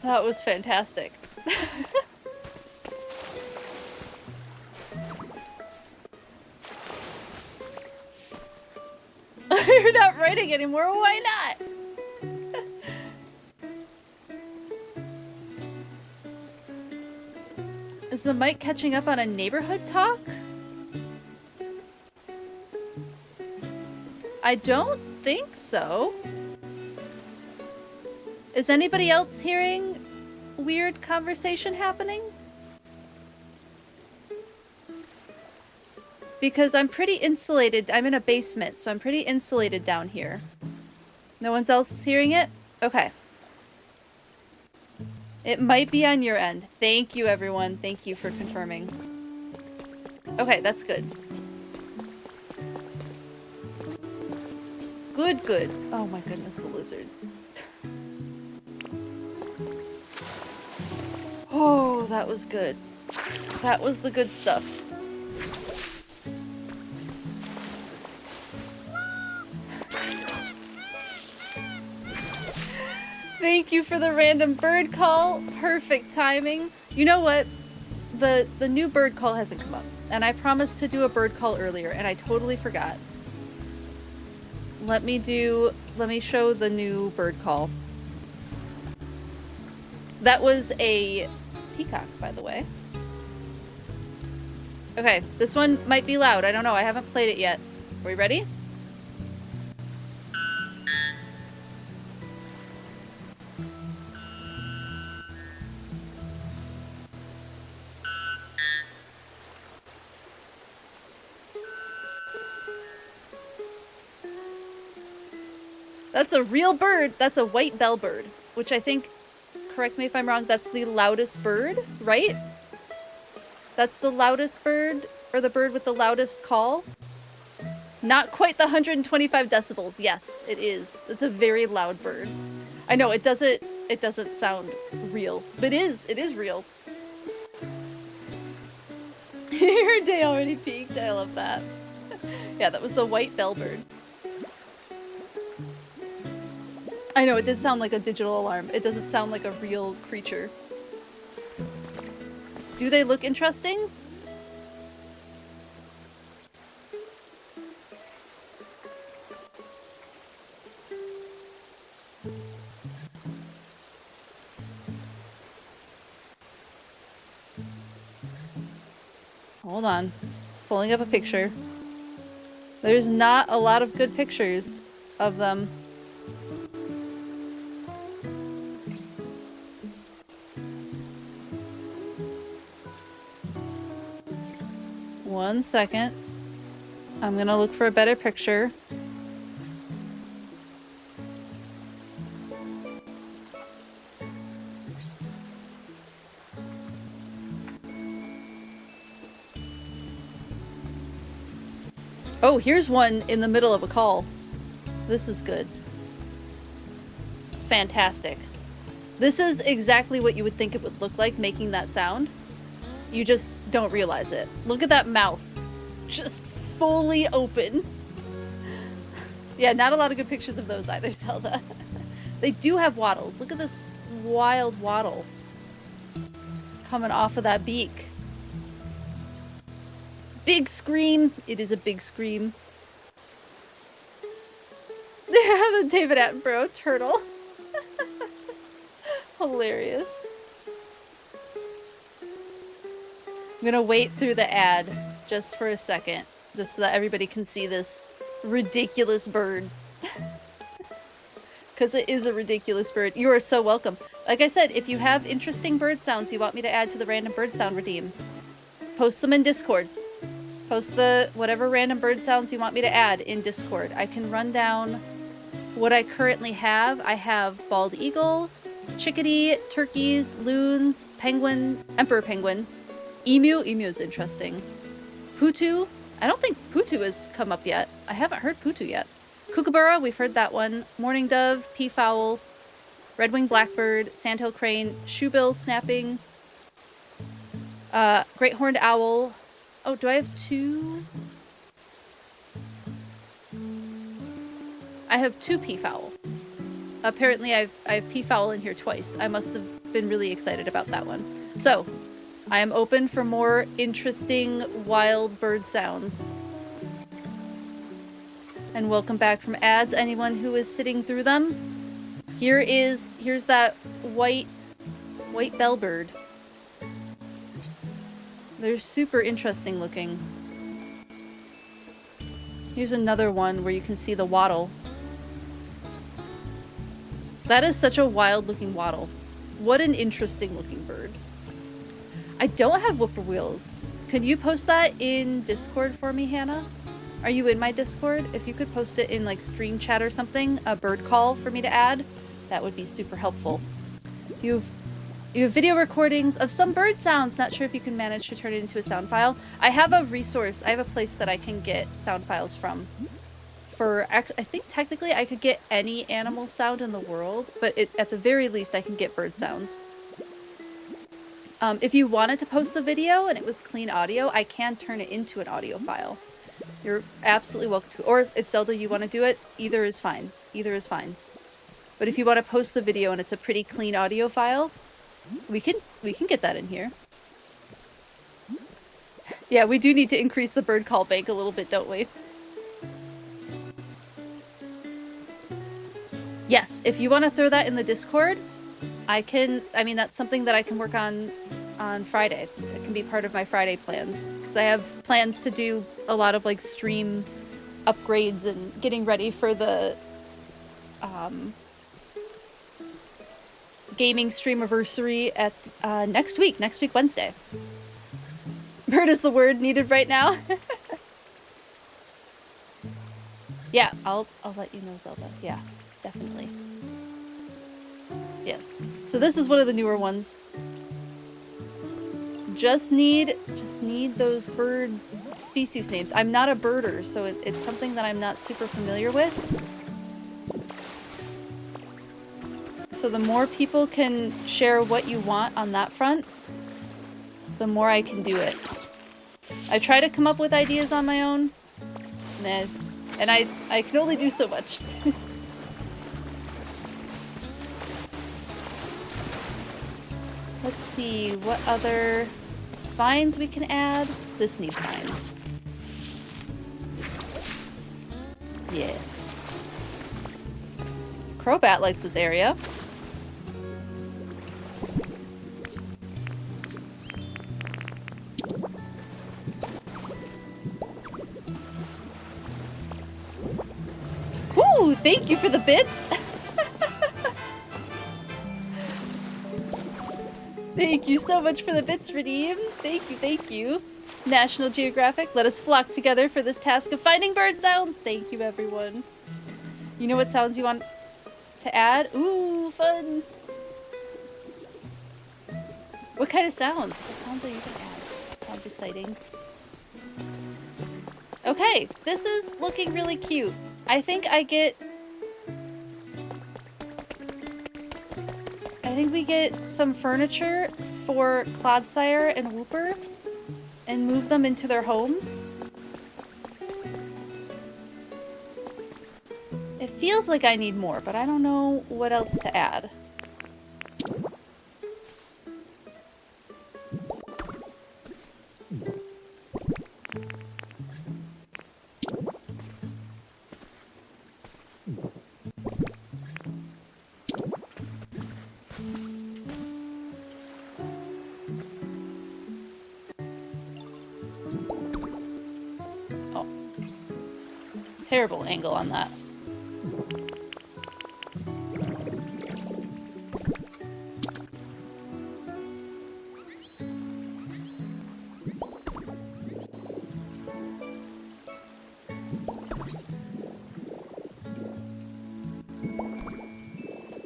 That was fantastic. You're not writing anymore, why not? Is the mic catching up on a neighborhood talk? I don't think so. Is anybody else hearing weird conversation happening? Because I'm pretty insulated. I'm in a basement, so I'm pretty insulated down here. No one else is hearing it? Okay. It might be on your end. Thank you, everyone. Thank you for confirming. Okay, that's good. Good, good. Oh my goodness, the lizards. Oh, that was good. That was the good stuff. Thank you for the random bird call. Perfect timing. You know what? The new bird call hasn't come up. And I promised to do a bird call earlier, and I totally forgot. Let me show the new bird call. That was a peacock, by the way. Okay, this one might be loud. I don't know. I haven't played it yet. Are we ready? That's a real bird. That's a white bellbird, which I think, correct me if I'm wrong, that's the loudest bird, right? That's the loudest bird, or the bird with the loudest call. Not quite the 125 decibels. Yes, it is. It's a very loud bird. I know it doesn't sound real, but it is real. Your day already peaked. I love that. Yeah, that was the white bellbird. I know, it did sound like a digital alarm. It doesn't sound like a real creature. Do they look interesting? Hold on. Pulling up a picture. There's not a lot of good pictures of them. One second. I'm gonna look for a better picture. Oh, here's one in the middle of a call. This is good. Fantastic. This is exactly what you would think it would look like making that sound. You just don't realize it. Look at that mouth. Just fully open. Yeah, not a lot of good pictures of those either, Zelda. They do have wattles. Look at this wild wattle coming off of that beak. Big scream. It is a big scream. The David Attenborough turtle. Hilarious. I'm gonna wait through the ad just for a second, just so that everybody can see this ridiculous bird. Because it is a ridiculous bird. You are so welcome. Like I said, if you have interesting bird sounds you want me to add to the random bird sound redeem, post them in Discord. Post the whatever random bird sounds you want me to add in Discord. I can run down what I currently have. I have bald eagle, chickadee, turkeys, loons, penguin, emperor penguin, emu. Emu is interesting. Putu. I don't think Putu has come up yet. I haven't heard Putu yet. Kookaburra, we've heard that one. Mourning dove, peafowl, red-winged blackbird, sandhill crane, shoebill snapping, great horned owl. Oh, do I have two? I have two peafowl. Apparently I have peafowl in here twice. I must have been really excited about that one. So, I am open for more interesting wild bird sounds. And welcome back from ads, anyone who is sitting through them. Here's that white bellbird. They're super interesting looking. Here's another one where you can see the wattle. That is such a wild looking wattle. What an interesting looking bird. I don't have whippoorwills. Could you post that in Discord for me, Hannah? Are you in my Discord? If you could post it in like stream chat or something, a bird call for me to add, that would be super helpful. You have video recordings of some bird sounds. Not sure if you can manage to turn it into a sound file. I have a resource. I have a place that I can get sound files from. I think technically I could get any animal sound in the world, but at the very least I can get bird sounds. If you wanted to post the video and it was clean audio, I can turn it into an audio file. You're absolutely welcome to. Or if Zelda, you want to do it, either is fine. Either is fine. But if you want to post the video and it's a pretty clean audio file, we can get that in here. Yeah, we do need to increase the bird call bank a little bit, don't we? Yes, if you want to throw that in the Discord, I mean, that's something that I can work on Friday. It can be part of my Friday plans. Because I have plans to do a lot of, like, stream upgrades and getting ready for the, gaming streamiversary at, next week Wednesday. Bird is the word needed right now. Yeah, I'll let you know, Zelda. Yeah, definitely. Yeah. So this is one of the newer ones. Just need those bird species names. I'm not a birder, so it's something that I'm not super familiar with. So the more people can share what you want on that front, the more I can do it. I try to come up with ideas on my own, and I can only do so much. Let's see, what other vines we can add? This needs vines. Yes. Crobat likes this area. Woo! Thank you for the bits! Thank you so much for the bits, Redeem. Thank you, thank you. National Geographic, let us flock together for this task of finding bird sounds. Thank you, everyone. You know what sounds you want to add? Ooh, fun. What kind of sounds? What sounds are you gonna add? That sounds exciting. Okay, this is looking really cute. I think we get some furniture for Clodsire and Whooper. and move them into their homes. It feels like I need more, but I don't know what else to add. Oh. Terrible angle on that.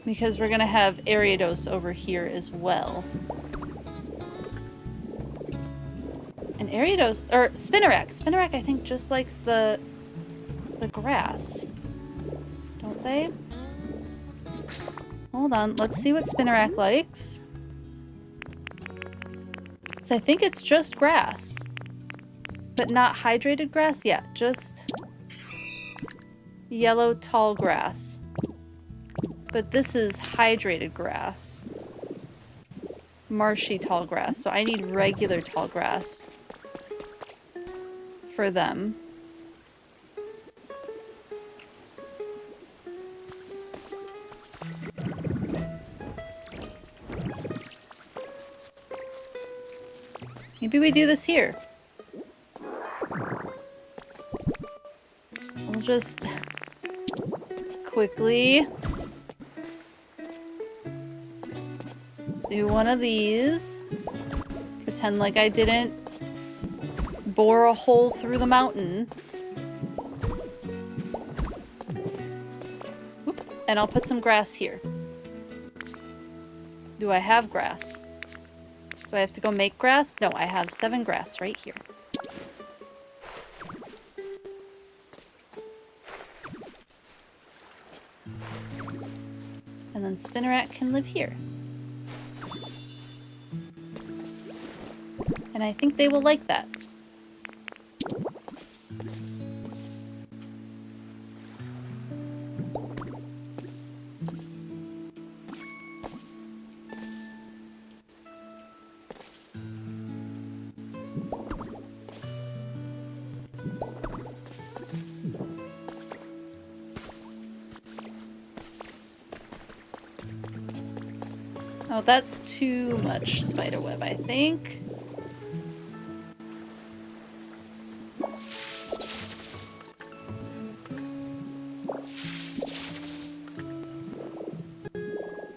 Because we're gonna have Ariados over here as well. And Ariados, or Spinnerack. Spinnerack, I think, just likes the grass. Don't they? Hold on, let's see what Spinnerack likes. So I think it's just grass. But not hydrated grass? Yeah, just yellow tall grass. But this is hydrated grass. Marshy tall grass. So I need regular tall grass for them. Maybe we do this here. We'll just quickly do one of these. Pretend like I didn't bore a hole through the mountain. Whoop. And I'll put some grass here. Do I have grass? Do I have to go make grass? No, I have 7 grass right here. And then Spinnerack can live here. And I think they will like that. Oh, that's too much spiderweb, I think.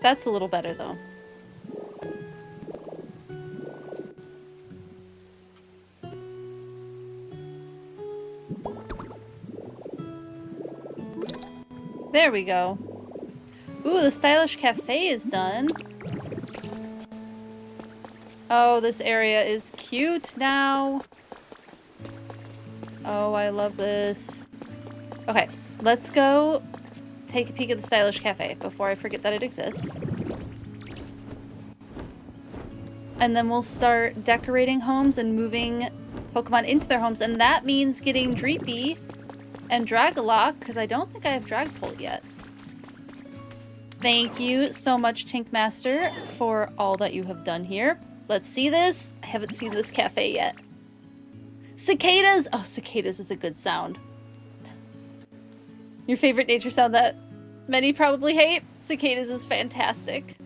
That's a little better, though. There we go. Ooh, the stylish cafe is done. Oh, this area is cute now. Oh, I love this. Okay, let's go take a peek at the stylish cafe before I forget that it exists. And then we'll start decorating homes and moving Pokemon into their homes. And that means getting Dreepy and Dragalock, because I don't think I have Dragapult yet. Thank you so much, Tinkmaster, for all that you have done here. Let's see this. I haven't seen this cafe yet. Cicadas! Oh, cicadas is a good sound. Your favorite nature sound that many probably hate? Cicadas is fantastic.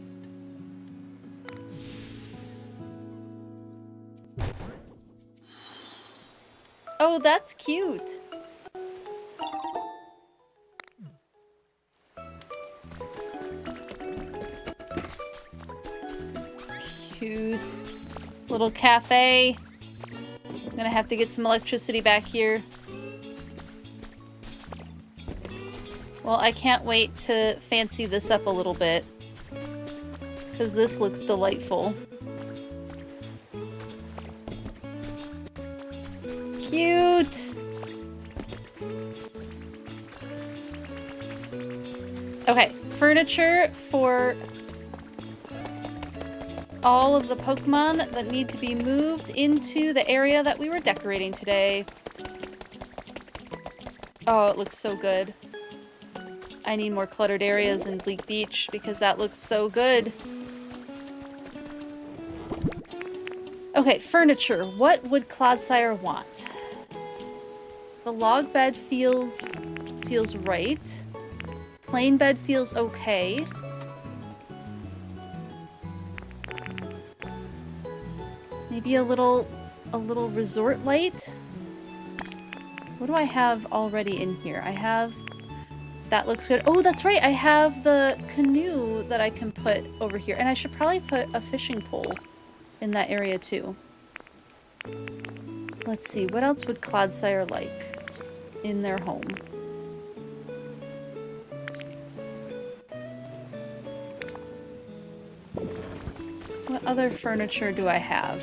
Oh, that's cute. Cute little cafe. I'm gonna have to get some electricity back here. Well, I can't wait to fancy this up a little bit, because this looks delightful. Cute! Okay, furniture for all of the Pokemon that need to be moved into the area that we were decorating today. Oh, it looks so good. I need more cluttered areas in Bleak Beach because that looks so good. Okay, furniture. What would Clodsire want? The log bed feels right. Plain bed feels okay. Maybe a little resort light? What do I have already in here? I have... That looks good. Oh, that's right. I have the canoe that I can put over here. And I should probably put a fishing pole in that area too. Let's see. What else would Clodsire like in their home? What other furniture do I have?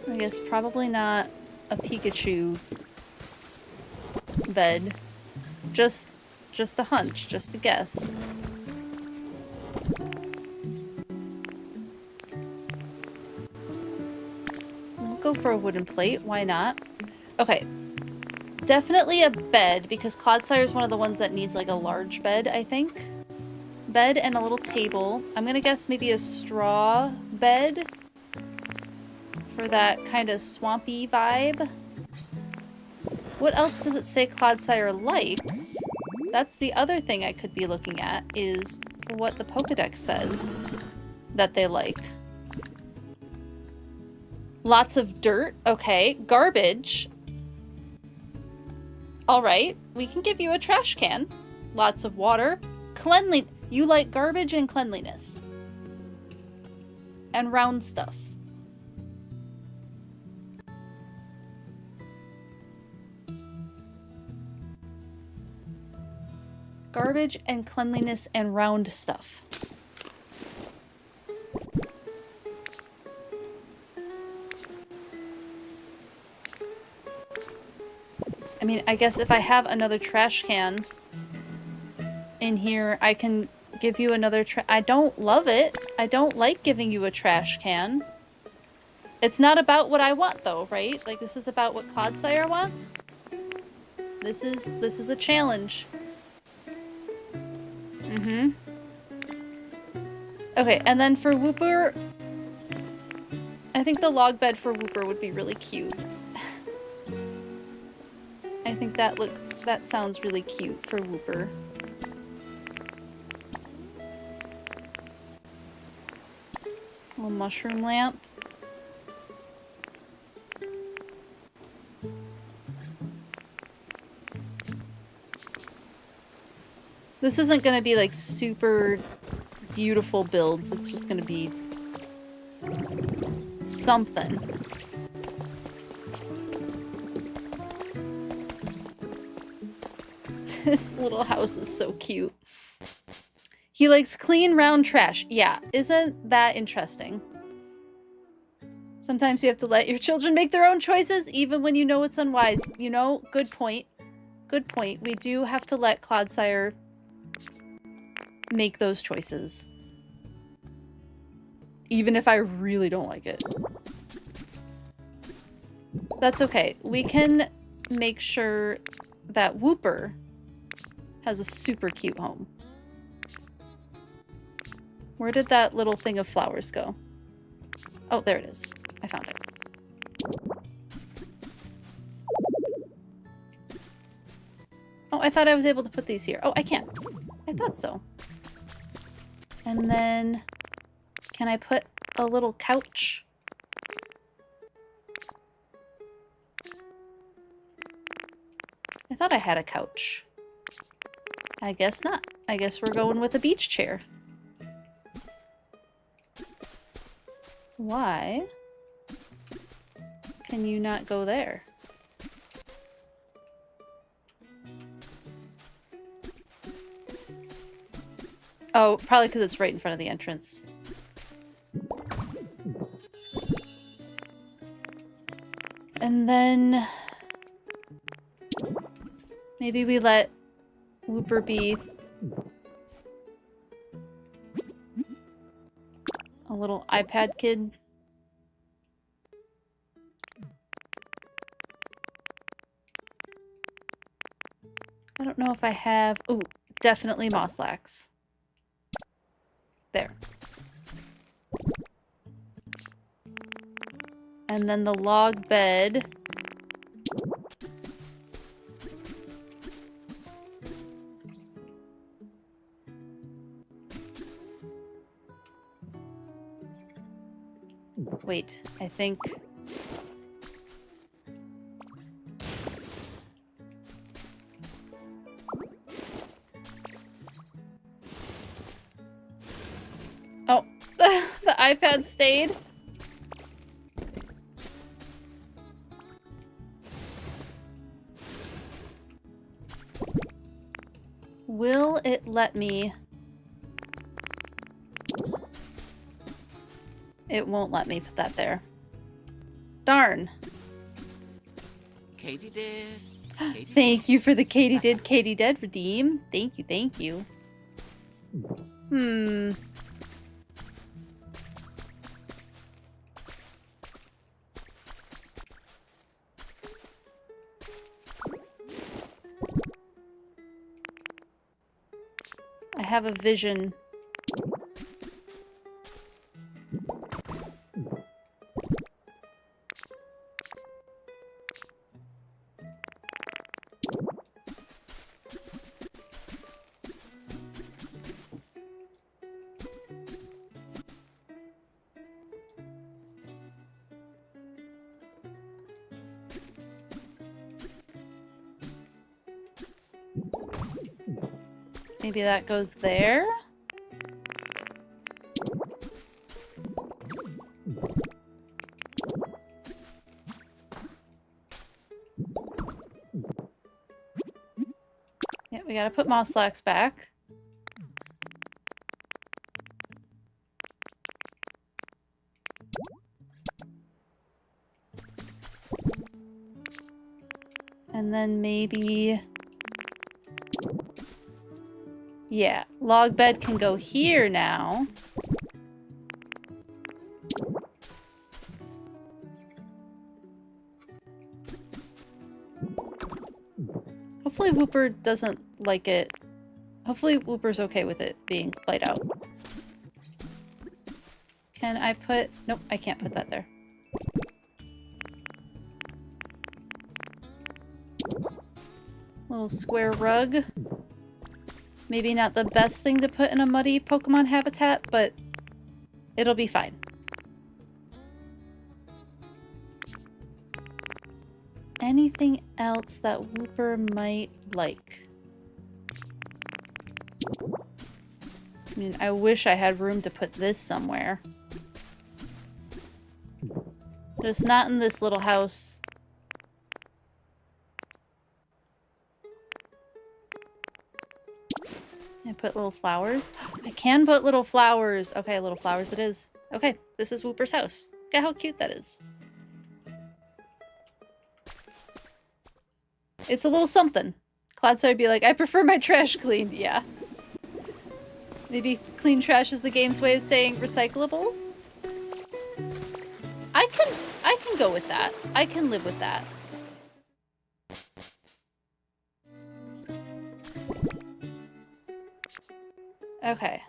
I guess probably not a Pikachu bed. Just a hunch, just a guess. We'll go for a wooden plate, why not? Okay. Definitely a bed, because Clodsire is one of the ones that needs like a large bed, I think. Bed and a little table. I'm gonna guess maybe a straw bed for that kind of swampy vibe. What else does it say Clodsire likes? That's the other thing I could be looking at, is what the Pokedex says that they like. Lots of dirt. Okay. Garbage. Alright. We can give you a trash can. Lots of water. Cleanliness. You like garbage and cleanliness. And round stuff. Garbage and cleanliness and round stuff. I mean, I guess if I have another trash can in here, I can give you another I don't love it. I don't like giving you a trash can. It's not about what I want though, right? Like, this is about what Clodsire wants. This is a challenge. Mm-hmm. Okay, and then for Wooper, I think the log bed for Wooper would be really cute. I think that sounds really cute for Wooper. Little mushroom lamp. This isn't gonna be like super beautiful builds, it's just gonna be something. This little house is so cute. He likes clean, round trash. Yeah, isn't that interesting? Sometimes you have to let your children make their own choices, even when you know it's unwise. You know, good point. Good point. We do have to let Clodsire make those choices. Even if I really don't like it. That's okay. We can make sure that Wooper has a super cute home. Where did that little thing of flowers go? Oh, there it is. I found it. Oh, I thought I was able to put these here. Oh, I can't. I thought so. And then, can I put a little couch? I thought I had a couch. I guess not. I guess we're going with a beach chair. Why can you not go there? Oh, probably because it's right in front of the entrance. And then maybe we let Wooper be A little iPad kid. I don't know if I have... Ooh, definitely Mosslax. There. And then the log bed. Wait, I think... Oh, the iPad stayed. Will it let me? It won't let me put that there. Darn. Katie did. Thank you for the Katie did redeem. Thank you, thank you. Hmm. I have a vision. Maybe that goes there? Yeah, we gotta put Mosslax back. And then maybe... Yeah, log bed can go here now. Hopefully Whooper doesn't like it. Hopefully Whooper's okay with it being light out. Can I put... Nope, I can't put that there. Little square rug. Maybe not the best thing to put in a muddy Pokemon habitat, but it'll be fine. Anything else that Whooper might like? I mean, I wish I had room to put this somewhere. But it's not in this little house. I put little flowers. I can put little flowers. Okay, little flowers it is. Okay, this is Whooper's house. Look at how cute that is. It's a little something. Clodside would be like, I prefer my trash cleaned. Yeah. Maybe clean trash is the game's way of saying recyclables? I can go with that. I can live with that. Okay.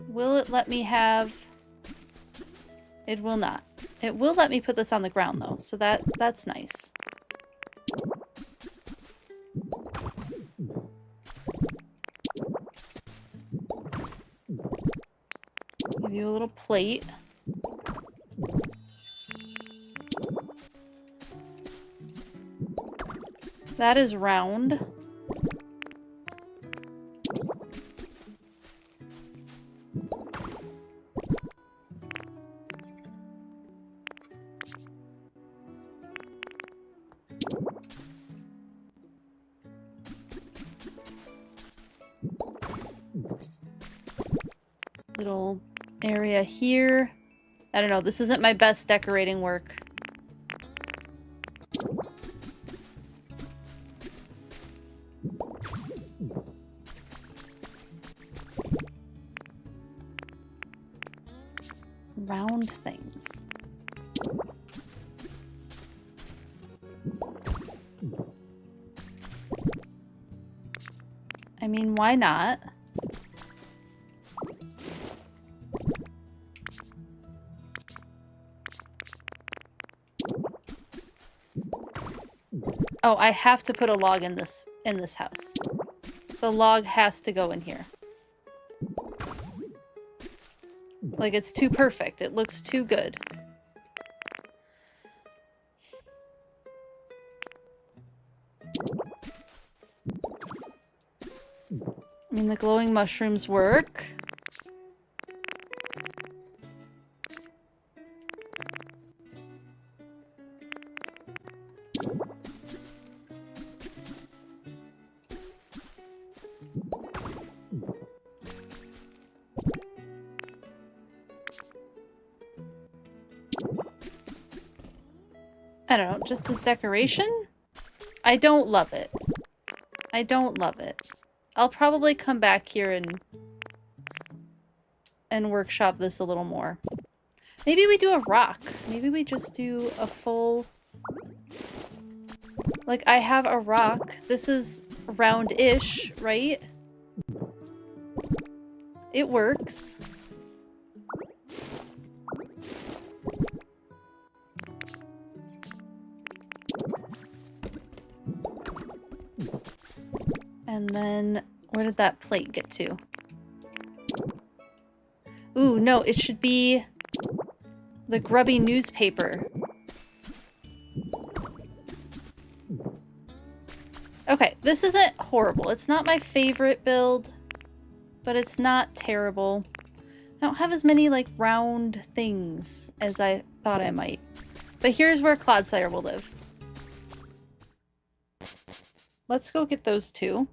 Will it let me have... It will not. It will let me put this on the ground though, so that's nice. Give you a little plate. That is round. Little area here. I don't know, this isn't my best decorating work. round things. I mean, why not? Oh, I have to put a log in this house. The log has to go in here. Like, it's too perfect. It looks too good. I mean, the glowing mushrooms work. I don't know, just this decoration? I don't love it. I don't love it. I'll probably come back here and workshop this a little more. Maybe we do a rock. Maybe we just do a full... Like, I have a rock. This is round-ish, right? It works. And then, where did that plate get to? Ooh, no, it should be the grubby newspaper. Okay, this isn't horrible. It's not my favorite build, but it's not terrible. I don't have as many, like, round things as I thought I might. But here's where Clodsire will live. Let's go get those two.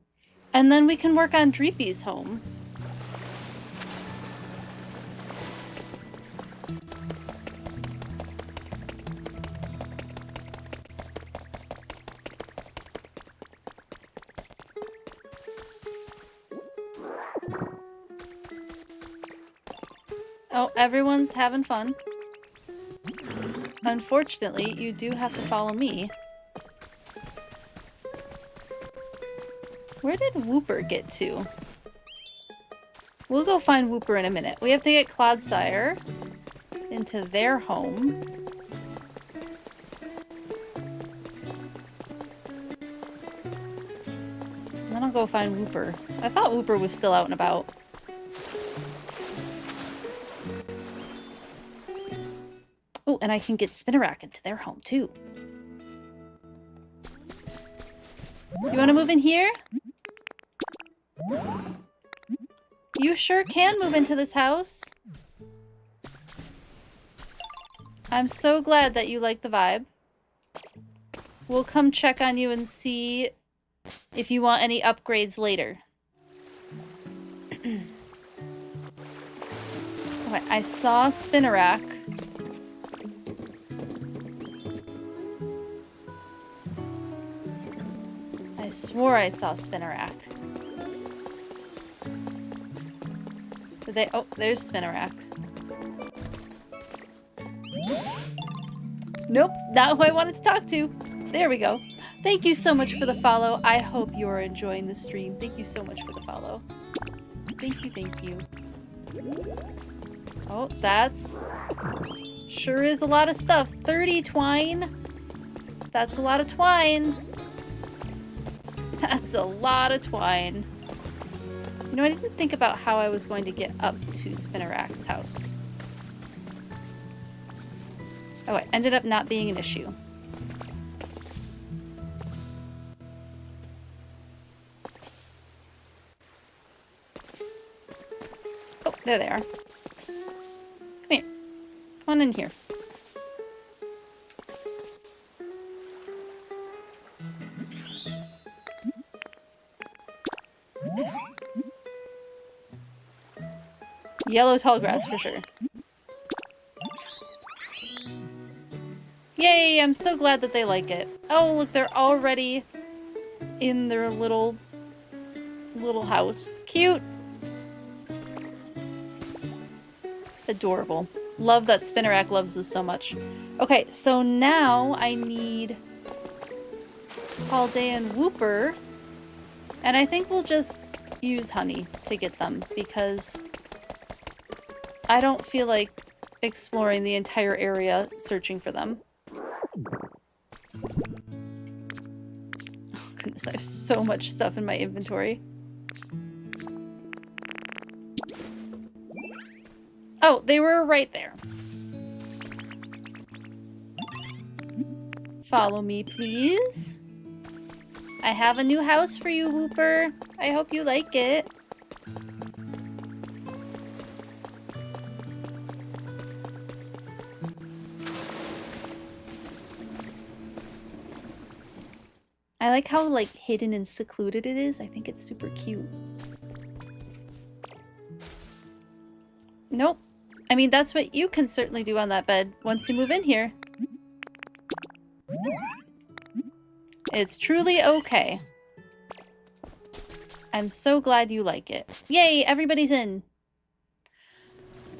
And then we can work on Dreepy's home. Oh, everyone's having fun. Unfortunately, you do have to follow me. Where did Whooper get to? We'll go find Whooper in a minute. We have to get Clodsire into their home. And then I'll go find Whooper. I thought Whooper was still out and about. Oh, and I can get Spinnerack into their home too. You want to move in here? You sure can move into this house. I'm so glad that you like the vibe. We'll come check on you and see if you want any upgrades later. Okay, I saw Spinnerack. I swore I saw Spinnerack. Did they? Oh, there's Spinnerack. Nope, not who I wanted to talk to. There we go. Thank you so much for the follow. I hope you're enjoying the stream. Thank you so much for the follow. Thank you, thank you. Oh, that's... sure is a lot of stuff. 30 twine. That's a lot of twine. That's a lot of twine. You know, I didn't think about how I was going to get up to Spinnerack's house. Oh, it ended up not being an issue. Oh, there they are. Come here. Come on in here. Yellow tall grass for sure. Yay, I'm so glad that they like it. Oh, look, they're already in their little house. Cute. Adorable. Love that Spinnerack loves this so much. Okay, so now I need Paldean Whooper. And I think we'll just use honey to get them because I don't feel like exploring the entire area searching for them. Oh goodness, I have so much stuff in my inventory. Oh, they were right there. Follow me, please. I have a new house for you, Whooper. I hope you like it. I like how, like, hidden and secluded it is. I think it's super cute. Nope. I mean, that's what you can certainly do on that bed once you move in here. It's truly okay. I'm so glad you like it. Yay, everybody's in.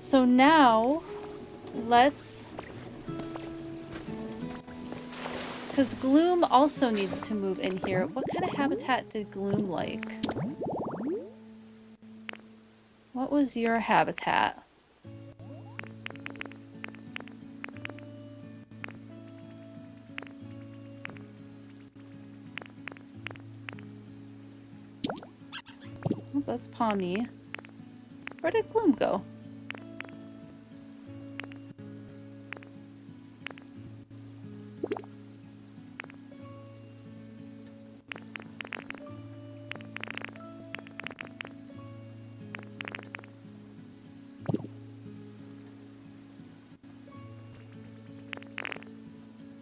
So now, let's... Because Gloom also needs to move in here. What kind of habitat did Gloom like? What was your habitat? Oh, that's Pomni. Where did Gloom go?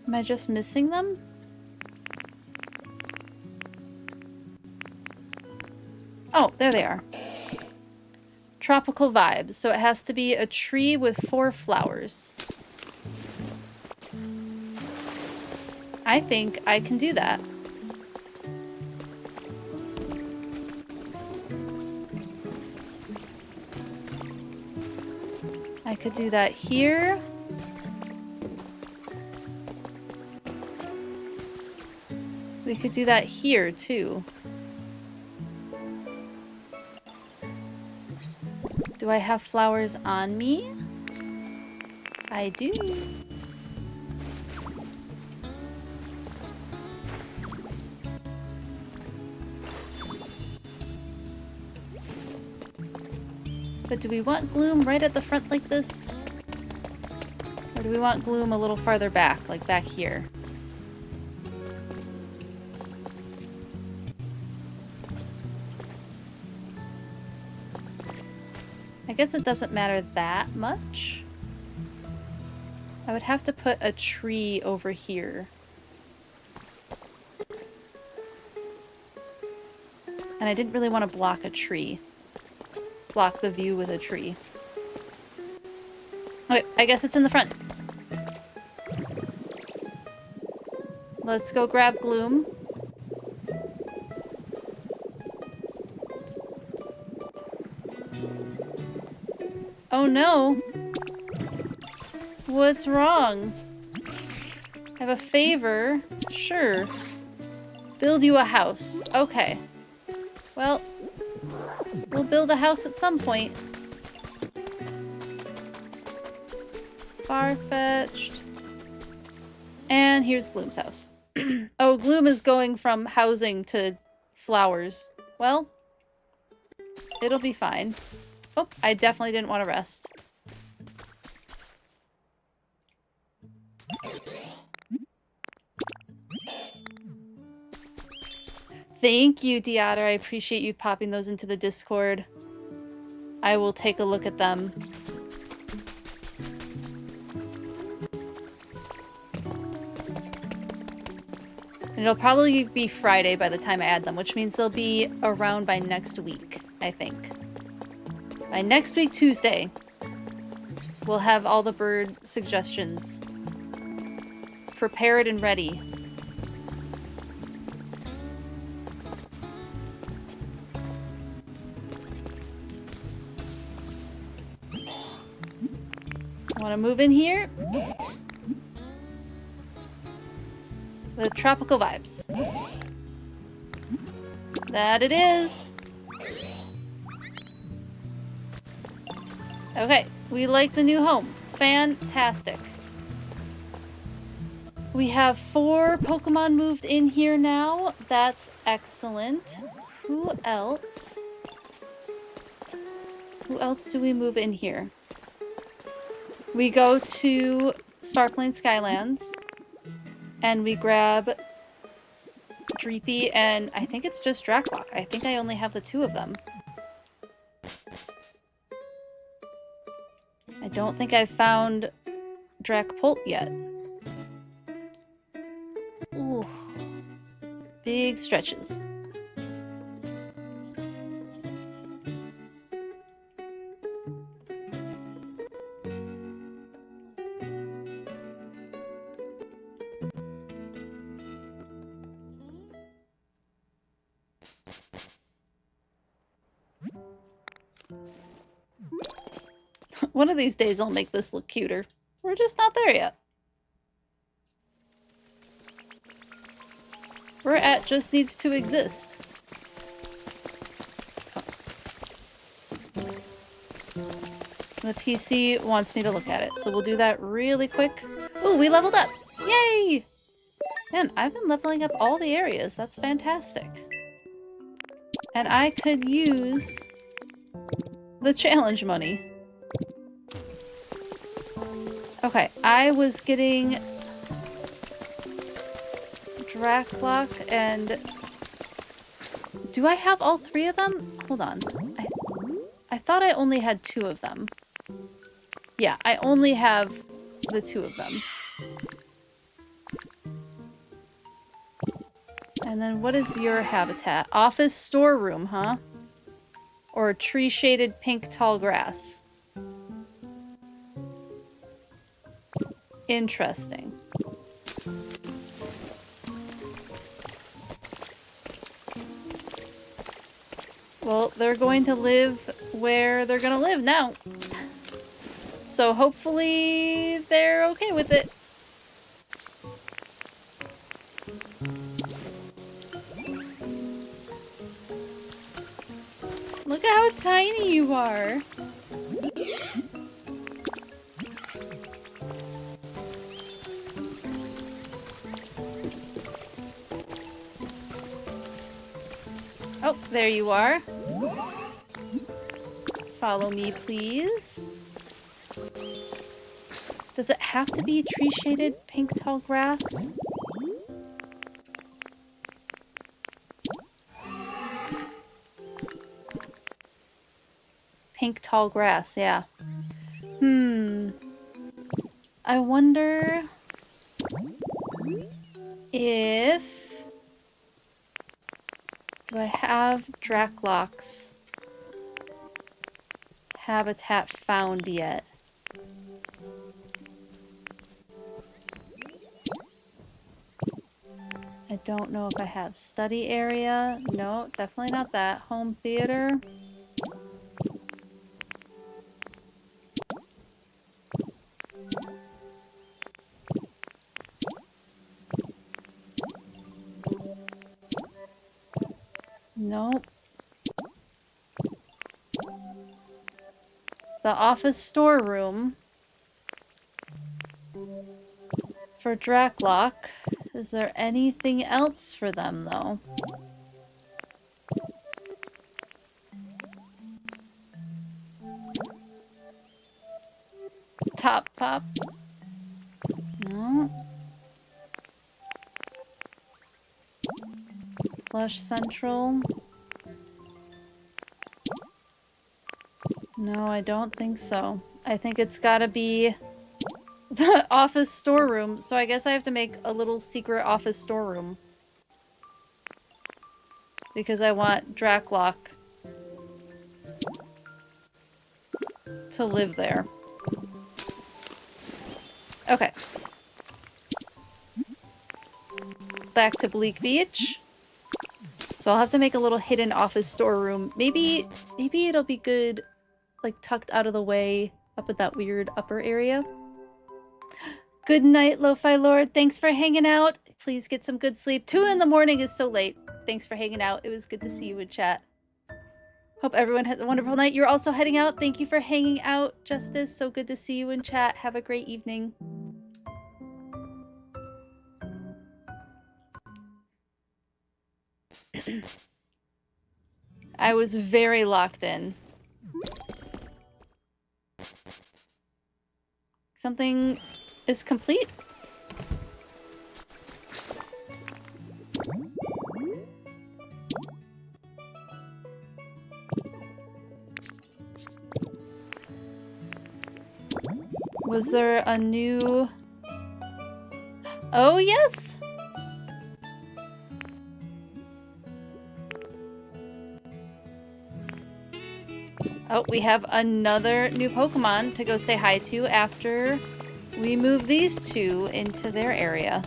Am I just missing them? Oh, there they are. Tropical vibes. So it has to be a tree with 4 flowers. I think I can do that. I could do that here. We could do that here, too. Do I have flowers on me? I do. But do we want Gloom right at the front like this? Or do we want Gloom a little farther back, like back here? I guess it doesn't matter that much. I would have to put a tree over here. And I didn't really want to block a tree. Block the view with a tree. Okay, I guess it's in the front. Let's go grab Gloom. Oh no! What's wrong? I have a favor. Sure. Build you a house. Okay. Well, we'll build a house at some point. Far-fetched. And here's Gloom's house. Oh, Gloom is going from housing to flowers. Well, it'll be fine. Oh, I definitely didn't want to rest. Thank you, Deotter. I appreciate you popping those into the Discord. I will take a look at them. And it'll probably be Friday by the time I add them, which means they'll be around by next week, I think. By next week, Tuesday, we'll have all the bird suggestions prepared and ready. Want to move in here? The tropical vibes. That it is. Okay, we like the new home. Fantastic. We have 4 Pokemon moved in here now. That's excellent. Who else? Who else do we move in here? We go to Sparkling Skylands and we grab Dreepy and I think it's just Dracloak. I think I only have the 2 of them. I don't think I've found Dracpolt yet. Ooh. Big stretches. One of these days I'll make this look cuter. We're just not there yet. We're at just needs to exist. The PC wants me to look at it, so we'll do that really quick. Ooh, we leveled up! Yay! Man, I've been leveling up all the areas. That's fantastic. And I could use the challenge money. Okay, I was getting Dracloak and... Do I have all 3 of them? Hold on. I thought I only had 2 of them. Yeah, I only have the 2 of them. And then what is your habitat? Office storeroom, huh? Or tree-shaded pink tall grass. Interesting. Well, they're going to live where they're gonna live now. So hopefully they're okay with it. Look at how tiny you are. Oh, there you are. Follow me, please. Does it have to be tree-shaded pink tall grass? Pink tall grass, yeah. I wonder if... Do I have Dracloak's habitat found yet? I don't know if I have study area. No, definitely not that. Home theater. Nope. The office storeroom for Dracloak. Is there anything else for them, though? Top Pop? No. Flush Central? No, I don't think so. I think it's gotta be the office storeroom, so I guess I have to make a little secret office storeroom. Because I want Dracloak to live there. Okay. Back to Bleak Beach. So I'll have to make a little hidden office storeroom. Maybe it'll be good, like, tucked out of the way Up at that weird upper area. Good night, Lo-Fi Lord. Thanks for hanging out. Please get some good sleep. 2 in the morning is so late. Thanks for hanging out. It was good to see you in chat. Hope everyone has a wonderful night. You're also heading out. Thank you for hanging out, Justice. So good to see you in chat. Have a great evening. I was very locked in. Something is complete. Was there a new... Oh, yes! Oh, we have another new Pokemon to go say hi to after we move these two into their area.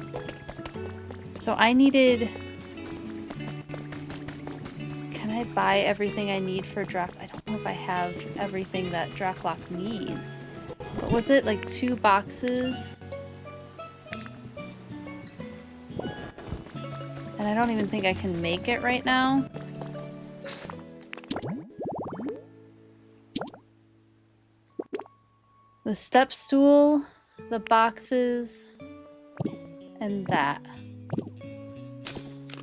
So I needed... Can I buy everything I need for Drac... I don't know if I have everything that Draclock needs. What was it? Like 2 boxes? And I don't even think I can make it right now. The step stool, the boxes, and that.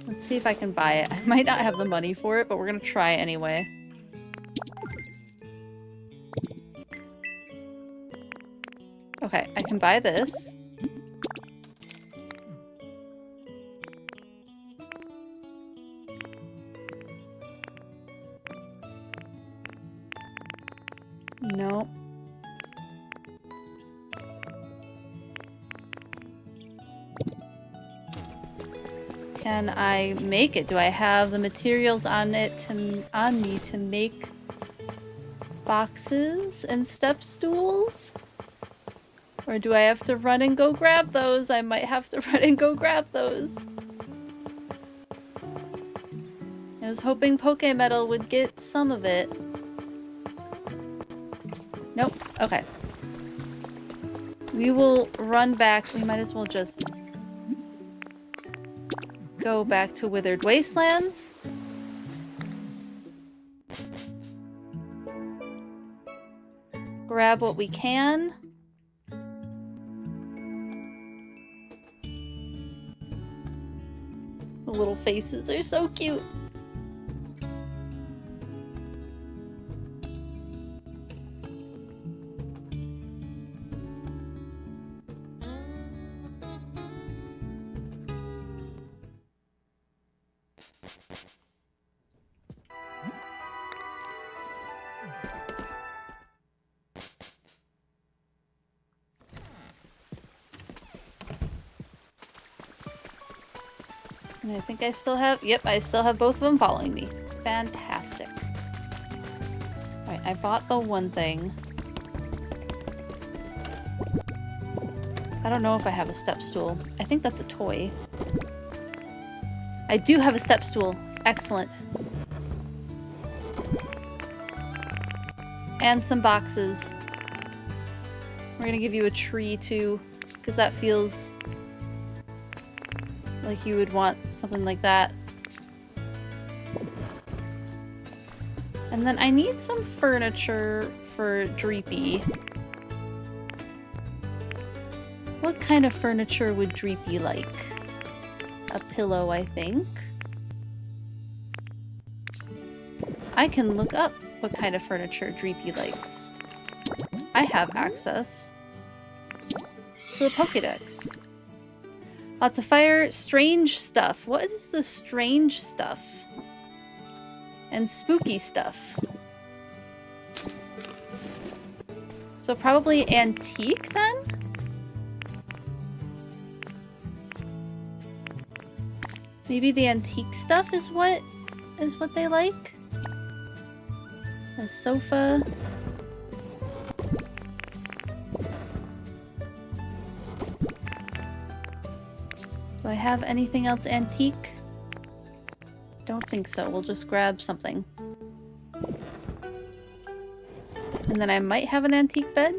Let's see if I can buy it. I might not have the money for it, but we're gonna try anyway. Okay, I can buy this. Nope. Can I make it? Do I have the materials on me to make boxes and step stools? Or do I have to run and go grab those? I might have to run and go grab those. I was hoping Pokemetal would get some of it. Nope. Okay. We will run back. We might as well just go back to Withered Wastelands. Grab what we can. The little faces are so cute. And I think I still have... Yep, I still have both of them following me. Fantastic. Alright, I bought the one thing. I don't know if I have a step stool. I think that's a toy. I do have a step stool. Excellent. And some boxes. We're gonna give you a tree too, because that feels like you would want something like that. And then I need some furniture for Dreepy. What kind of furniture would Dreepy like? A pillow, I think. I can look up what kind of furniture Dreepy likes. I have access to a Pokédex. Lots of fire, strange stuff. What is the strange stuff? And spooky stuff. So probably antique then? Maybe the antique stuff is what they like? A sofa. Do I have anything else antique? Don't think so. We'll just grab something. And And then I might have an antique bed.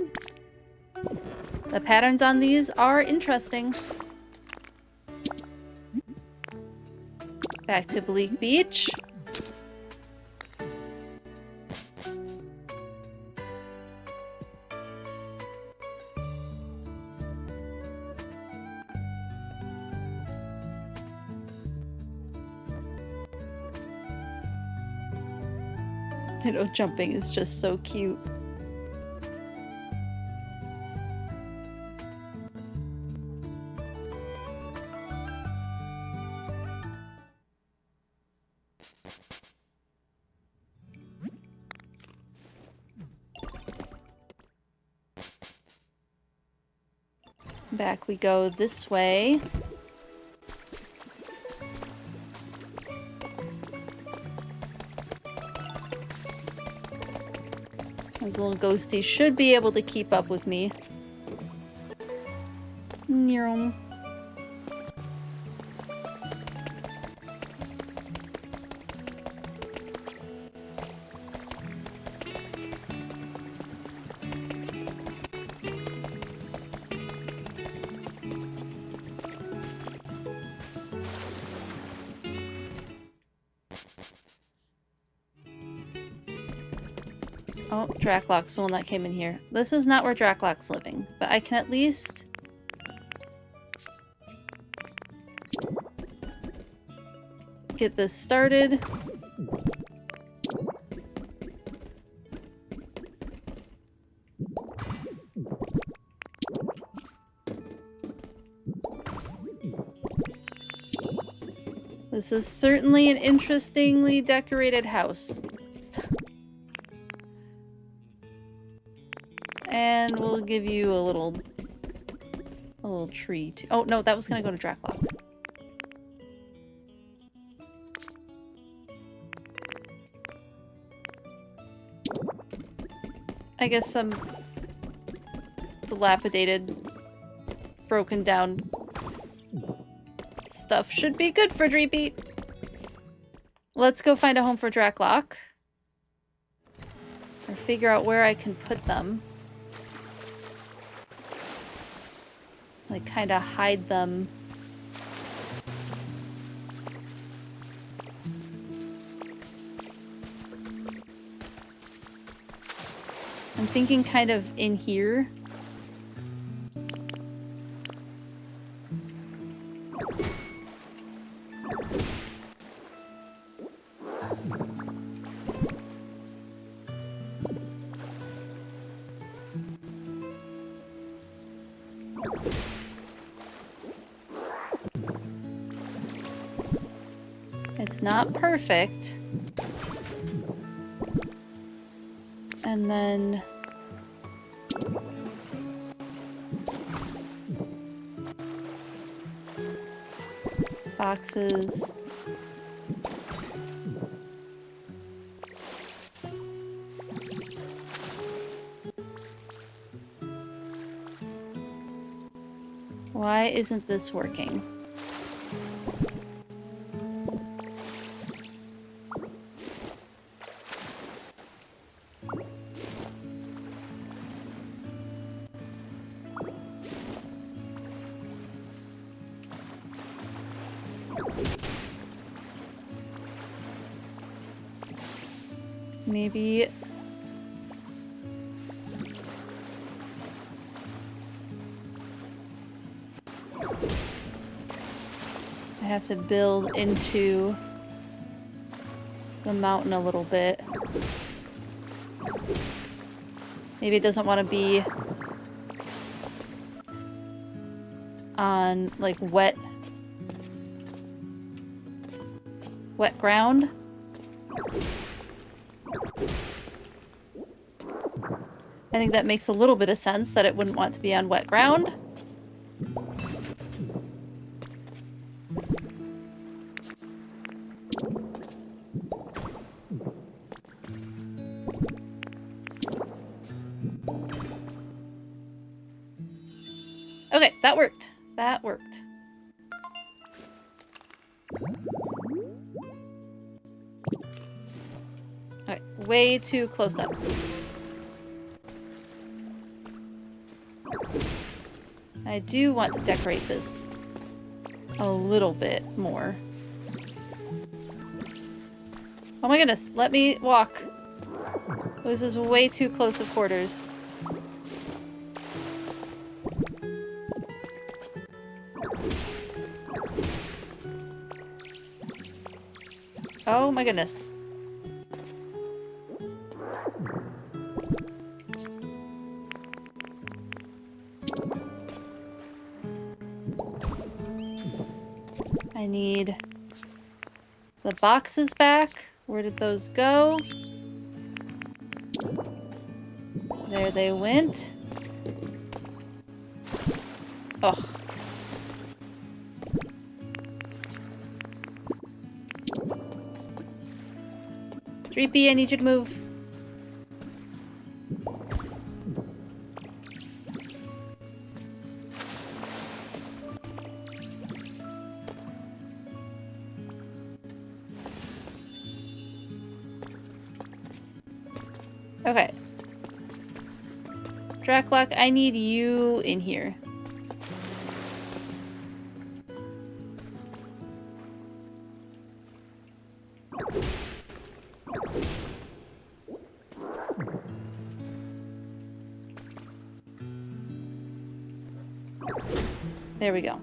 The patterns on these are interesting. Back to Bleak Beach. Ditto jumping is just so cute. Back we go this way. Those little ghosties should be able to keep up with me. Nyrum. Oh, Draklock's the one that came in here. This is not where Draklock's living, but I can at least... get this started. This is certainly an interestingly decorated house. And we'll give you a little tree too. Oh no, that was gonna go to Draklock. I guess some dilapidated, broken down stuff should be good for Dreepy. Let's go find a home for Draklock. Or figure out where I can put them. Like, kind of hide them. I'm thinking kind of in here. It's not perfect. And then... boxes. Why isn't this working? Maybe... I have to build into the mountain a little bit. Maybe it doesn't want to be on, like, wet ground. I think that makes a little bit of sense that it wouldn't want to be on wet ground. Okay, that worked. That worked. Okay, way too close up. I do want to decorate this a little bit more. Oh my goodness, let me walk. This is way too close of quarters. Oh my goodness. I need the boxes back. Where did those go? There they went. Ugh. Dreepy, I need you to move. Okay. Dracklock, I need you in here. There we go.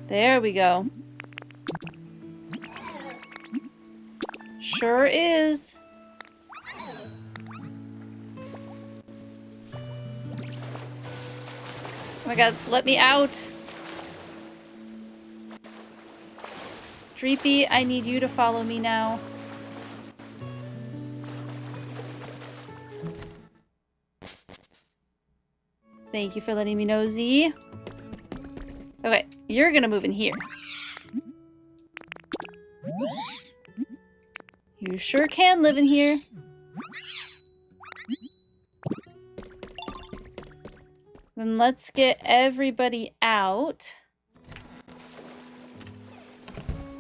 There we go. Sure is. Oh my god, let me out. Dreepy, I need you to follow me now. Thank you for letting me know, Z. Okay, you're gonna move in here. You sure can live in here. Then let's get everybody out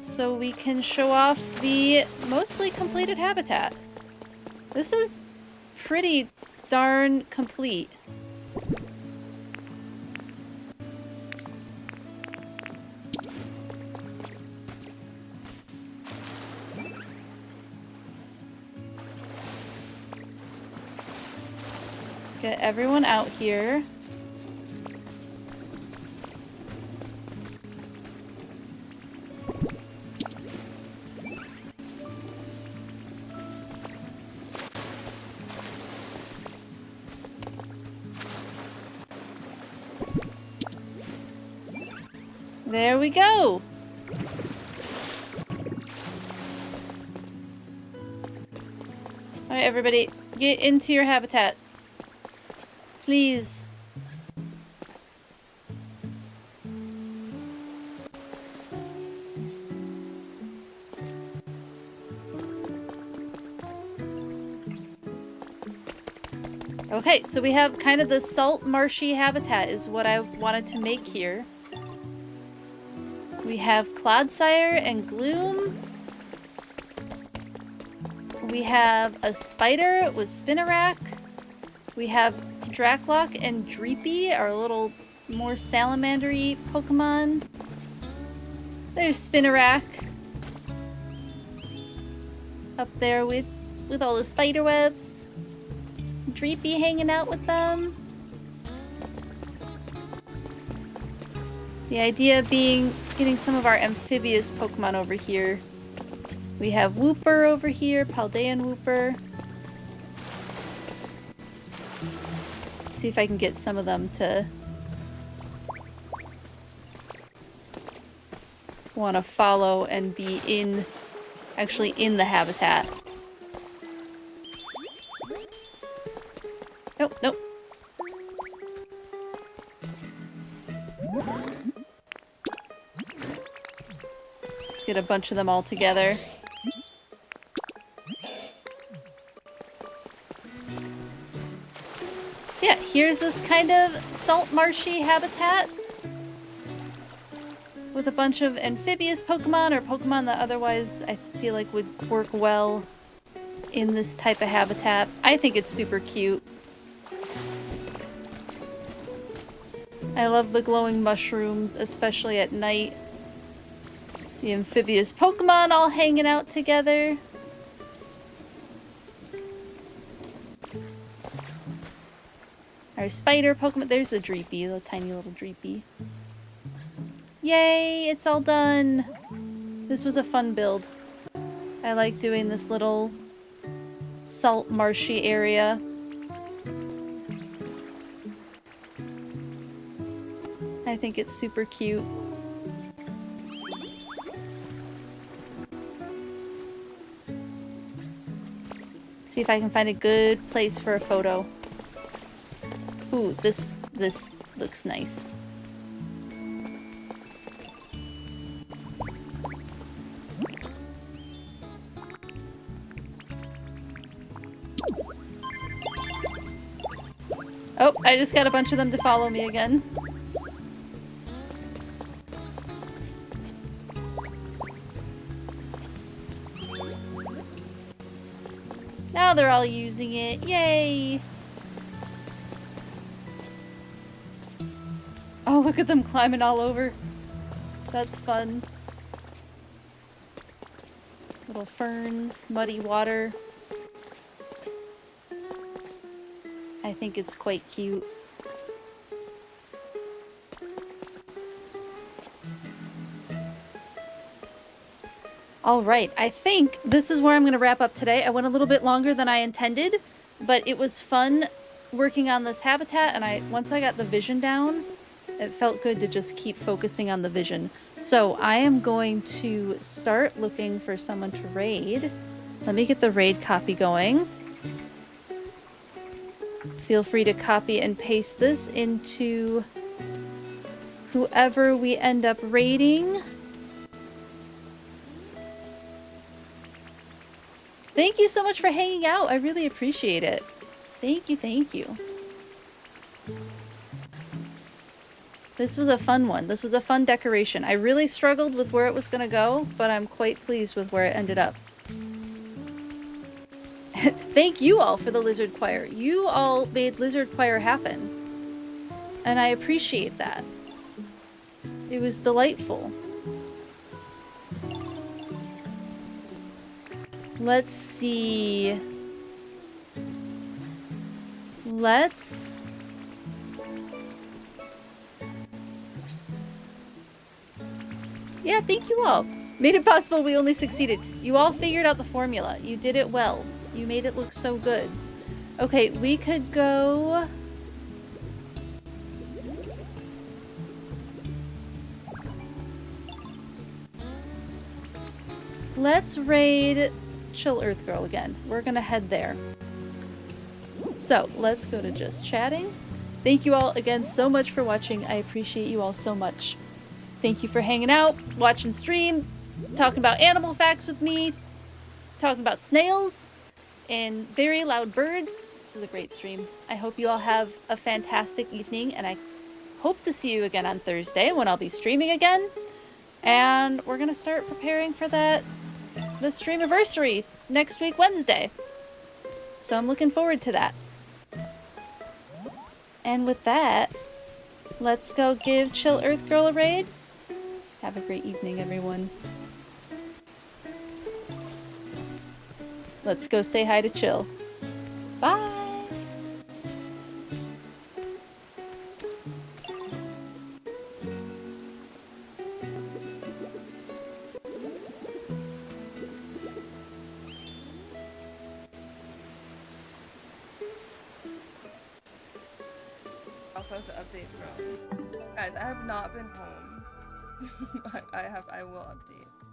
so we can show off the mostly completed habitat. This is pretty darn complete. Get everyone out here. There we go. All right, everybody, get into your habitat. Please. Okay, so we have kind of the salt marshy habitat is what I wanted to make here. We have Clodsire and Gloom. We have a spider with Spinnerack. We have Dracklock and Dreepy, our little more salamander-y Pokemon. There's Spinnerack. Up there with all the spider webs. Dreepy hanging out with them. The idea being getting some of our amphibious Pokemon over here. We have Wooper over here, Paldean Wooper. See if I can get some of them to want to follow and be actually in the habitat. Nope, nope. Let's get a bunch of them all together. So yeah, here's this kind of salt marshy habitat with a bunch of amphibious Pokemon, or Pokemon that otherwise I feel like would work well in this type of habitat. I think it's super cute. I love the glowing mushrooms, especially at night. The amphibious Pokemon all hanging out together. Our spider Pokemon. There's the Dreepy, the tiny little Dreepy. Yay, it's all done. This was a fun build. I like doing this little salt marshy area. I think it's super cute. See if I can find a good place for a photo. Ooh, this looks nice. Oh, I just got a bunch of them to follow me again. Now they're all using it. Yay! Oh, look at them climbing all over. That's fun. Little ferns, muddy water. I think it's quite cute. Alright, I think this is where I'm going to wrap up today. I went a little bit longer than I intended, but it was fun working on this habitat, and once I got the vision down, it felt good to just keep focusing on the vision. So I am going to start looking for someone to raid. Let me get the raid copy going. Feel free to copy and paste this into whoever we end up raiding. Thank you so much for hanging out. I really appreciate it. Thank you, thank you. This was a fun one. This was a fun decoration. I really struggled with where it was going to go, but I'm quite pleased with where it ended up. Thank you all for the Lizard Choir. You all made Lizard Choir happen. And I appreciate that. It was delightful. Let's see. Let's... Yeah, thank you all. Made it possible, we only succeeded. You all figured out the formula. You did it well. You made it look so good. Okay, we could go... Let's raid Chill Earth Girl again. We're gonna head there. So, let's go to just chatting. Thank you all again so much for watching. I appreciate you all so much. Thank you for hanging out, watching stream, talking about animal facts with me, talking about snails, and very loud birds. This is a great stream. I hope you all have a fantastic evening, and I hope to see you again on Thursday when I'll be streaming again. And we're gonna start preparing for the streamiversary next week, Wednesday. So I'm looking forward to that. And with that, let's go give Chill Earth Girl a raid. Have a great evening, everyone. Let's go say hi to Chill. Bye! Also have to update from guys. I have not been home. I will update.